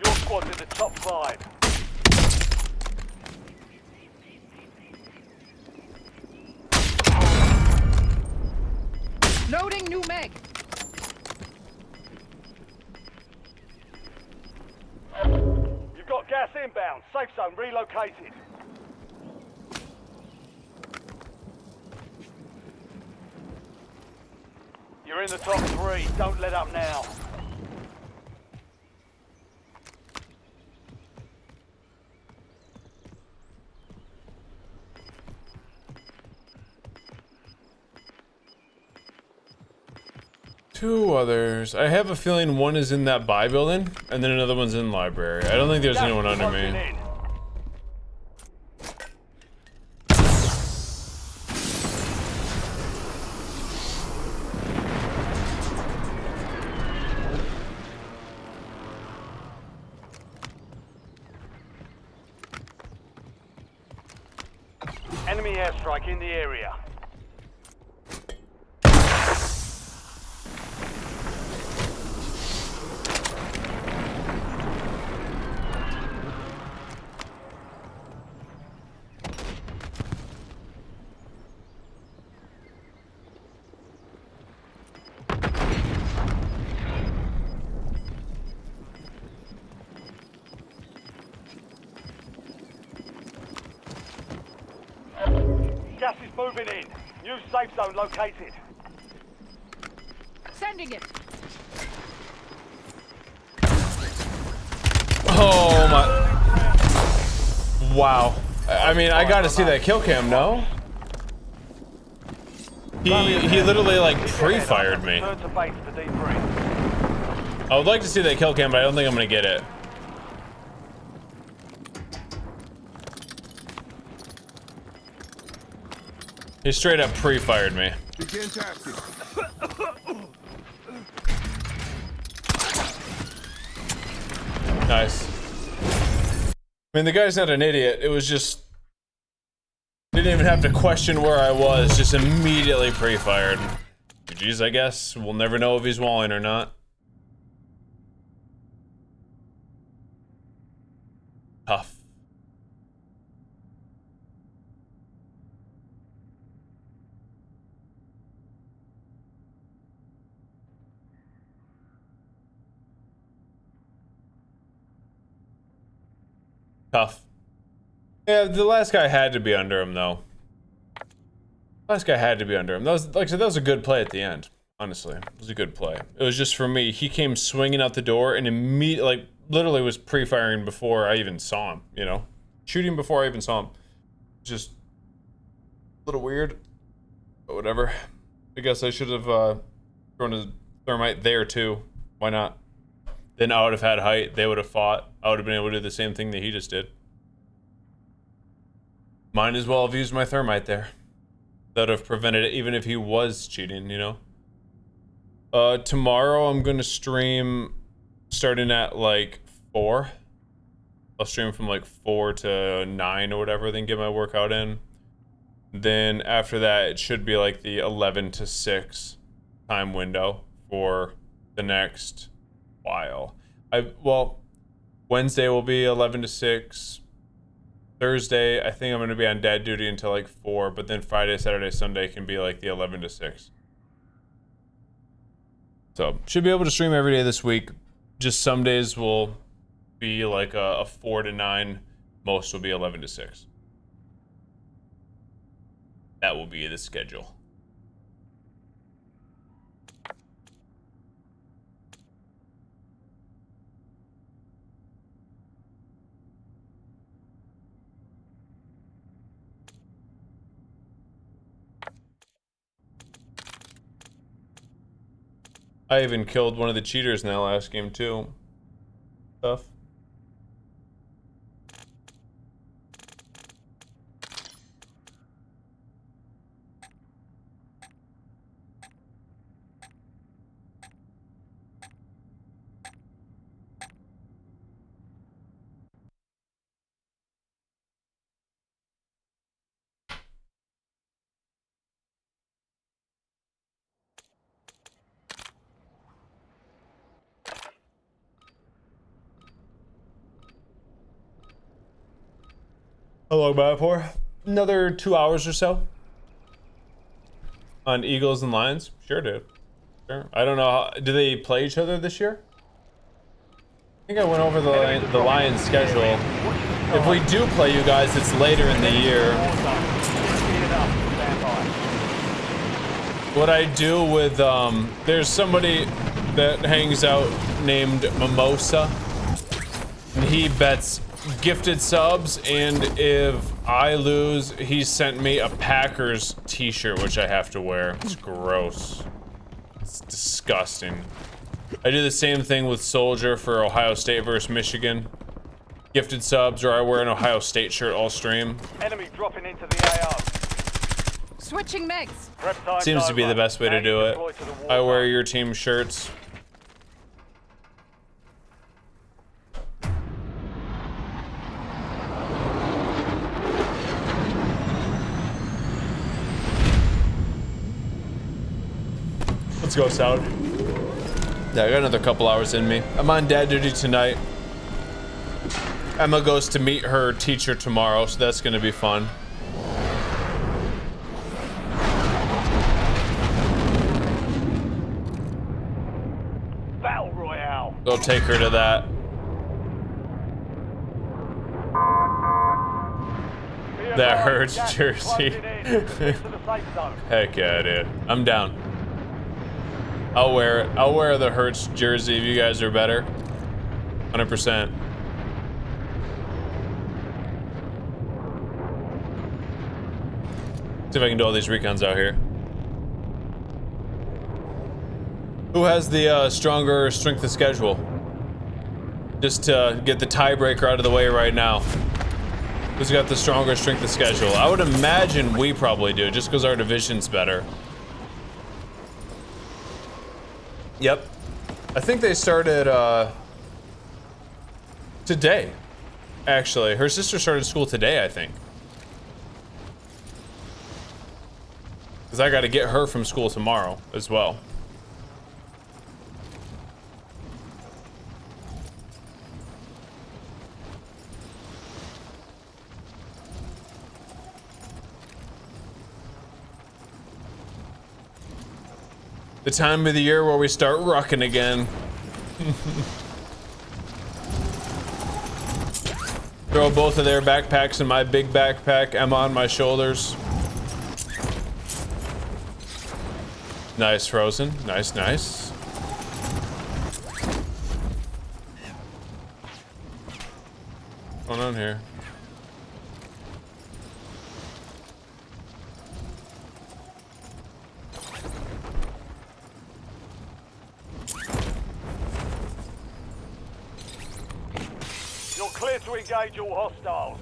Your squad's in the top 5. Loading new mag. You've got gas inbound. Safe zone relocated. You're in the top 3. Don't let up now. Two others. I have a feeling one is in that buy building, and then another one's in library. I don't think there's Gas anyone is under closing me. in. Enemy airstrike in the area. Gas is moving in. New safe zone located. Sending it. Oh my. Wow. I mean, I gotta see that kill cam, no? He literally like pre-fired me. Turn to base for debrief. I would like to see that kill cam, but I don't think I'm gonna get it. He straight up pre-fired me. Begin tactics. Nice. I mean, the guy's not an idiot. It was just... Didn't even have to question where I was. Just immediately pre-fired. Jeez, I guess. We'll never know if he's walling or not. Tough. Tough. Yeah, the last guy had to be under him, though. Last guy had to be under him. That was, like I said, that was a good play at the end. Honestly, it was a good play. It was just for me. He came swinging out the door and immediately, like, literally was pre-firing before I even saw him. You know, shooting before I even saw him. Just a little weird, but whatever. I guess I should have thrown a thermite there too. Why not? Then I would have had height. They would have fought. I would have been able to do the same thing that he just did. Might as well have used my thermite there. That would have prevented it, even if he was cheating, you know? Tomorrow I'm going to stream starting at like 4. I'll stream from like 4 to 9 or whatever, then get my workout in. Then after that, it should be like the 11 to 6 time window for the next while. Well, Wednesday will be 11 to 6. Thursday, I think I'm going to be on dad duty until like 4, but then Friday, Saturday, Sunday can be like the 11 to 6. So, should be able to stream every day this week. Just some days will be like a 4 to 9. Most will be 11 to 6. That will be the schedule. I even killed one of the cheaters in that last game too. Tough. How long am I for? Another 2 hours or so. On Eagles and Lions? Sure, dude. Sure. I don't know how, do they play each other this year? I think I went over the Lions schedule. If we do play you guys, it's later in the year. What I do with, there's somebody that hangs out named Mimosa. And he bets gifted subs, and if I lose, he sent me a Packers t-shirt, which I have to wear. It's gross. It's disgusting. I do the same thing with Soldier for Ohio State versus Michigan. Gifted subs, or I wear an Ohio State shirt all stream. Enemy dropping into the AO. Switching megs. Prep time Seems to be the best way to do it. Deploy to the war I wear zone. your team shirts. Let's go, Sound. Yeah, I got another couple hours in me. I'm on dad duty tonight. Emma goes to meet her teacher tomorrow, so that's gonna be fun. Battle Royale. They'll take her to that. That hurts, Jersey. Heck yeah, dude. I'm down. I'll wear it. I'll wear the Hertz jersey if you guys are better. 100%. See if I can do all these recons out here. Who has the stronger strength of schedule? Just to get the tiebreaker out of the way right now. Who's got the stronger strength of schedule? I would imagine we probably do, just because our division's better. Yep. I think they started today, actually. Her sister started school today, I think. Because I got to get her from school tomorrow as well. The time of the year where we start rucking again. Throw both of their backpacks in my big backpack. Emma on my shoulders. Nice, Frozen. Nice, nice. What's going on here? Clear to engage all hostiles.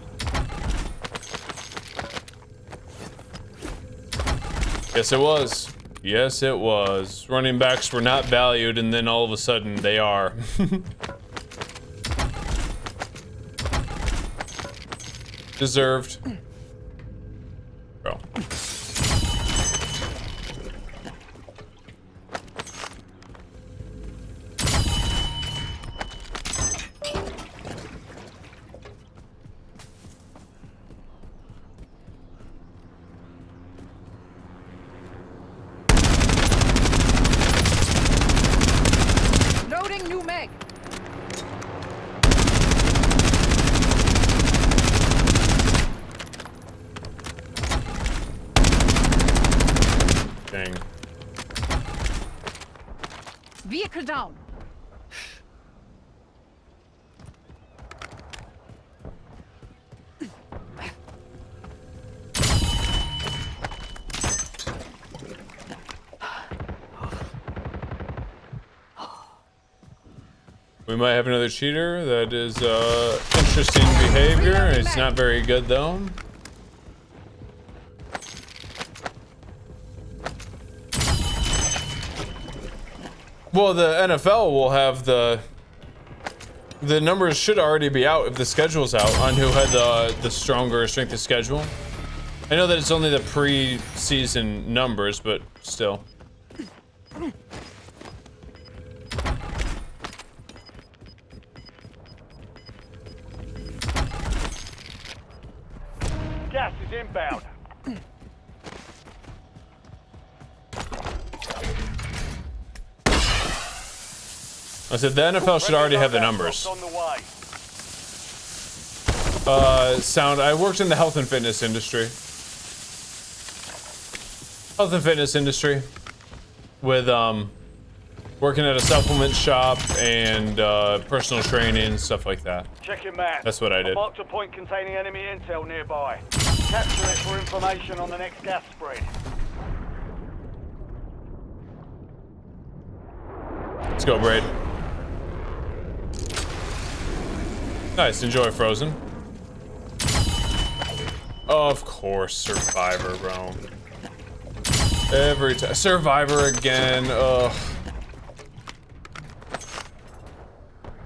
Yes, it was. Yes, it was. Running backs were not valued, and then all of a sudden they are. Deserved. Bro. Vehicle down. We might have another cheater. That is interesting behavior. It's not very good though. Well, the NFL will have the numbers should already be out if the schedule's out on who had the stronger strength of schedule. I know that it's only the pre-season numbers, but still. Gas is inbound. I said the NFL should already have the numbers. Sound, I worked in the health and fitness industry. Health and fitness industry. With, working at a supplement shop and, personal training, stuff like that. Check your map. That's what I did. Marked a point containing enemy intel nearby. Capture it for information on the next gas spread. Let's go, Braid. Nice, enjoy Frozen. Of course, Survivor, bro. Every time. Survivor again, ugh.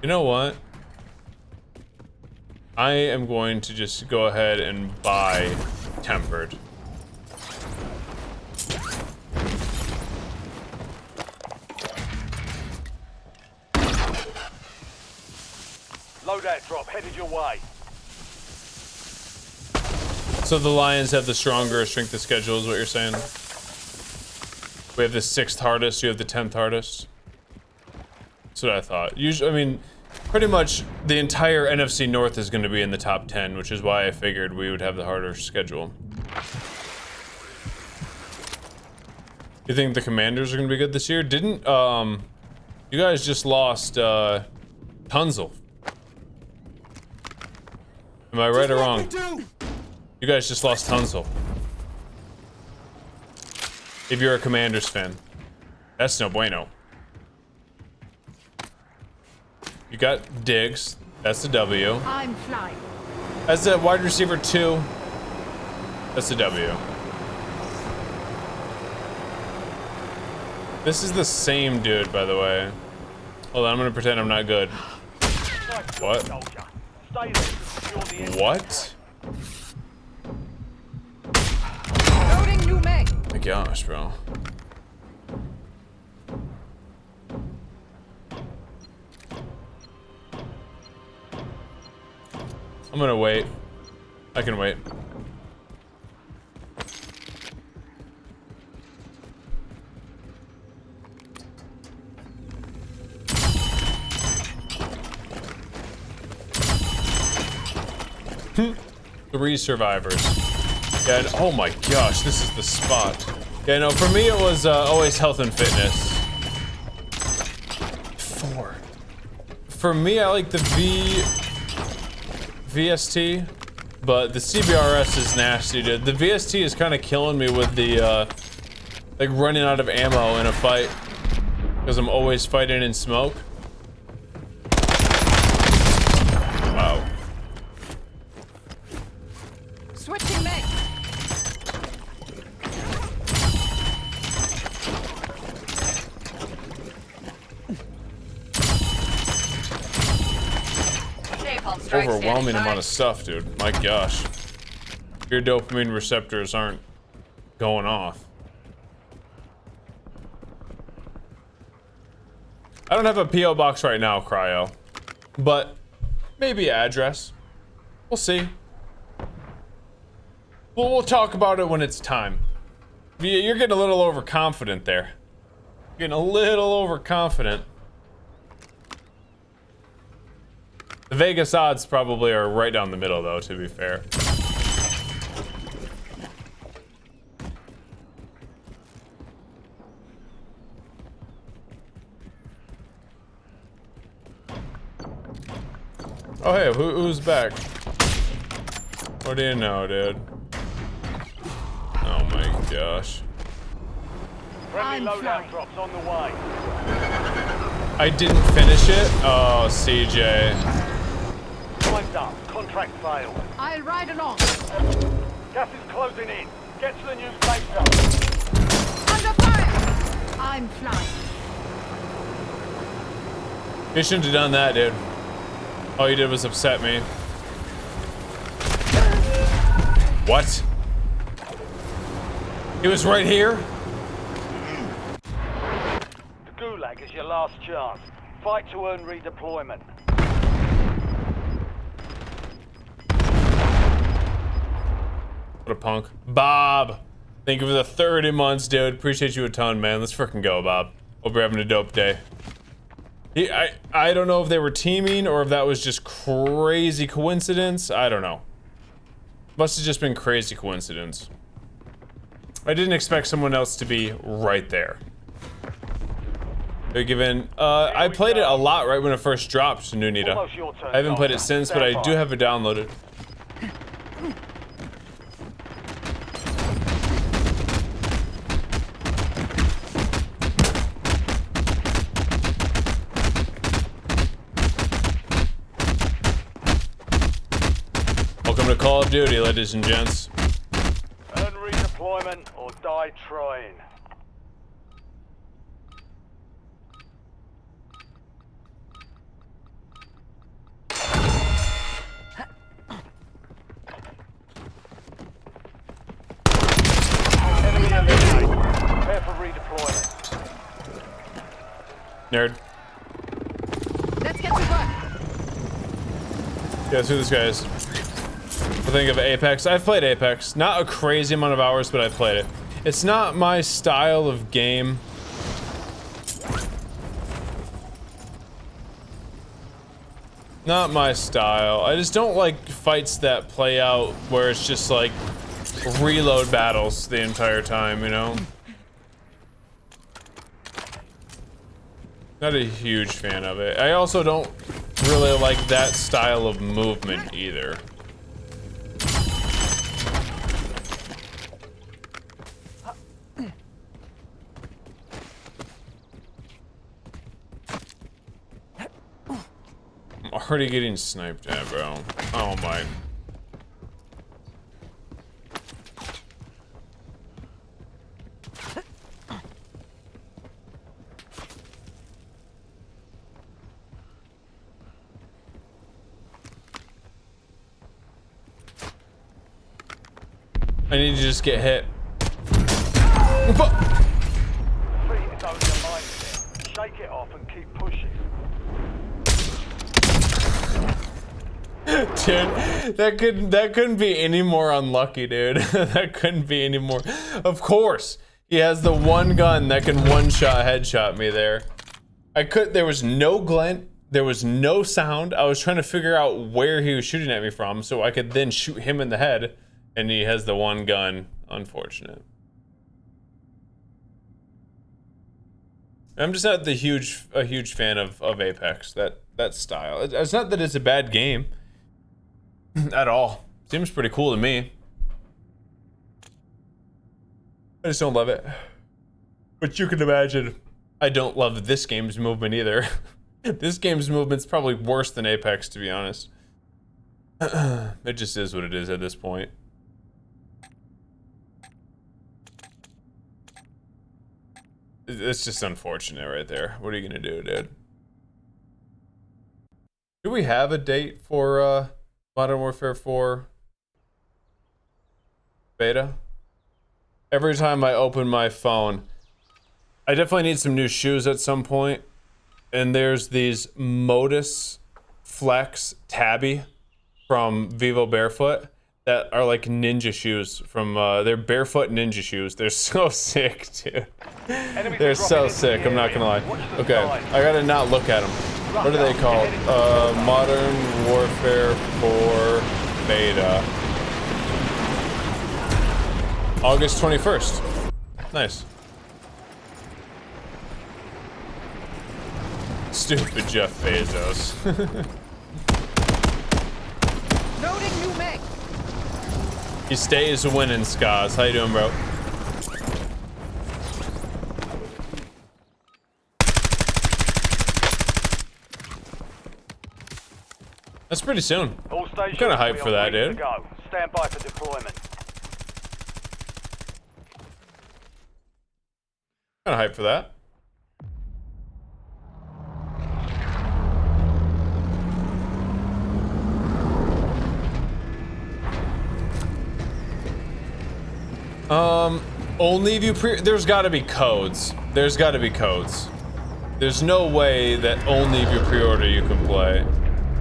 You know what? I am going to just go ahead and buy Tempered. loadout drop headed your way. So the Lions have the stronger strength of schedule, is what you're saying? We have the 6th hardest, you have the 10th hardest. That's what I thought. Usually, I mean, pretty much the entire NFC North is going to be in the top 10, which is why I figured we would have the harder schedule. You think the Commanders are going to be good this year? Didn't, you guys just lost, Tunzel. Am I right or wrong? You guys just lost Tunzel. If you're a Commanders fan. That's no bueno. You got Diggs. That's the W. I'm flying. As a wide receiver 2. That's the W. This is the same dude, by the way. Hold on, I'm gonna pretend I'm not good. What? What? Loading new mag. My gosh, bro. I'm gonna wait. I can wait. Three survivors. Yeah, and, oh my gosh, this is the spot. Yeah, no, for me it was always health and fitness. 4. For me, I like the VST, but the CBRS is nasty, dude. The VST is kind of killing me with the, like running out of ammo in a fight. Because I'm always fighting in smoke. Wow. Switching mag. Overwhelming amount of stuff, dude. My gosh. Your dopamine receptors aren't going off. I don't have a P.O. box right now, Cryo. But maybe address. We'll see. We'll talk about it when it's time. You're getting a little overconfident there. Getting a little overconfident. The Vegas odds probably are right down the middle, though, to be fair. Oh, hey, who's back? What do you know, dude? Oh my gosh. Friendly loadout drops on the way. I didn't finish it? Oh, CJ. Time's up. Contract failed. I'll ride along. Gas is closing in. Get to the new safe zone. Under fire. I'm flying. You shouldn't have done that, dude. All you did was upset me. What? He was right here? The Gulag is your last chance. Fight to earn redeployment. What a punk. Bob! Thank you for the 30 months, dude. Appreciate you a ton, man. Let's freaking go, Bob. Hope you're having a dope day. I don't know if they were teaming or if that was just crazy coincidence. I don't know. Must have just been crazy coincidence. I didn't expect someone else to be right there. They're given, I played it a lot right when it first dropped, Nunita. I haven't played it since, but I do have it downloaded. Welcome to Call of Duty, ladies and gents. Earn redeployment or die trying. Enemy eliminated. Prepare for redeployment. Nerd. Let's get to work. Guess who this guy is? I think of Apex. I've played Apex. Not a crazy amount of hours, but I've played it. It's not my style of game. Not my style. I just don't like fights that play out where it's just like reload battles the entire time, you know? Not a huge fan of it. I also don't really like that style of movement either. I'm already getting sniped at, bro. Oh my. I need to just get hit. Defeat is only a mindset. Shake it off and keep pushing. Dude, that couldn't be any more unlucky, dude. That couldn't be any more. Of course, he has the one gun that can one-shot headshot me there. There was no glint, there was no sound. I was trying to figure out where he was shooting at me from so I could then shoot him in the head, and he has the one gun. Unfortunate. I'm just not a huge fan of Apex, that style. It's not that it's a bad game at all. Seems pretty cool to me. I just don't love it. But you can imagine I don't love this game's movement either. This game's movement's probably worse than Apex, to be honest. It just is what it is at this point. It's just unfortunate right there. What are you gonna do, dude? Do we have a date for Modern Warfare 4 beta? Every time I open my phone, I definitely need some new shoes at some point. And there's these Modus Flex Tabby from Vivo Barefoot that are like ninja shoes from they're barefoot ninja shoes. They're so sick, dude. They're so sick, I'm not gonna lie. Okay, I gotta not look at them. What are they called? Modern Warfare 4 beta. August 21st. Nice. Stupid Jeff Bezos. Loading new mag. He stays winning, Skaz. How you doing, bro? That's pretty soon. All stations Kind of hyped for that, ready to dude. go. Stand by for deployment. Kind of hyped for that. Only if you there's gotta be codes. There's gotta be codes. There's no way that only if you pre-order you can play.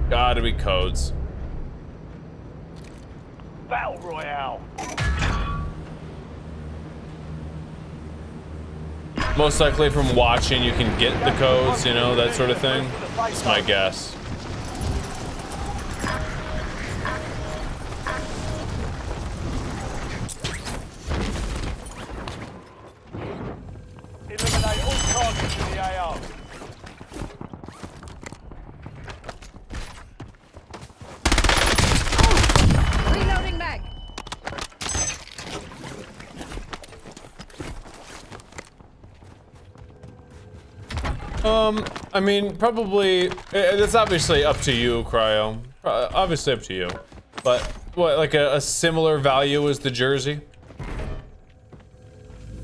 Gotta be codes. Battle Royale. Most likely from watching you can get the codes, you know, that sort of thing. That's my guess. Eliminate all targets in the AO. Reloading mag. I mean, probably, it's obviously up to you, Cryo. Obviously up to you. But, what, like a similar value as the jersey?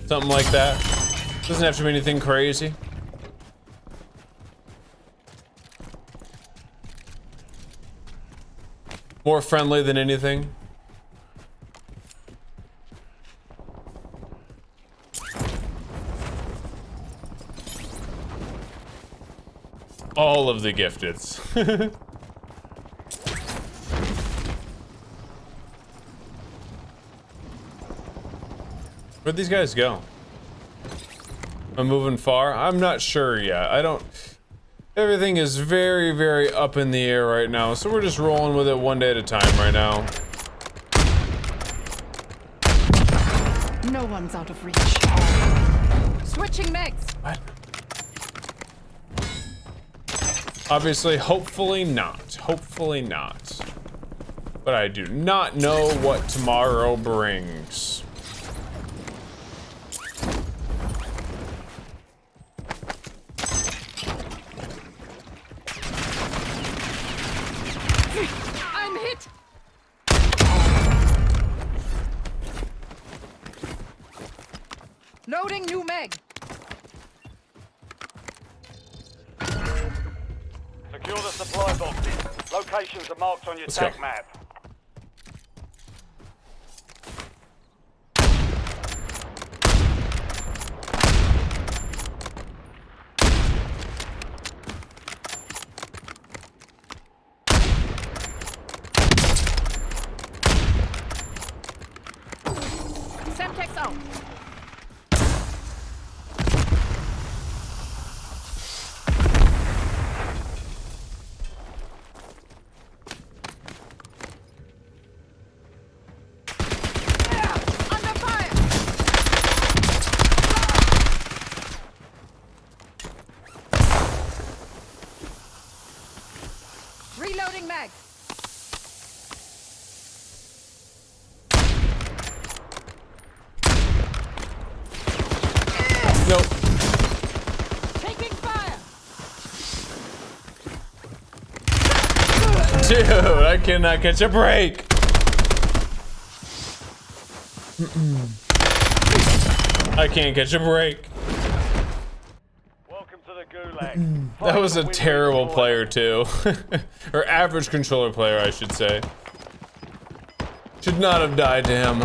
Something like that? Doesn't have to be anything crazy. More friendly than anything. All of the gifteds. Where'd these guys go? I'm moving far? I'm not sure yet. I don't... Everything is very, very up in the air right now, so we're just rolling with it one day at a time right now. No one's out of reach. Switching megs. What? Obviously, hopefully not. Hopefully not. But I do not know what tomorrow brings. I'm hit. Loading new meg. Secure the supply boxes. Locations are marked on your Let's tag go. map. Semtex out. Under fire. Reloading mag. Nope. Taking fire. Dude, I cannot catch a break. I can't catch a break. Welcome to the Gulag. That was a terrible player too. Or average controller player, I should say. Should not have died to him.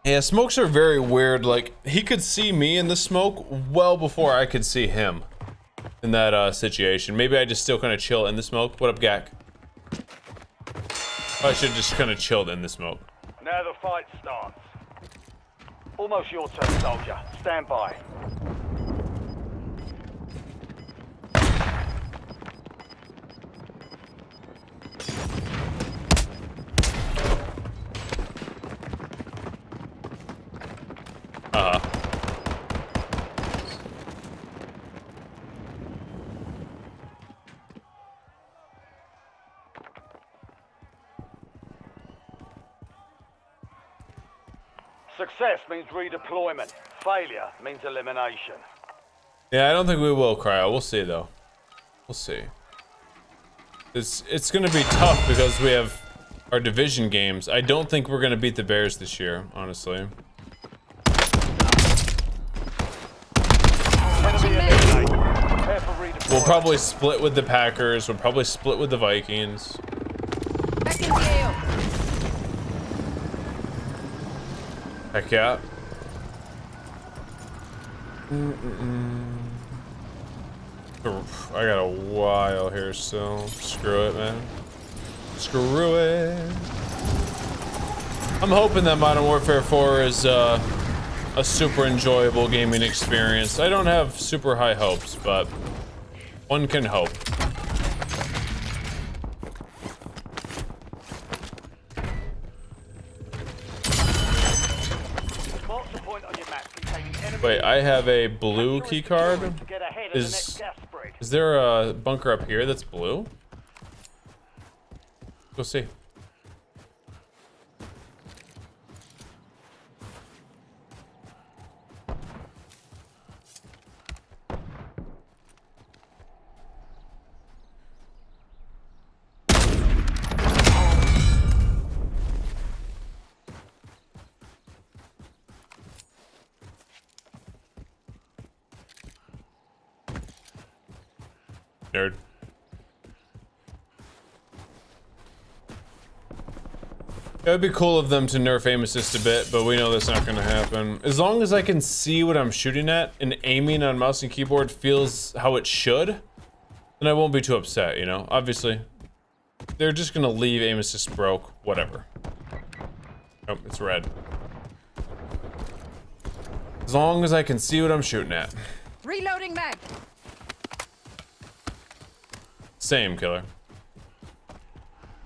Yeah, smokes are very weird. Like, he could see me in the smoke well before I could see him in that situation. Maybe I just still kind of chill in the smoke. What up, Gak? Oh, I should have just kind of chilled in the smoke. Now the fight starts. Almost your turn, soldier. Stand by. Success means redeployment. Failure means elimination. Yeah, I don't think we will, Cryo. We'll see, though. We'll see. It's gonna be tough because we have our division games. I don't think we're gonna beat the Bears this year, honestly. Enemy eliminated. Prepare for redeployment. We'll probably split with the Packers. We'll probably split with the Vikings. Back in the AO. Heck yeah. I got a while here still. Screw it, man. Screw it. I'm hoping that Modern Warfare 4 is a super enjoyable gaming experience. I don't have super high hopes, but one can hope. Mark the point on your map containing enemy. Wait, I have a blue key card. To get ahead of the next gas spread. Is there a bunker up here that's blue? Go see. Nerd. It would be cool of them to nerf aim assist a bit, but we know that's not going to happen. As long as I can see what I'm shooting at and aiming on mouse and keyboard feels how it should, then I won't be too upset, you know? Obviously, they're just going to leave aim assist broke, whatever. Oh, it's red. As long as I can see what I'm shooting at. Reloading mag. Same, killer.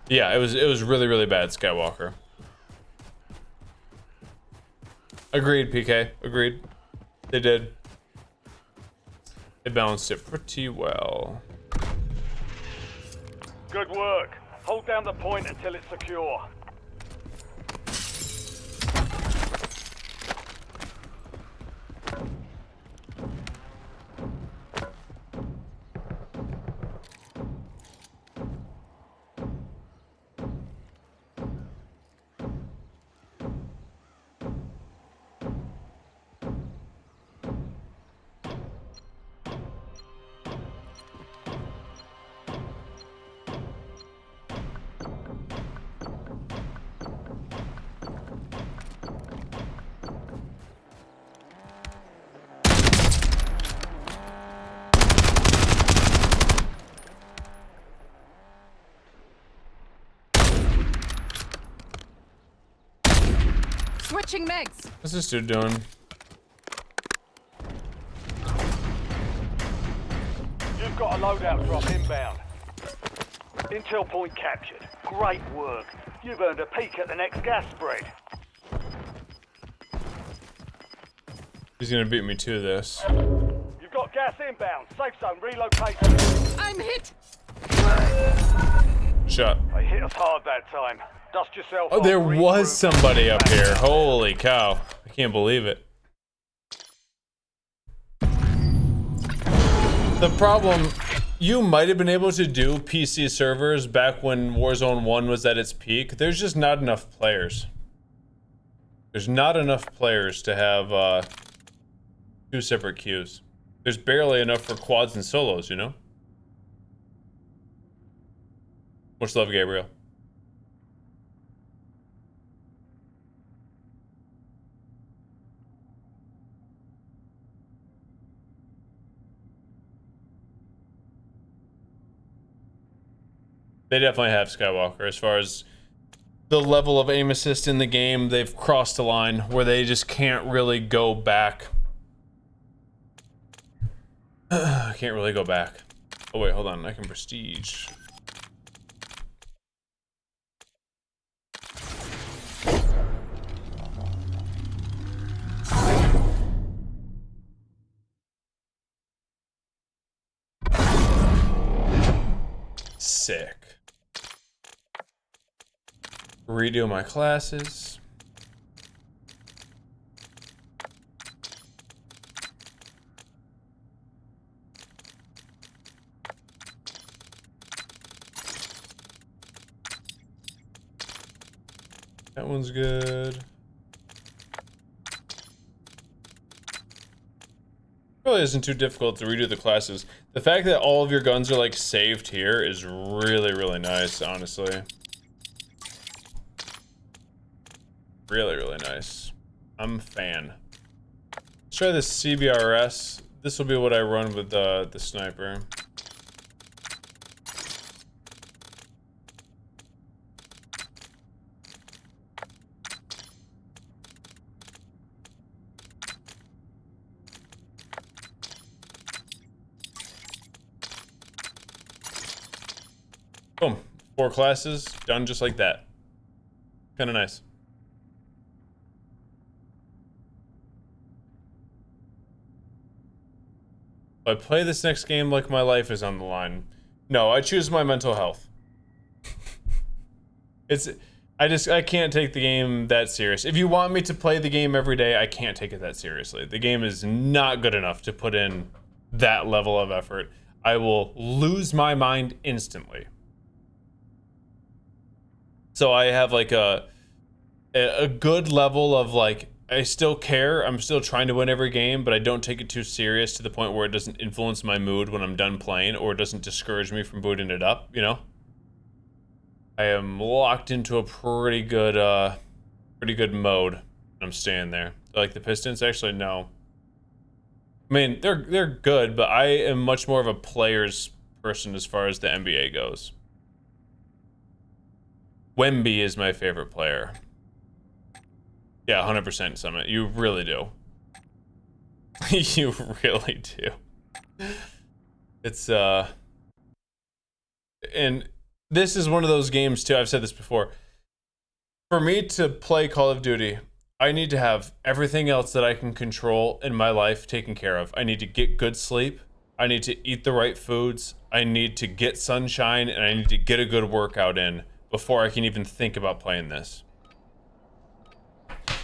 Yeah, it was really, really bad, Skywalker. Agreed, PK. Agreed. They did. They balanced it pretty well. Good work. Hold down the point until it's secure. Switching megs. What's this dude doing? You've got a loadout drop inbound. Intel point captured. Great work. You've earned a peek at the next gas spread. He's gonna beat me to this. You've got gas inbound. Safe zone relocated. I'm hit. Shot. They hit us hard that time. Dust yourself Oh, off, there regroup. was somebody up here. Holy cow. I can't believe it. The problem, you might have been able to do PC servers back when Warzone 1 was at its peak. There's just not enough players. There's not enough players to have two separate queues. There's barely enough for quads and solos, you know? Much love, Gabriel. They definitely have Skywalker. As far as the level of aim assist in the game, they've crossed a line where they just can't really go back. Can't really go back. Oh wait, hold on. I can prestige. Sick. Redo my classes. That one's good. Really isn't too difficult to redo the classes. The fact that all of your guns are like saved here is really, really nice, honestly. Really, really nice. I'm a fan. Let's try this CBRS. This will be what I run with the sniper. Boom. 4 classes, done just like that. Kinda nice. I play this next game like my life is on the line. No, I choose my mental health. I can't take the game that serious. If you want me to play the game every day, I can't take it that seriously. The game is not good enough to put in that level of effort. I will lose my mind instantly. So I have like a good level of like, I still care. I'm still trying to win every game, but I don't take it too serious to the point where it doesn't influence my mood when I'm done playing or it doesn't discourage me from booting it up, you know? I am locked into a pretty good mode. I'm staying there. Like the Pistons, actually, no. I mean, they're good, but I am much more of a player's person as far as the NBA goes. Wemby is my favorite player. Yeah, 100% Summit. You really do. You really do. It's and this is one of those games too, I've said this before. For me to play Call of Duty, I need to have everything else that I can control in my life taken care of. I need to get good sleep. I need to eat the right foods. I need to get sunshine, and I need to get a good workout in before I can even think about playing this.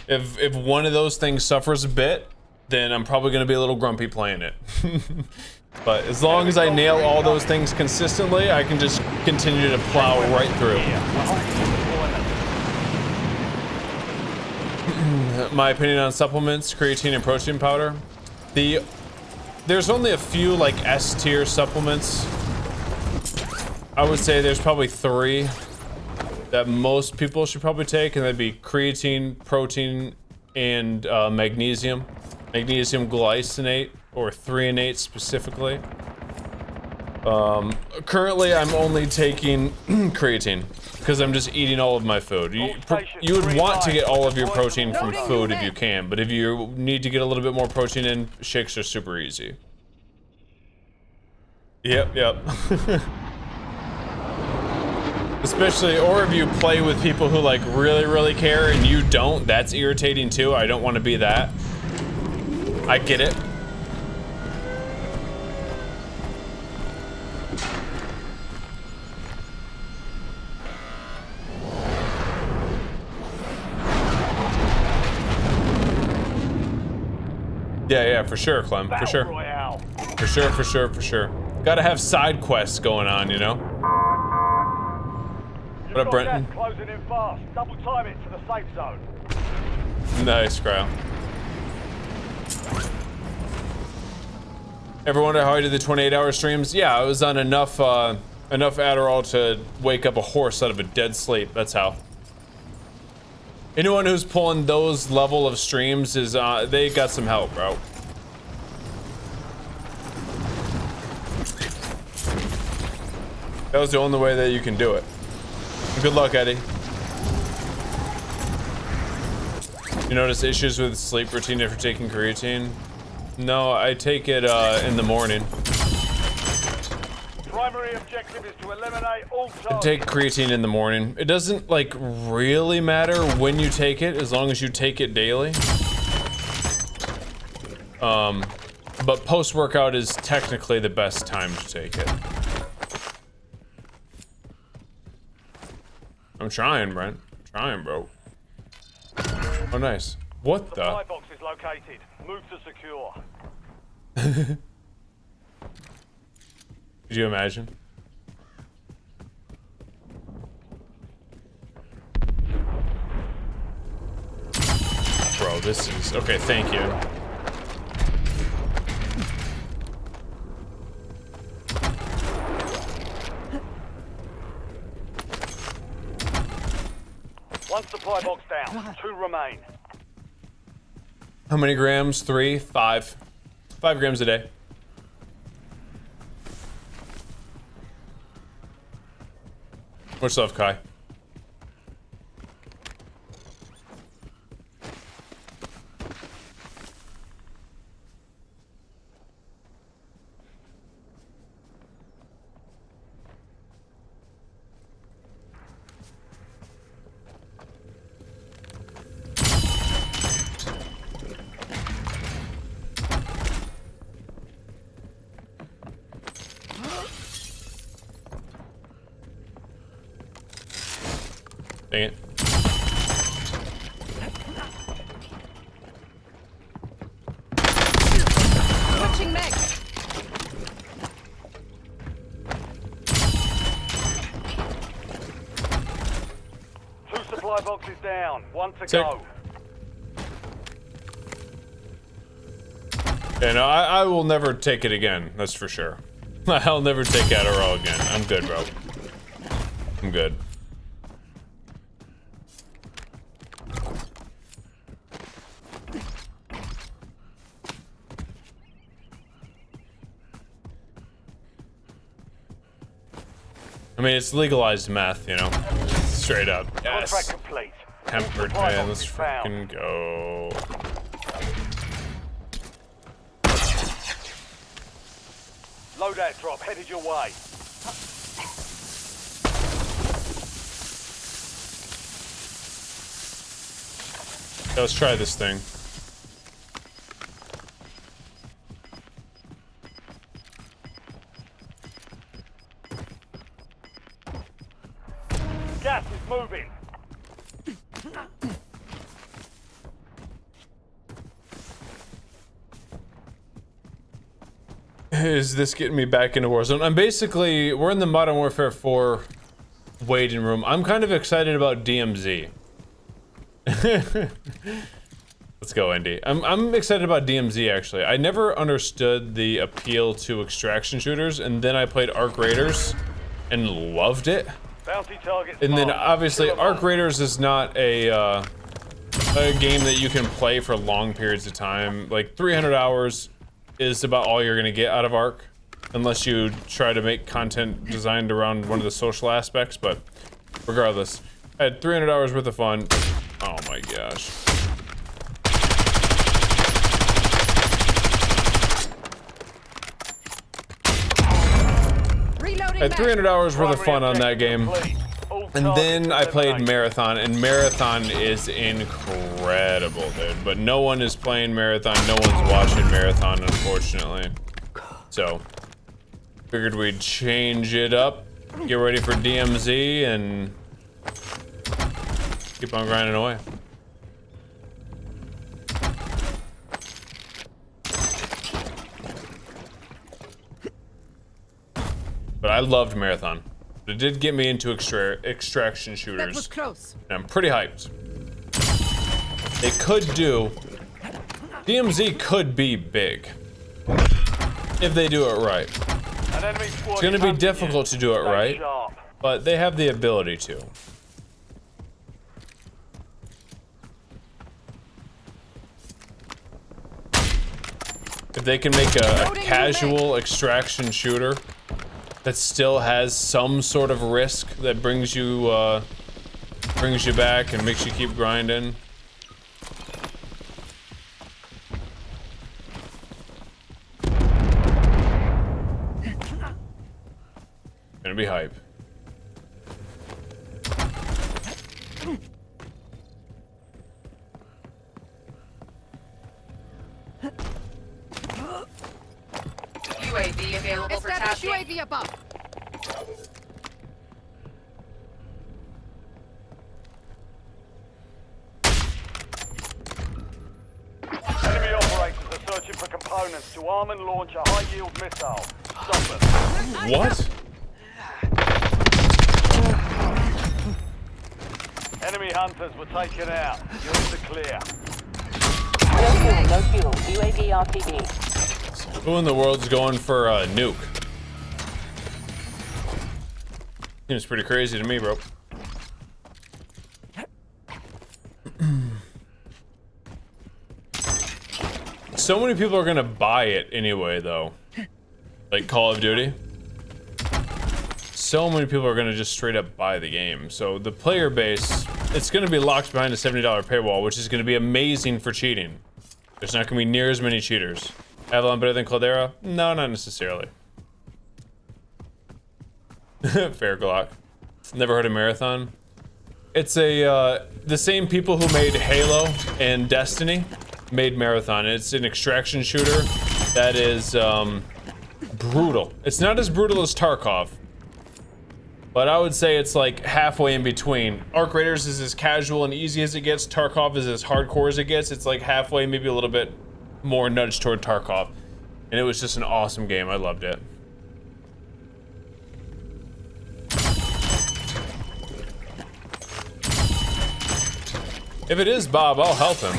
If one of those things suffers a bit, then I'm probably going to be a little grumpy playing it. But as long as I nail all those things consistently, I can just continue to plow right through. My opinion on supplements, creatine and protein powder. There's only a few like S tier supplements. I would say there's probably 3 that most people should probably take, and that'd be creatine, protein, and magnesium. Magnesium glycinate, or threonate specifically. Currently I'm only taking creatine because I'm just eating all of my food. You would want to get all of your protein from food if you can, but if you need to get a little bit more protein in, shakes are super easy. Yep. Especially, or if you play with people who like really care and you don't, that's irritating too. I don't want to be that. I get it. Yeah, for sure, Clem, for sure. For sure. Gotta have side quests going on, you know? What up, Brenton? Closing in fast. Double time it to the safe zone. Nice, Cryo. Ever wonder how I did the 28-hour streams? Yeah, I was on enough Adderall to wake up a horse out of a dead sleep. That's how. Anyone who's pulling those level of streams is they got some help, bro. That was the only way that you can do it. Good luck, Eddie. You notice issues with sleep routine after taking creatine? No, I take it in the morning. Primary objective is to eliminate all targets. I take creatine in the morning. It doesn't like really matter when you take it as long as you take it daily. But post-workout is technically the best time to take it. I'm trying, Brent. I'm trying, bro. Oh, nice. What the? Supply box is located. Move to secure. Could you imagine? Bro, this is... Okay, thank you. One supply box down. 2 remain. How many grams? 3? 5. 5 grams a day. Much love, Kai. Dang it. Switching meg. Two supply boxes down. 1 to Sick. go. Yeah, no, I will never take it again, that's for sure. I'll never take Adderall again. I'm good, bro. I'm good. I mean, it's legalized meth, you know? Straight up. Contract Yes. complete. Tempered, Supply man. box Let's is found. freaking go. Loadout drop headed your way. Yeah, let's try this thing. Gas is moving. Is this getting me back into Warzone? we're in the Modern Warfare 4 waiting room. I'm kind of excited about DMZ. Let's go, Indy. I'm excited about DMZ, actually. I never understood the appeal to extraction shooters, and then I played Arc Raiders and loved it. Bounty targets And then marked. obviously Kill 'em Arc all. Raiders is not a game that you can play for long periods of time. Like 300 hours is about all you're gonna get out of Arc, unless you try to make content designed around one of the social aspects. But regardless, I had 300 hours worth of fun. Oh my gosh. Reloading I had 300 hours worth of fun on that game. Complete. All And then I targets played eliminated. Marathon, and Marathon is incredible, dude. But no one is playing Marathon, no one's watching Marathon, unfortunately. So, figured we'd change it up, get ready for DMZ, and keep on grinding away. But I loved Marathon. It did get me into extraction That was shooters, close. and I'm pretty hyped. They could do... DMZ could be big. If they do it right. An enemy squad It's gonna is be hunting difficult you. to do it Stay right, sharp. but they have the ability to. If they can make a casual extraction shooter that still has some sort of risk that brings you back and makes you keep grinding. Gonna be hype. UAV available for Establish tasking. UAV above. Enemy operators are searching for components to arm and launch a high-yield missile. Stop them. What? Enemy hunters were taken out. You're in the clear. No fuel. UAV RTB. Who in the world's going for a nuke? Seems pretty crazy to me, bro. So many people are gonna buy it anyway, though. Like Call of Duty. So many people are gonna just straight up buy the game. So the player base, it's gonna be locked behind a $70 paywall, which is gonna be amazing for cheating. There's not gonna be near as many cheaters. Avalon better than Caldera? No, not necessarily. Fair Glock. Never heard of Marathon? It's a, the same people who made Halo and Destiny made Marathon. It's an extraction shooter that is, brutal. It's not as brutal as Tarkov, but I would say it's like halfway in between. Arc Raiders is as casual and easy as it gets. Tarkov is as hardcore as it gets. It's like halfway, maybe a little bit more nudged toward Tarkov. And it was just an awesome game. I loved it. If it is Bob, I'll help him.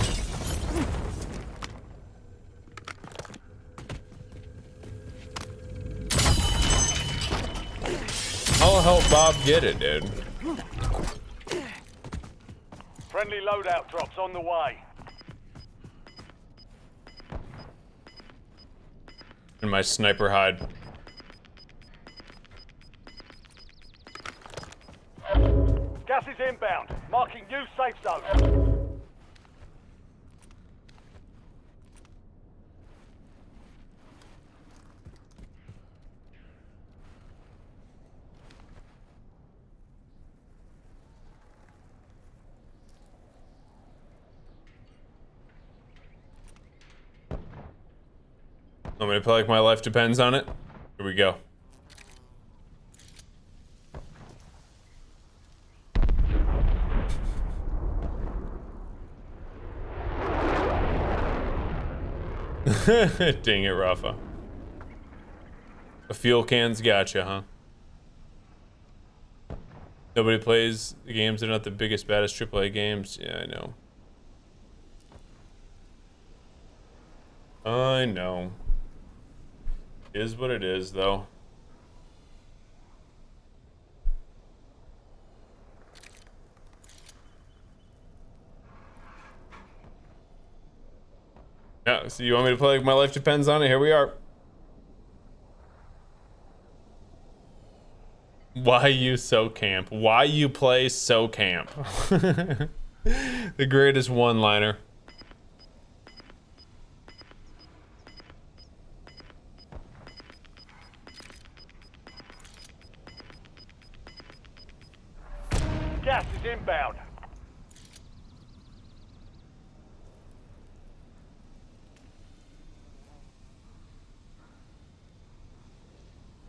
I'll help Bob get it, dude. Friendly loadout drops on the way. In my sniper hide. Gas is inbound. Marking new safe zone. I'm gonna play like my life depends on it. Here we go. Dang it, Rafa. A fuel can's gotcha, huh? Nobody plays the games. They're not the biggest, baddest AAA games. Yeah, I know. I know. Is what it is, though. Yeah, so you want me to play like my life depends on it? Here we are. Why you so camp? Why you play so camp? The greatest one-liner. Gas is inbound.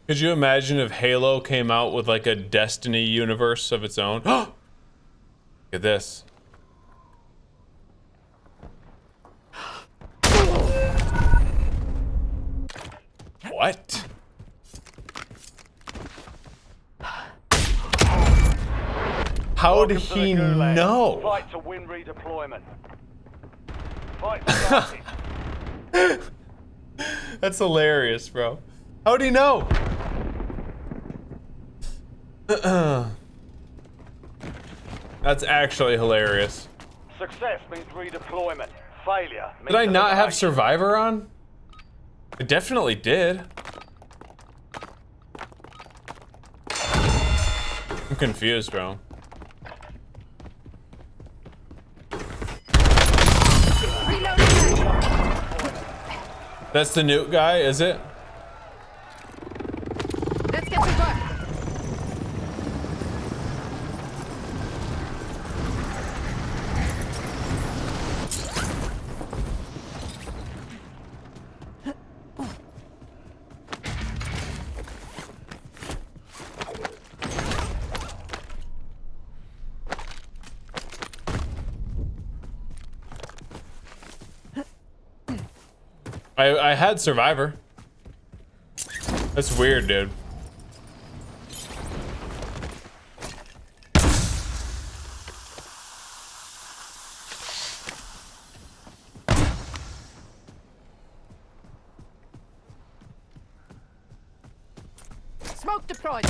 Could you imagine if Halo came out with like a Destiny universe of its own? Look at this. What? How did he know? Fight to win redeployment. Fight started. That's hilarious, bro. How'd he know? That's actually hilarious. Success means redeployment. Failure means Did I not have elimination. Survivor on? I definitely did. I'm confused, bro. That's the nuke guy, is it? Let's get to work. I had Survivor. That's weird, dude. Smoke deployed.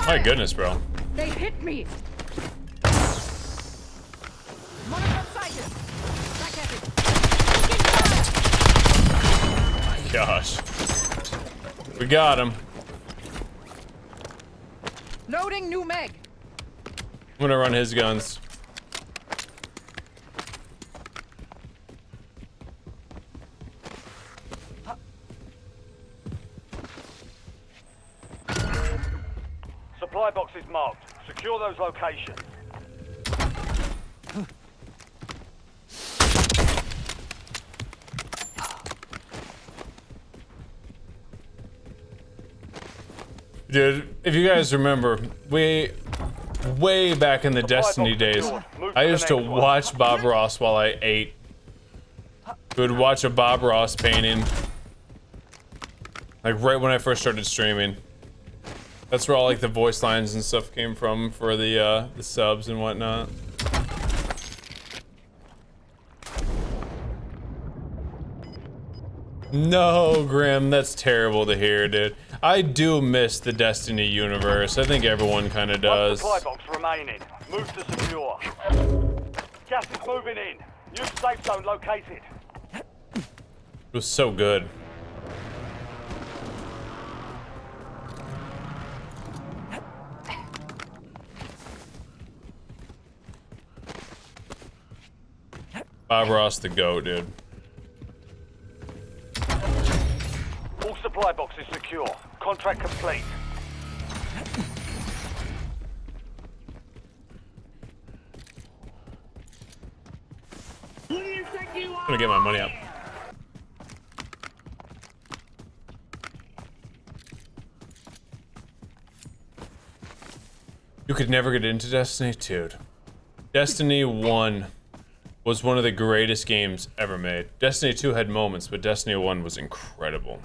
My goodness, bro. They hit me. Monitor sighted. Back at it. Taking fire. Gosh. We got him. Loading new mag. I'm gonna run his guns. Supply box is marked. Secure those locations. Dude, if you guys remember, way back in the Destiny days, I used to watch Bob Ross while I ate. We would watch a Bob Ross painting. Like right when I first started streaming. That's where all like the voice lines and stuff came from for the subs and whatnot. No, Grim, that's terrible to hear, dude. I do miss the Destiny universe. I think everyone kind of One does. supply box remaining. Move to secure. Gas is moving in. New safe zone located. It was so good. Bob Ross the GOAT, dude. All supply boxes secure. Contract complete. I'm gonna get my money up. You could never get into Destiny 2. Destiny 1 was one of the greatest games ever made. Destiny 2 had moments, but Destiny 1 was incredible.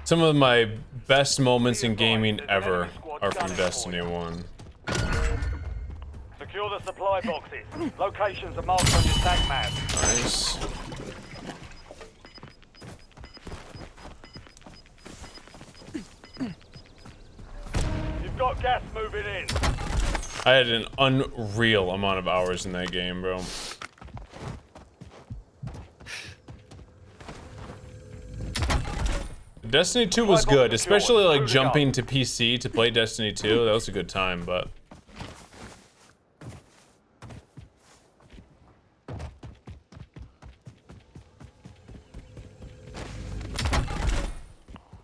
Some of my best moments in gaming ever are from Destiny 1. Secure the supply boxes. Locations are marked on your tag map. Nice. You've got gas moving in. I had an unreal amount of hours in that game, bro. Destiny 2 was good, especially like jumping to PC to play Destiny 2. That was a good time, but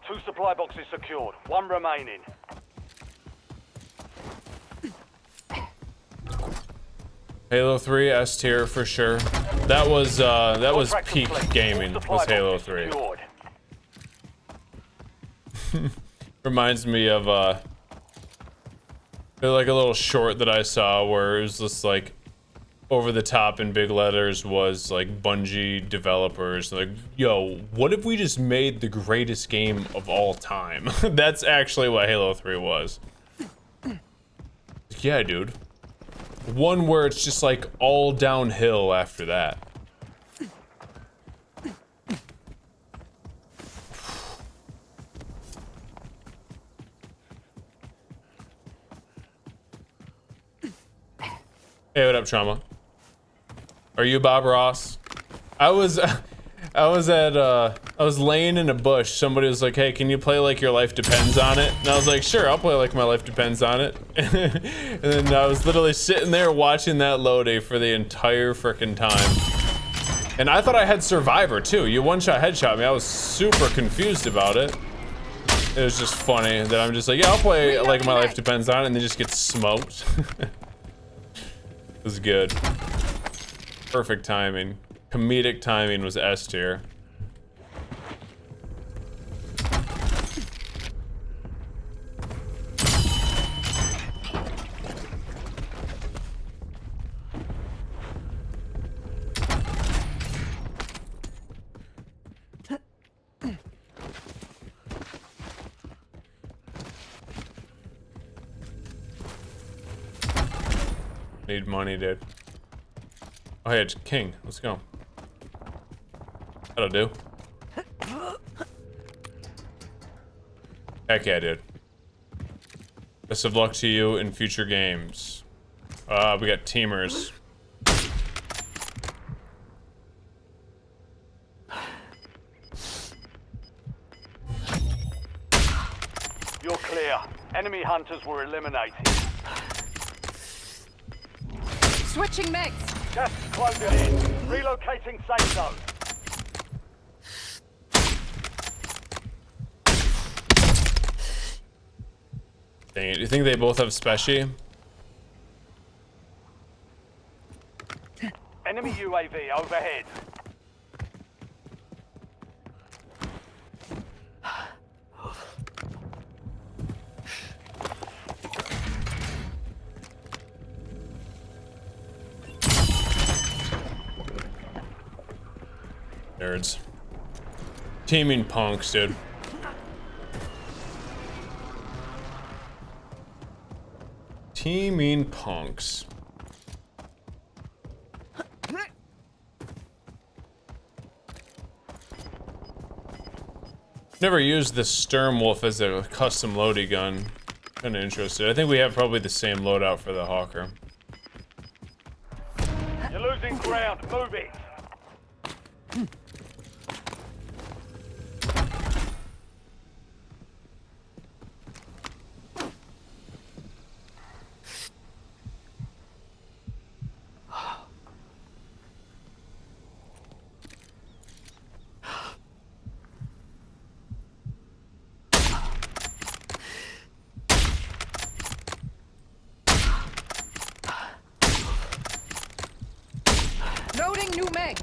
Two supply boxes secured. One remaining. Halo 3 S tier for sure. That was peak gaming. Was Halo 3. Reminds me of like a little short that I saw where it was just like over the top in big letters was like Bungie developers like, yo, what if we just made the greatest game of all time? That's actually what Halo 3 was. Yeah, dude. One where it's just like all downhill after that. Hey, what up, Trauma? Are you Bob Ross? I was laying in a bush. Somebody was like, hey, can you play like Your Life Depends on It? And I was like, sure, I'll play like My Life Depends on It. And then I was literally sitting there watching that load for the entire frickin' time. And I thought I had Survivor too. You one-shot headshot me. I was super confused about it. It was just funny that I'm just like, yeah, I'll play like My Life Depends on It, and then just get smoked. It was good. Perfect timing. Comedic timing was S tier. Need money, dude. Oh, hey, it's King. Let's go. That'll do. Heck yeah, dude. Best of luck to you in future games. We got teamers. You're clear. Enemy hunters were eliminated. Switching mix. Gas is closing in. Relocating safe zone. Dang it. You think they both have speci? Enemy UAV overhead. Nerds. Teaming punks, dude. Teaming punks. Never used the SHURE as a custom loading gun. Kind of interested. I think we have probably the same loadout for the Hawker. You're losing ground. Move it. Loading new mag.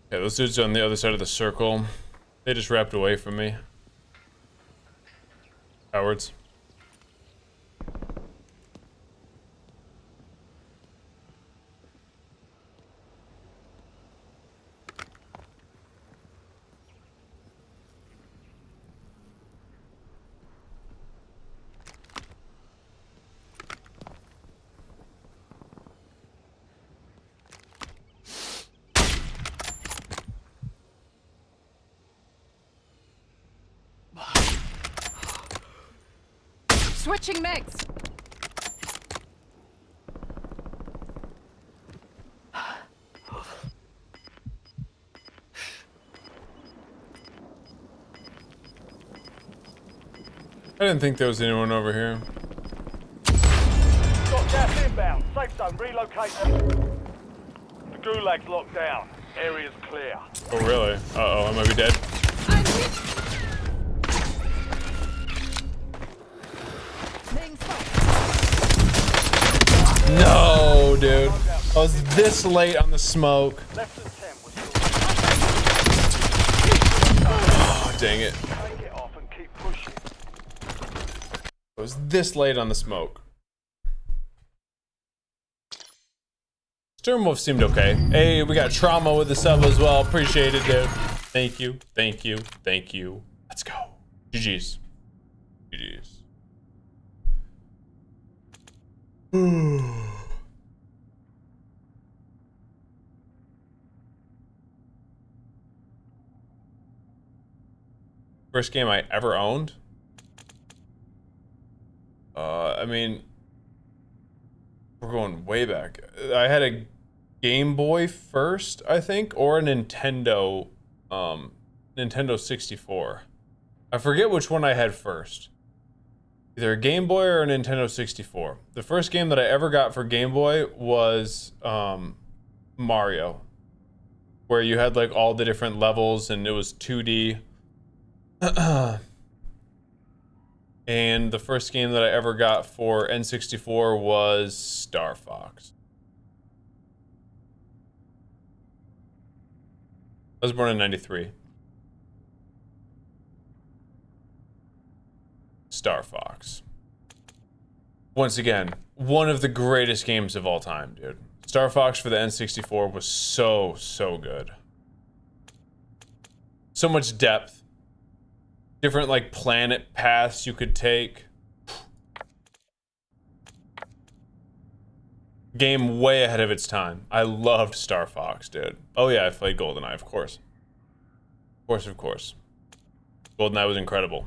Okay, those dudes are on the other side of the circle. They just wrapped away from me. Cowards. Switching mags. I didn't think there was anyone over here. Got gas inbound. Safe zone relocated. The gulag's locked down. Area's clear. Oh, really? Uh-oh, I might be dead. I'm hit. Laying smoke. No, dude. I was this late on the smoke. Less than 10 was Oh, dang it. take it off and keep pushing. I was this late on the smoke. STURMWolf seemed okay. Hey, we got Trauma with the sub as well. Appreciate it, dude. Thank you, thank you, thank you. Let's go. GG's. GG's. First game I ever owned? I mean, we're going way back. I had a Game Boy first, I think, or a Nintendo 64. I forget which one I had first. Either a Game Boy or a Nintendo 64. The first game that I ever got for Game Boy was Mario, where you had like all the different levels and it was 2D. And the first game that I ever got for N64 was Star Fox. I was born in 93. Star Fox. Once again, one of the greatest games of all time, dude. Star Fox for the N64 was so, so good. So much depth. Different like planet paths you could take. Game way ahead of its time. I loved Star Fox, dude. Oh yeah, I played GoldenEye, of course. Of course, of course. GoldenEye was incredible.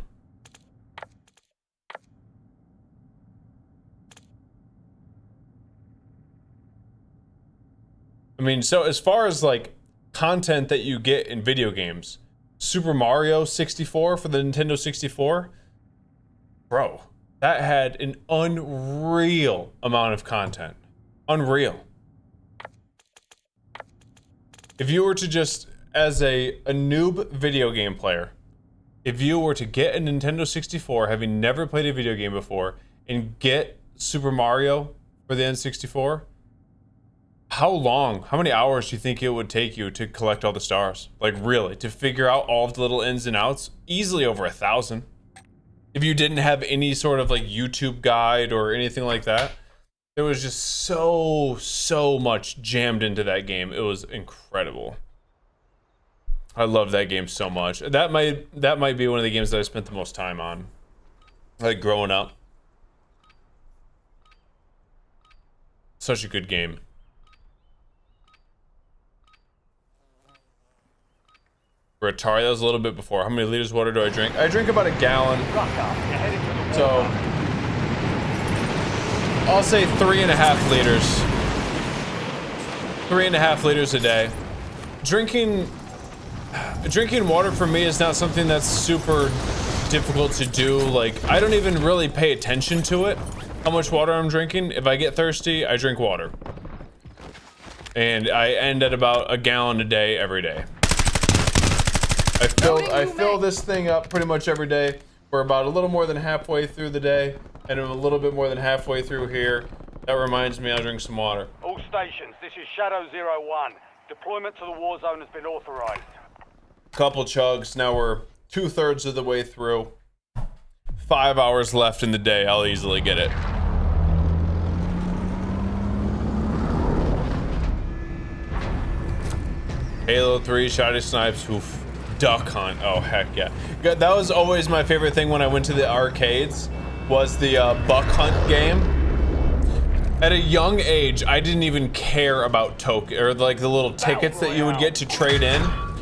I mean, so as far as like content that you get in video games, Super Mario 64 for the Nintendo 64, bro, that had an unreal amount of content. Unreal. If you were to just, as a noob video game player, if you were to get a Nintendo 64, having never played a video game before, and get Super Mario for the N64, how many hours do you think it would take you to collect all the stars? Like really, to figure out all of the little ins and outs? Easily over 1,000. If you didn't have any sort of like YouTube guide or anything like that. There was just so much jammed into that game. It was incredible. I love that game so much. That might be one of the games that I spent the most time on, like growing up. Such a good game. For Atari, that was a little bit before. How many liters of water do I drink? I drink about a gallon. So I'll say 3.5 liters. 3.5 liters a day. Drinking water for me is not something that's super difficult to do. Like, I don't even really pay attention to it, how much water I'm drinking. If I get thirsty, I drink water. And I end at about a gallon a day every day. I fill this thing up pretty much every day. We're about a little more than halfway through the day, and I'm a little bit more than halfway through here. That reminds me I'll drink some water. All stations, this is Shadow 01. Deployment to the war zone has been authorized. Couple chugs. Now we're 2/3 of the way through. 5 hours left in the day. I'll easily get it. Halo 3, Shotty Snipes, oof. Duck Hunt, oh heck yeah. That was always my favorite thing when I went to the arcades, was the Buck Hunt game. At a young age, I didn't even care about token, or like the little tickets that you would get to trade in.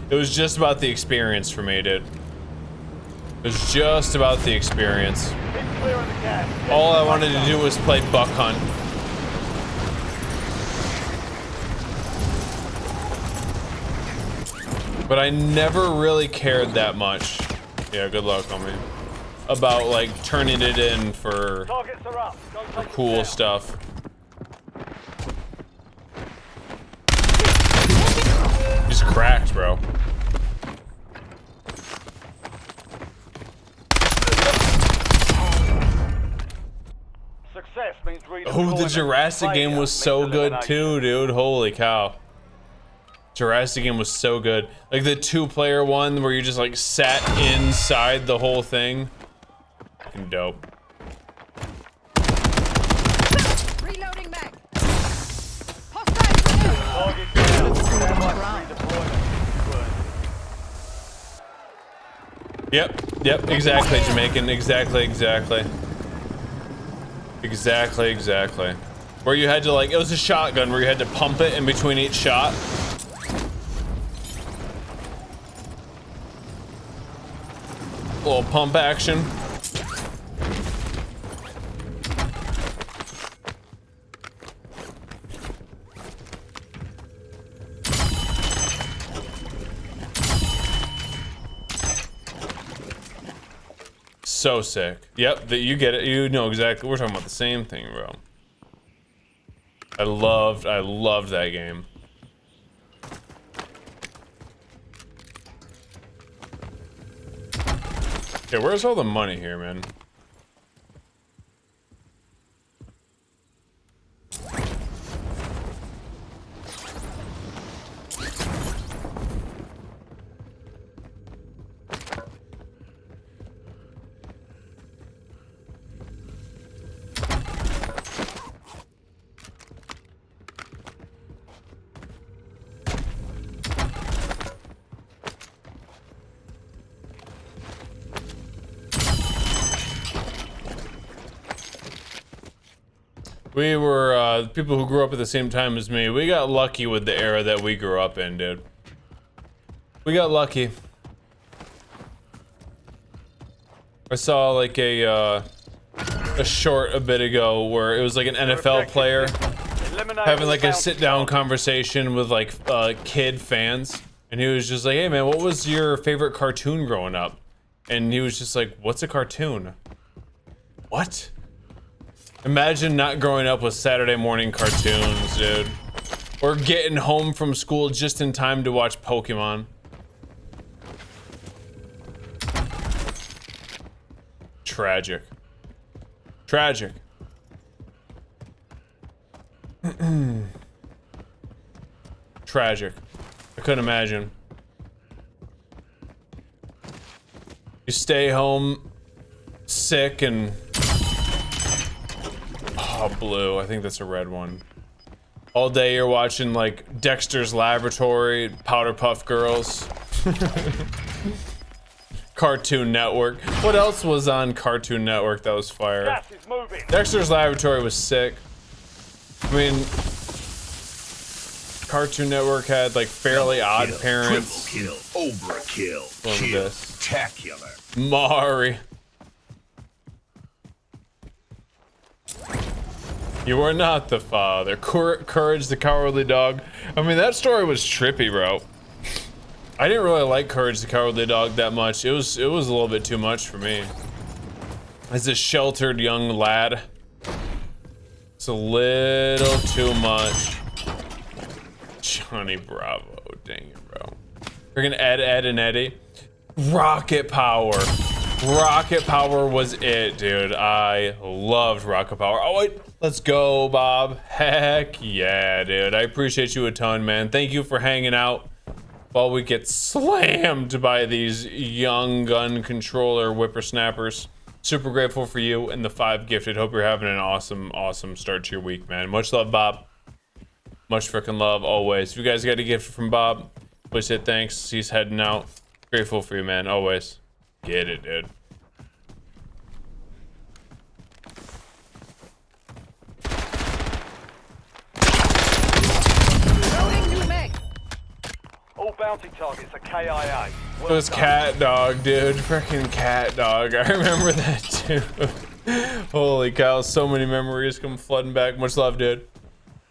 It was just about the experience for me, dude. It was just about the experience. All I wanted to do was play Buck Hunt. But I never really cared that much. Yeah, good luck on me. About like turning it in for cool stuff. Just cracked, bro. Success means Oh, the Jurassic game was so good too, dude. Holy cow. Jurassic game was so good. Like the 2-player one where you just like sat inside the whole thing. Fucking dope. Reloading mag. Yep, exactly, Jamaican. Exactly. Where you had to like, it was a shotgun where you had to pump it in between each shot. Little pump action. So sick. Yep, you get it. You know exactly. We're talking about the same thing, bro. I loved that game. Okay, where's all the money here, man? We were, people who grew up at the same time as me, we got lucky with the era that we grew up in, dude. We got lucky. I saw like a short a bit ago where it was like an NFL player having like a sit-down conversation with like kid fans. And he was just like, hey man, what was your favorite cartoon growing up? And he was just like, what's a cartoon? What? Imagine not growing up with Saturday morning cartoons, dude. Or getting home from school just in time to watch Pokemon. Tragic. Tragic. Tragic. I couldn't imagine. You stay home sick and... Oh, blue. I think that's a red one. All day you're watching like Dexter's Laboratory, Powder Puff Girls. Cartoon Network. What else was on Cartoon Network that was fire? Gas is moving. Dexter's Laboratory was sick. I mean, Cartoon Network had like Fairly Odd Kill, Parents. triple kill, overkill, What was kill, this? spectacular. Mari. You are not the father. Courage the Cowardly Dog. I mean, that story was trippy, bro. I didn't really like Courage the Cowardly Dog that much. It was a little bit too much for me. As a sheltered young lad, it's a little too much. Johnny Bravo, dang it, bro. Freaking Ed and Eddie. Rocket Power. Rocket Power was it, dude. I loved Rocket Power. Oh wait, let's go, Bob. Heck yeah, dude. I appreciate you a ton, man. Thank you for hanging out while we get slammed by these young gun controller whippersnappers. Super grateful for you and the 5 gifted. Hope you're having an awesome start to your week, man. Much love, Bob. Much freaking love always. If you guys got a gift from Bob, please say thanks. He's heading out. Grateful for you, man. Always. Get it, dude. Loading new mag. All bounty targets are KIA. It was Cat Dog, dude. Freaking Cat Dog. I remember that too. Holy cow, so many memories come flooding back. Much love, dude.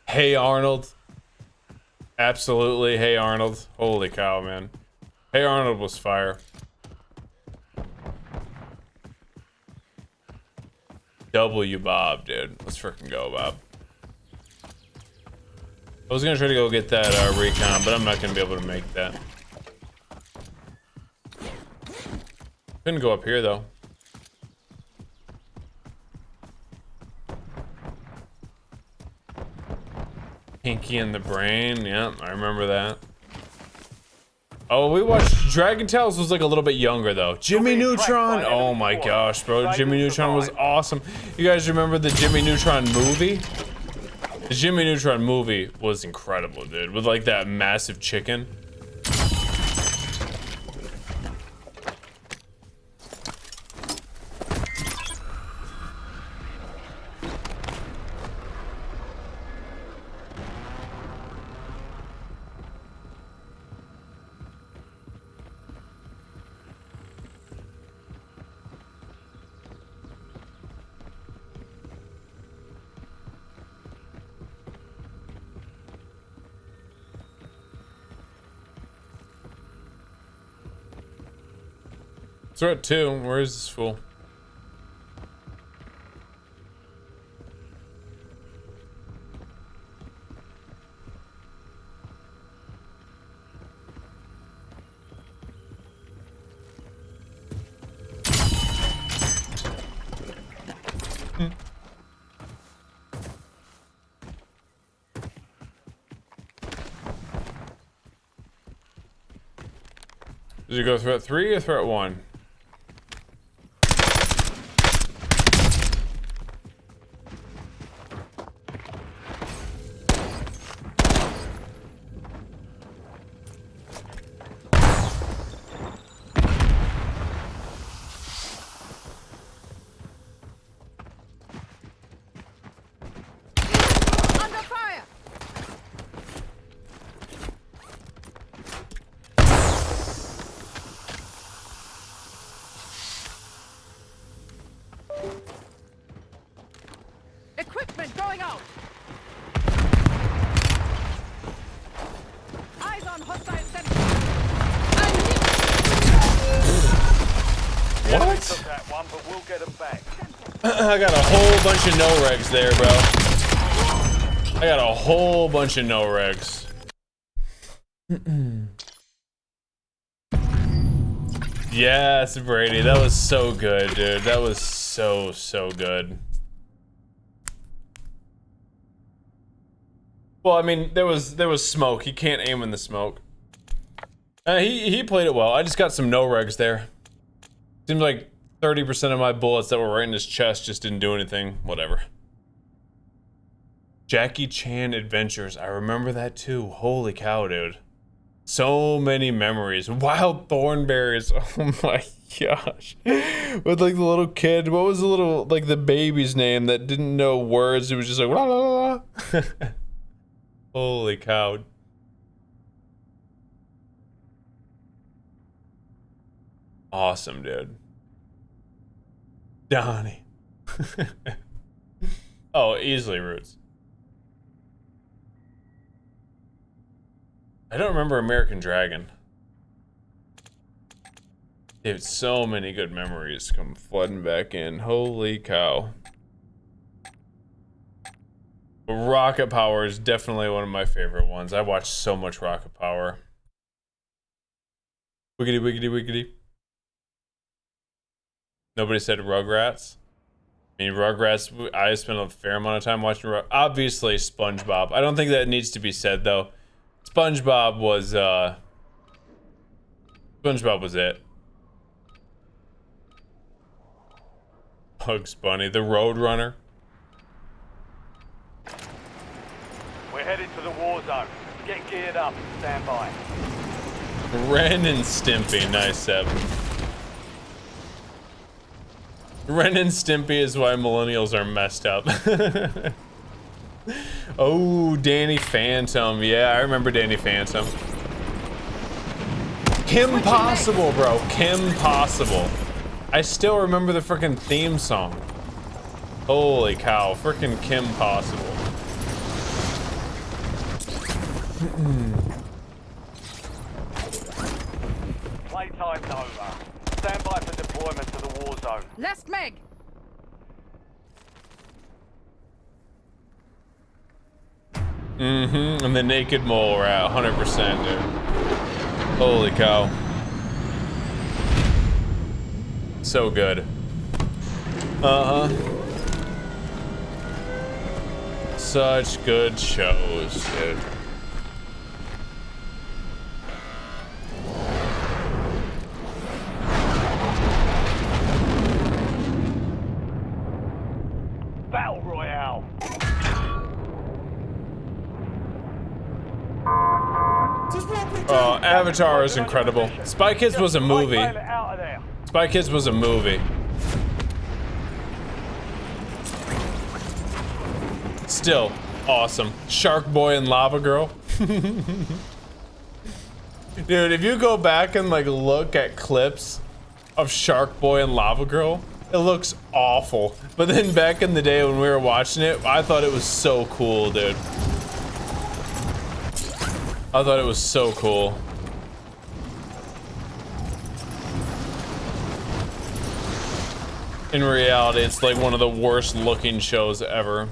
Hey Arnold. Absolutely, Hey Arnold. Holy cow, man. Hey Arnold was fire. W Bob, dude. Let's freaking go, Bob. I was gonna try to go get that recon, but I'm not gonna be able to make that. Couldn't go up here though. Pinky and the Brain, yeah, I remember that. Oh, we watched Dragon Tales was like a little bit younger though. Jimmy Neutron, oh my gosh, bro. Jimmy Neutron was awesome. You guys remember the Jimmy Neutron movie? The Jimmy Neutron movie was incredible, dude. With like that massive chicken. So we're at 2. Where is this fool? Did you go threat 3 or threat 1? Equipment going out. Eyes on hostile sentry. What? Took that one, but we'll get them back. I got a whole bunch of no regs there, bro. I got a whole bunch of no regs. Yes, Brady, that was so good, dude. That was so good. Well, I mean, there was smoke. He can't aim in the smoke. He played it well. I just got some no regs there. Seems like 30% of my bullets that were right in his chest just didn't do anything. Whatever. Jackie Chan Adventures. I remember that too. Holy cow, dude. So many memories. Wild Thornberries. Oh my gosh. With like the little kid. What was the little, like the baby's name that didn't know words? It was just like, la la la. Holy cow. Awesome, dude. Donnie. Oh, easily Roots. I don't remember American Dragon. Dude, so many good memories come flooding back in. Holy cow. Rocket Power is definitely one of my favorite ones. I watched so much Rocket Power. Wiggity, wiggity, wiggity. Nobody said Rugrats. I mean, Rugrats, I spent a fair amount of time watching obviously SpongeBob. I don't think that needs to be said though. SpongeBob was it. Bugs Bunny, the Roadrunner. We're headed to the war zone. Get geared up and stand by. Ren and Stimpy, nice Seb. Ren and Stimpy is why millennials are messed up. Oh, Danny Phantom. Yeah, I remember Danny Phantom. Kim Possible, bro. Kim Possible. I still remember the freaking theme song. Holy cow. Freaking Kim Possible. Playtime's over. Stand by for deployment to the war zone. Last Meg. And the naked mole rat, 100%, dude. Holy cow. So good. Such good shows, dude. Battle Royale. Oh, Avatar is incredible. Spy Kids was a movie. Spy Kids was a movie. Still awesome. Shark Boy and Lava Girl. Dude, if you go back and like look at clips of Shark Boy and Lava Girl, it looks awful. But then back in the day when we were watching it, I thought it was so cool, dude. I thought it was so cool. In reality, it's like one of the worst looking shows ever.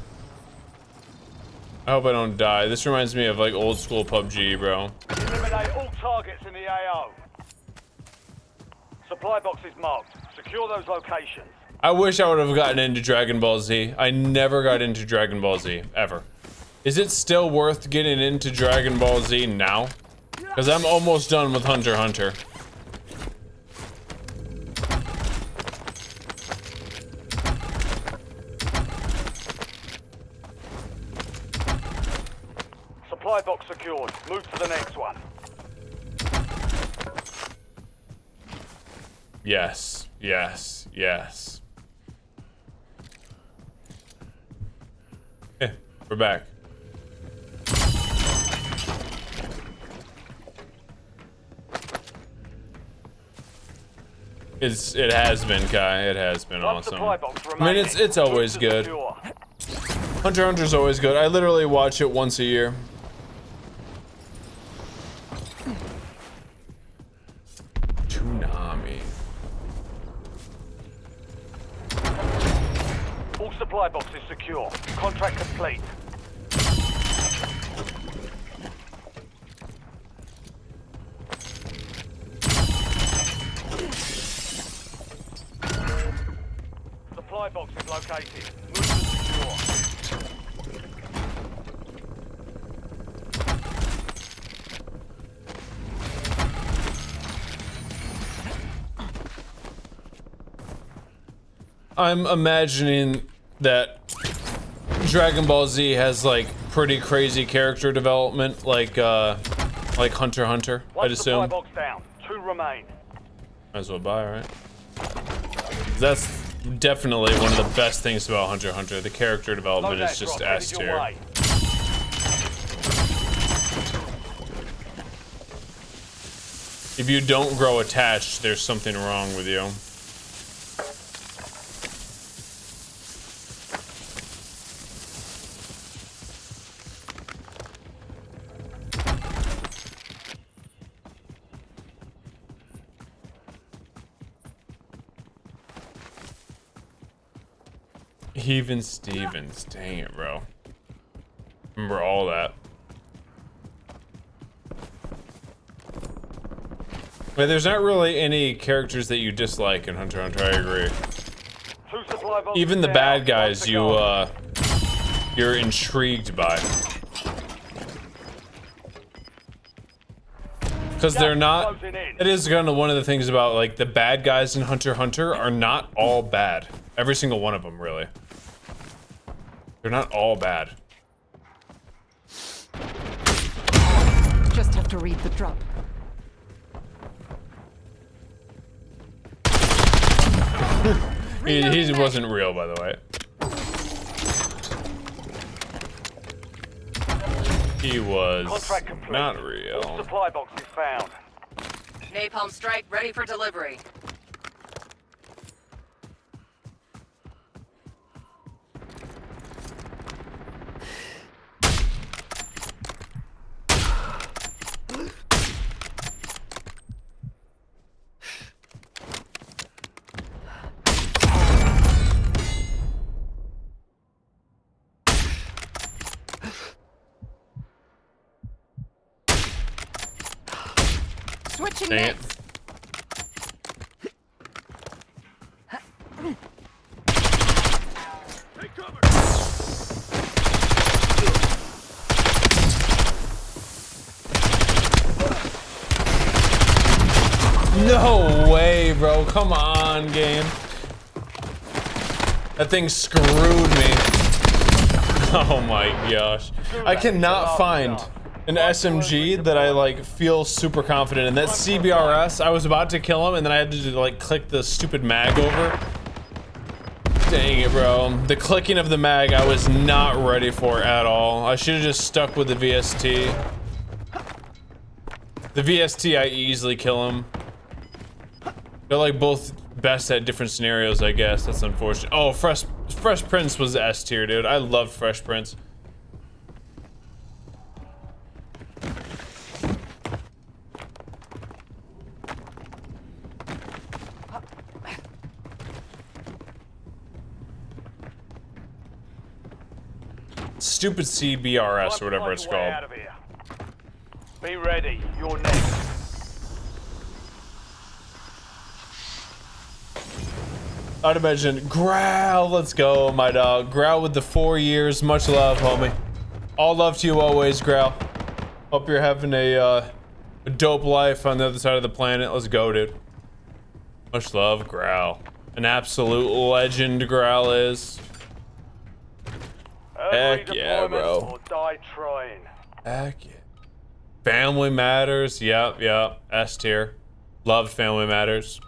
I hope I don't die. This reminds me of like old school PUBG, bro. Eliminate all targets in the AO. Supply boxes marked. Secure those locations. I wish I would have gotten into Dragon Ball Z. I never got into Dragon Ball Z, ever. Is it still worth getting into Dragon Ball Z now? Because I'm almost done with Hunter x Hunter. Supply box secured. Move to the next one. Yes, yes, yes. Okay, we're back. It has been, Kai. It has been awesome. I mean, it's always good. Hunter x Hunter's always good. I literally watch it once a year. Tsunami. All supply boxes secure. Contract complete. Supply box is located. Move to secure. I'm imagining that Dragon Ball Z has like pretty crazy character development, like Hunter x Hunter, I'd assume. Box down. 2 remain. Might as well buy, right? That's definitely one of the best things about Hunter x Hunter. The character development is just S tier. If you don't grow attached, there's something wrong with you. Even Stevens, dang it, bro. Remember all that. But there's not really any characters that you dislike in Hunter x Hunter, I agree. Even the bad guys you're intrigued by. Because they're not, it is kind of one of the things about like the bad guys in Hunter x Hunter are not all bad. Every single one of them, really. They're not all bad. Just have to read the drop. He wasn't real, by the way. He was not real. Supply box is found. Napalm strike ready for delivery. Switching Dang it. next. No way, bro. Come on, game. That thing screwed me. Oh my gosh. I cannot find an SMG that I like feel super confident in. That CBRS, I was about to kill him and then I had to like click the stupid mag over. Dang it, bro. The clicking of the mag I was not ready for at all. I should have just stuck with the VST. The VST, I easily kill him. They're like both best at different scenarios, I guess. That's unfortunate. Oh, Fresh Prince was S tier, dude. I loved Fresh Prince. Stupid CBRS or whatever it's called. Be ready, you're next. I'd imagine Growl, let's go, my dog. Growl with the 4 years, much love, homie. All love to you always, Growl. Hope you're having a dope life on the other side of the planet. Let's go, dude. Much love, Growl. An absolute legend, Growl is. Heck yeah, bro. Or die trying. Heck yeah. Family Matters, yep, S tier. Loved Family Matters.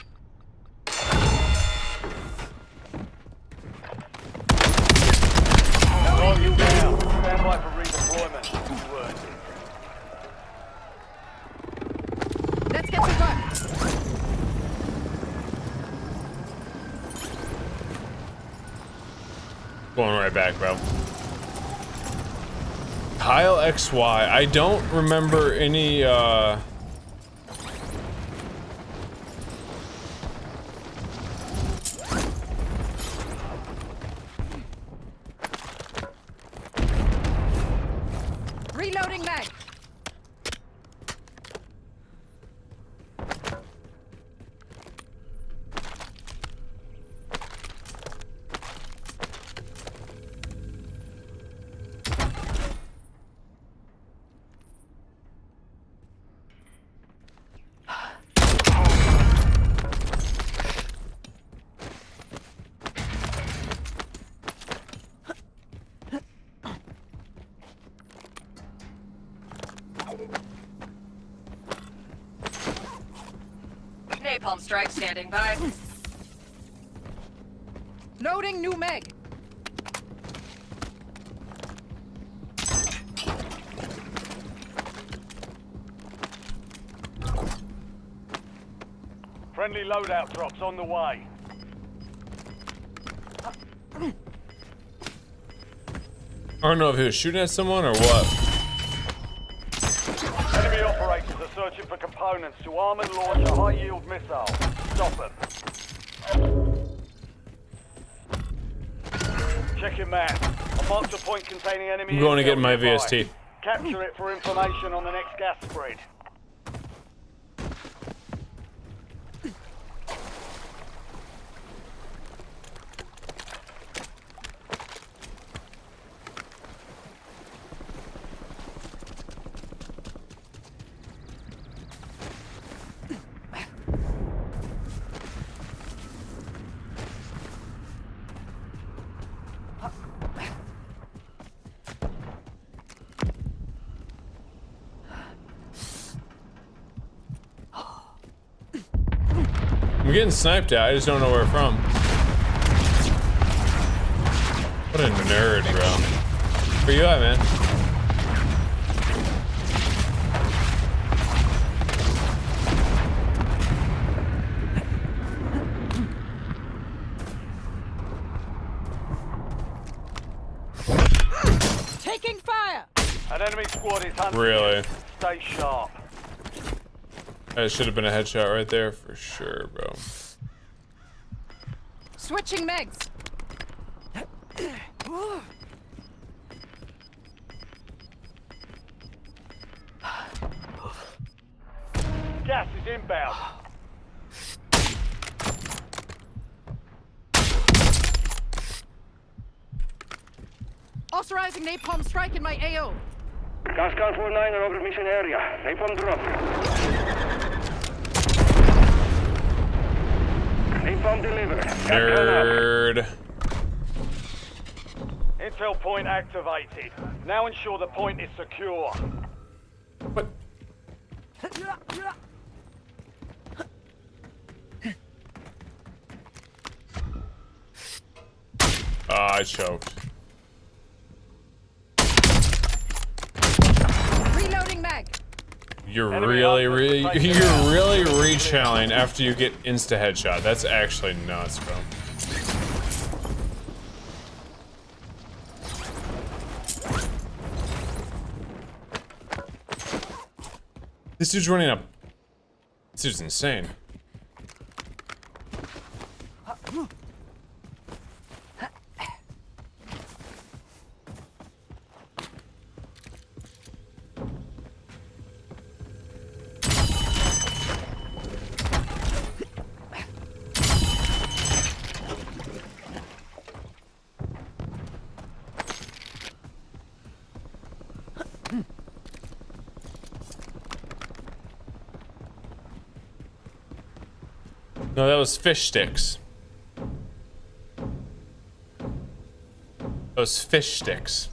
You down. Stand by for redeployment. Good work. Let's get to work. Going right back, bro. Kyle XY. I don't remember any, Reloading mag. Napalm strike standing by. Loading new mag. Friendly loadout drops on the way. I don't know if he was shooting at someone or what. Enemy operators are searching for components to arm and launch a high-yield missile. Stop them. Check your map. I marked a point containing enemy. I'm going to intel get my nearby. VST. Capture it for information on the next gas spread. I'm getting sniped at, I just don't know where from. What a nerd, bro. Where you at, man? Taking fire. An enemy squad is hunting. Really? Stay sharp. That should have been a headshot right there for sure, bro. Switching mags. Gas is inbound. Authorizing napalm strike in my AO. Gas Car 49 are over mission area. Napalm drop. Napalm delivered. Nerd. Intel point activated. Now ensure the point is secure. What? I choked. Reloading mag. You're really rechalling after you get insta headshot. That's actually nuts, bro. This dude's running up. This dude's insane. No, that was fish sticks. Those fish sticks.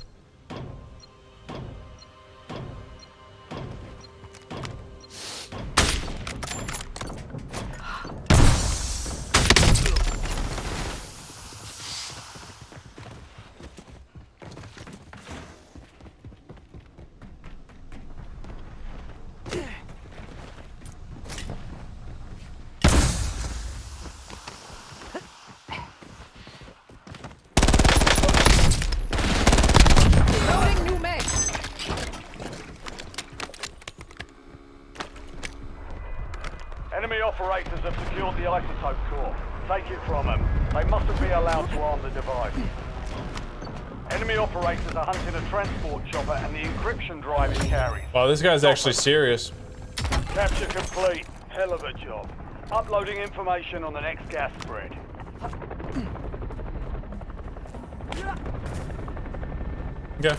Loading new mag. Enemy operators have secured the isotope core. Take it from them. They mustn't be allowed to arm the device. Enemy operators are hunting a transport chopper and the encryption drive it carries. Wow, this guy's actually serious. Capture complete. Hell of a job. Uploading information on the next gas spread. Okay.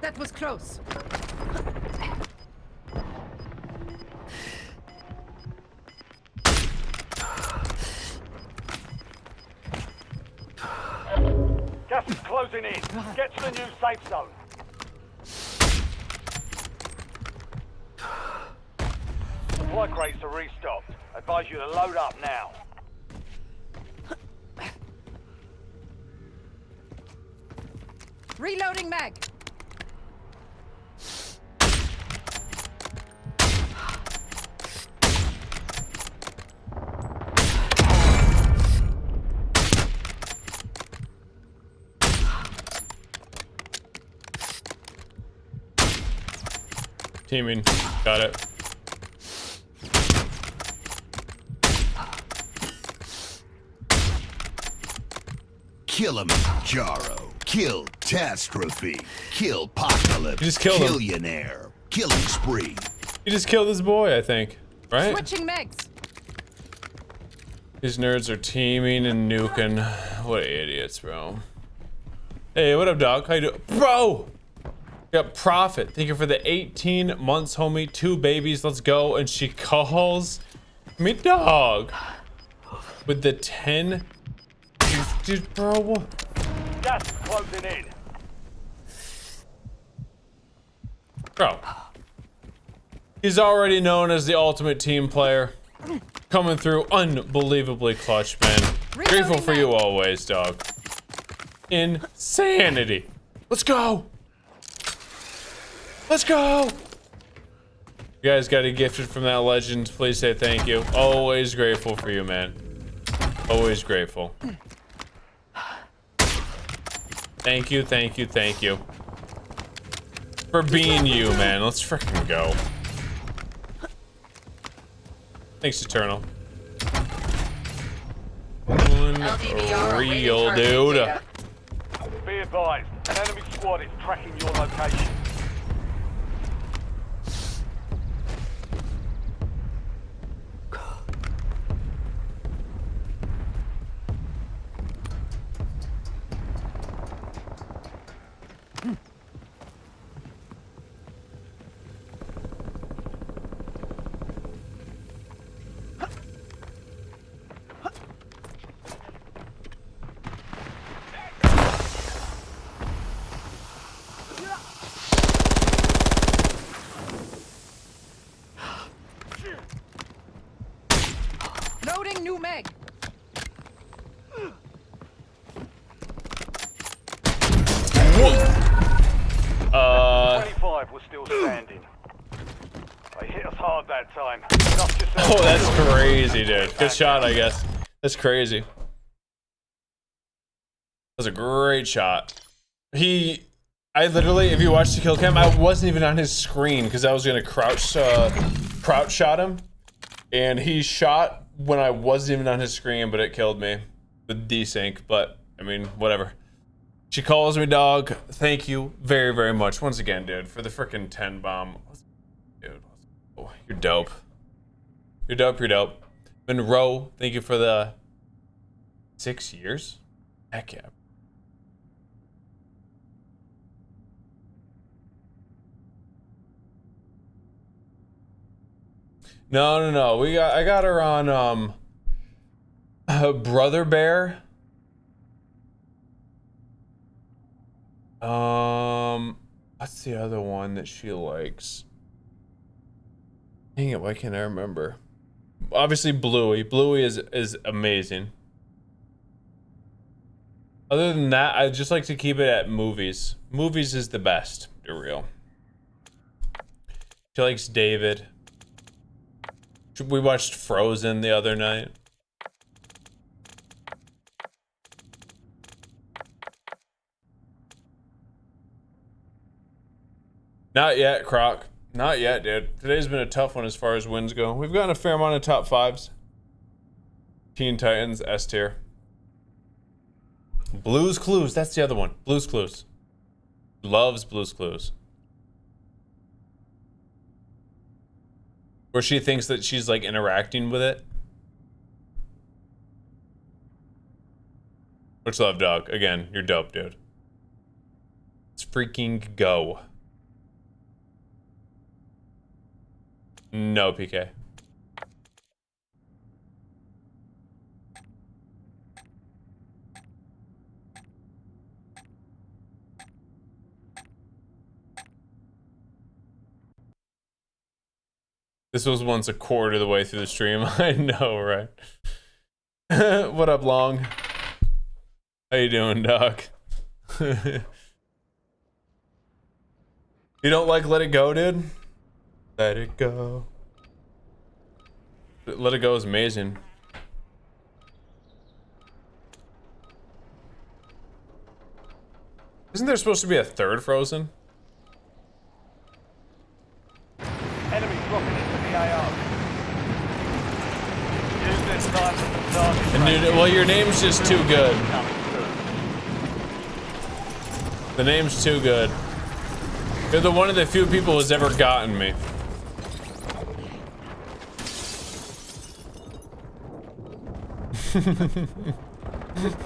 That was close. Gas is closing in. Get to the new safe zone. Supply crates are restocked. Advise you to load up now. Reloading mag. Teaming. Got it. Kill him, Jaro. Kill Catastrophe. Kill Apocalypse. You just killed him. Killionaire. Killing spree. You just killed this boy, I think. Right? Switching mags. These nerds are teaming and nuking. What idiots, bro. Hey, what up, dog? How you doing? Bro! Got Profit. Thank you for the 18 months, homie. 2 babies. Let's go. And she calls me dog. With the 10. Dude, bro. Gas is closing in. Bro. He's already known as the ultimate team player. Coming through unbelievably clutch, man. Grateful for you always, dog. Insanity. Let's go. Let's go. You guys got a gifted from that legend. Please say thank you. Always grateful for you, man. Always grateful. Thank you, thank you, thank you. For being you, man. Let's freaking go. Thanks, Eternal. Unreal, dude. Be advised, an enemy squad is tracking your location. Loading new mag. Whoa. 25 was still standing. They hit us hard that time. Oh, that's crazy, dude. Good shot, I guess. That's crazy. That was a great shot. I literally, if you watch the kill cam, I wasn't even on his screen because I was gonna crouch shot him, and he shot when I wasn't even on his screen, but it killed me with desync. But I mean, whatever. She calls me dog. Thank you very, very much once again, dude, for the freaking 10 bomb. Dude, oh, you're dope. You're dope. You're dope. Monroe, thank you for the 6 years. Heck yeah. No. I got her on Brother Bear. What's the other one that she likes? Dang it, why can't I remember? Obviously Bluey. Bluey is amazing. Other than that, I just like to keep it at movies. Movies is the best, for real. She likes David. We watched Frozen the other night. Not yet, Croc. Not yet, dude. Today's been a tough one as far as wins go. We've gotten a fair amount of top 5s. Teen Titans, S tier. Blue's Clues, that's the other one. Blue's Clues. Loves Blue's Clues. Where she thinks that she's like interacting with it. Much love, dog. Again, you're dope, dude. Let's freaking go. No, PK. This was once a quarter of the way through the stream. I know, right? What up, Long? How you doing, Doc? You don't like Let It Go, dude? Let It Go. Let It Go is amazing. Isn't there supposed to be a third Frozen? Enemy dropping into the AO. Use this time to start. And dude, well, your name's just too good. The name's too good. You're the one of the few people who's ever gotten me.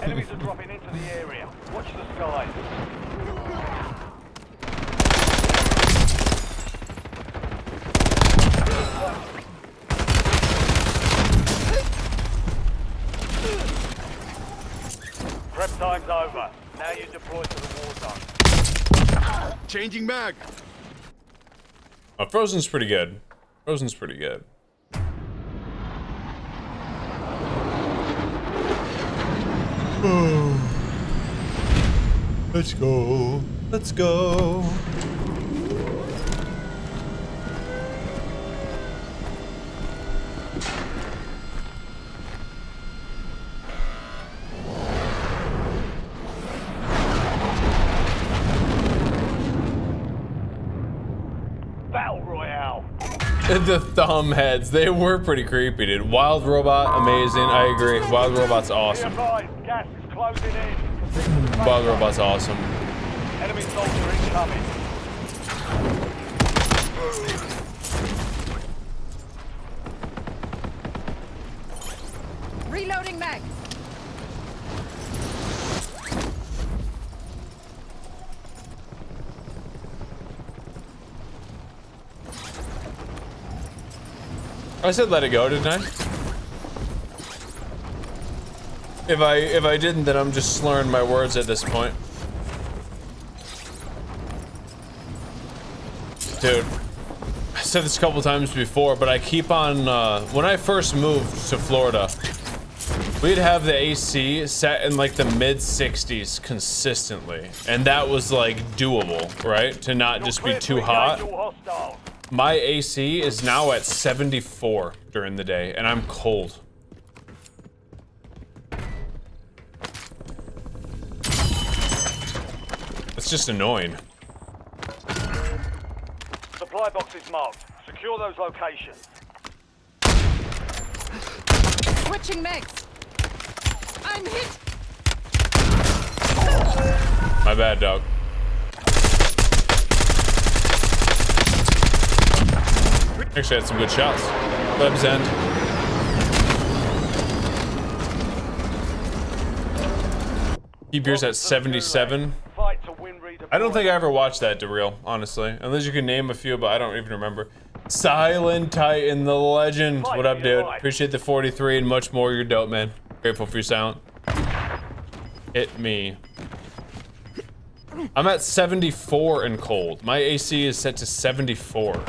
Enemies are dropping into the area. Watch the skies. Prep time's over. Now you deploy to the war zone. Changing mag. Frozen's pretty good. Frozen's pretty good. Let's go. Let's go. Battle Royale. The thumb heads, they were pretty creepy, dude. Wild Robot, amazing. I agree. Wild Robot's awesome. Gas is closing in. Wild Robot's awesome. Enemy soldier incoming. Reloading mag. I said let it go, didn't I? If I didn't, then I'm just slurring my words at this point. Dude, I said this a couple times before, but I keep on, when I first moved to Florida, we'd have the AC set in like the mid 60s consistently. And that was like doable, right? To not just be too hot. My AC is now at 74 during the day, and I'm cold. It's just annoying. Supply boxes marked. Secure those locations. Switching mags. I'm hit. My bad, dog. Actually, I had some good shots. Leb's end. Keep yours at 77. I don't think I ever watched that, DeReal, honestly. Unless you can name a few, but I don't even remember. Silent Titan, the legend. What up, dude? Appreciate the 43 and much more. You're dope, man. Grateful for your sound. Hit me. I'm at 74 and cold. My AC is set to 74.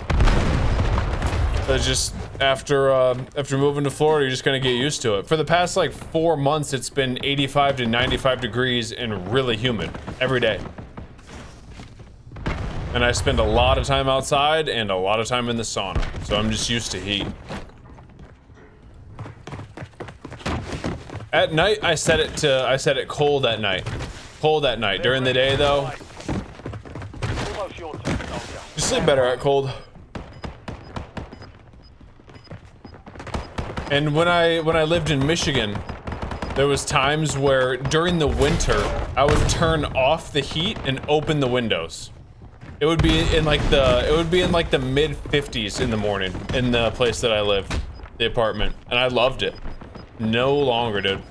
It's just after moving to Florida, you're just gonna get used to it. For the past like 4 months, it's been 85 to 95 degrees and really humid every day. And I spend a lot of time outside and a lot of time in the sauna, so I'm just used to heat. At night, I set it cold at night. Cold at night. During the day, though, you sleep better at cold. And when I lived in Michigan, there was times where during the winter I would turn off the heat and open the windows. It would be in like the mid 50s in the morning in the place that I lived, the apartment, and I loved it. No longer, dude.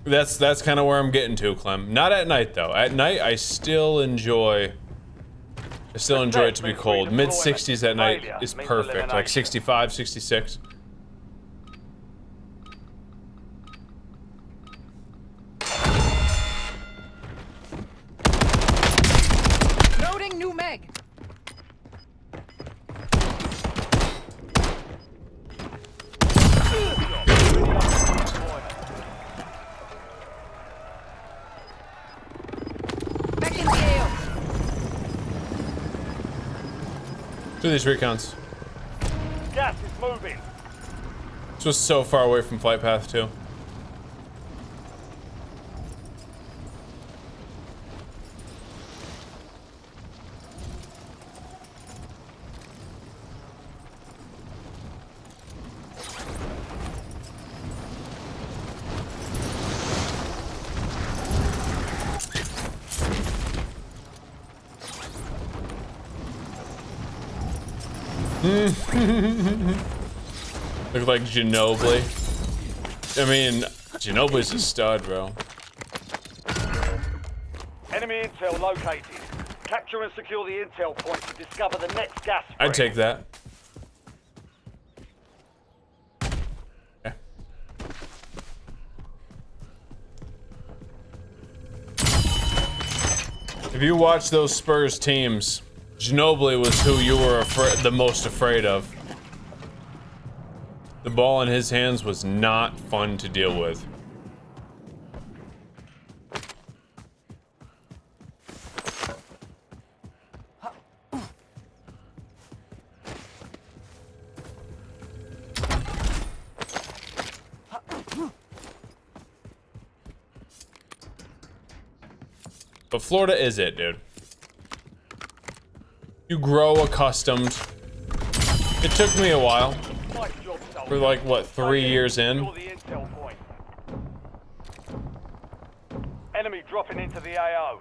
That's kind of where I'm getting to, Clem. Not at night though. At night, I still enjoy it to be cold. Mid 60s at night is perfect. Like 65, 66. Loading new mag. Back in the AO. Do these recounts. Gas is moving. This was so far away from flight path too. Look like Ginobili. I mean, Ginobili's a stud, bro. Enemy intel located. Capture and secure the intel point to discover the next gas spread. I'd take that. Yeah. If you watch those Spurs teams, Ginobili was who you were the most afraid of. The ball in his hands was not fun to deal with. But Florida is it, dude. You grow accustomed. It took me a while. We're like, what, 3 years in? Enemy dropping into the AO.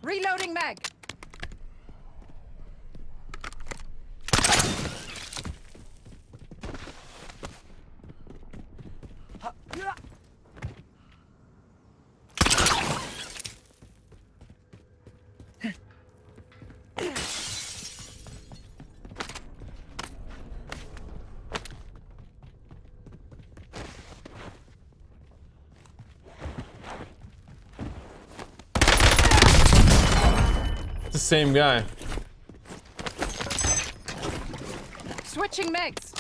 Reloading mag. The same guy. Switching mags.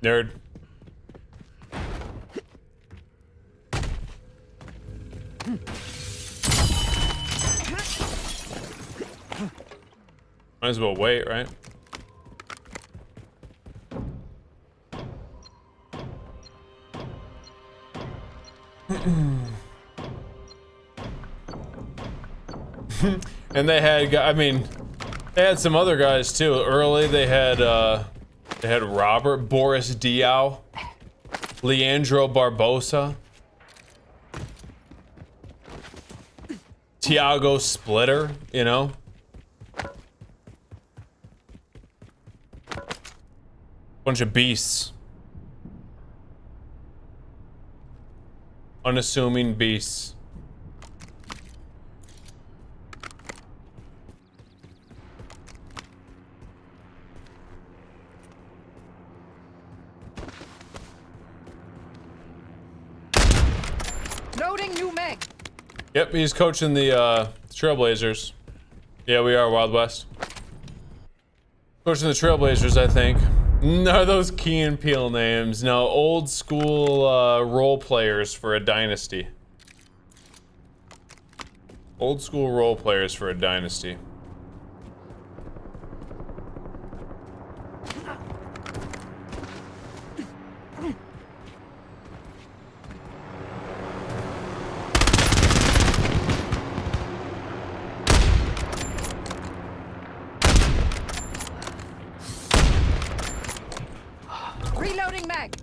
Nerd. Might as well wait, right? And they had, I mean, they had some other guys too. Early, they had Robert, Boris Diaw, Leandro Barbosa, Tiago Splitter, you know? Bunch of beasts. Unassuming beasts. Loading new mag. Yep, he's coaching the Trailblazers. Yeah, we are Wild West. Coaching the Trailblazers, I think. No, those Key and Peele names. No, old school role players for a dynasty. Old school role players for a dynasty. Reloading mag.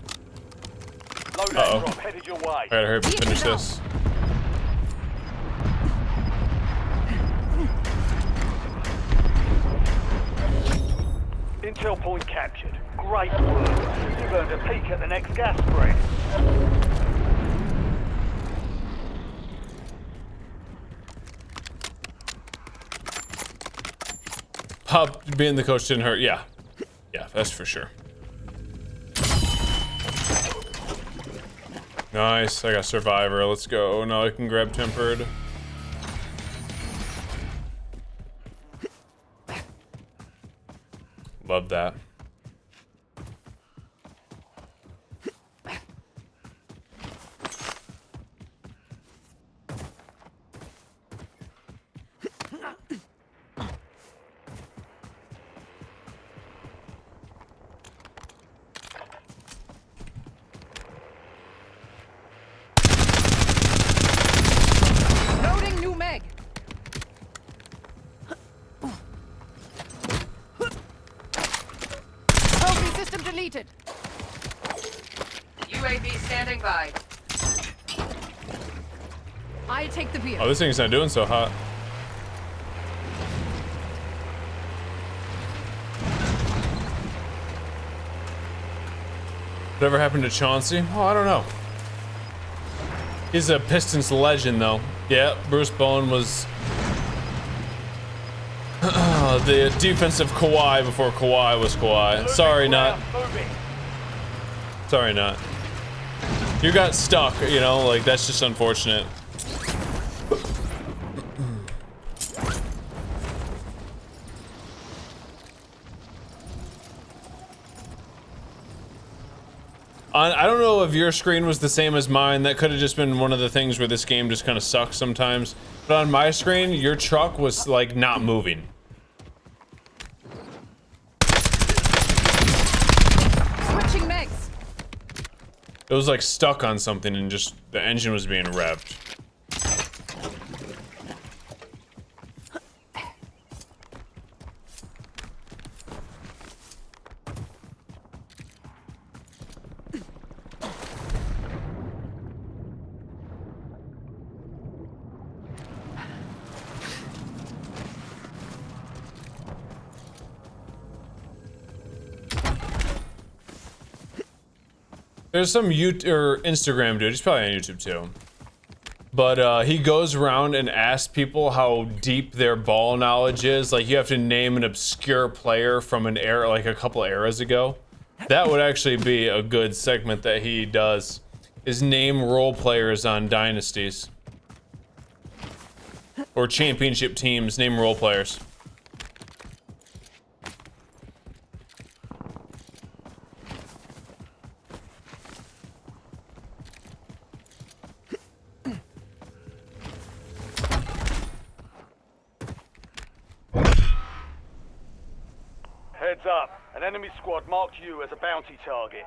Loadout drop headed your way. I gotta hurry up and finish this. Intel point captured. Great work. You've earned a peek at the next gas spread. Pop being the coach didn't hurt. Yeah. Yeah, that's for sure. Nice. I got Survivor. Let's go. Now I can grab Tempered. Love that. Loading new mag. Trophy system deleted. UAV standing by. I take the vehicle. Oh, this thing's not doing so hot. Whatever happened to Chauncey? Oh, I don't know. He's a Pistons legend, though. Yeah, Bruce Bowen was the defensive Kawhi before Kawhi was Kawhi. Sorry, not. Sorry, not. You got stuck, you know, like, that's just unfortunate. I don't know if your screen was the same as mine. That could have just been one of the things where this game just kind of sucks sometimes. But on my screen, your truck was like not moving. Switching mags. It was like stuck on something and just the engine was being revved. There's some YouTube or Instagram dude, he's probably on YouTube too. But he goes around and asks people how deep their ball knowledge is. Like you have to name an obscure player from an era, like a couple eras ago. That would actually be a good segment that he does, is name role players on dynasties. Or championship teams, name role players. Heads up. An enemy squad marked you as a bounty target.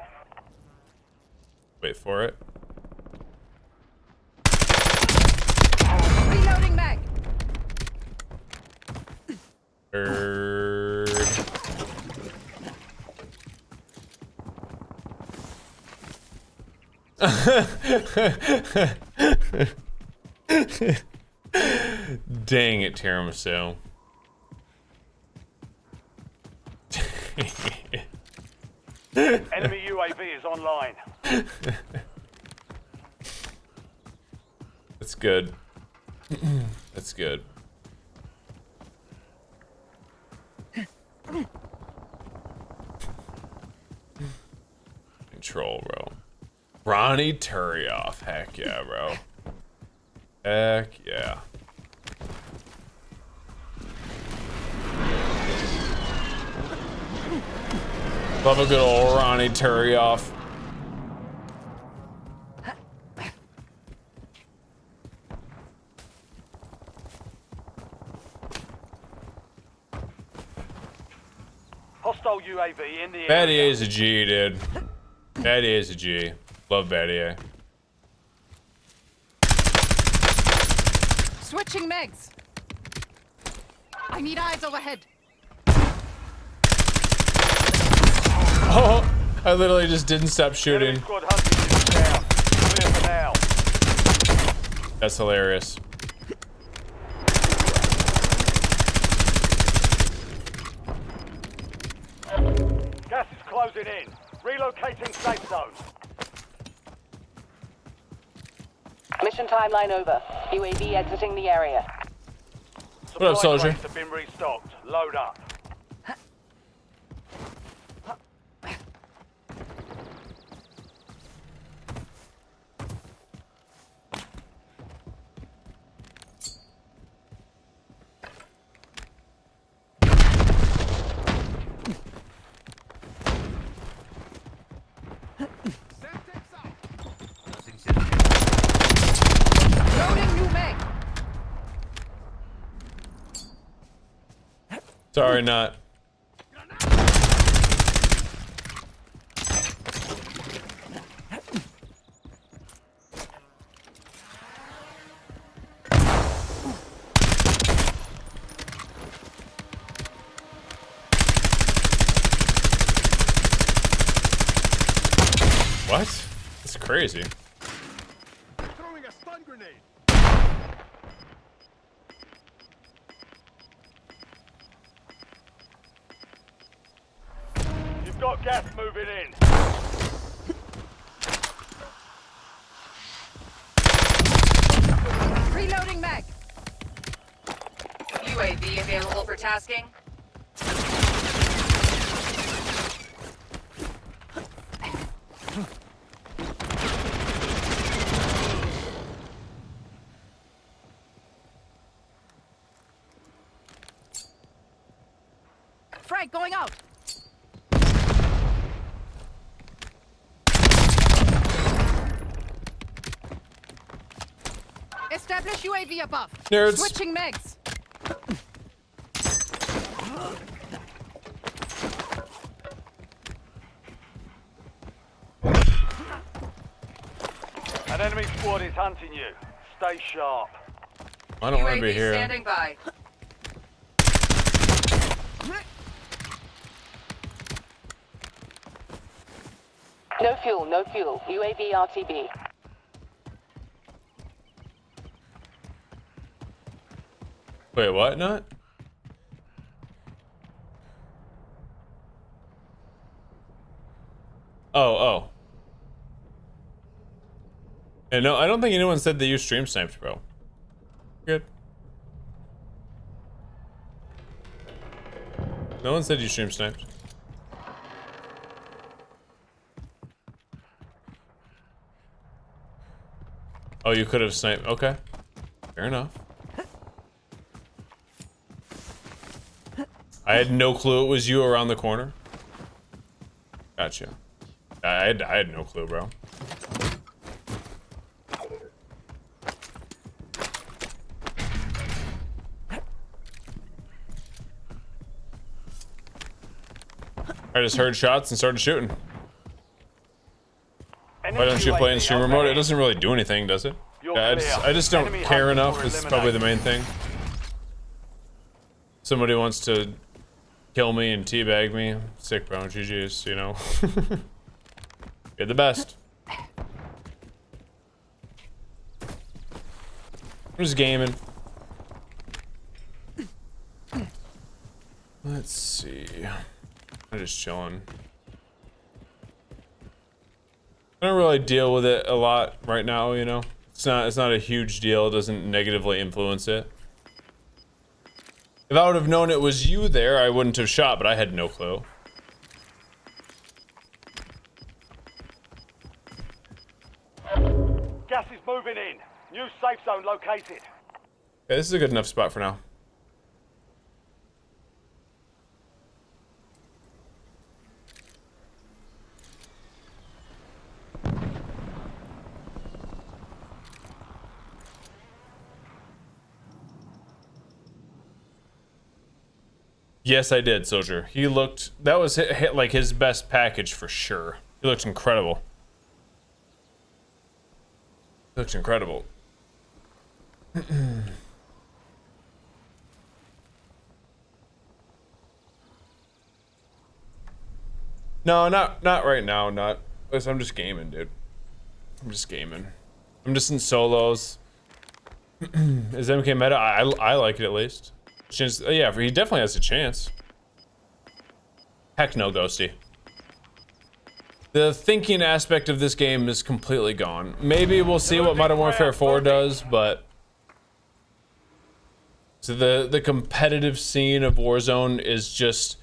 Wait for it. Reloading mag. Dang it, tiramisu. Enemy UAV is online. That's good. That's good. Control, bro. Ronnie Turioff. Heck yeah, bro. Heck yeah. Love a good old Ronnie Turioff. Hostile UAV in the Battier area. is a G, dude. Battier is a G. Love Battier. Switching mags. I need eyes overhead. Oh, I literally just didn't stop shooting. Enemy squad hunting you down. Clear for now. That's hilarious. Gas is closing in. Relocating safe zone. Mission timeline over. UAV exiting the area. What up, soldier? Supply crates have been restocked. Load up. Loading new mag. Sorry, not. What? That's crazy. Throwing a stun grenade. You've got gas moving in. Reloading mag. UAV available for tasking. Frag going out. Establish UAV above. Nerds. Switching mags. An enemy squad is hunting you. Stay sharp. I don't want to UAV be here. standing by. No fuel, no fuel. UAV RTB. Wait, what? Not? Oh. And no, I don't think anyone said that you stream sniped, bro. Good. No one said you stream sniped. Oh, you could have sniped. Okay. Fair enough. I had no clue it was you around the corner. Gotcha. I had no clue, bro. I just heard shots and started shooting. Why don't you play in stream remote? It doesn't really do anything, does it? Yeah, I just don't care enough. It's probably the main thing. Somebody wants to kill me and teabag me. Sick, bro. GG's, you know. You're the best. I'm just gaming. Let's see. I'm just chilling. I don't really deal with it a lot right now, you know. It's not a huge deal. It doesn't negatively influence it. If I would have known it was you there, I wouldn't have shot, but I had no clue. Gas is moving in. New safe zone located. Okay, this is a good enough spot for now. Yes, I did, Soldier. He looked... That was like his best package for sure. He looked incredible. He looked incredible. No, not right now. I'm just gaming, dude. I'm just gaming. I'm just in solos. Is MK meta? I like it at least. Yeah, he definitely has a chance. Heck no, Ghosty. The thinking aspect of this game is completely gone. Maybe we'll see what Modern Warfare 4 does, but so the competitive scene of Warzone is just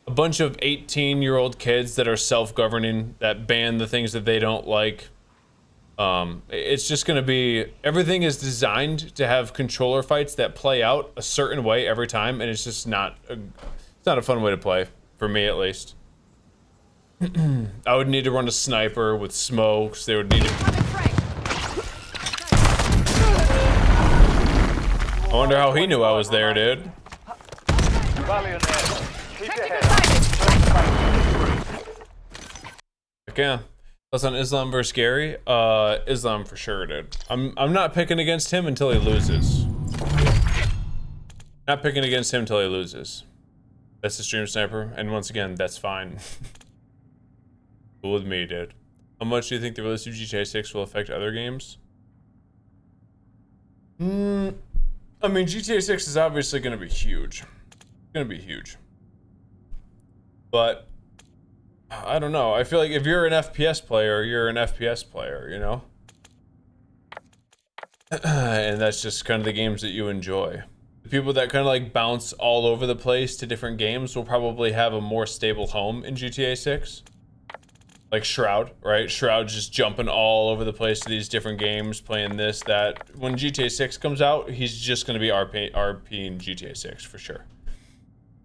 a bunch of 18-year-old kids that are self-governing, that ban the things that they don't like. It's just gonna be, everything is designed to have controller fights that play out a certain way every time, and it's just not a fun way to play, for me at least. I would need to run a sniper with smokes. They would need to... I wonder how he knew I was there, dude. Yeah. That's on Islam versus Gary. Islam for sure, dude. I'm not picking against him until he loses. Not picking against him until he loses. That's the stream sniper, and once again, that's fine. Cool with me, dude. How much do you think the release of GTA 6 will affect other games? I mean, GTA 6 is obviously going to be huge. It's going to be huge. But I don't know. I feel like if you're an FPS player, you're an FPS player, you know? And that's just kind of the games that you enjoy. The people that kind of like bounce all over the place to different games will probably have a more stable home in GTA 6. Like Shroud, right? Shroud just jumping all over the place to these different games, playing this, that. When GTA 6 comes out, he's just going to be RP in GTA 6 for sure.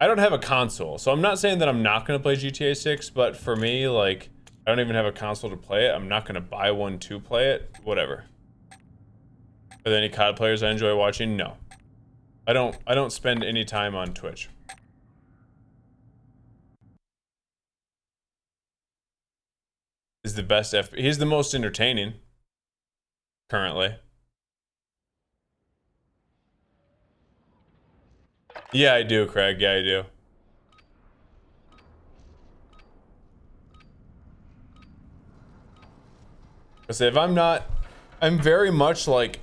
I don't have a console, so I'm not saying that I'm not going to play GTA 6, but for me, like, I don't even have a console to play it. I'm not going to buy one to play it. Whatever. Are there any COD players I enjoy watching? No. I don't spend any time on Twitch. Is the best he's the most entertaining currently. Yeah, I do, Craig. Yeah, I do. I say if I'm very much like,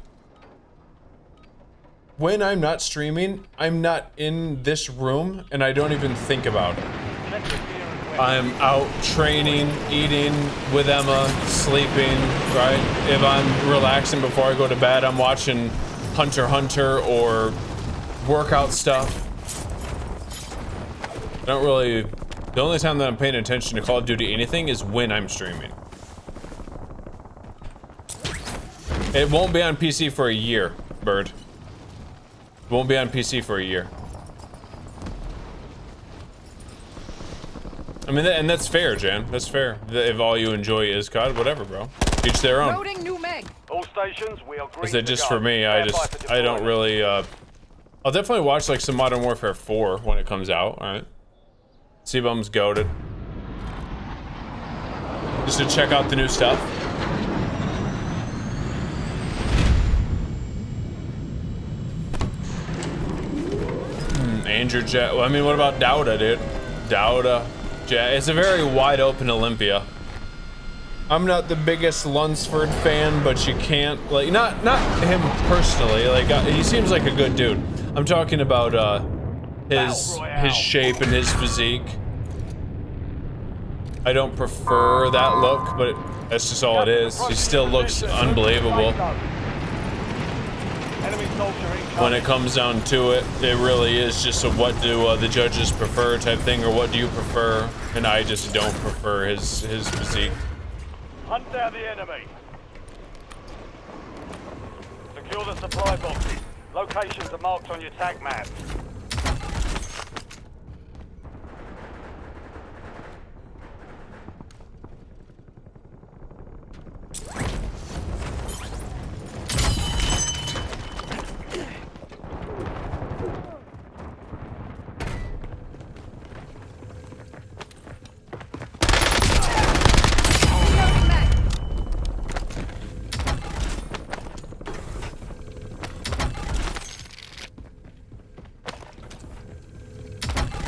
when I'm not streaming, I'm not in this room and I don't even think about it. I'm out training, eating with Emma, sleeping, right? If I'm relaxing before I go to bed, I'm watching Hunter x Hunter or workout stuff. I don't really... The only time that I'm paying attention to Call of Duty anything is when I'm streaming. It won't be on PC for a year, Bird. It won't be on PC for a year. I mean, and that's fair, Jan. That's fair. If all you enjoy is COD, whatever, bro. Each their own. Loading new mag. All stations, we are green Is it to just go. for me? I don't really. I'll definitely watch like some Modern Warfare 4 when it comes out. All right. C-Bum's goated. Just to check out the new stuff. Andrew Jet. Well, I mean, what about Dowda, dude? Dowda. Jet. It's a very wide open Olympia. I'm not the biggest Lunsford fan, but you can't, like, not him personally. Like, he seems like a good dude. I'm talking about his shape and his physique. I don't prefer that look, but that's just all it is. He still looks unbelievable. When it comes down to it, it really is just a what do the judges prefer type thing, or what do you prefer? And I just don't prefer his physique. Hunt down the enemy. Secure the supply boxes. Locations are marked on your tag map.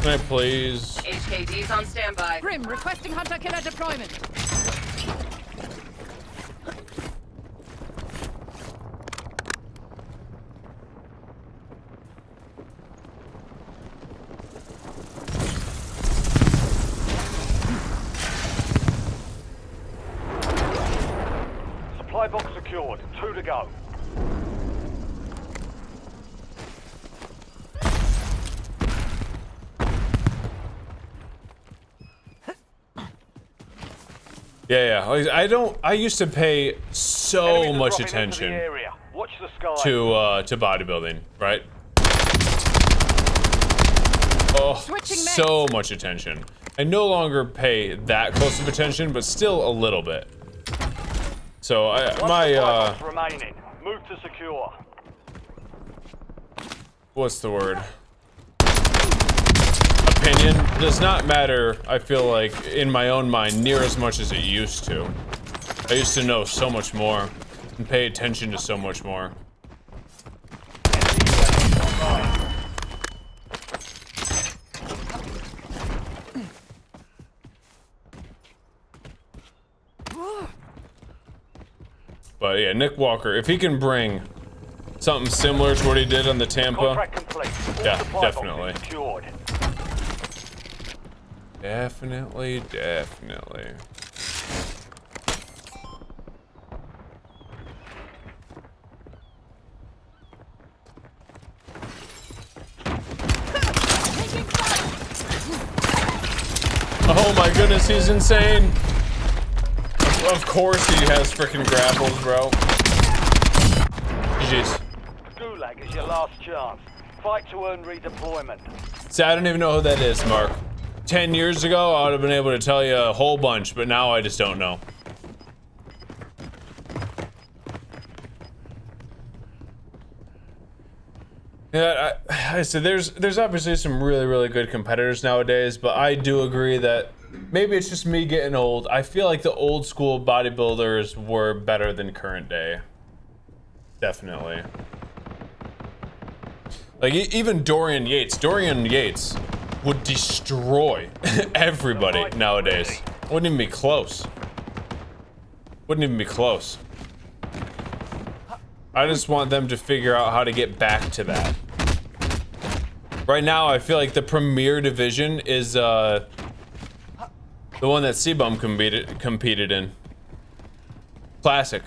Can I please? HKD's on standby. Grim requesting hunter-killer deployment. to go. Yeah. I used to pay so Enemies are much dropping into the attention area. Watch the sky. to bodybuilding, right? Oh, Switching so much attention. I no longer pay that close of attention, but still a little bit. So remaining. Move to secure. what's the word? Opinion does not matter, I feel like, in my own mind, near as much as it used to. I used to know so much more and pay attention to so much more. But yeah, Nick Walker, if he can bring something similar to what he did on the Tampa, Contract complete. All yeah, supply definitely. boxes secured. Definitely. Oh my goodness, he's insane. Of course he has freaking grapples, bro. Jeez. Gulag is your last chance. Fight to earn redeployment. See, I don't even know who that is, Mark. 10 years ago, I would have been able to tell you a whole bunch, but now I just don't know. Yeah, I said there's obviously some really good competitors nowadays, but I do agree that maybe it's just me getting old. I feel like the old school bodybuilders were better than current day. Definitely. Like even Dorian Yates would destroy everybody nowadays. Wouldn't even be close. I just want them to figure out how to get back to that. Right now, I feel like the premier division is the one that C-Bum competed in. Classic.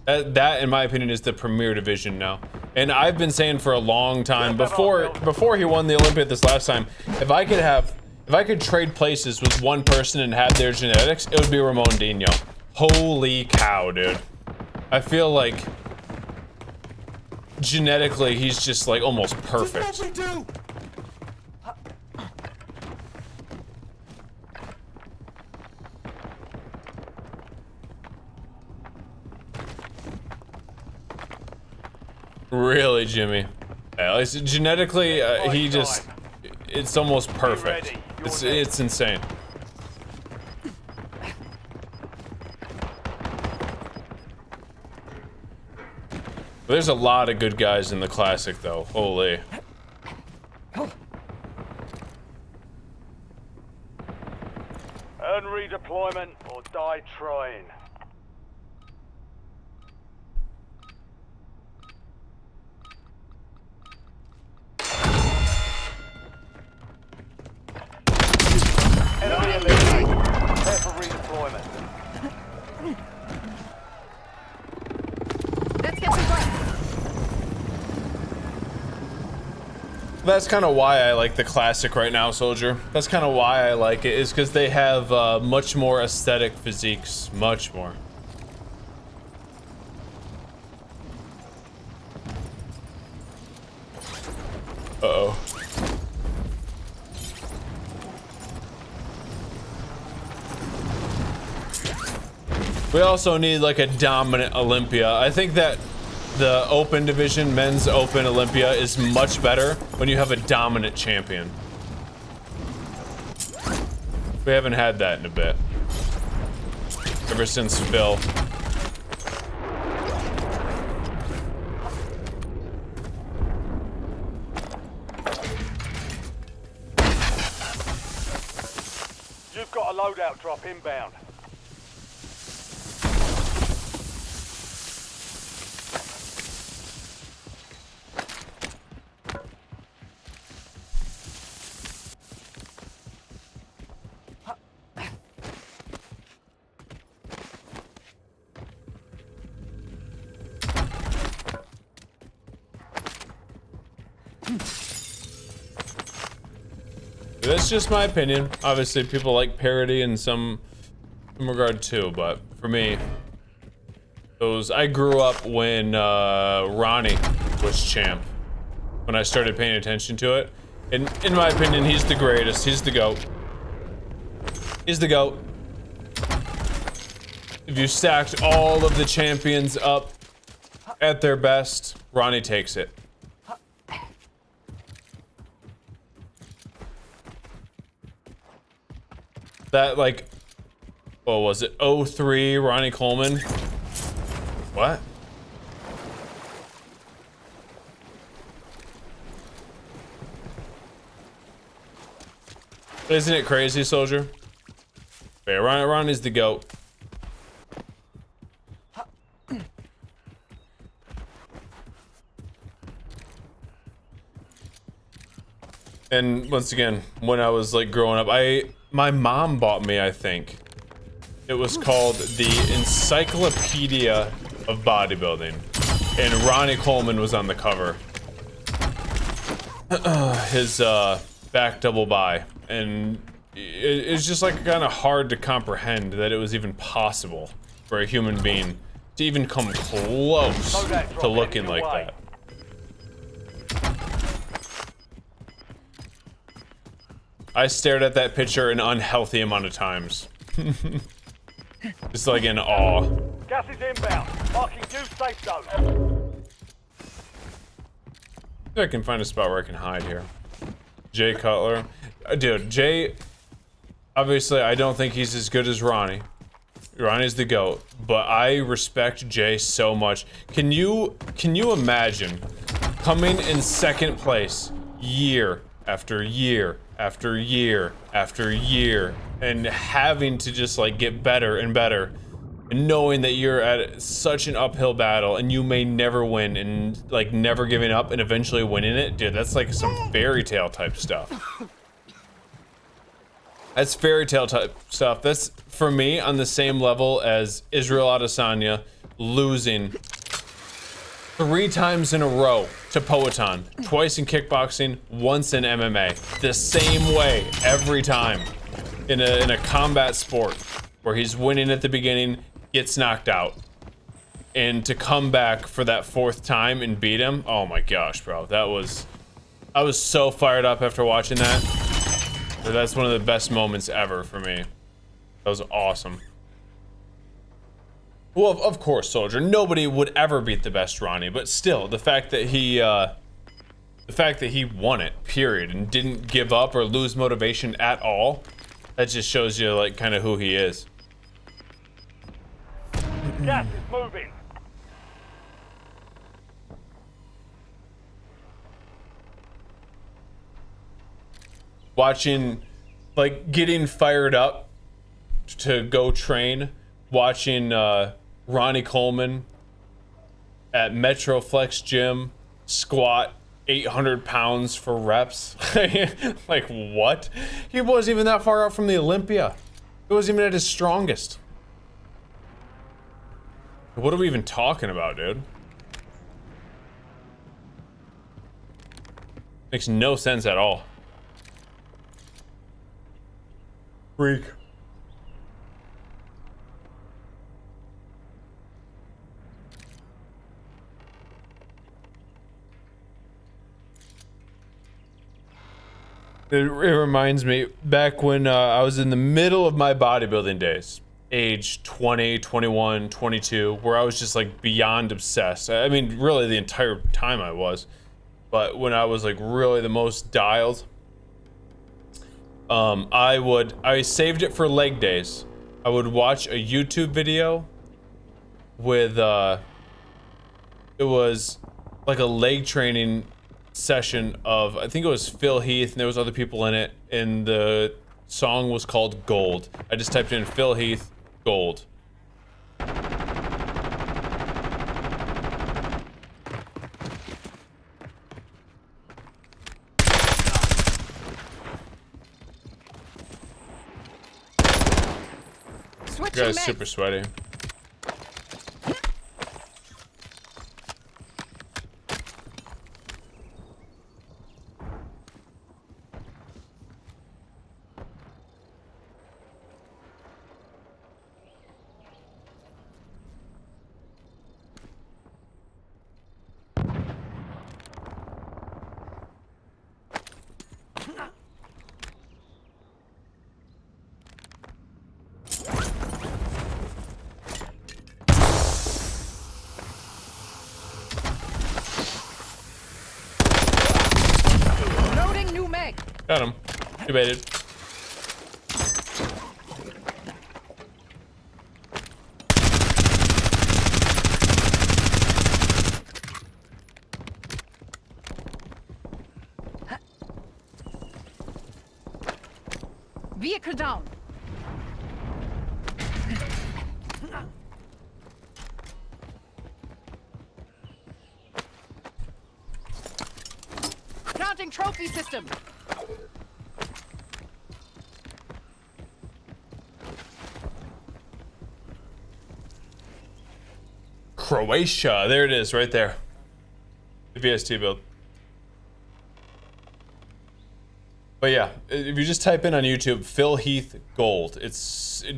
That, in my opinion, is the premier division now. And I've been saying for a long time, before he won the Olympia this last time, if I could trade places with one person and have their genetics, it would be Ramondinho. Holy cow, dude. I feel like genetically he's just like almost perfect. Really, Jimmy? Yeah, genetically, it's almost perfect. It's insane. There's a lot of good guys in the Classic, though. Holy. Earn redeployment or die trying. Enemy eliminated. Prepare for redeployment. Let's get some breath. That's kind of why I like the Classic right now, Soldier. That's kind of why I like it, is because they have much more aesthetic physiques. Much more. Uh-oh. We also need like a dominant Olympia. I think that the open division, men's open Olympia, is much better when you have a dominant champion. We haven't had that in a bit. Ever since Phil. You've got a loadout drop inbound. That's just my opinion. Obviously, people like parody in some regard too, but for me, I grew up when Ronnie was champ. When I started paying attention to it, and in my opinion, he's the greatest. He's the GOAT. He's the GOAT. If you stacked all of the champions up at their best, Ronnie takes it. That, like, what was it? 03 Ronnie Coleman? What? Isn't it crazy, Soldier? Yeah, Ronnie's the GOAT. And once again, when I was like growing up, my mom bought me, I think. It was called the Encyclopedia of Bodybuilding. And Ronnie Coleman was on the cover. His back double bi. And it's just like kind of hard to comprehend that it was even possible for a human being to even come close to looking like that. I stared at that picture an unhealthy amount of times. Just like in awe. Gas is inbound. Marking new safe zone. I can find a spot where I can hide here. Jay Cutler. Dude, Jay, obviously I don't think he's as good as Ronnie. Ronnie's the GOAT, but I respect Jay so much. Can you imagine coming in second place year after year after year after year and having to just like get better and better and knowing that you're at such an uphill battle and you may never win and like never giving up and eventually winning it? Dude, that's like some fairy tale type stuff. That's fairy tale type stuff. That's for me on the same level as Israel Adesanya losing 3 times in a row to Poatan, twice in kickboxing, once in MMA, the same way every time in a combat sport where he's winning at the beginning, gets knocked out, and to come back for that 4th time and beat him. Oh my gosh, bro, I was so fired up after watching that. That's one of the best moments ever for me. That was awesome. Well, of course, Soldier. Nobody would ever beat the best Ronnie, but still, the fact that he won it, period, and didn't give up or lose motivation at all, that just shows you like kind of who he is. Gas is moving. Watching, like, getting fired up to go train, watching Ronnie Coleman at Metroflex Gym squat 800 pounds for reps. Like, what? He wasn't even that far out from the Olympia. He wasn't even at his strongest. What are we even talking about, dude? Makes no sense at all. Freak. It reminds me back when I was in the middle of my bodybuilding days, age 20, 21, 22, where I was just like beyond obsessed. I mean, really the entire time I was, but when I was like really the most dialed, I saved it for leg days. I would watch a YouTube video with, it was like a leg training session of, I think it was Phil Heath and there was other people in it, and the song was called Gold. I just typed in Phil Heath, Gold. You guys super sweaty. Got him. Debated. Vehicle down. Counting trophy system. Croatia. There it is, right there. The VST build. But yeah, if you just type in on YouTube, Phil Heath Gold,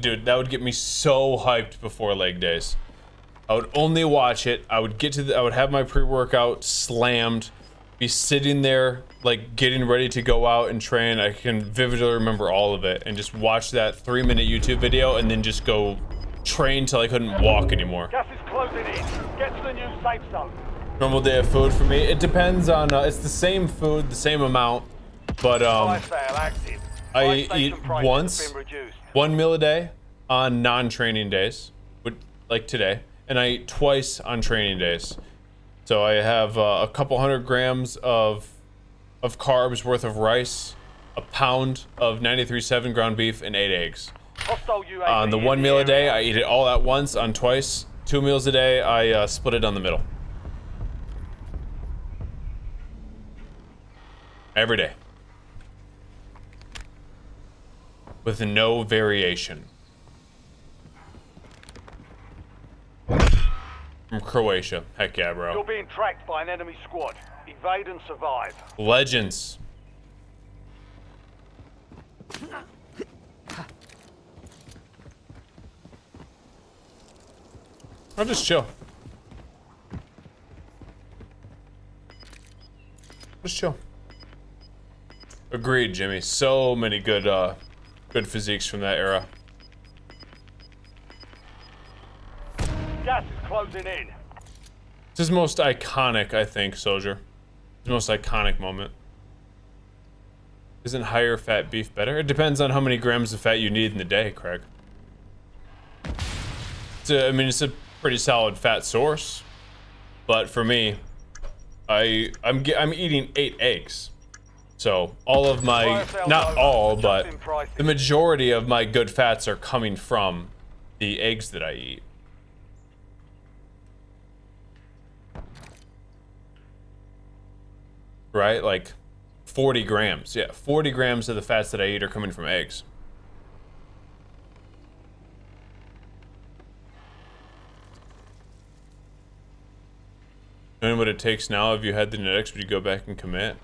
dude, that would get me so hyped before leg days. I would only watch it. I would have my pre-workout slammed, be sitting there, like getting ready to go out and train. I can vividly remember all of it and just watch that 3-minute YouTube video and then just go train till I couldn't walk anymore. Gas is closing in. Get to the new safe zone. Normal day of food for me. It depends on, it's the same food, the same amount. But I eat one meal a day on non-training days, like today, and I eat twice on training days. So I have a couple 100 grams of carbs worth of rice, a pound of 93.7 ground beef, and 8 eggs. On the one meal a day, I eat it all at once. On twice, 2 meals a day, I split it down the middle. Every day. With no variation. From Croatia. Heck yeah, bro. You're being tracked by an enemy squad. Evade and survive. Legends. I'll just chill. Just chill. Agreed, Jimmy. So many good physiques from that era. Gas is closing in. It's his most iconic, I think, Soldier. His most iconic moment. Isn't higher fat beef better? It depends on how many grams of fat you need in the day, Craig. It's a pretty solid fat source, but for me, I'm eating 8 eggs. So all of my, not all, but the majority of my good fats are coming from the eggs that I eat. Right? Like 40 grams. Yeah, 40 grams of the fats that I eat are coming from eggs. Knowing what it takes now, if you had the genetics, would you go back and commit?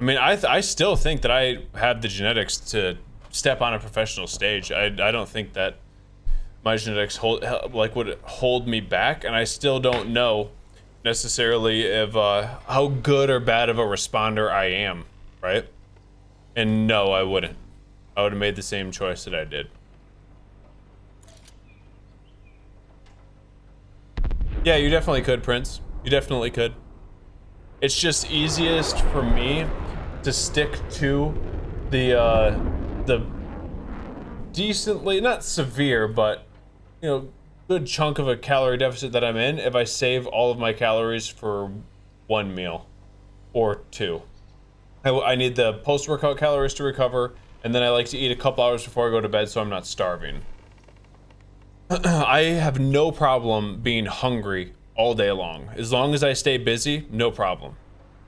I mean, I still think that I have the genetics to step on a professional stage. I don't think that my genetics would hold me back, and I still don't know necessarily if how good or bad of a responder I am, right? And no, I wouldn't. I would have made the same choice that I did. Yeah, you definitely could, Prince. You definitely could. It's just easiest for me to stick to the decently, not severe, but you know, good chunk of a calorie deficit that I'm in if I save all of my calories for one meal or two. I need the post-workout calories to recover, and then I like to eat a couple hours before I go to bed so I'm not starving. I have no problem being hungry all day long. As long as I stay busy, no problem.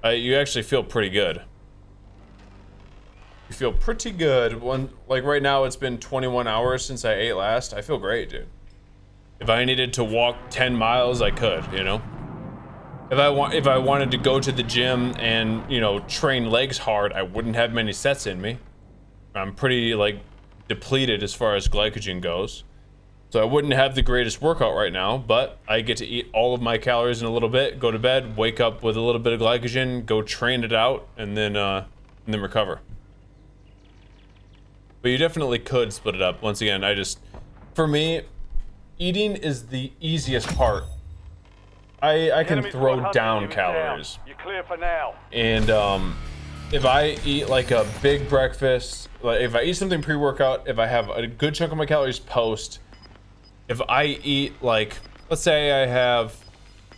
You actually feel pretty good. You feel pretty good. Like right now, it's been 21 hours since I ate last. I feel great, dude. If I needed to walk 10 miles, I could, you know? If I wanted to go to the gym and, you know, train legs hard, I wouldn't have many sets in me. I'm pretty, like, depleted as far as glycogen goes. So I wouldn't have the greatest workout right now, but I get to eat all of my calories in a little bit, go to bed, wake up with a little bit of glycogen, go train it out, and then recover. But you definitely could split it up. Once again, for me, eating is the easiest part. I can throw down calories. You're clear for now. And if I eat like a big breakfast, like if I eat something pre-workout, if I have a good chunk of my calories post, if I eat like, let's say I have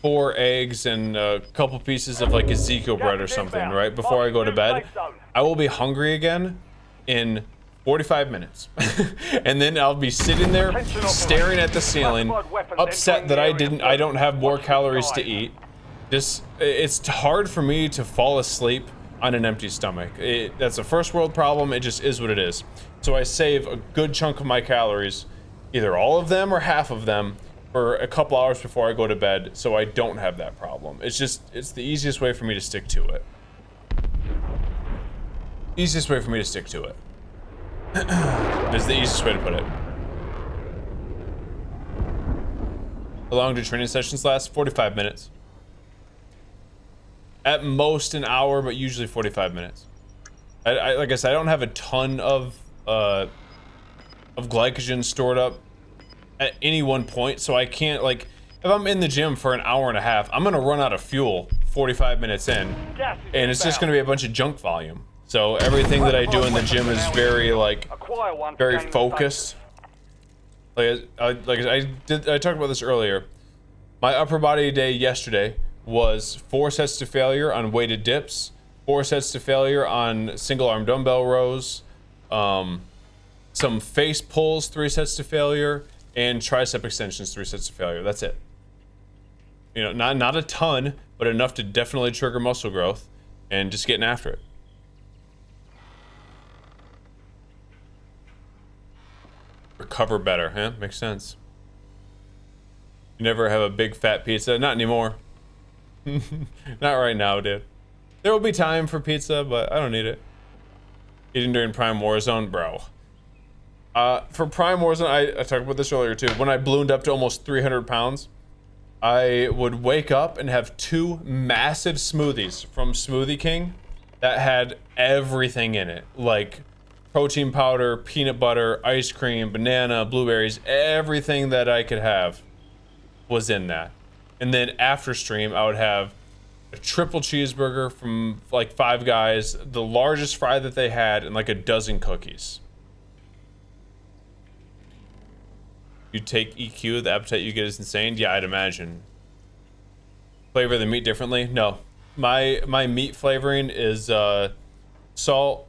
4 eggs and a couple pieces of like Ezekiel bread or something, right before I go to bed, I will be hungry again in 45 minutes. And then I'll be sitting there staring at the ceiling, upset that I don't have more calories to eat. It's hard for me to fall asleep on an empty stomach. That's a first world problem. It just is what it is. So I save a good chunk of my calories, either all of them or half of them, for a couple hours before I go to bed, so I don't have that problem. It's the easiest way for me to stick to it. Easiest way for me to stick to it. Is the easiest way to put it. How long do training sessions last? 45 minutes. At most an hour, but usually 45 minutes. Like I said, I don't have a ton of glycogen stored up at any one point, so I can't, like, if I'm in the gym for an hour and a half, I'm gonna run out of fuel 45 minutes in, and it's just gonna be a bunch of junk volume. So everything that I do in the gym is very, like, very focused. Like I talked about this earlier. My upper body day yesterday was 4 sets to failure on weighted dips, 4 sets to failure on single arm dumbbell rows, some face pulls, 3 sets to failure, and tricep extensions, 3 sets to failure. That's it. You know, not a ton, but enough to definitely trigger muscle growth, and just getting after it. Recover better, huh? Makes sense. You never have a big fat pizza? Not anymore. Not right now, dude. There will be time for pizza, but I don't need it. Eating during Prime Warzone, bro. For Prime Warzone, I talked about this earlier too. When I ballooned up to almost 300 pounds, I would wake up and have 2 massive smoothies from Smoothie King that had everything in it. Like protein powder, peanut butter, ice cream, banana, blueberries, everything that I could have was in that. And then after stream, I would have a triple cheeseburger from like Five Guys, the largest fry that they had, and like a dozen cookies. You take EQ, the appetite you get is insane. Yeah, I'd imagine. Flavor the meat differently? No. My meat flavoring is salt,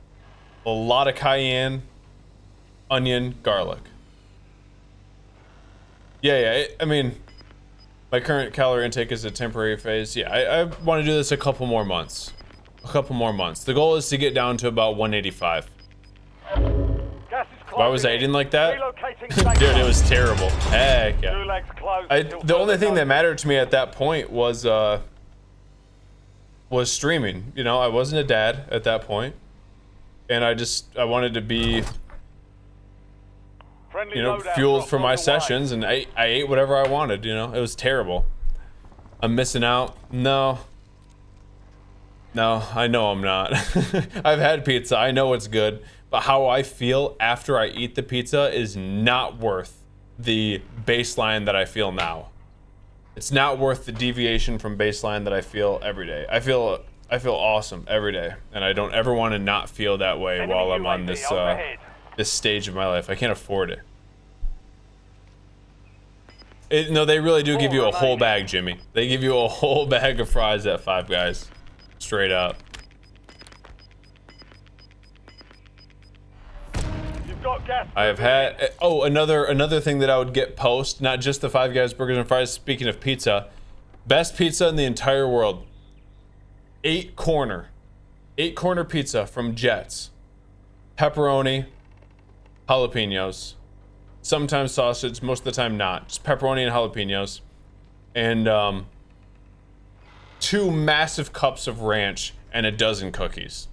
a lot of cayenne, onion, garlic. Yeah, I mean, my current calorie intake is a temporary phase. Yeah, I want to do this a couple more months. The goal is to get down to about 185. Why was I eating like that? Dude, it was terrible. Heck yeah. The only thing that mattered to me at that point was streaming. You know, I wasn't a dad at that point, and I wanted to be, you know, fueled for my sessions, and I ate whatever I wanted. You know, it was terrible. I'm missing out. No, I know I'm not. I've had pizza. I know it's good. But how I feel after I eat the pizza is not worth the baseline that I feel now. It's not worth the deviation from baseline that I feel every day. I feel awesome every day, and I don't ever want to not feel that way while I'm on this this stage of my life. I can't afford it. No, they really do give you a whole bag, Jimmy. They give you a whole bag of fries at Five Guys, straight up. I have had another thing that I would get post, not just the Five Guys burgers and fries. Speaking of pizza, best pizza in the entire world. 8 corner pizza from Jets. Pepperoni, jalapenos, sometimes sausage, most of the time not. Just pepperoni and jalapenos, and 2 massive cups of ranch and a dozen cookies.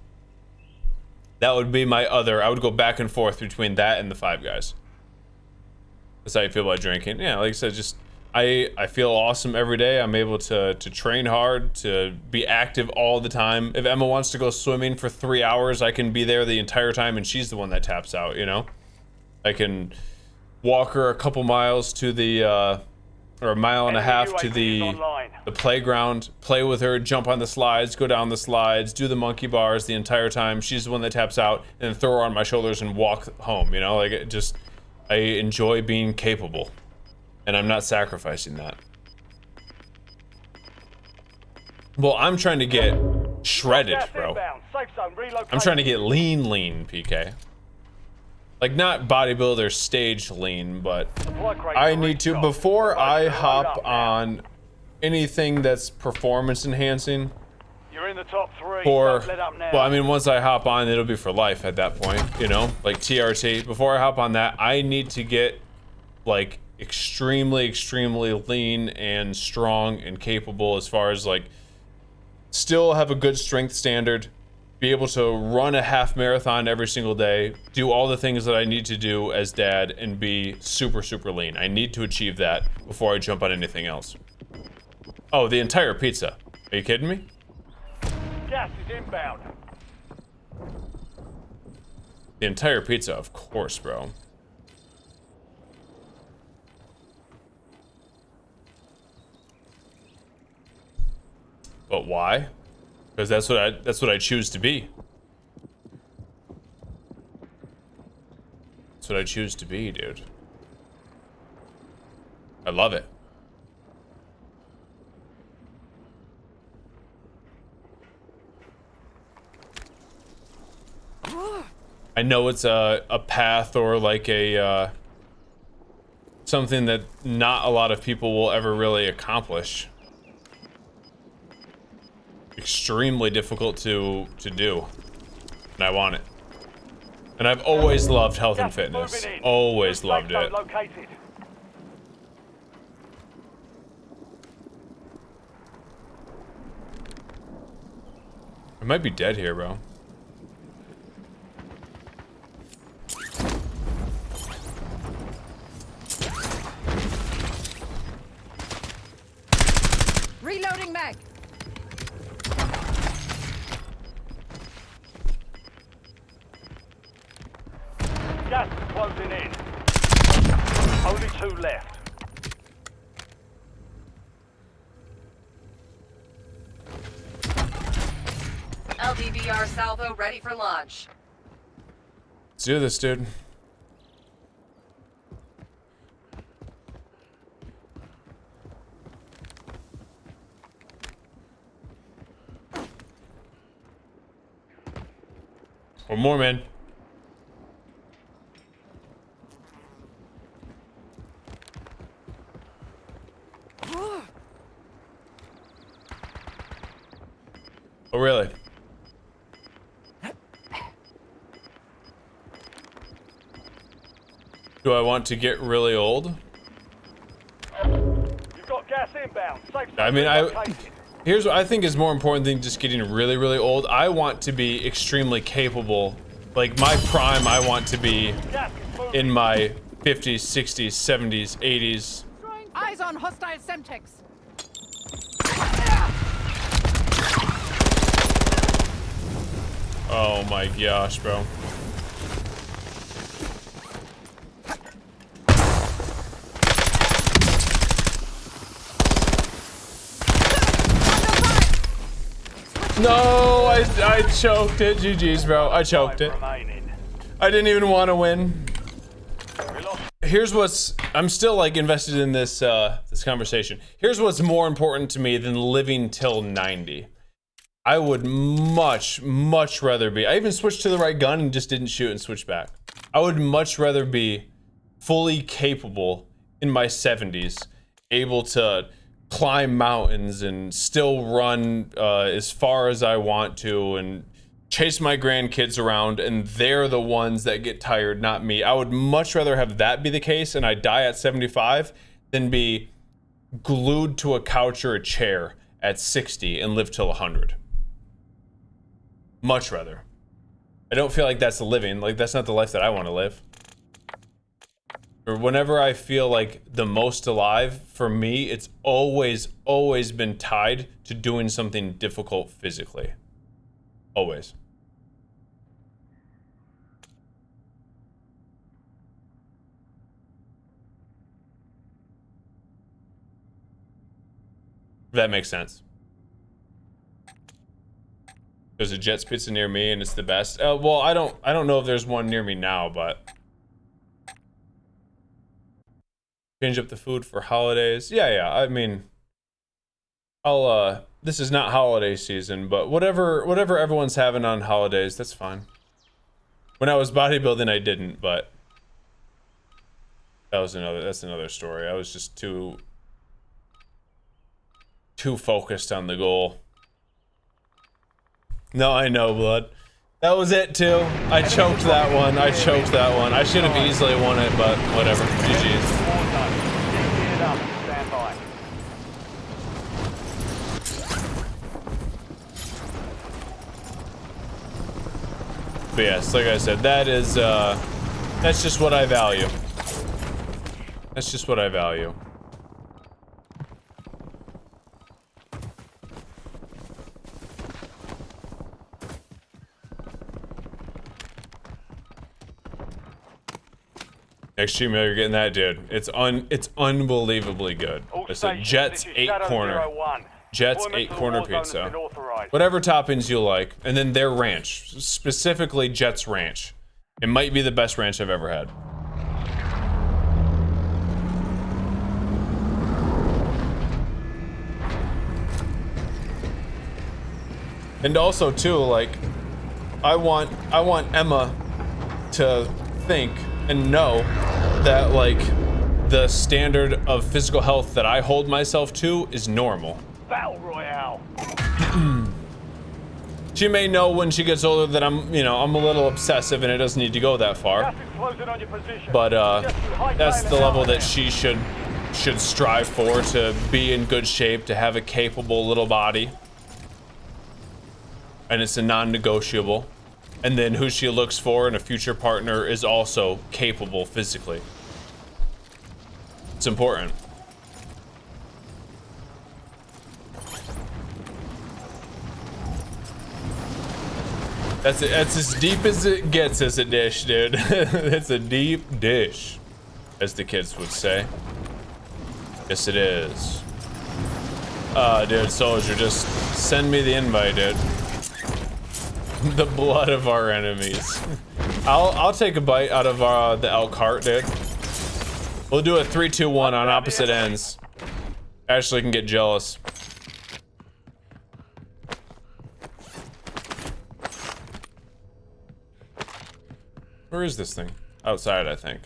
That would be my other. I would go back and forth between that and the Five Guys. That's how you feel about drinking. Yeah, like I said, just I feel awesome every day. I'm able to train hard, to be active all the time. If Emma wants to go swimming for 3 hours, I can be there the entire time, and she's the one that taps out, you know? I can walk her a couple miles to the, or a mile and a half to the the playground, play with her, jump on the slides, go down the slides, do the monkey bars the entire time. She's the one that taps out, and then throw her on my shoulders and walk home, you know? Like, it just, I enjoy being capable, and I'm not sacrificing that. Well, I'm trying to get shredded, bro. I'm trying to get lean, PK. Like, not bodybuilder stage lean, but I need to, before I hop on anything that's performance enhancing, You're in the top 3. or, Don't let up now. well, I mean, once I hop on, it'll be for life at that point, you know? Like TRT, before I hop on that, I need to get, like, extremely lean and strong and capable as far as, like, still have a good strength standard, be able to run a half marathon every single day, do all the things that I need to do as dad, and be super lean. I need to achieve that before I jump on anything else. Oh, the entire pizza. Are you kidding me? Gas is inbound. The entire pizza, of course, bro. But why? Because that's what I choose to be. That's what I choose to be, dude. I love it. I know it's a path or like a something that not a lot of people will ever really accomplish. Extremely difficult to do, and I want it. And I've always loved health and fitness. Always loved it. Located. I might be dead here, bro. Reloading mag. Gas is closing in. Only 2 left. LDVR salvo ready for launch. Let's do this, dude. One more, man. Oh, really? Do I want to get really old? You've got gas inbound. Safe I mean, located. here's what I think is more important than just getting really old. I want to be extremely capable. Like, my prime, I want to be Gas is moving. in my 50s, 60s, 70s, 80s. Eyes on hostile Semtex. Oh my gosh, bro. No, I choked it. GG's, bro. I choked it. Remaining. I didn't even want to win. We lost. Here's what's, I'm still like invested in this this conversation. Here's what's more important to me than living till 90. I would much rather be, I even switched to the right gun and just didn't shoot and switch back. I would much rather be fully capable in my 70s, able to climb mountains and still run as far as I want to and chase my grandkids around, and they're the ones that get tired, not me. I would much rather have that be the case and I die at 75 than be glued to a couch or a chair at 60 and live till 100. Much rather. I don't feel like that's the living. Like, that's not the life that I want to live. Or whenever I feel like the most alive, for me, it's always been tied to doing something difficult physically. Always. That makes sense. There's a Jets Pizza near me, and it's the best. Well, I don't know if there's one near me now, but change up the food for holidays. Yeah. I mean, I'll. This is not holiday season, but whatever everyone's having on holidays, that's fine. When I was bodybuilding, I didn't, but that's another story. I was just too focused on the goal. No, I know, blood. That was it too. I choked that one. I should have easily won it, but whatever. GG's. But yes, like I said, that's just what I value. That's just what I value. Next Gmail, you're getting that, dude. It's unbelievably good. It's a Jets 8-corner. Jets 8-corner pizza. Whatever toppings you like, and then their ranch, specifically Jets ranch. It might be the best ranch I've ever had. And also too, like, I want Emma to think and know that, like, the standard of physical health that I hold myself to is normal. Battle Royale. She may know when she gets older that I'm a little obsessive and it doesn't need to go that far. But that's the level that she should strive for, to be in good shape, to have a capable little body. And it's a non-negotiable. And then who she looks for in a future partner is also capable physically. It's important. That's as deep as it gets as a dish, dude. It's a deep dish, as the kids would say. Yes, it is. Dude, Soldier, just send me the invite, dude. The blood of our enemies. I'll take a bite out of the elk heart, dude. We'll do a 3-2-1 on opposite ends. Ashley can get jealous. Where is this thing? Outside, I think.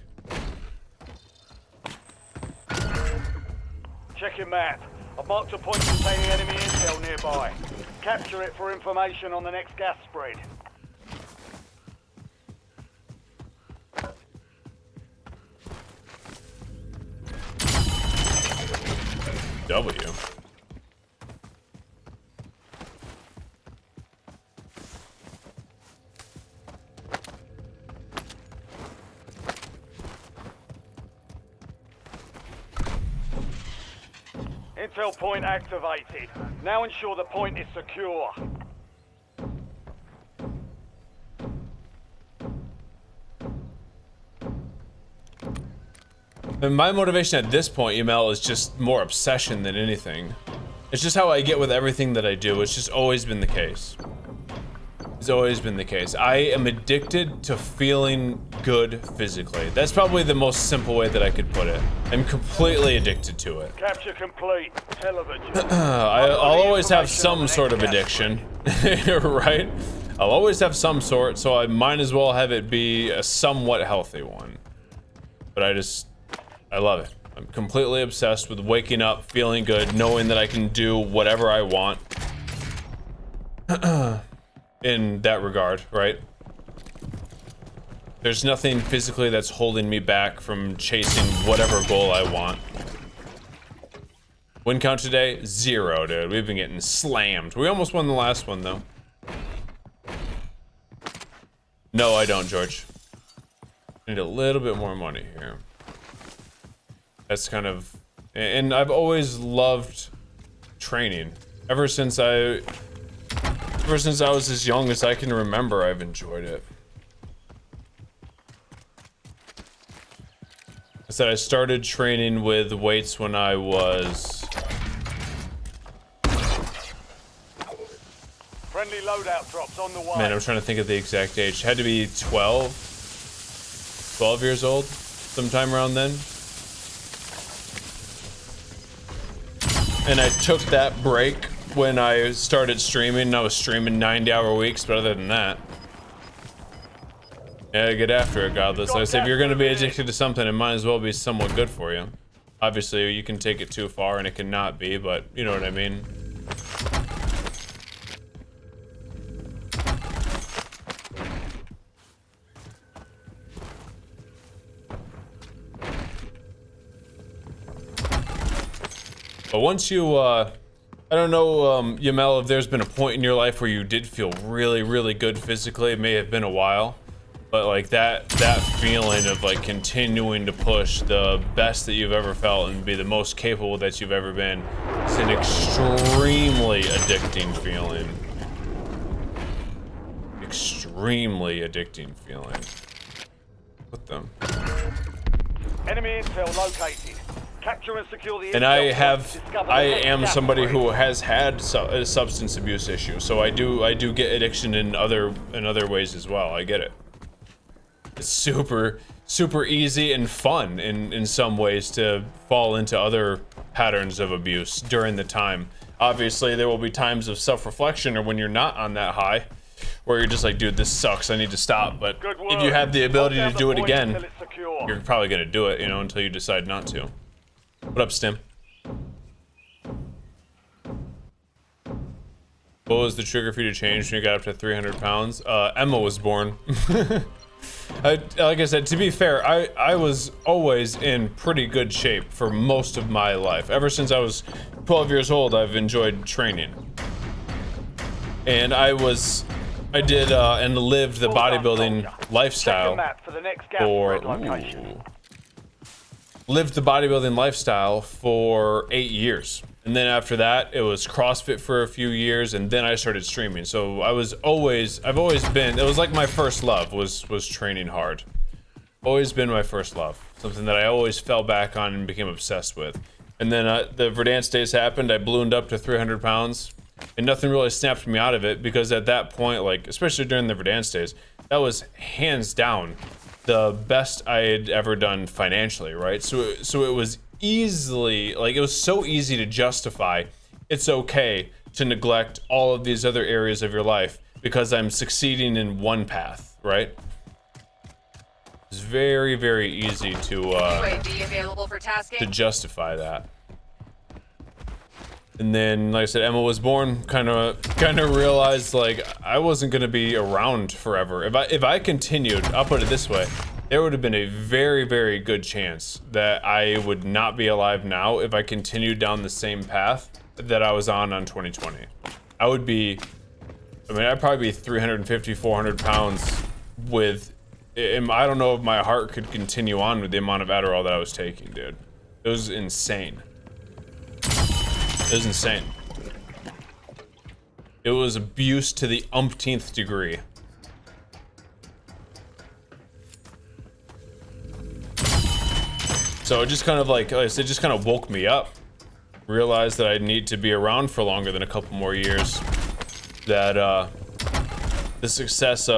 Check your map. I've marked a point containing enemy intel nearby. Capture it for information on the next gas spread. W. Intel point activated. Now ensure the point is secure. And my motivation at this point, Emil, is just more obsession than anything. It's just how I get with everything that I do. It's just always been the case. It's always been the case. I am addicted to feeling good physically. That's probably the most simple way that I could put it. I'm completely addicted to it. Capture complete. Television. I'll always have some sort of addiction, right? I'll always have some sort, so I might as well have it be a somewhat healthy one. But I love it. I'm completely obsessed with waking up, feeling good, knowing that I can do whatever I want. In that regard, right? There's nothing physically that's holding me back from chasing whatever goal I want. Win count today? 0, dude. We've been getting slammed. We almost won the last one, though. No, I don't, George. I need a little bit more money here. That's kind of... And I've always loved training. Ever since I was as young as I can remember, I've enjoyed it. I said I started training with weights when I was loadout drops on the way. Man, I'm trying to think of the exact age. Had to be 12 years old, sometime around then. And I took that break when I started streaming, and I was streaming 90-hour weeks, but other than that, yeah, get after it, Godless. Like I said, if you're going to be addicted to something, it might as well be somewhat good for you. Obviously, you can take it too far, and it cannot be, but you know what I mean. But once you, I don't know, Yamel, if there's been a point in your life where you did feel really, really good physically. It may have been a while, but like that feeling of like continuing to push the best that you've ever felt and be the most capable that you've ever been, it's an extremely addicting feeling. Extremely addicting feeling. What the? Enemy intel located. Capture and secure the And intel. I am somebody who has had a substance abuse issue, so I do get addiction in other ways as well. I get it. It's super easy and fun in some ways to fall into other patterns of abuse during the time. Obviously, there will be times of self-reflection or when you're not on that high, where you're just like, dude, this sucks, I need to stop. But if you have the ability to do it again, you're probably gonna do it, you know, until you decide not to. What up, Stim? What was the trigger for you to change when you got up to 300 pounds? Emma was born. Like I said, to be fair, I was always in pretty good shape for most of my life. Ever since I was 12 years old, I've enjoyed training. And I did and lived the bodybuilding lifestyle lived the bodybuilding lifestyle for 8 years. And then after that, it was CrossFit for a few years, and then I started streaming. So I've always been, it was like my first love was training hard. Always been my first love. Something that I always fell back on and became obsessed with. And then the Verdansk days happened, I ballooned up to 300 pounds, and nothing really snapped me out of it, because at that point, like, especially during the Verdansk days, that was hands down the best I had ever done financially, right? So it was easily, like, it was so easy to justify it's okay to neglect all of these other areas of your life because I'm succeeding in one path, right? It's very, very easy to UAV available for tasking. justify that. And then, like I said, Emma was born, kind of realized, like, I wasn't gonna be around forever. If I continued, I'll put it this way, there would have been a very, very good chance that I would not be alive now if I continued down the same path that I was on 2020. I'd probably be 350, 400 pounds with, I don't know if my heart could continue on with the amount of Adderall that I was taking, dude. It was insane. It was insane. It was abuse to the umpteenth degree. So it just kind of like I said, just kind of woke me up. Realized that I need to be around for longer than a couple more years. That the success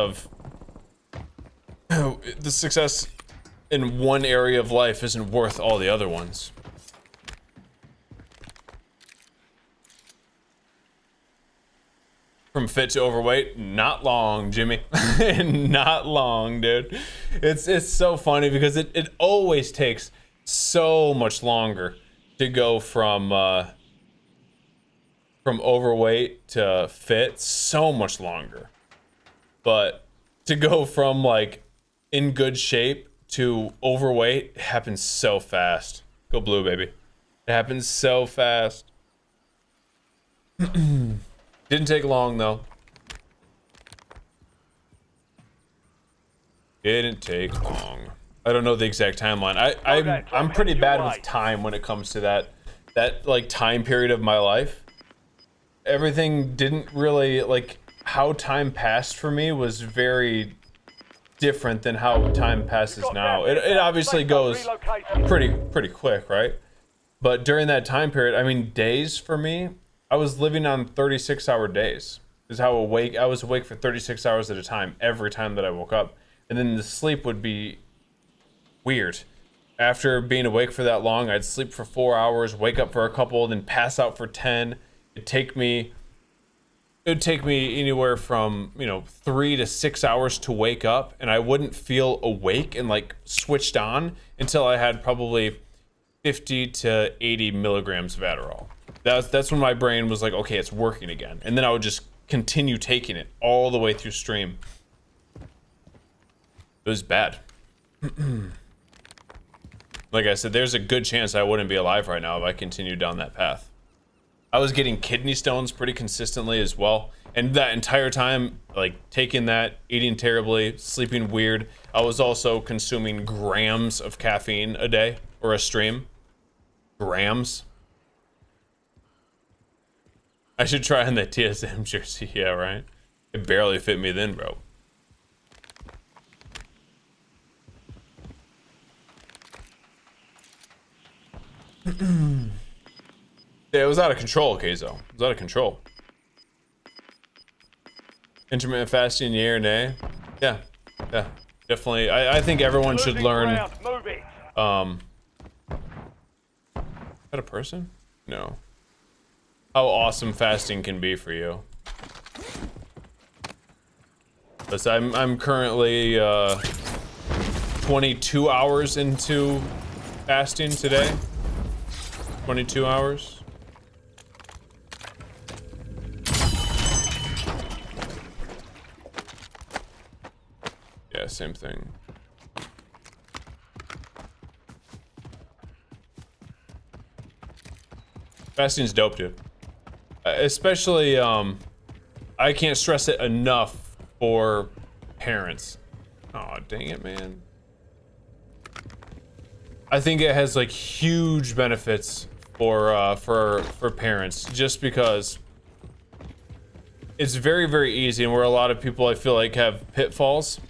in one area of life isn't worth all the other ones. From fit to overweight, not long, Jimmy. Not long, dude. It's so funny because it always takes so much longer to go from overweight to fit, so much longer. But to go from like in good shape to overweight happens so fast. Go blue, baby. It happens so fast. Didn't take long though. Didn't take long. I don't know the exact timeline. I'm pretty bad with time when it comes to that like time period of my life. Everything didn't really, like, how time passed for me was very different than how time passes now. It obviously goes pretty quick, right? But during that time period, I mean, days for me, I was living on 36-hour days. Is how awake I was awake for 36 hours at a time every time that I woke up, and then the sleep would be weird. After being awake for that long, I'd sleep for 4 hours, wake up for a couple, then pass out for 10. It would take me anywhere from 3 to 6 hours to wake up, and I wouldn't feel awake and like switched on until I had probably 50 to 80 milligrams of Adderall. That's when my brain was like, okay, it's working again, and then I would just continue taking it all the way through stream. It was bad. Like I said, there's a good chance I wouldn't be alive right now if I continued down that path. I was getting kidney stones pretty consistently as well. And that entire time, like taking that, eating terribly, sleeping weird, I was also consuming grams of caffeine a day or a stream. Grams. I should try on that TSM jersey, yeah, right? It barely fit me then, bro. Yeah, it was out of control, Keizo. It was out of control. Intermittent fasting, yay or nay? Yeah, definitely. I think everyone should learn. Is that a person? No. How awesome fasting can be for you. Listen, I'm currently 22 hours into fasting today. 22 hours. Yeah, same thing. Fasting's dope, dude. Especially, I can't stress it enough for parents. Aw, dang it, man. I think it has like huge benefits for parents, just because it's very, very easy, and where a lot of people I feel like have pitfalls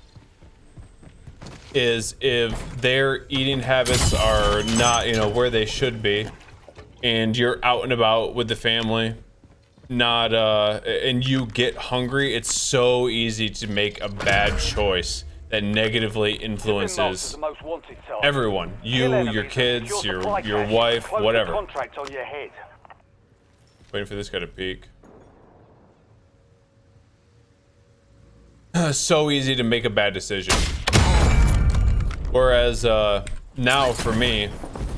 is if their eating habits are not, where they should be, and you're out and about with the family, not and you get hungry, it's so easy to make a bad choice that negatively influences everyone. You, your kids, your wife, whatever. Waiting for this guy to peek. So easy to make a bad decision. Whereas now for me,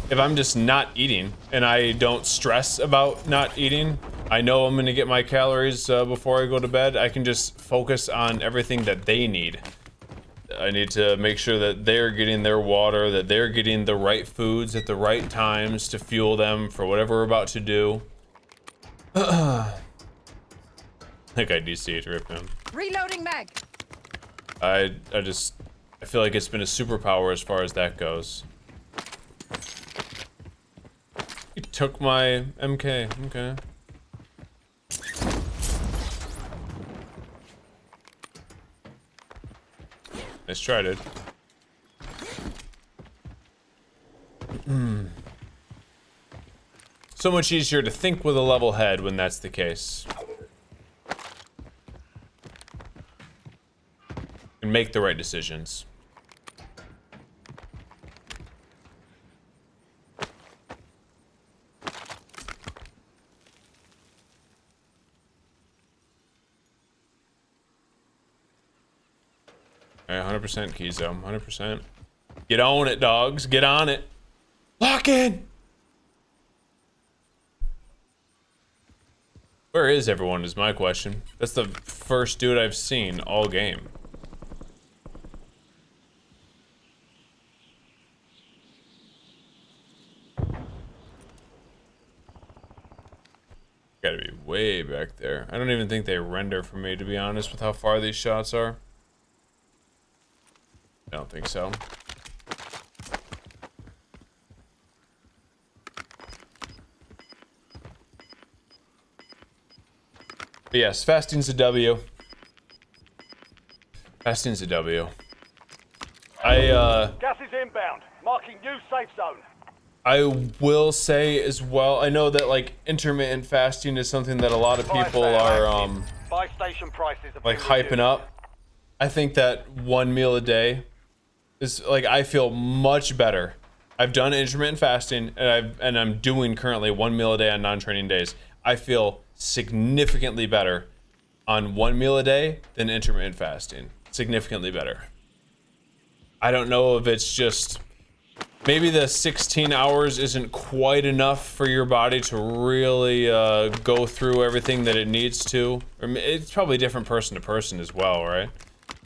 if I'm just not eating and I don't stress about not eating, I know I'm gonna get my calories before I go to bed. I can just focus on everything that they need. I need to make sure that they're getting their water, that they're getting the right foods at the right times to fuel them for whatever we're about to do. I think I DC'd rip him. Reloading mag. I feel like it's been a superpower as far as that goes. He took my MK, okay. Nice try, dude. So much easier to think with a level head when that's the case. And make the right decisions. Alright, 100% Keizo, 100%. Get on it, dogs. Get on it. Lock in! Where is everyone is my question. That's the first dude I've seen all game. Gotta be way back there. I don't even think they render for me, to be honest, with how far these shots are. I don't think so. But yes, fasting's a W. Fasting's a W. Gas is inbound, marking new safe zone. I will say as well, I know that like intermittent fasting is something that a lot of people are Buy station prices have like been hyping reduced. up. I think that 1 meal a day is like, I feel much better. I've done intermittent fasting and I'm doing currently 1 meal a day on non-training days. I feel significantly better on 1 meal a day than intermittent fasting. Significantly better. I don't know if it's just maybe the 16 hours isn't quite enough for your body to really go through everything that it needs to. Or it's probably different person to person as well, right?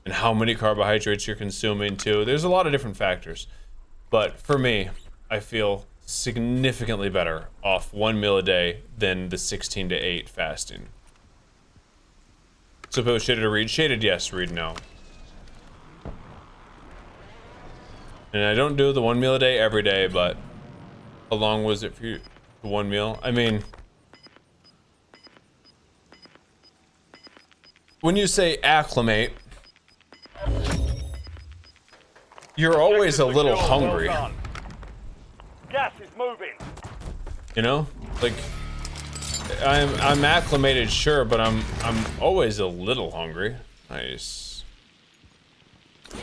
And how many carbohydrates you're consuming too. There's a lot of different factors. But for me, I feel significantly better off 1 meal a day than the 16 to 8 fasting. Suppose shaded or read? Shaded, yes. Read, no. And I don't do the 1 meal a day every day, but how long was it for you? The 1 meal? I mean, when you say acclimate, you're always a little hungry. Well done. Gas is moving. You know, like I'm acclimated, sure, but I'm always a little hungry. Nice.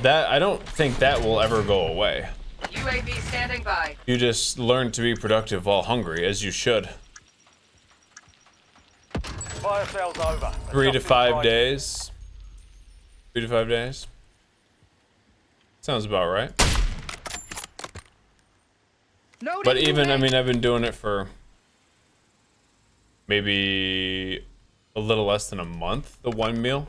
That I don't think that will ever go away. UAV standing by. You just learn to be productive while hungry, as you should. Fire sales over. 3 to Adjusting 5 prices. days. 3 to 5 days. Sounds about right. But even, I mean, I've been doing it for maybe a little less than a month, the 1 meal.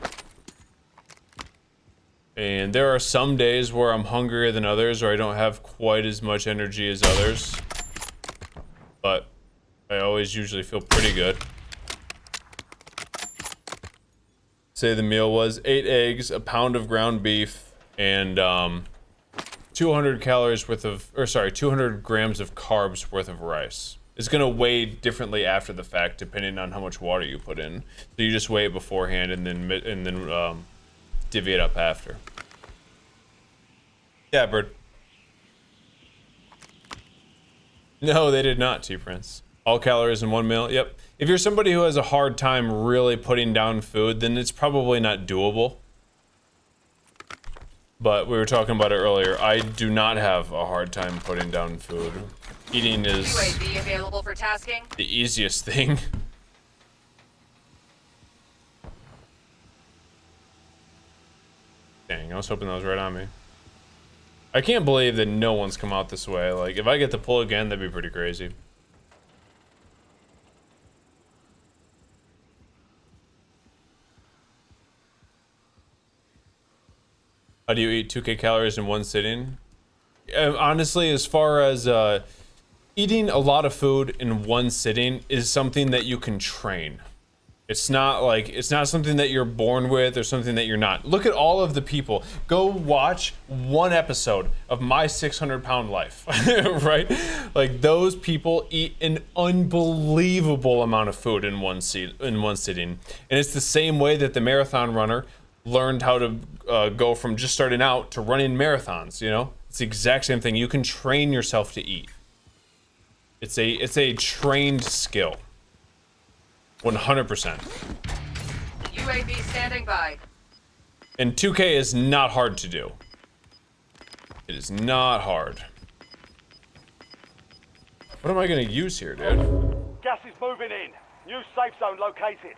And there are some days where I'm hungrier than others, or I don't have quite as much energy as others. But I always usually feel pretty good. Say the meal was 8 eggs, a pound of ground beef, and 200 calories worth of, or sorry, 200 grams of carbs worth of rice. It's gonna weigh differently after the fact, depending on how much water you put in. So you just weigh it beforehand and then divvy it up after. Yeah, Bird. No, they did not, T-Prince. All calories in 1 meal. Yep. If you're somebody who has a hard time really putting down food, then it's probably not doable. But we were talking about it earlier. I do not have a hard time putting down food. Eating is UAV available for tasking. the easiest thing. Dang, I was hoping that was right on me. I can't believe that no one's come out this way. Like, if I get the pull again, that'd be pretty crazy. How do you eat 2K calories in one sitting? Honestly, as far as eating a lot of food in one sitting is something that you can train. It's not like, it's not something that you're born with or something that you're not. Look at all of the people. Go watch one episode of My 600-Pound Life, right? Like, those people eat an unbelievable amount of food in one sitting. And it's the same way that the marathon runner learned how to go from just starting out to running marathons, you know? It's the exact same thing. You can train yourself to eat. It's a trained skill. 100%. UAV standing by. And 2K is not hard to do. It is not hard. What am I gonna use here, dude? Gas is moving in. New safe zone located.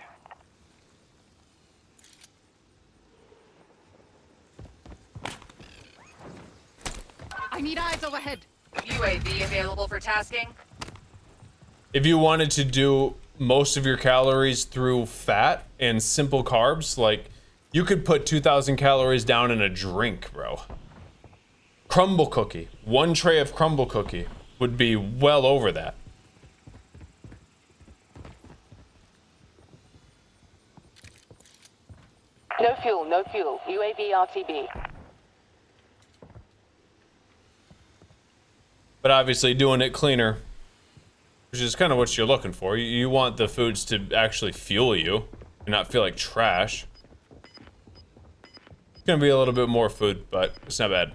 I need eyes overhead. UAV available for tasking. If you wanted to do most of your calories through fat and simple carbs, like, you could put 2,000 calories down in a drink, bro. Crumble cookie. One tray of crumble cookie would be well over that. No fuel, no fuel. UAV RTB. But obviously doing it cleaner, which is kind of what you're looking for. You want the foods to actually fuel you and not feel like trash. It's gonna be a little bit more food, but it's not bad.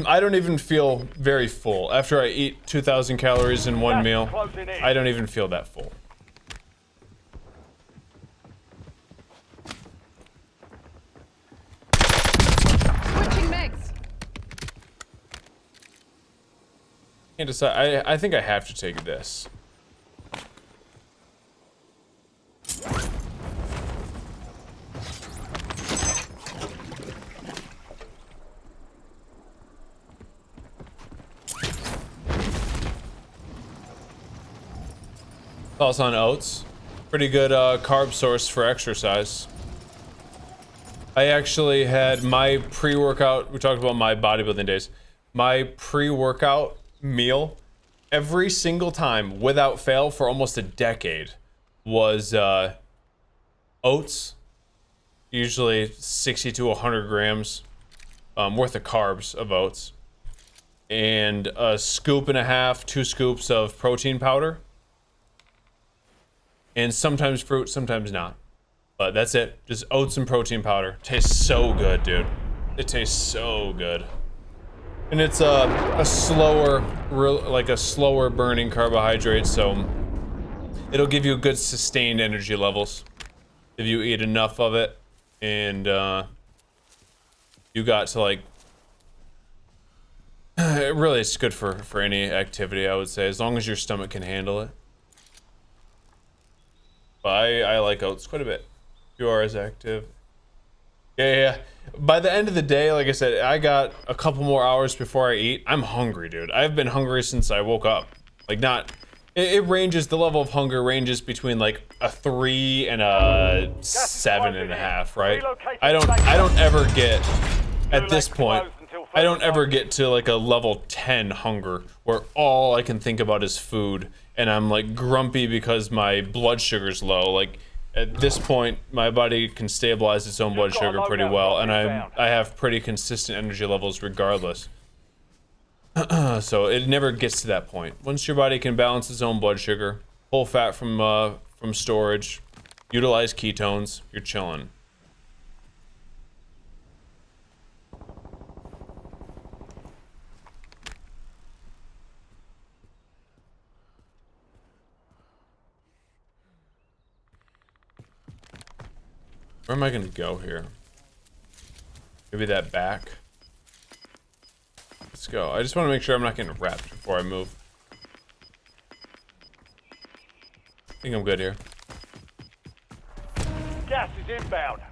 I don't even feel very full. After I eat 2,000 calories in one meal, I don't even feel that full. Switching mags. Can't decide. I think I have to take this. Thoughts on oats? Pretty good carb source for exercise. I actually had my pre-workout, we talked about my bodybuilding days. My pre-workout meal, every single time, without fail, for almost a decade, was oats. Usually 60 to 100 grams worth of carbs of oats. And a scoop and a half, 2 scoops of protein powder. And sometimes fruit, sometimes not. But that's it. Just oats and protein powder. Tastes so good, dude. It tastes so good. And it's a slower, like a slower burning carbohydrate, so it'll give you good sustained energy levels if you eat enough of it. And you got to like, really it's good for any activity, I would say, as long as your stomach can handle it. But I like oats quite a bit. You are as active. Yeah. By the end of the day, like I said, I got a couple more hours before I eat. I'm hungry, dude. I've been hungry since I woke up. Like it ranges, the level of hunger ranges between like a 3 and a 7.5, right? I don't ever get, at this point, I don't ever get to like a level 10 hunger where all I can think about is food and I'm like grumpy because my blood sugar's low. Like at this point, my body can stabilize its own blood sugar pretty well, and I have pretty consistent energy levels regardless. So it never gets to that point. Once your body can balance its own blood sugar, pull fat from storage, utilize ketones, you're chilling. Where am I gonna go here? Maybe that back. Let's go. I just want to make sure I'm not getting wrapped before I move. I think I'm good here. Gas is inbound.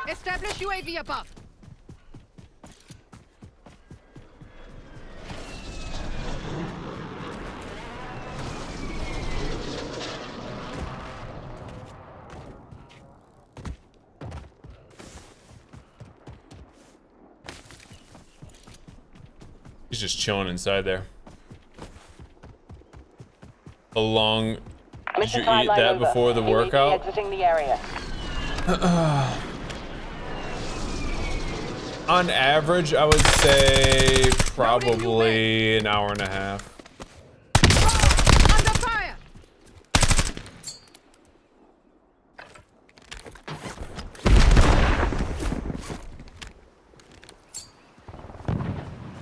Establish UAV above. He's just chilling inside there. How long did you eat that before the workout? Exiting the area. On average, I would say probably an hour and a half. Under fire.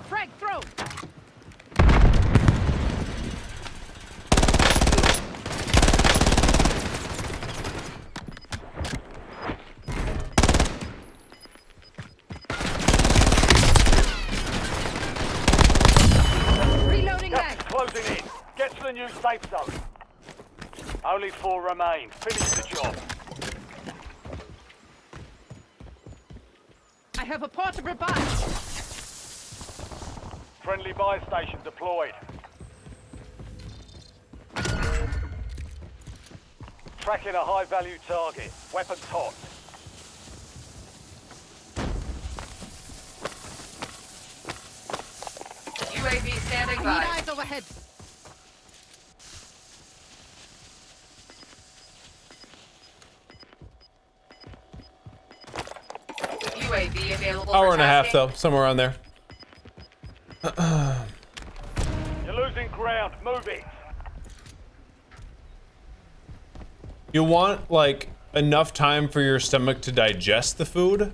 Frag throw. Closing in. Get to the new safe zone. Only 4 remain. Finish the job. I have a portable buy. Friendly buy station deployed. Tracking a high-value target. Weapons hot. UAV standing I need by. eyes overhead. UAV available. Hour for and a half tasking. though, somewhere around there. You're losing ground. Move it. You want like enough time for your stomach to digest the food,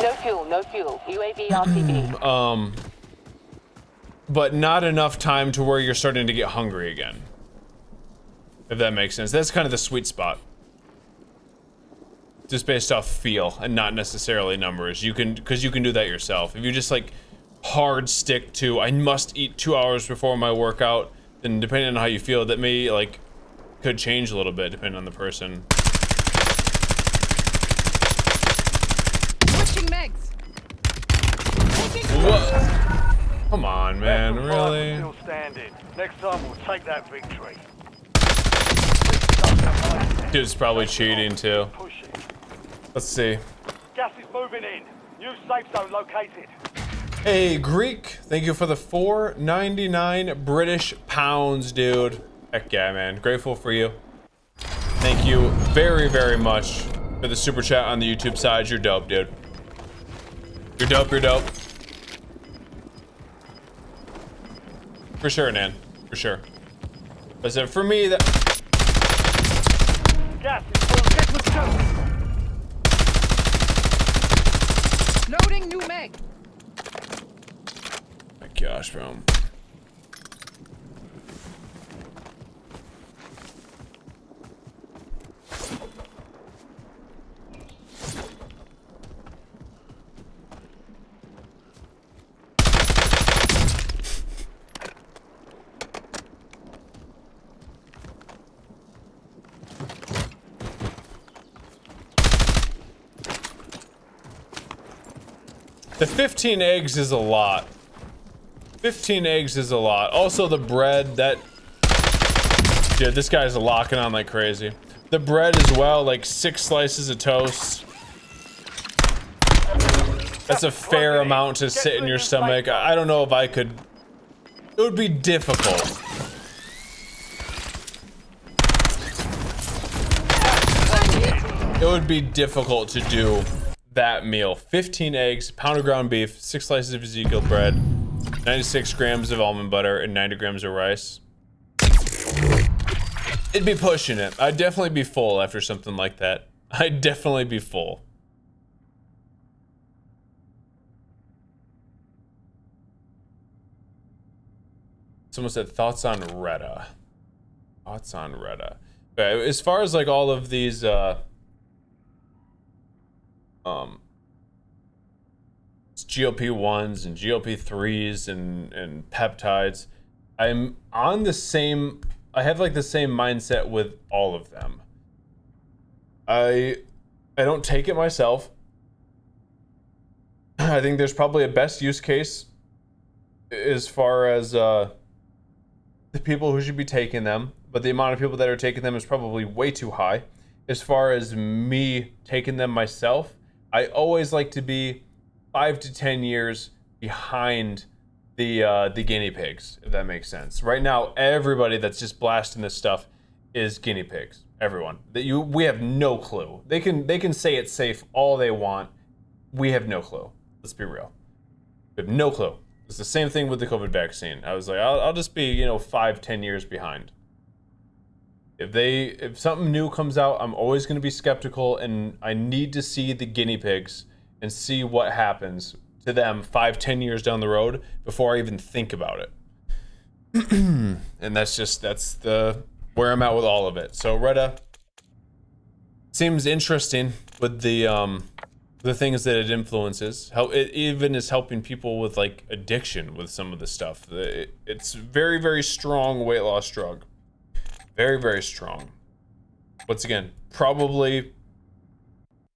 No fuel, no fuel. UAV RTB. But not enough time to where you're starting to get hungry again. If that makes sense. That's kind of the sweet spot. Just based off feel and not necessarily numbers. You can, because you can do that yourself. If you just like hard stick to, I must eat 2 hours before my workout, then depending on how you feel, that may like, could change a little bit depending on the person. Switching megs. What? Come on, man, Left and really? Still standing. Next time we'll take that victory. Dude's probably cheating too. Push it. Let's see. Gas is moving in. New safe zone located. Hey, Greek, thank you for the 4.99 British pounds, dude. Heck yeah, man. Grateful for you. Thank you very, very much for the super chat on the YouTube side. You're dope, dude. You're dope, you're dope. For sure, Nan. For sure. But so for me, that... Gas is moving. Loading new meg. My gosh, bro. The 15 eggs is a lot. 15 eggs is a lot. Also the bread, that... Dude, this guy's locking on like crazy. The bread as well, like 6 slices of toast. That's a fair amount to sit in your stomach. I don't know if I could... It would be difficult. It would be difficult to do that meal. 15 eggs, pound of ground beef, 6 slices of Ezekiel bread, 96 grams of almond butter, and 90 grams of rice. It'd be pushing it. I'd definitely be full after something like that. I'd definitely be full. Someone said thoughts on Retta. Thoughts on Retta. Okay, as far as like all of these GLP-1s and GLP-3s and peptides, I'm on the same, I have like the same mindset with all of them. I don't take it myself. I think there's probably a best use case as far as the people who should be taking them, but the amount of people that are taking them is probably way too high. As far as me taking them myself, I always like to be 5 to 10 years behind the guinea pigs, if that makes sense. Right now, everybody that's just blasting this stuff is guinea pigs. Everyone. We have no clue. They can say it's safe all they want. We have no clue. Let's be real. We have no clue. It's the same thing with the COVID vaccine. I was like, I'll just be, 5-10 years behind. If something new comes out, I'm always going to be skeptical, and I need to see the guinea pigs and see what happens to them 5-10 years down the road before I even think about it. And that's where I'm at with all of it. So Retta seems interesting with the things that it influences. How it even is helping people with like addiction with some of the stuff. It's very, very strong weight loss drug. Very, very strong. Once again, probably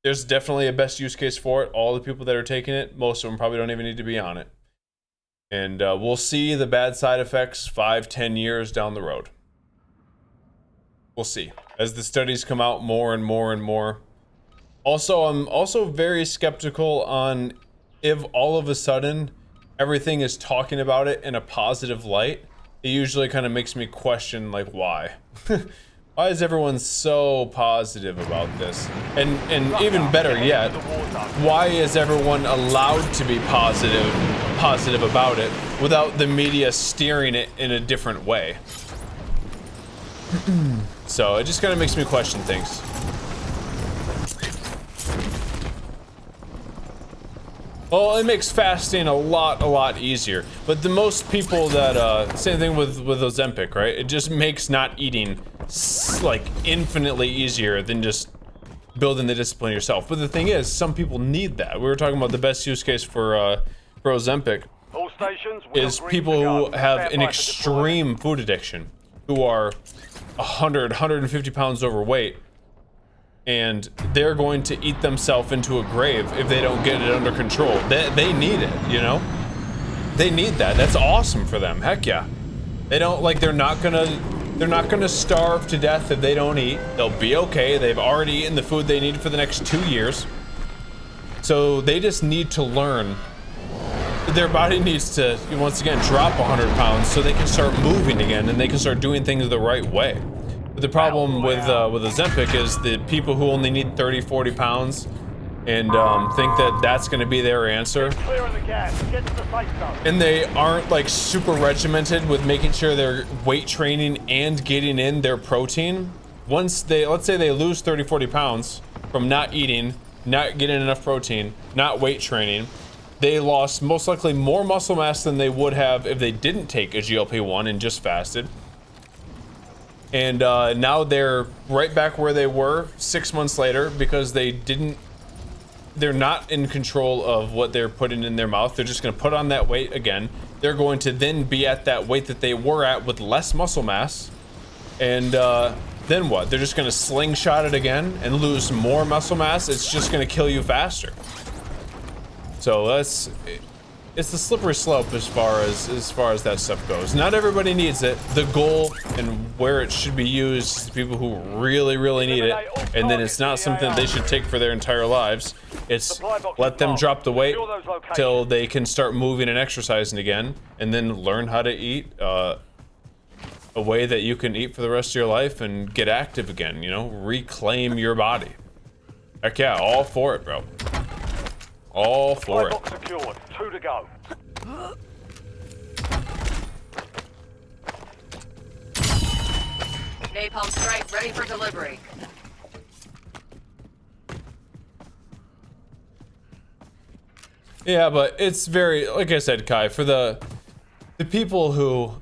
there's definitely a best use case for it. All the people that are taking it, most of them probably don't even need to be on it. And we'll see the bad side effects 5-10 years down the road. We'll see as the studies come out more and more and more. Also, I'm also very skeptical on if all of a sudden everything is talking about it in a positive light. It usually kind of makes me question like why. Why is everyone so positive about this? And even better yet, why is everyone allowed to be positive about it without the media steering it in a different way? So it just kind of makes me question things. Well, it makes fasting a lot easier. But the most people that, same thing with Ozempic, right? It just makes not eating like infinitely easier than just building the discipline yourself. But the thing is, some people need that. We were talking about the best use case for Ozempic All stations, we is are green people to go. who have Stand an by for deployment. extreme food addiction, who are 150 pounds overweight, and they're going to eat themselves into a grave if they don't get it under control. They need it, you know? They need that. That's awesome for them. Heck yeah. They don't, like, they're not gonna starve to death if they don't eat. They'll be okay. They've already eaten the food they need for the next 2 years. So they just need to learn. Their body needs to, once again, drop 100 pounds so they can start moving again and they can start doing things the right way. But the problem with Ozempic is the people who only need 30, 40 pounds and think that that's going to be their answer. Clearing the gas. Get to the safe zone. And they aren't like super regimented with making sure they're weight training and getting in their protein. Once they, let's say they lose 30, 40 pounds from not eating, not getting enough protein, not weight training, they lost most likely more muscle mass than they would have if they didn't take a GLP-1 and just fasted. And now they're right back where they were 6 months later because they're not in control of what they're putting in their mouth. They're just gonna put on that weight again. They're going to then be at that weight that they were at with less muscle mass. And then what? They're just gonna slingshot it again and lose more muscle mass. It's just gonna kill you faster. So it's the slippery slope as far as that stuff goes. Not everybody needs it. The goal and where it should be used is people who really need it, and then it's not something they should take for their entire lives. It's let them drop the weight till they can start moving and exercising again, and then learn how to eat a way that you can eat for the rest of your life and get active again, you know, reclaim your body. Heck yeah, all for it, bro. All for it. Box secured. 2 to go. Napalm strike ready for delivery. Yeah, but it's very, like I said, Kai, for the people who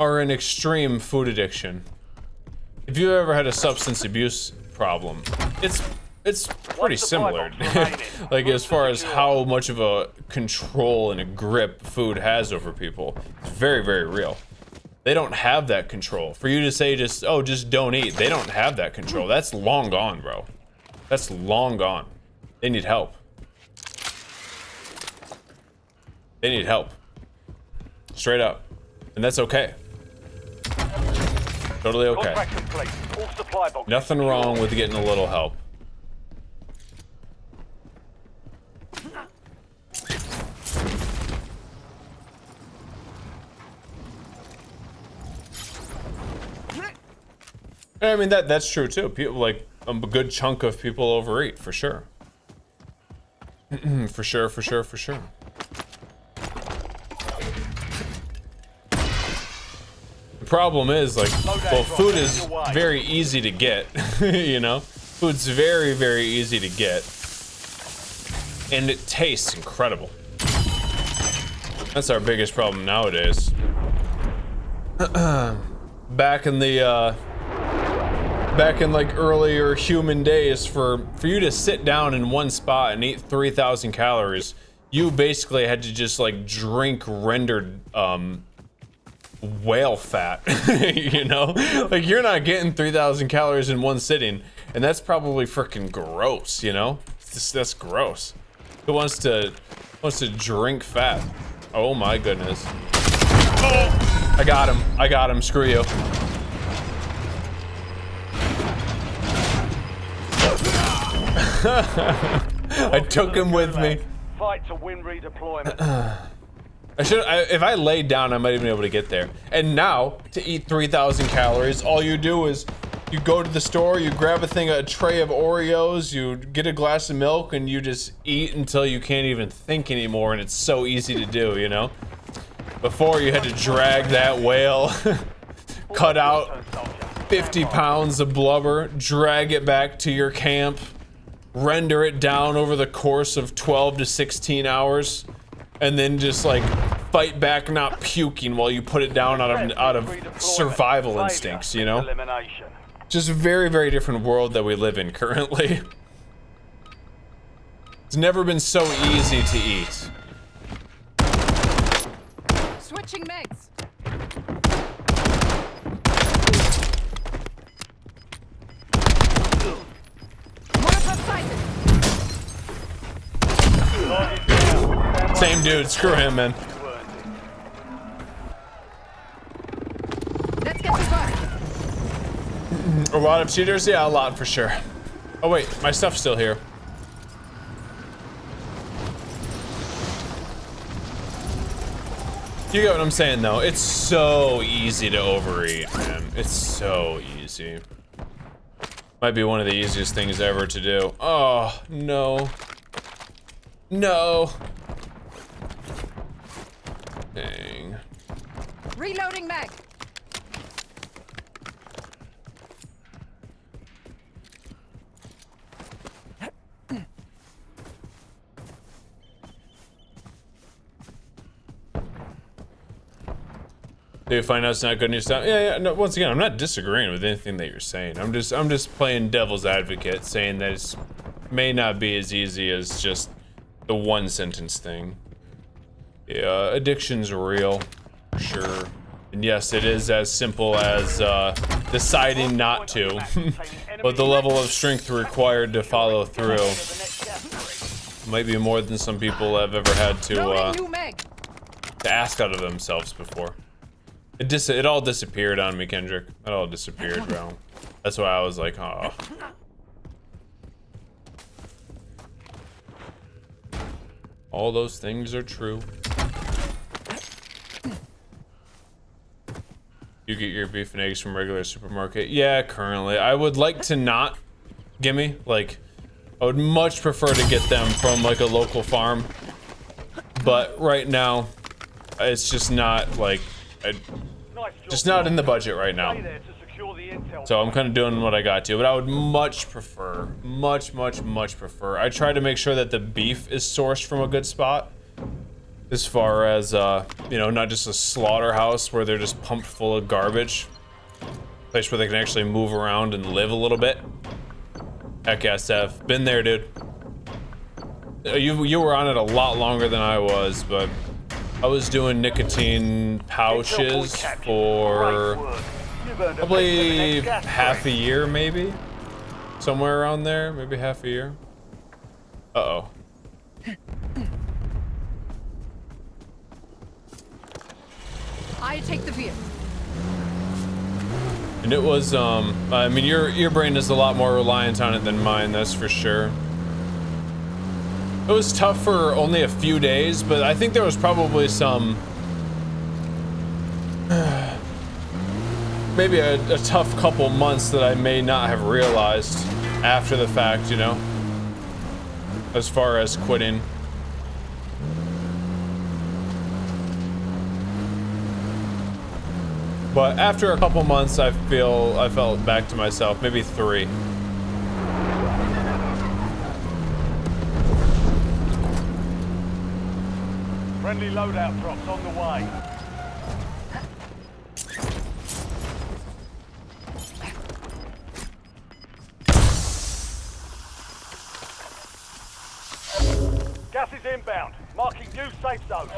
are in extreme food addiction, if you ever had a substance abuse problem, it's pretty similar. Like as far as how much of a control and a grip food has over people, it's very real. They don't have that control. For you to say just don't eat, they don't have that control. That's long gone, bro. That's long gone. They need help. They need help. Straight up. And that's okay. Totally okay. Contract complete. All supply boxes Nothing wrong with getting a little help. I mean, that's true too. People, like, a good chunk of people overeat, for sure. For sure. The problem is, like, well, food is very easy to get, you know? Food's very easy to get. And it tastes incredible. That's our biggest problem nowadays. Back in like earlier human days, for you to sit down in one spot and eat 3,000 calories, you basically had to just like drink rendered whale fat. You know, like you're not getting 3,000 calories in one sitting, and that's probably freaking gross. You know, that's gross. Who wants to drink fat? Oh my goodness. Oh, I got him. Screw you. I took him with me. Fight to win redeployment. If I laid down, I might even be able to get there. And now, to eat 3,000 calories, all you do is you go to the store, you grab a tray of Oreos, you get a glass of milk, and you just eat until you can't even think anymore, and it's so easy to do, you know? Before, you had to drag that whale, cut out 50 pounds of blubber, drag it back to your camp, render it down over the course of 12 to 16 hours, and then just like fight back not puking while you put it down out of survival instincts, you know? Just a very, very different world that we live in currently. It's never been so easy to eat. Switching megs. Same dude, screw him, man. Let's get to work. A lot of cheaters? Yeah, a lot for sure. Oh wait, my stuff's still here. You get what I'm saying though. It's so easy to overeat, man. It's so easy. Might be one of the easiest things ever to do. Oh, no. No. Dang. Reloading mag. Do you find out it's not good news stuff? Yeah. No, once again, I'm not disagreeing with anything that you're saying. I'm just playing devil's advocate, saying that it may not be as easy as just the one sentence thing. Yeah, addiction's real, for sure. And yes, it is as simple as deciding not to, but the level of strength required to follow through might be more than some people have ever had to ask out of themselves before. It all disappeared on me, Kendrick. It all disappeared, bro. That's why I was like, oh. All those things are true. You get your beef and eggs from regular supermarket? Yeah, currently. I would like to not. Gimme? Like, I would much prefer to get them from like a local farm. But right now, it's just not like, just not in the budget right now. So I'm kind of doing what I got to, but I would much prefer, much prefer. I try to make sure that the beef is sourced from a good spot. As far as, you know, not just a slaughterhouse where they're just pumped full of garbage. Place where they can actually move around and live a little bit. Heck yeah, Steph. Been there, dude. You were on it a lot longer than I was, but I was doing nicotine pouches for probably half a year, maybe? Somewhere around there, maybe half a year. Uh-oh. I take the vehicle. And it was, I mean, your brain is a lot more reliant on it than mine, that's for sure. It was tough for only a few days, but I think there was probably some, maybe a tough couple months that I may not have realized after the fact, you know, as far as quitting. But after a couple months, I felt back to myself, maybe 3. Friendly loadout drops on the way. Gas is inbound, marking new safe zone.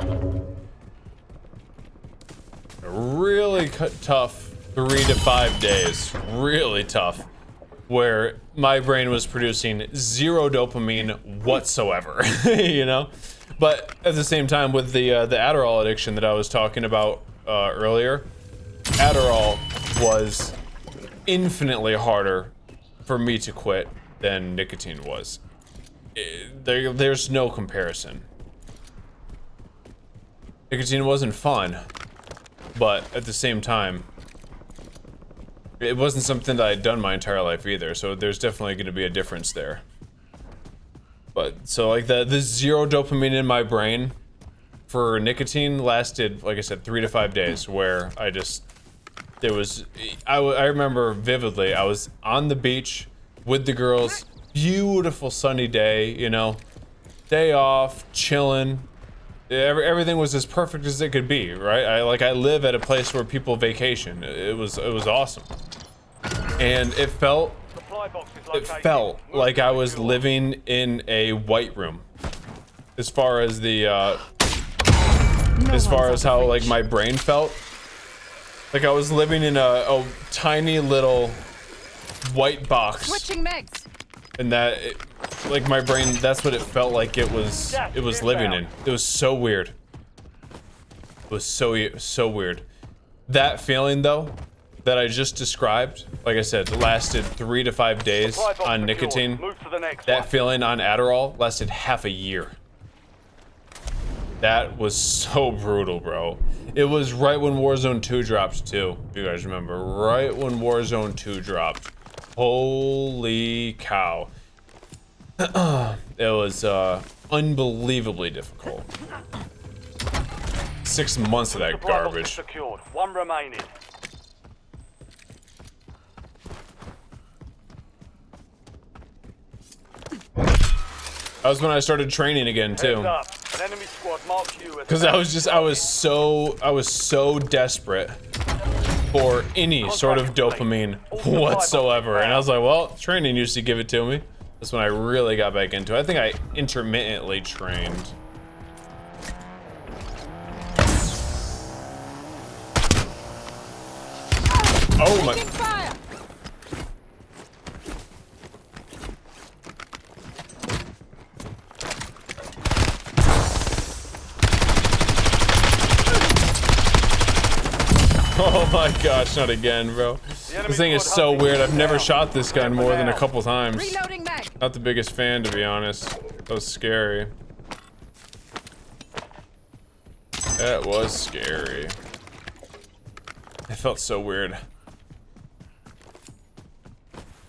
Really tough 3 to 5 days, really tough, where my brain was producing 0 dopamine whatsoever, you know? But at the same time, with the Adderall addiction that I was talking about earlier, Adderall was infinitely harder for me to quit than nicotine was. There's no comparison. Nicotine wasn't fun, but at the same time, it wasn't something that I'd done my entire life either, so there's definitely going to be a difference there. But so like the 0 dopamine in my brain for nicotine lasted, like I said, 3 to 5 days, where I remember vividly, I was on the beach with the girls beautiful sunny day, you know, day off, chilling. Everything was as perfect as it could be, right? I live at a place where people vacation. It was awesome, and it felt like I was living in a white room, as far as the how like my brain felt. Like I was living in a tiny little white box. Switching megs. And that, like my brain, that's what it felt like it was living in. It was so weird. It was so weird. That feeling though, that I just described, like I said, lasted 3 to 5 days on nicotine. That feeling on Adderall lasted half a year. That was so brutal, bro. It was right when Warzone 2 dropped too, if you guys remember. Right when Warzone 2 dropped. Holy cow. It was unbelievably difficult. 6 months of that garbage. Secured. One remaining. That was when I started training again too. An enemy squad marks you as Because I was so desperate for any sort of dopamine whatsoever. And I was like, well, training used to give it to me. That's when I really got back into it. I think I intermittently trained. Oh my. Fire. Oh my gosh, not again, bro. This thing is so weird. I've never shot this gun more than a couple times. Reloading mag. Not the biggest fan, to be honest. That was scary. That was scary. It felt so weird.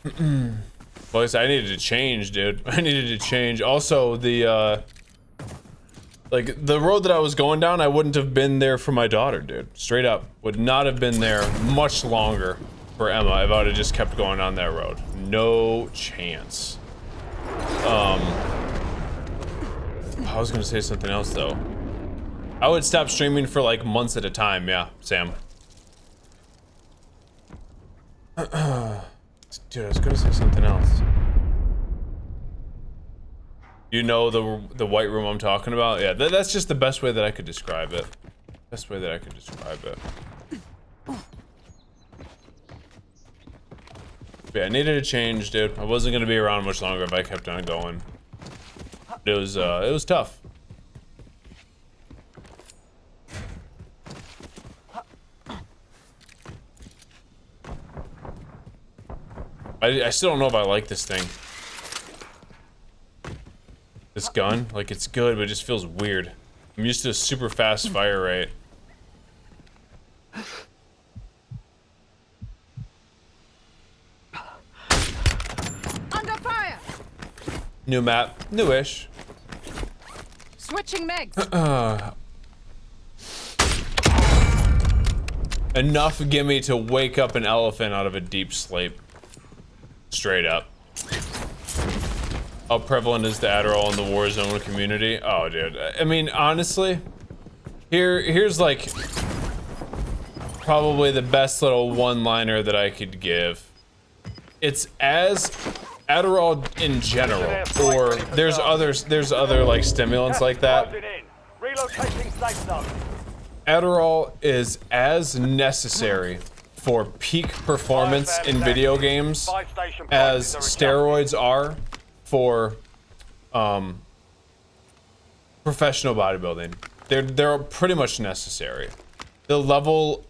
Well, I needed to change, dude. I needed to change. Also, the like the road that I was going down, I wouldn't have been there for my daughter, dude. Straight up, would not have been there much longer for Emma if I would have just kept going on that road. No chance. I was gonna say something else though. I would stop streaming for like months at a time. Yeah, Sam. Dude, I was gonna say something else. You know the white room I'm talking about? Yeah, that's just the best way that I could describe it. Best way that I could describe it. But yeah, I needed a change, dude. I wasn't gonna be around much longer if I kept on going. It was tough. I still don't know if I like this thing. This gun, like it's good, but it just feels weird. I'm used to a super fast fire rate. Under fire. New map, newish. Switching megs. Enough gimme to wake up an elephant out of a deep sleep. Straight up. How prevalent is the Adderall in the Warzone community? Oh, dude. I mean, honestly, here's like probably the best little one-liner that I could give. It's as Adderall in general, or there's other like stimulants like that. Relocating safe zone. Adderall is as necessary for peak performance in video games as steroids are for professional bodybuilding. They're pretty much necessary. The level,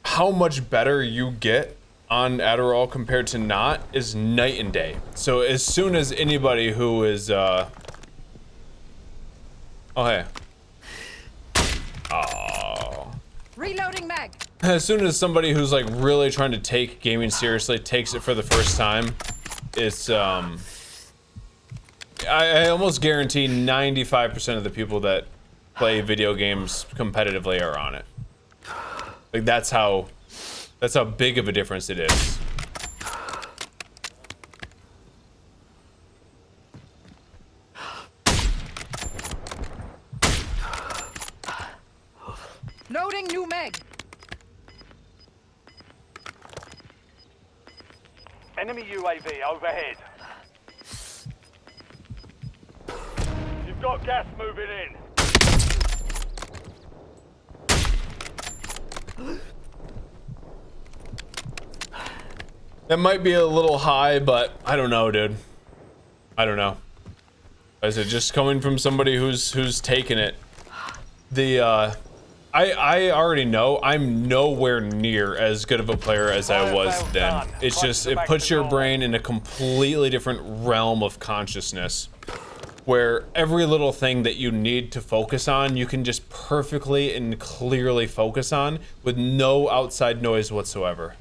how much better you get on Adderall compared to not is night and day. So as soon as anybody who is oh hey. Oh. Reloading mag. As soon as somebody who's like really trying to take gaming seriously takes it for the first time, it's I almost guarantee 95% of the people that play video games competitively are on it. Like that's how big of a difference it is. Loading new mag. Enemy UAV overhead. You've got gas moving in. That might be a little high, but I don't know, dude. I don't know. Is it just coming from somebody who's taken it? I already know I'm nowhere near as good of a player as I was then. It's just, it puts your brain in a completely different realm of consciousness where every little thing that you need to focus on, you can just perfectly and clearly focus on with no outside noise whatsoever.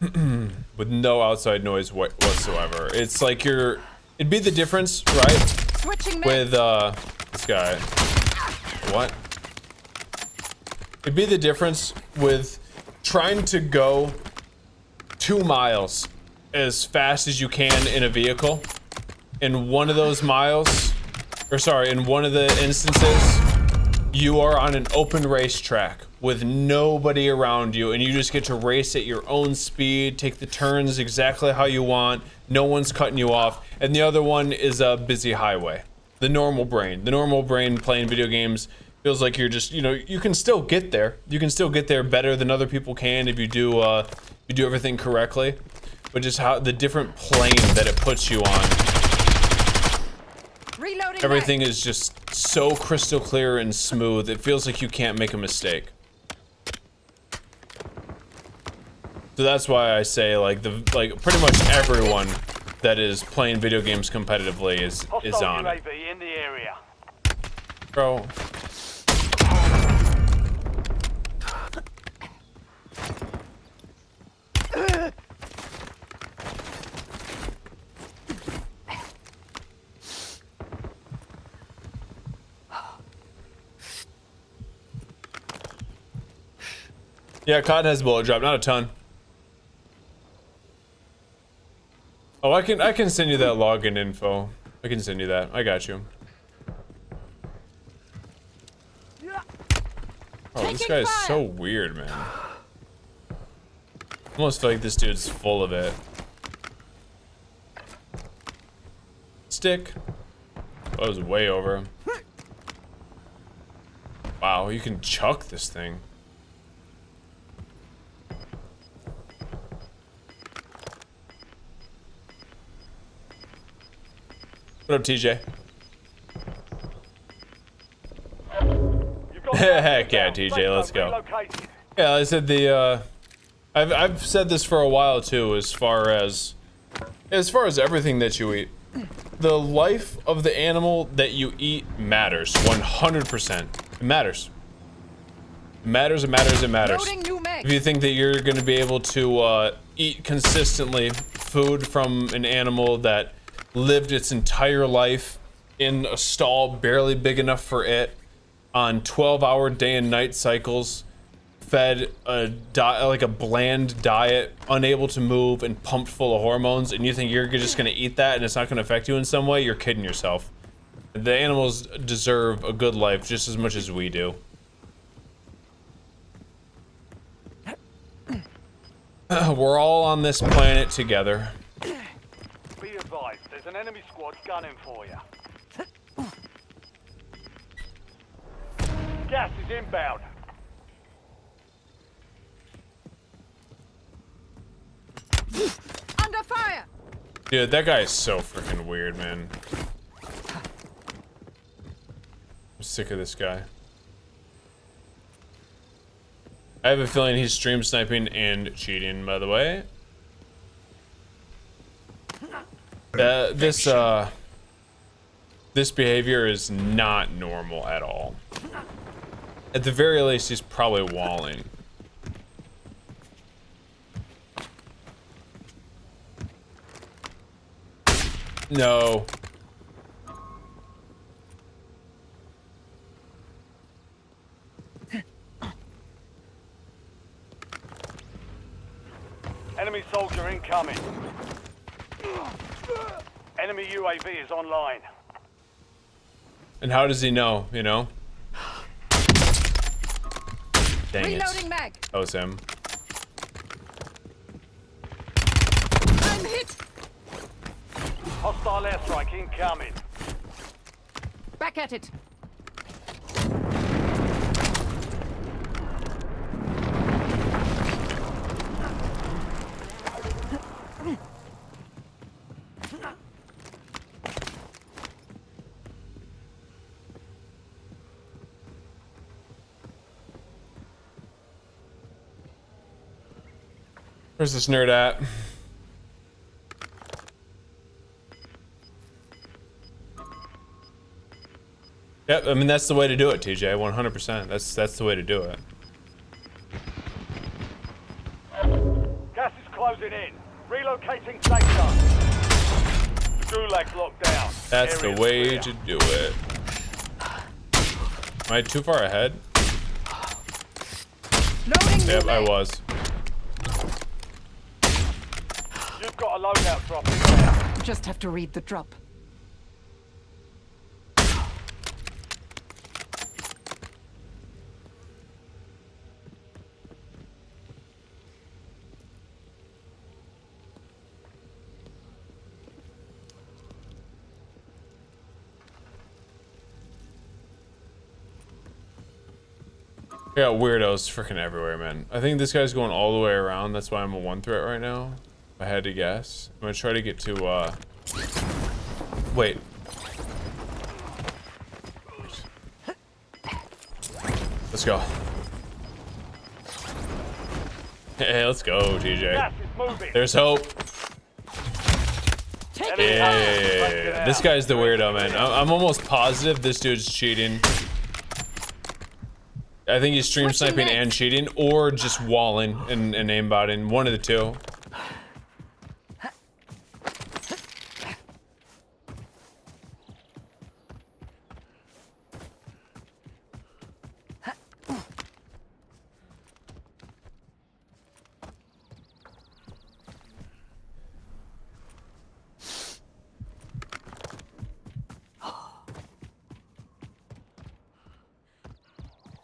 With no outside noise whatsoever. It's like it'd be the difference, right? Switching With, this guy. What? It'd be the difference with trying to go 2 miles as fast as you can in a vehicle. In one of those miles, or sorry, in one of the instances, you are on an open racetrack with nobody around you and you just get to race at your own speed, take the turns exactly how you want, no one's cutting you off, and the other one is a busy highway. The normal brain playing video games feels like you're just, you know, you can still get there. You can still get there better than other people can if you do everything correctly. But just how the different plane that it puts you on. Reloading Everything is just so crystal clear and smooth. It feels like you can't make a mistake. So that's why I say like pretty much everyone that is playing video games competitively is on it. UAV in the area. Bro. Yeah, COD has bullet drop, not a ton. Oh, I can send you that login info. I can send you that. I got you. Oh, this guy is so weird, man. I almost feel like this dude's full of it. Stick. Oh, that was way over. Wow, you can chuck this thing. What up, TJ? Heck yeah, TJ, let's go. Yeah, I said I've said this for a while too, as far as everything that you eat. The life of the animal that you eat matters, 100%. It matters. It matters, it matters, it matters. If you think that you're gonna be able to eat consistently food from an animal that lived its entire life in a stall barely big enough for it, on 12-hour day and night cycles, fed like a bland diet, unable to move and pumped full of hormones, and you think you're just gonna eat that and it's not gonna affect you in some way, you're kidding yourself. The animals deserve a good life just as much as we do. We're all on this planet together. Be advised, there's an enemy squad gunning for you. Gas is inbound. Under fire. Dude, that guy is so freaking weird, man. I'm sick of this guy. I have a feeling he's stream sniping and cheating, by the way. This behavior is not normal at all. At the very least, he's probably walling. No. Enemy soldier incoming. Enemy UAV is online. And how does he know, you know? Dang Reloading it. mag. That was him. I'm hit. Hostile airstrike incoming. Back at it. Where's this nerd at? Yep, I mean that's the way to do it, TJ. 100%. That's the way to do it. Gas is closing in. Relocating safe zone. Gulag's locked down. That's the Area's way clear. to do it. Am I too far ahead? Loading Yep, new I mag. was. You've got a loadout drop in there. Just have to read the drop. We got weirdos freaking everywhere, man. I think this guy's going all the way around. That's why I'm a 1 threat right now. If I had to guess. I'm gonna try to get to, wait. Let's go. Hey, let's go, TJ. Gas is moving. There's hope. Take Enemy it. Yeah, this guy's the weirdo, man. I'm almost positive this dude's cheating. I think he's stream Switching sniping and next. cheating, or just walling and aimbotting. One of the two.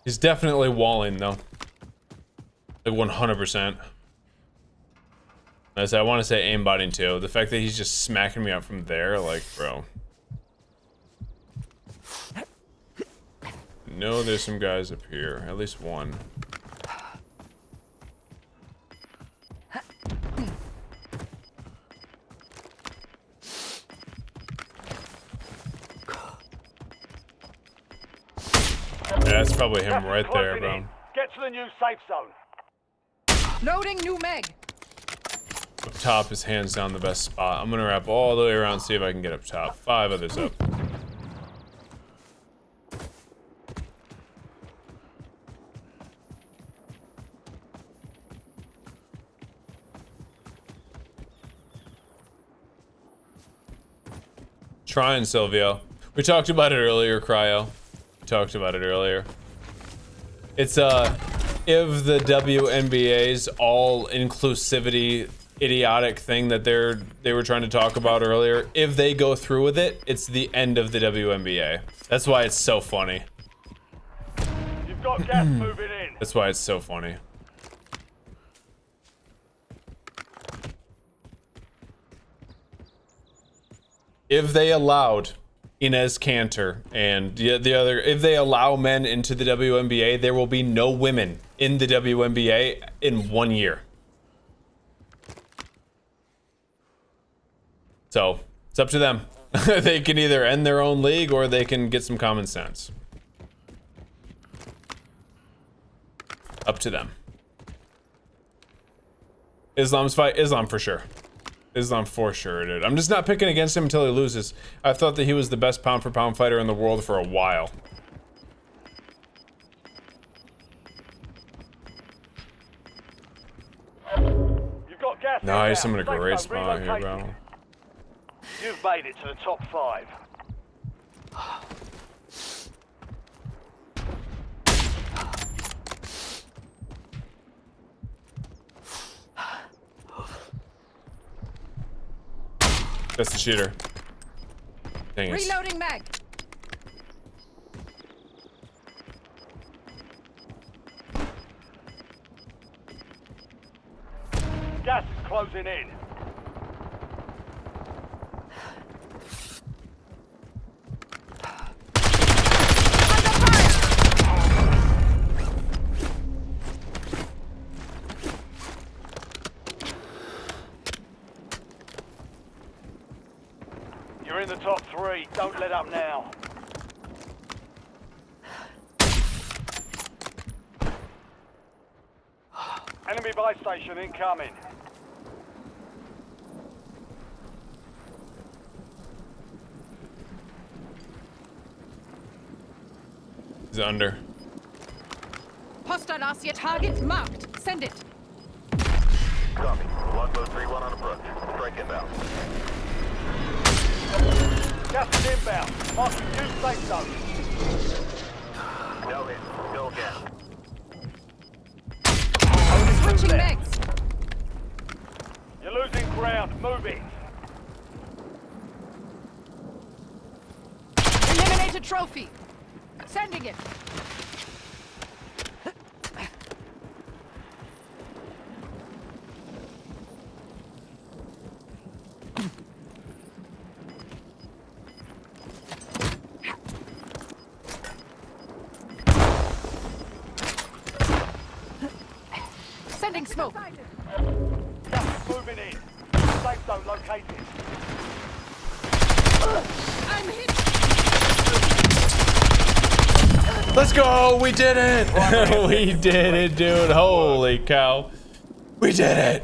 He's definitely walling though. Like 100%. As I want to say aimbotting too. The fact that he's just smacking me up from there, like, bro. No, there's some guys up here. At least one. Yeah, that's probably him Gas is right there, closing bro. in. Get to the new safe zone. Loading new mag. Up top is hands down the best spot. I'm gonna wrap all the way around, see if I can get up top. 5 others up. Trying, Silvio. We talked about it earlier, Cryo. We talked about it earlier. It's if the WNBA's all inclusivity idiotic thing that they were trying to talk about earlier, if they go through with it, it's the end of the WNBA. That's why it's so funny. You've got gas moving in. That's why it's so funny. If they allowed Inez Cantor and the other, if they allow men into the WNBA, there will be no women in the WNBA in 1 year. So it's up to them. They can either end their own league or they can get some common sense. Up to them. Islam's fight, Islam for sure. Islam for sure, dude. I'm just not picking against him until he loses. I thought that he was the best pound for pound fighter in the world for a while. You've got gas. Nice, I'm in a inbound. great Safe zone spot here, bro. relocated. You've made it to the top 5. That's the shooter. Dang it. Reloading mag. closing in. You're in the top 3. Don't let up now. Enemy buy station incoming. He's under. Hostile RC target marked. Send it. Copy. Longbow 3-1 on approach. Strike inbound. Gas is inbound. Marking new safe zone. No hit. Go again. Switching legs. You're losing ground. Move it. Eliminate a trophy. Sending it. Sending smoke. Gas moving in. Safe zone located. I'm hit. Let's go! We did it! We did it, dude. Holy cow. We did it!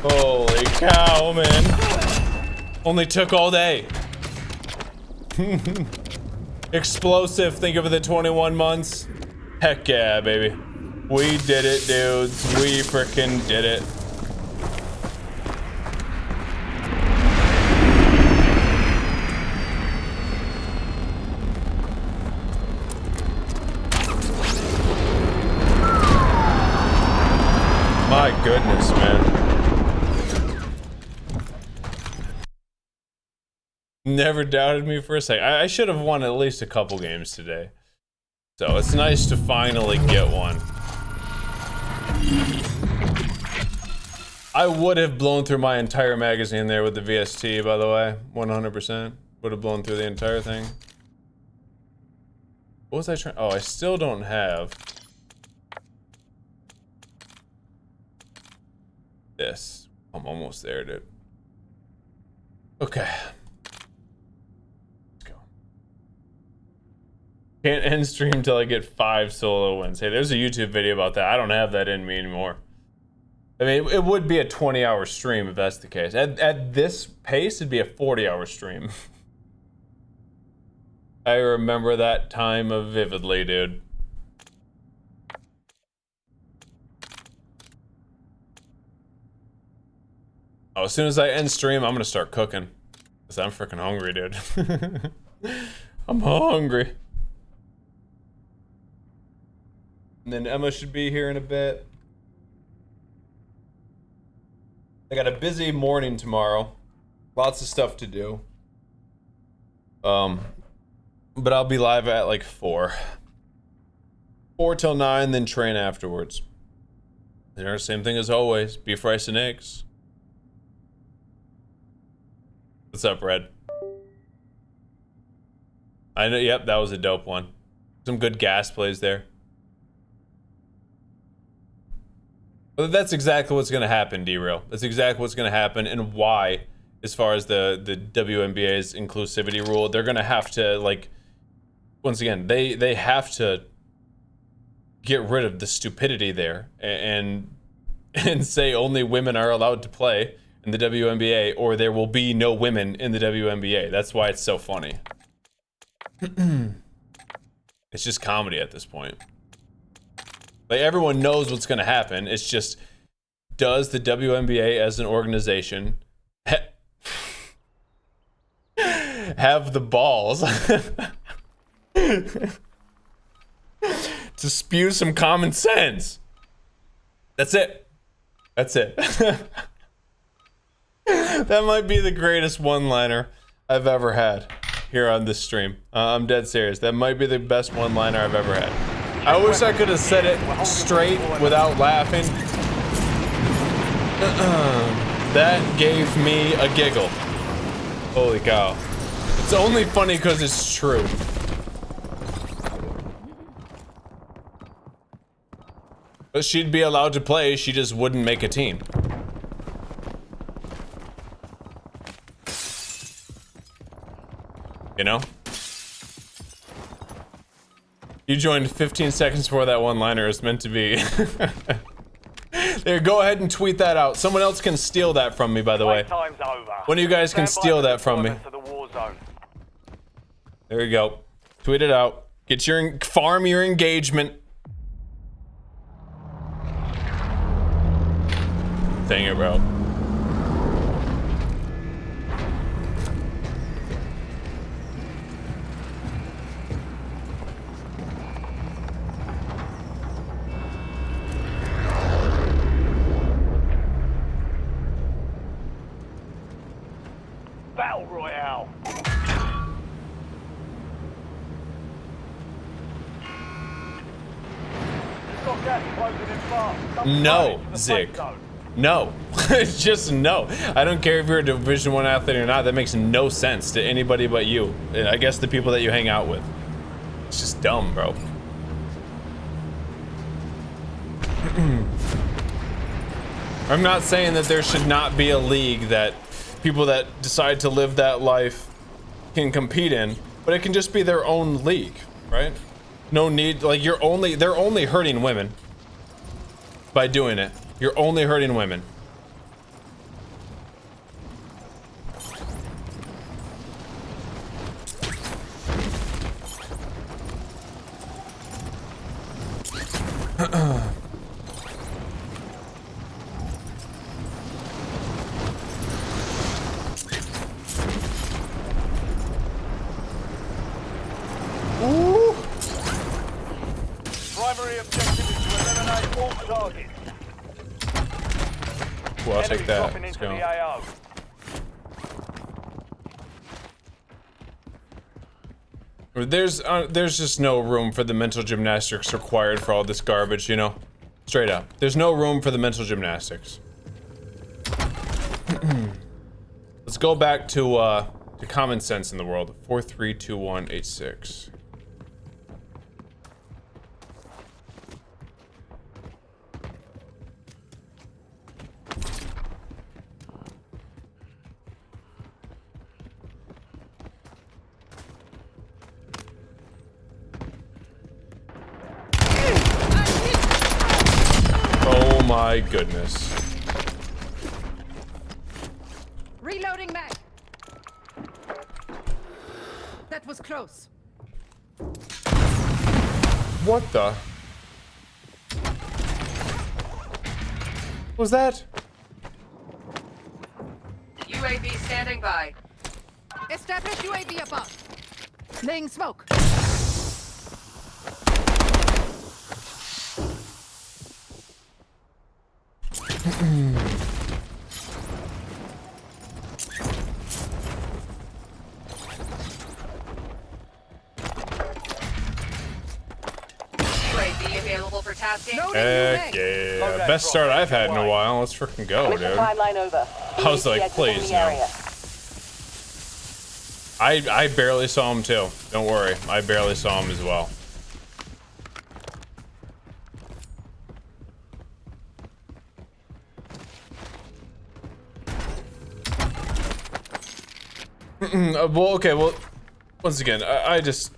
Holy cow, man. Only took all day. Explosive, think of it at 21 months. Heck yeah, baby. We did it, dudes. We frickin' did it. My goodness, man. Never doubted me for a second. I should have won at least a couple games today. So it's nice to finally get one. I would have blown through my entire magazine there with the VST, by the way. 100%. Would have blown through the entire thing. What was I trying? Oh, I still don't have this. I'm almost there, dude. Okay. Let's go. Can't end stream till I get 5 solo wins. Hey, there's a YouTube video about that. I don't have that in me anymore. I mean, it would be a 20-hour stream if that's the case. At this pace, it'd be a 40-hour stream. I remember that time vividly, dude. Oh, as soon as I end stream, I'm gonna start cooking. Cause I'm freaking hungry, dude. I'm hungry. And then Emma should be here in a bit. I got a busy morning tomorrow. Lots of stuff to do. But I'll be live at like 4. 4 till 9, then train afterwards. Dinner, same thing as always. Beef, rice, and eggs. What's up, Red? I know, yep, that was a dope one. Some good gas plays there. But that's exactly what's gonna happen, D-Rail. That's exactly what's gonna happen, and why, as far as the WNBA's inclusivity rule, they're gonna have to, like, once again, they have to get rid of the stupidity there and say only women are allowed to play in the WNBA, or there will be no women in the WNBA. That's why it's so funny. It's just comedy at this point. Like, everyone knows what's gonna happen. It's just, does the WNBA as an organization have the balls to spew some common sense? That's it. That's it. That might be the greatest one-liner I've ever had here on this stream. I'm dead serious. That might be the best one-liner I've ever had. I wish I could have said it straight without laughing. That gave me a giggle. Holy cow. It's only funny because it's true. But she'd be allowed to play, she just wouldn't make a team. You know? You joined 15 seconds before that one-liner is meant to be. There, go ahead and tweet that out. Someone else can steal that from me, by the way. Time's over. One of you guys can steal that from me. To the war zone. There you go. Tweet it out. Get your farm your engagement. Dang it, bro. Battle Royale. Got gas closing in fast. No, Zig. No. Just no. I don't care if you're a Division 1 athlete or not. That makes no sense to anybody but you. And I guess the people that you hang out with. It's just dumb, bro. I'm not saying that there should not be a league that people that decide to live that life can compete in, but it can just be their own league, right? No need, like they're only hurting women by doing it. You're only hurting women. Primary objective is to eliminate all targets. Well, I'll take Enemy that. dropping Let's into go. the AO. There's just no room for the mental gymnastics required for all this garbage, you know? Straight up. There's no room for the mental gymnastics. Let's go back to common sense in the world. 432186. Oh my goodness. Reloading mag. That was close. What the? Was that? UAV standing by. Establish UAV above. Laying smoke. UAV available for tasking. Heck yeah. Best start I've had in a while. Let's freaking go, Mission dude. timeline over. I was like, please, no. I barely saw him too. Don't worry. I barely saw him as well. Well, okay, well, once again, I just,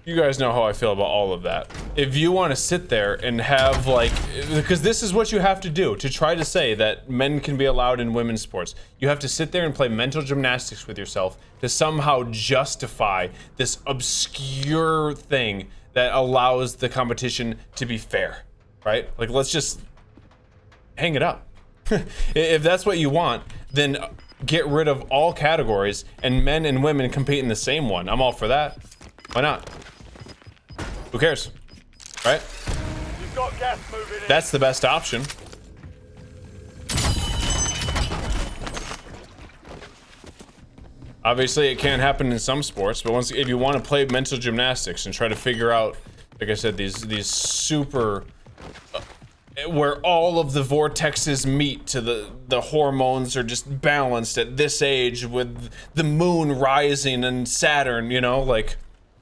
you guys know how I feel about all of that. If you want to sit there and have like, because this is what you have to do to try to say that men can be allowed in women's sports. You have to sit there and play mental gymnastics with yourself to somehow justify this obscure thing that allows the competition to be fair, right? Like, let's just hang it up. If that's what you want, then get rid of all categories and men and women compete in the same one. I'm all for that. Why not? Who cares? Right? You've got gas moving in. That's the best option. Obviously, it can happen in some sports, but if you want to play mental gymnastics and try to figure out like I said, these super where all of the vortexes meet to the hormones are just balanced at this age with the moon rising and Saturn, you know, like,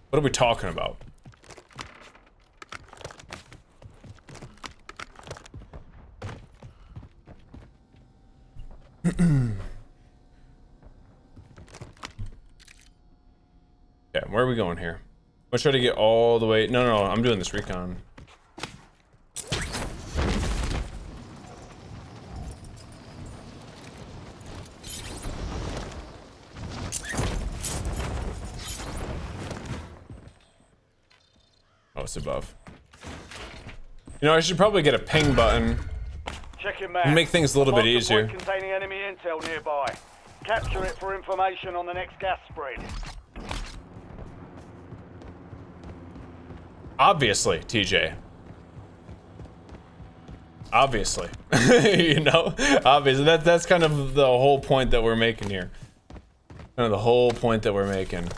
what are we talking about? Yeah, where are we going here? Let's try to get all the way. No, I'm doing this recon. Oh, it's above. You know, I should probably get a ping button. Check your map. And make things a little bit Mark the easier. point containing enemy intel nearby. Capture it for information on the next gas spread. Obviously, TJ. Obviously. You know? Obviously. That's kind of the whole point that we're making here. Kind of the whole point that we're making.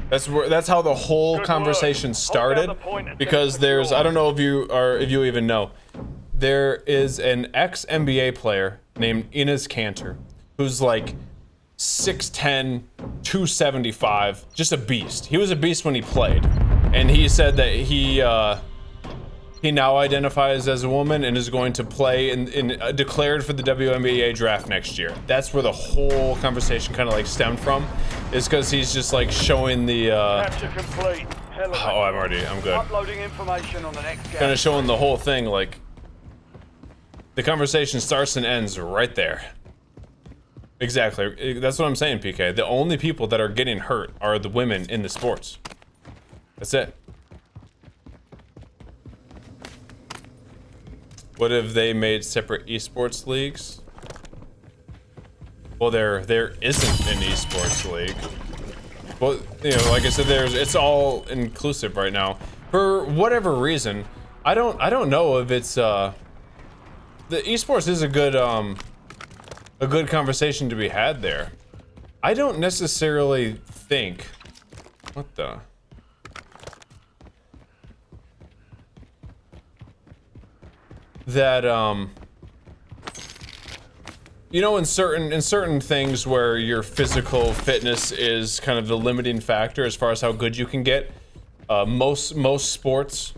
That's how the whole conversation started, because there's, I don't know if you even know, there is an ex-NBA player named Enes Kanter who's like 6'10", 275, just a beast. He was a beast when he played, and he said that he now identifies as a woman and is going to play in declared for the WNBA draft next year. That's where the whole conversation kind of like stemmed from, is because he's just like showing the Capture complete. oh, I'm good. Uploading information on the next gas. Kind of showing the whole thing, like the conversation starts and ends right there. Exactly. That's what I'm saying, PK. The only people that are getting hurt are the women in the sports. That's it. What if they made separate esports leagues? Well, there isn't an esports league. Well, you know, like I said, it's all inclusive right now. For whatever reason, I don't know if it's the esports is a good conversation to be had there. I don't necessarily think, what the? That you know, in certain things where your physical fitness is kind of the limiting factor as far as how good you can get, most sports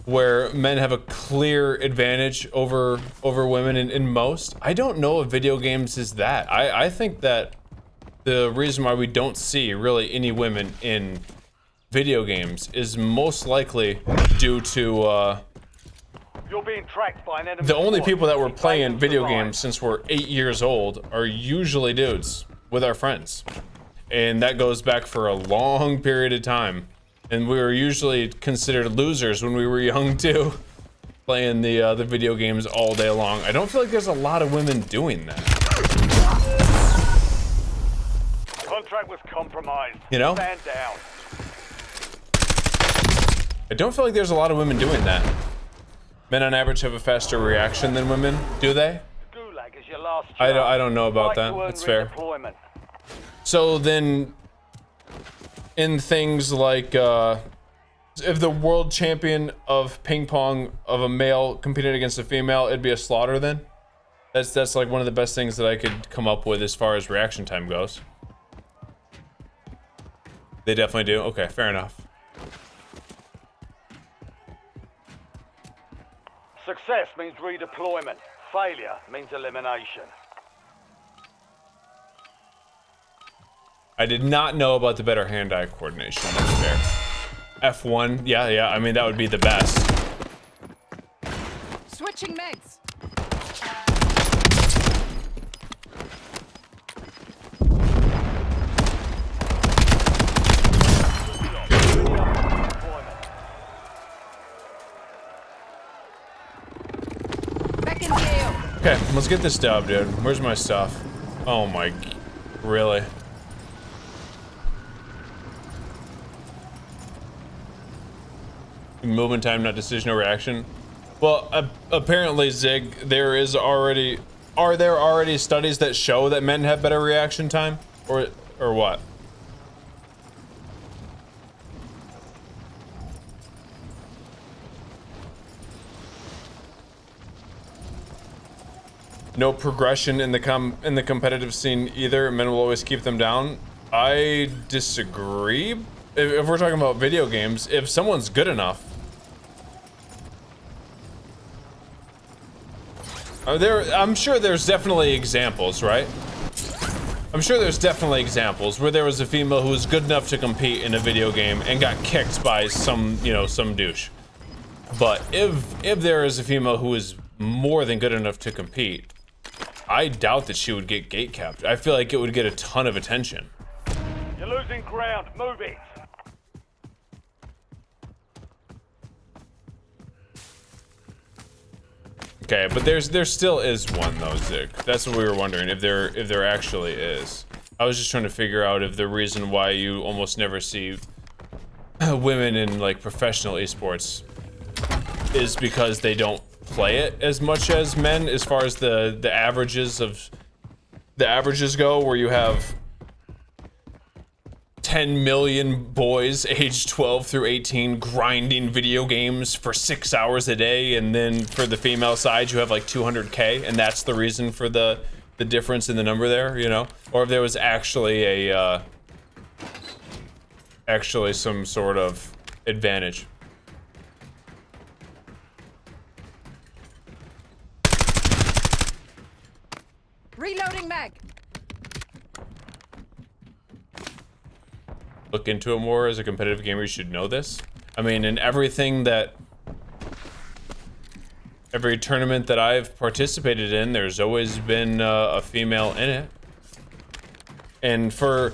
where men have a clear advantage over women in most. I don't know if video games is that. I think that the reason why we don't see really any women in video games is most likely due to You're being tracked by an enemy. the only squad. people that were Keep playing aiming video to the right. games since we're 8 years old are usually dudes with our friends. And that goes back for a long period of time. And we were usually considered losers when we were young too, playing the video games all day long. I don't feel like there's a lot of women doing that. Contract was compromised. You know? Stand down. I don't feel like there's a lot of women doing that. Men on average have a faster reaction than women, do they? Gulag is your last chance. I don't know about Fight that. to earn That's fair. redeployment. So then, in things like, if the world champion of ping pong of a male competed against a female, it'd be a slaughter then? That's like one of the best things that I could come up with as far as reaction time goes. They definitely do? Okay, fair enough. Success means redeployment. Failure means elimination. I did not know about the better hand-eye coordination. That's fair. F1, yeah, I mean, that would be the best. Switching meds. Back in the AO. Okay, let's get this dub, dude. Where's my stuff? Oh my, really? Movement time, not decision or reaction. Well, apparently, Zig, there is already are there already studies that show that men have better reaction time, or what? No progression in the competitive scene either. Men will always keep them down. I disagree. If we're talking about video games, if someone's good enough, I'm sure there's definitely examples, right? I'm sure there's definitely examples where there was a female who was good enough to compete in a video game and got kicked by some, you know, some douche. But if there is a female who is more than good enough to compete, I doubt that she would get gate capped. I feel like it would get a ton of attention. You're losing ground. Move it. Okay, but there still is one though, Zik. That's what we were wondering, if there actually is. I was just trying to figure out if the reason why you almost never see women in like professional esports is because they don't play it as much as men, as far as the averages go, where you have 10 million boys aged 12 through 18 grinding video games for 6 hours a day, and then for the female side you have like 200k, and that's the reason for the difference in the number there, you know? Or if there was actually a actually some sort of advantage. Reloading mag. Look into it more. As a competitive gamer, you should know this. I mean, in every tournament that I've participated in, there's always been a female in it. And for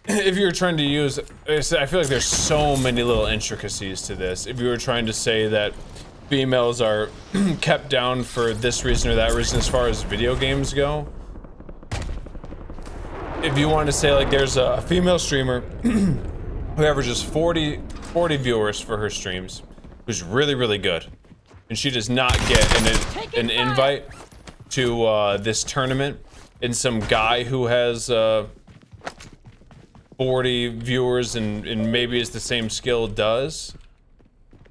if you're trying to use, I feel like there's so many little intricacies to this. If you were trying to say that females are kept down for this reason or that reason as far as video games go, if you want to say like there's a female streamer who averages 40 viewers for her streams, who's really good, and she does not get an invite to this tournament, and some guy who has 40 viewers and maybe is the same skill does,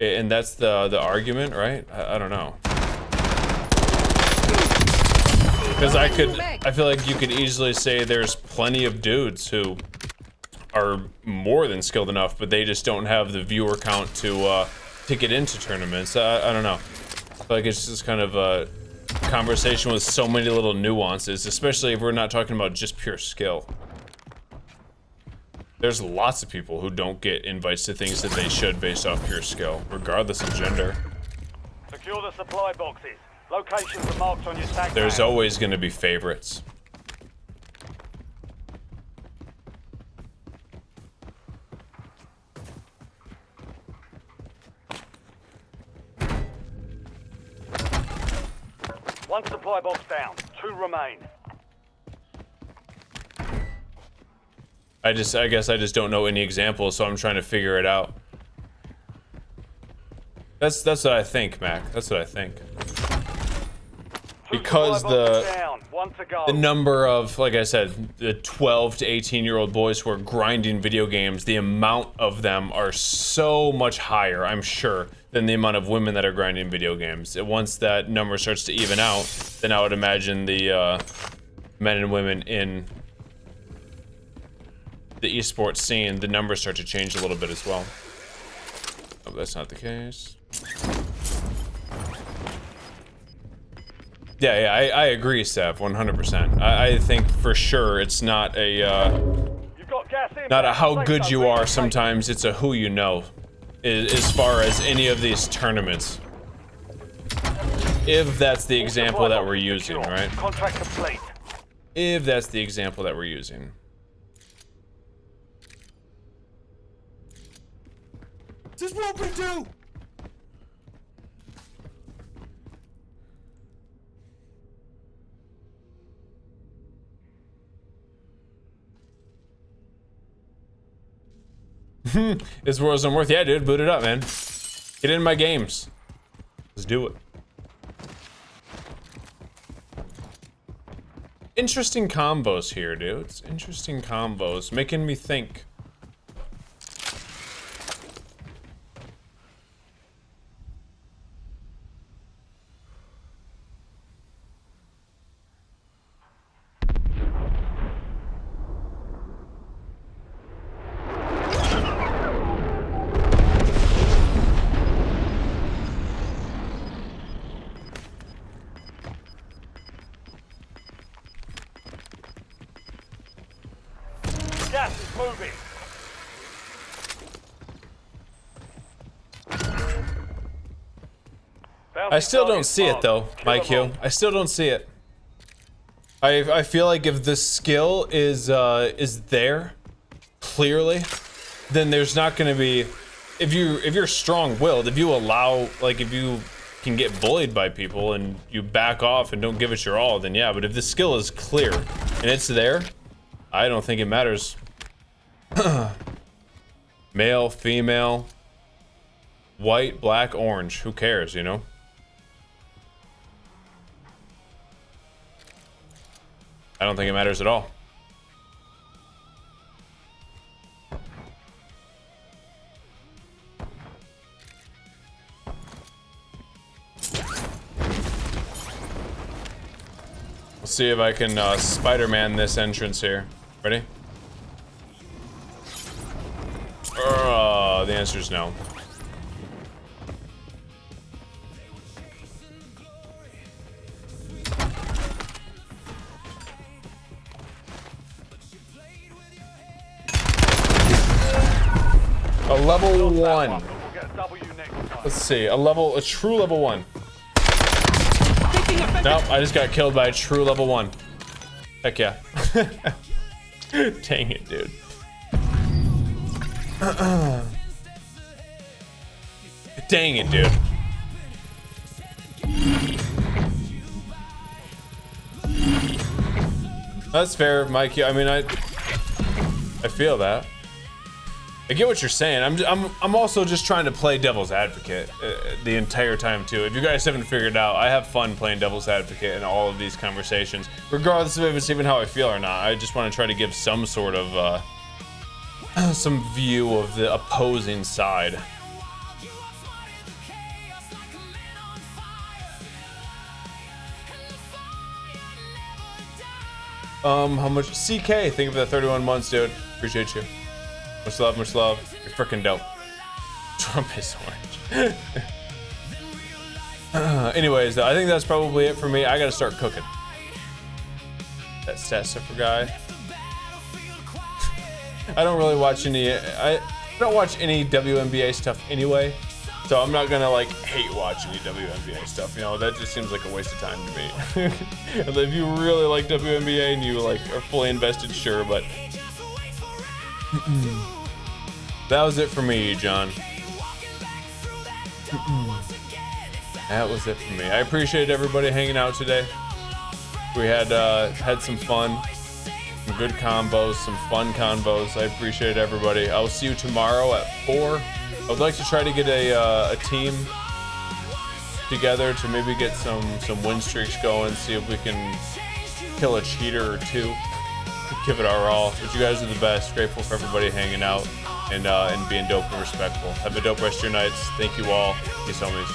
and that's the argument, right? I don't know. Because I feel like you could easily say there's plenty of dudes who are more than skilled enough, but they just don't have the viewer count to get into tournaments. I don't know. I feel like it's just kind of a conversation with so many little nuances, especially if we're not talking about just pure skill. There's lots of people who don't get invites to things that they should based off pure skill, regardless of gender. Secure the supply boxes. Locations are marked on your tag. There's always going to be favorites. One supply box down. 2 remain. I guess I just don't know any examples, so I'm trying to figure it out. That's what I think, Mac. That's what I think. Because the number of, like I said, the 12 to 18-year-old boys who are grinding video games, the amount of them are so much higher, I'm sure, than the amount of women that are grinding video games. Once that number starts to even out, then I would imagine the men and women in the esports scene, the numbers start to change a little bit as well. Oh, that's not the case. Yeah, I agree, Sev, 100%. I think for sure it's not a how good you are sometimes, it's a who you know, as far as any of these tournaments. If that's the example that we're using, right? Contract complete. If that's the example that we're using. This is what we do! Is Warzone worth? Yeah, dude, boot it up, man. Get in my games. Let's do it. Interesting combos here, dudes. Interesting combos, making me think. Gas is moving. I still don't see it though, Mike Hugh. I still don't see it. I feel like if the skill is there clearly, then there's not going to be, if you're strong-willed, if you allow, like, if you can get bullied by people and you back off and don't give it your all, then yeah. But if the skill is clear and it's there, I don't think it matters. Male, female, white, black, orange, who cares, you know? I don't think it matters at all. Let's see if I can Spider-Man this entrance here. Ready? The answer is no. A level 1. Let's see, a true level 1. Nope, I just got killed by a true level 1. Heck yeah. Dang it, dude. Dang it, dude. That's fair, Mikey. I mean, I feel that. I get what you're saying. I'm also just trying to play devil's advocate the entire time too. If you guys haven't figured out, I have fun playing devil's advocate in all of these conversations, regardless of if it's even how I feel or not. I just want to try to give some sort of some view of the opposing side. How much? CK, thank you for the 31 months, dude. Appreciate you. Much love, much love. You're freaking dope. Trump is orange. Anyways, I think that's probably it for me. I gotta start cooking. That stat stepper guy. I don't really watch any. I don't watch any WNBA stuff anyway, so I'm not gonna like hate watching any WNBA stuff. You know, that just seems like a waste of time to me. If you really like WNBA and you like are fully invested, sure, but. That was it for me, John. That was it for me. I appreciate everybody hanging out today. We had some fun, some good combos, some fun convos. I appreciate everybody. I'll see you tomorrow at 4. I would like to try to get a team together to maybe get some win streaks going. See if we can kill a cheater or two. Give it our all. But you guys are the best. Grateful for everybody hanging out and being dope and respectful. Have a dope rest of your nights. Thank you all. Peace, homies.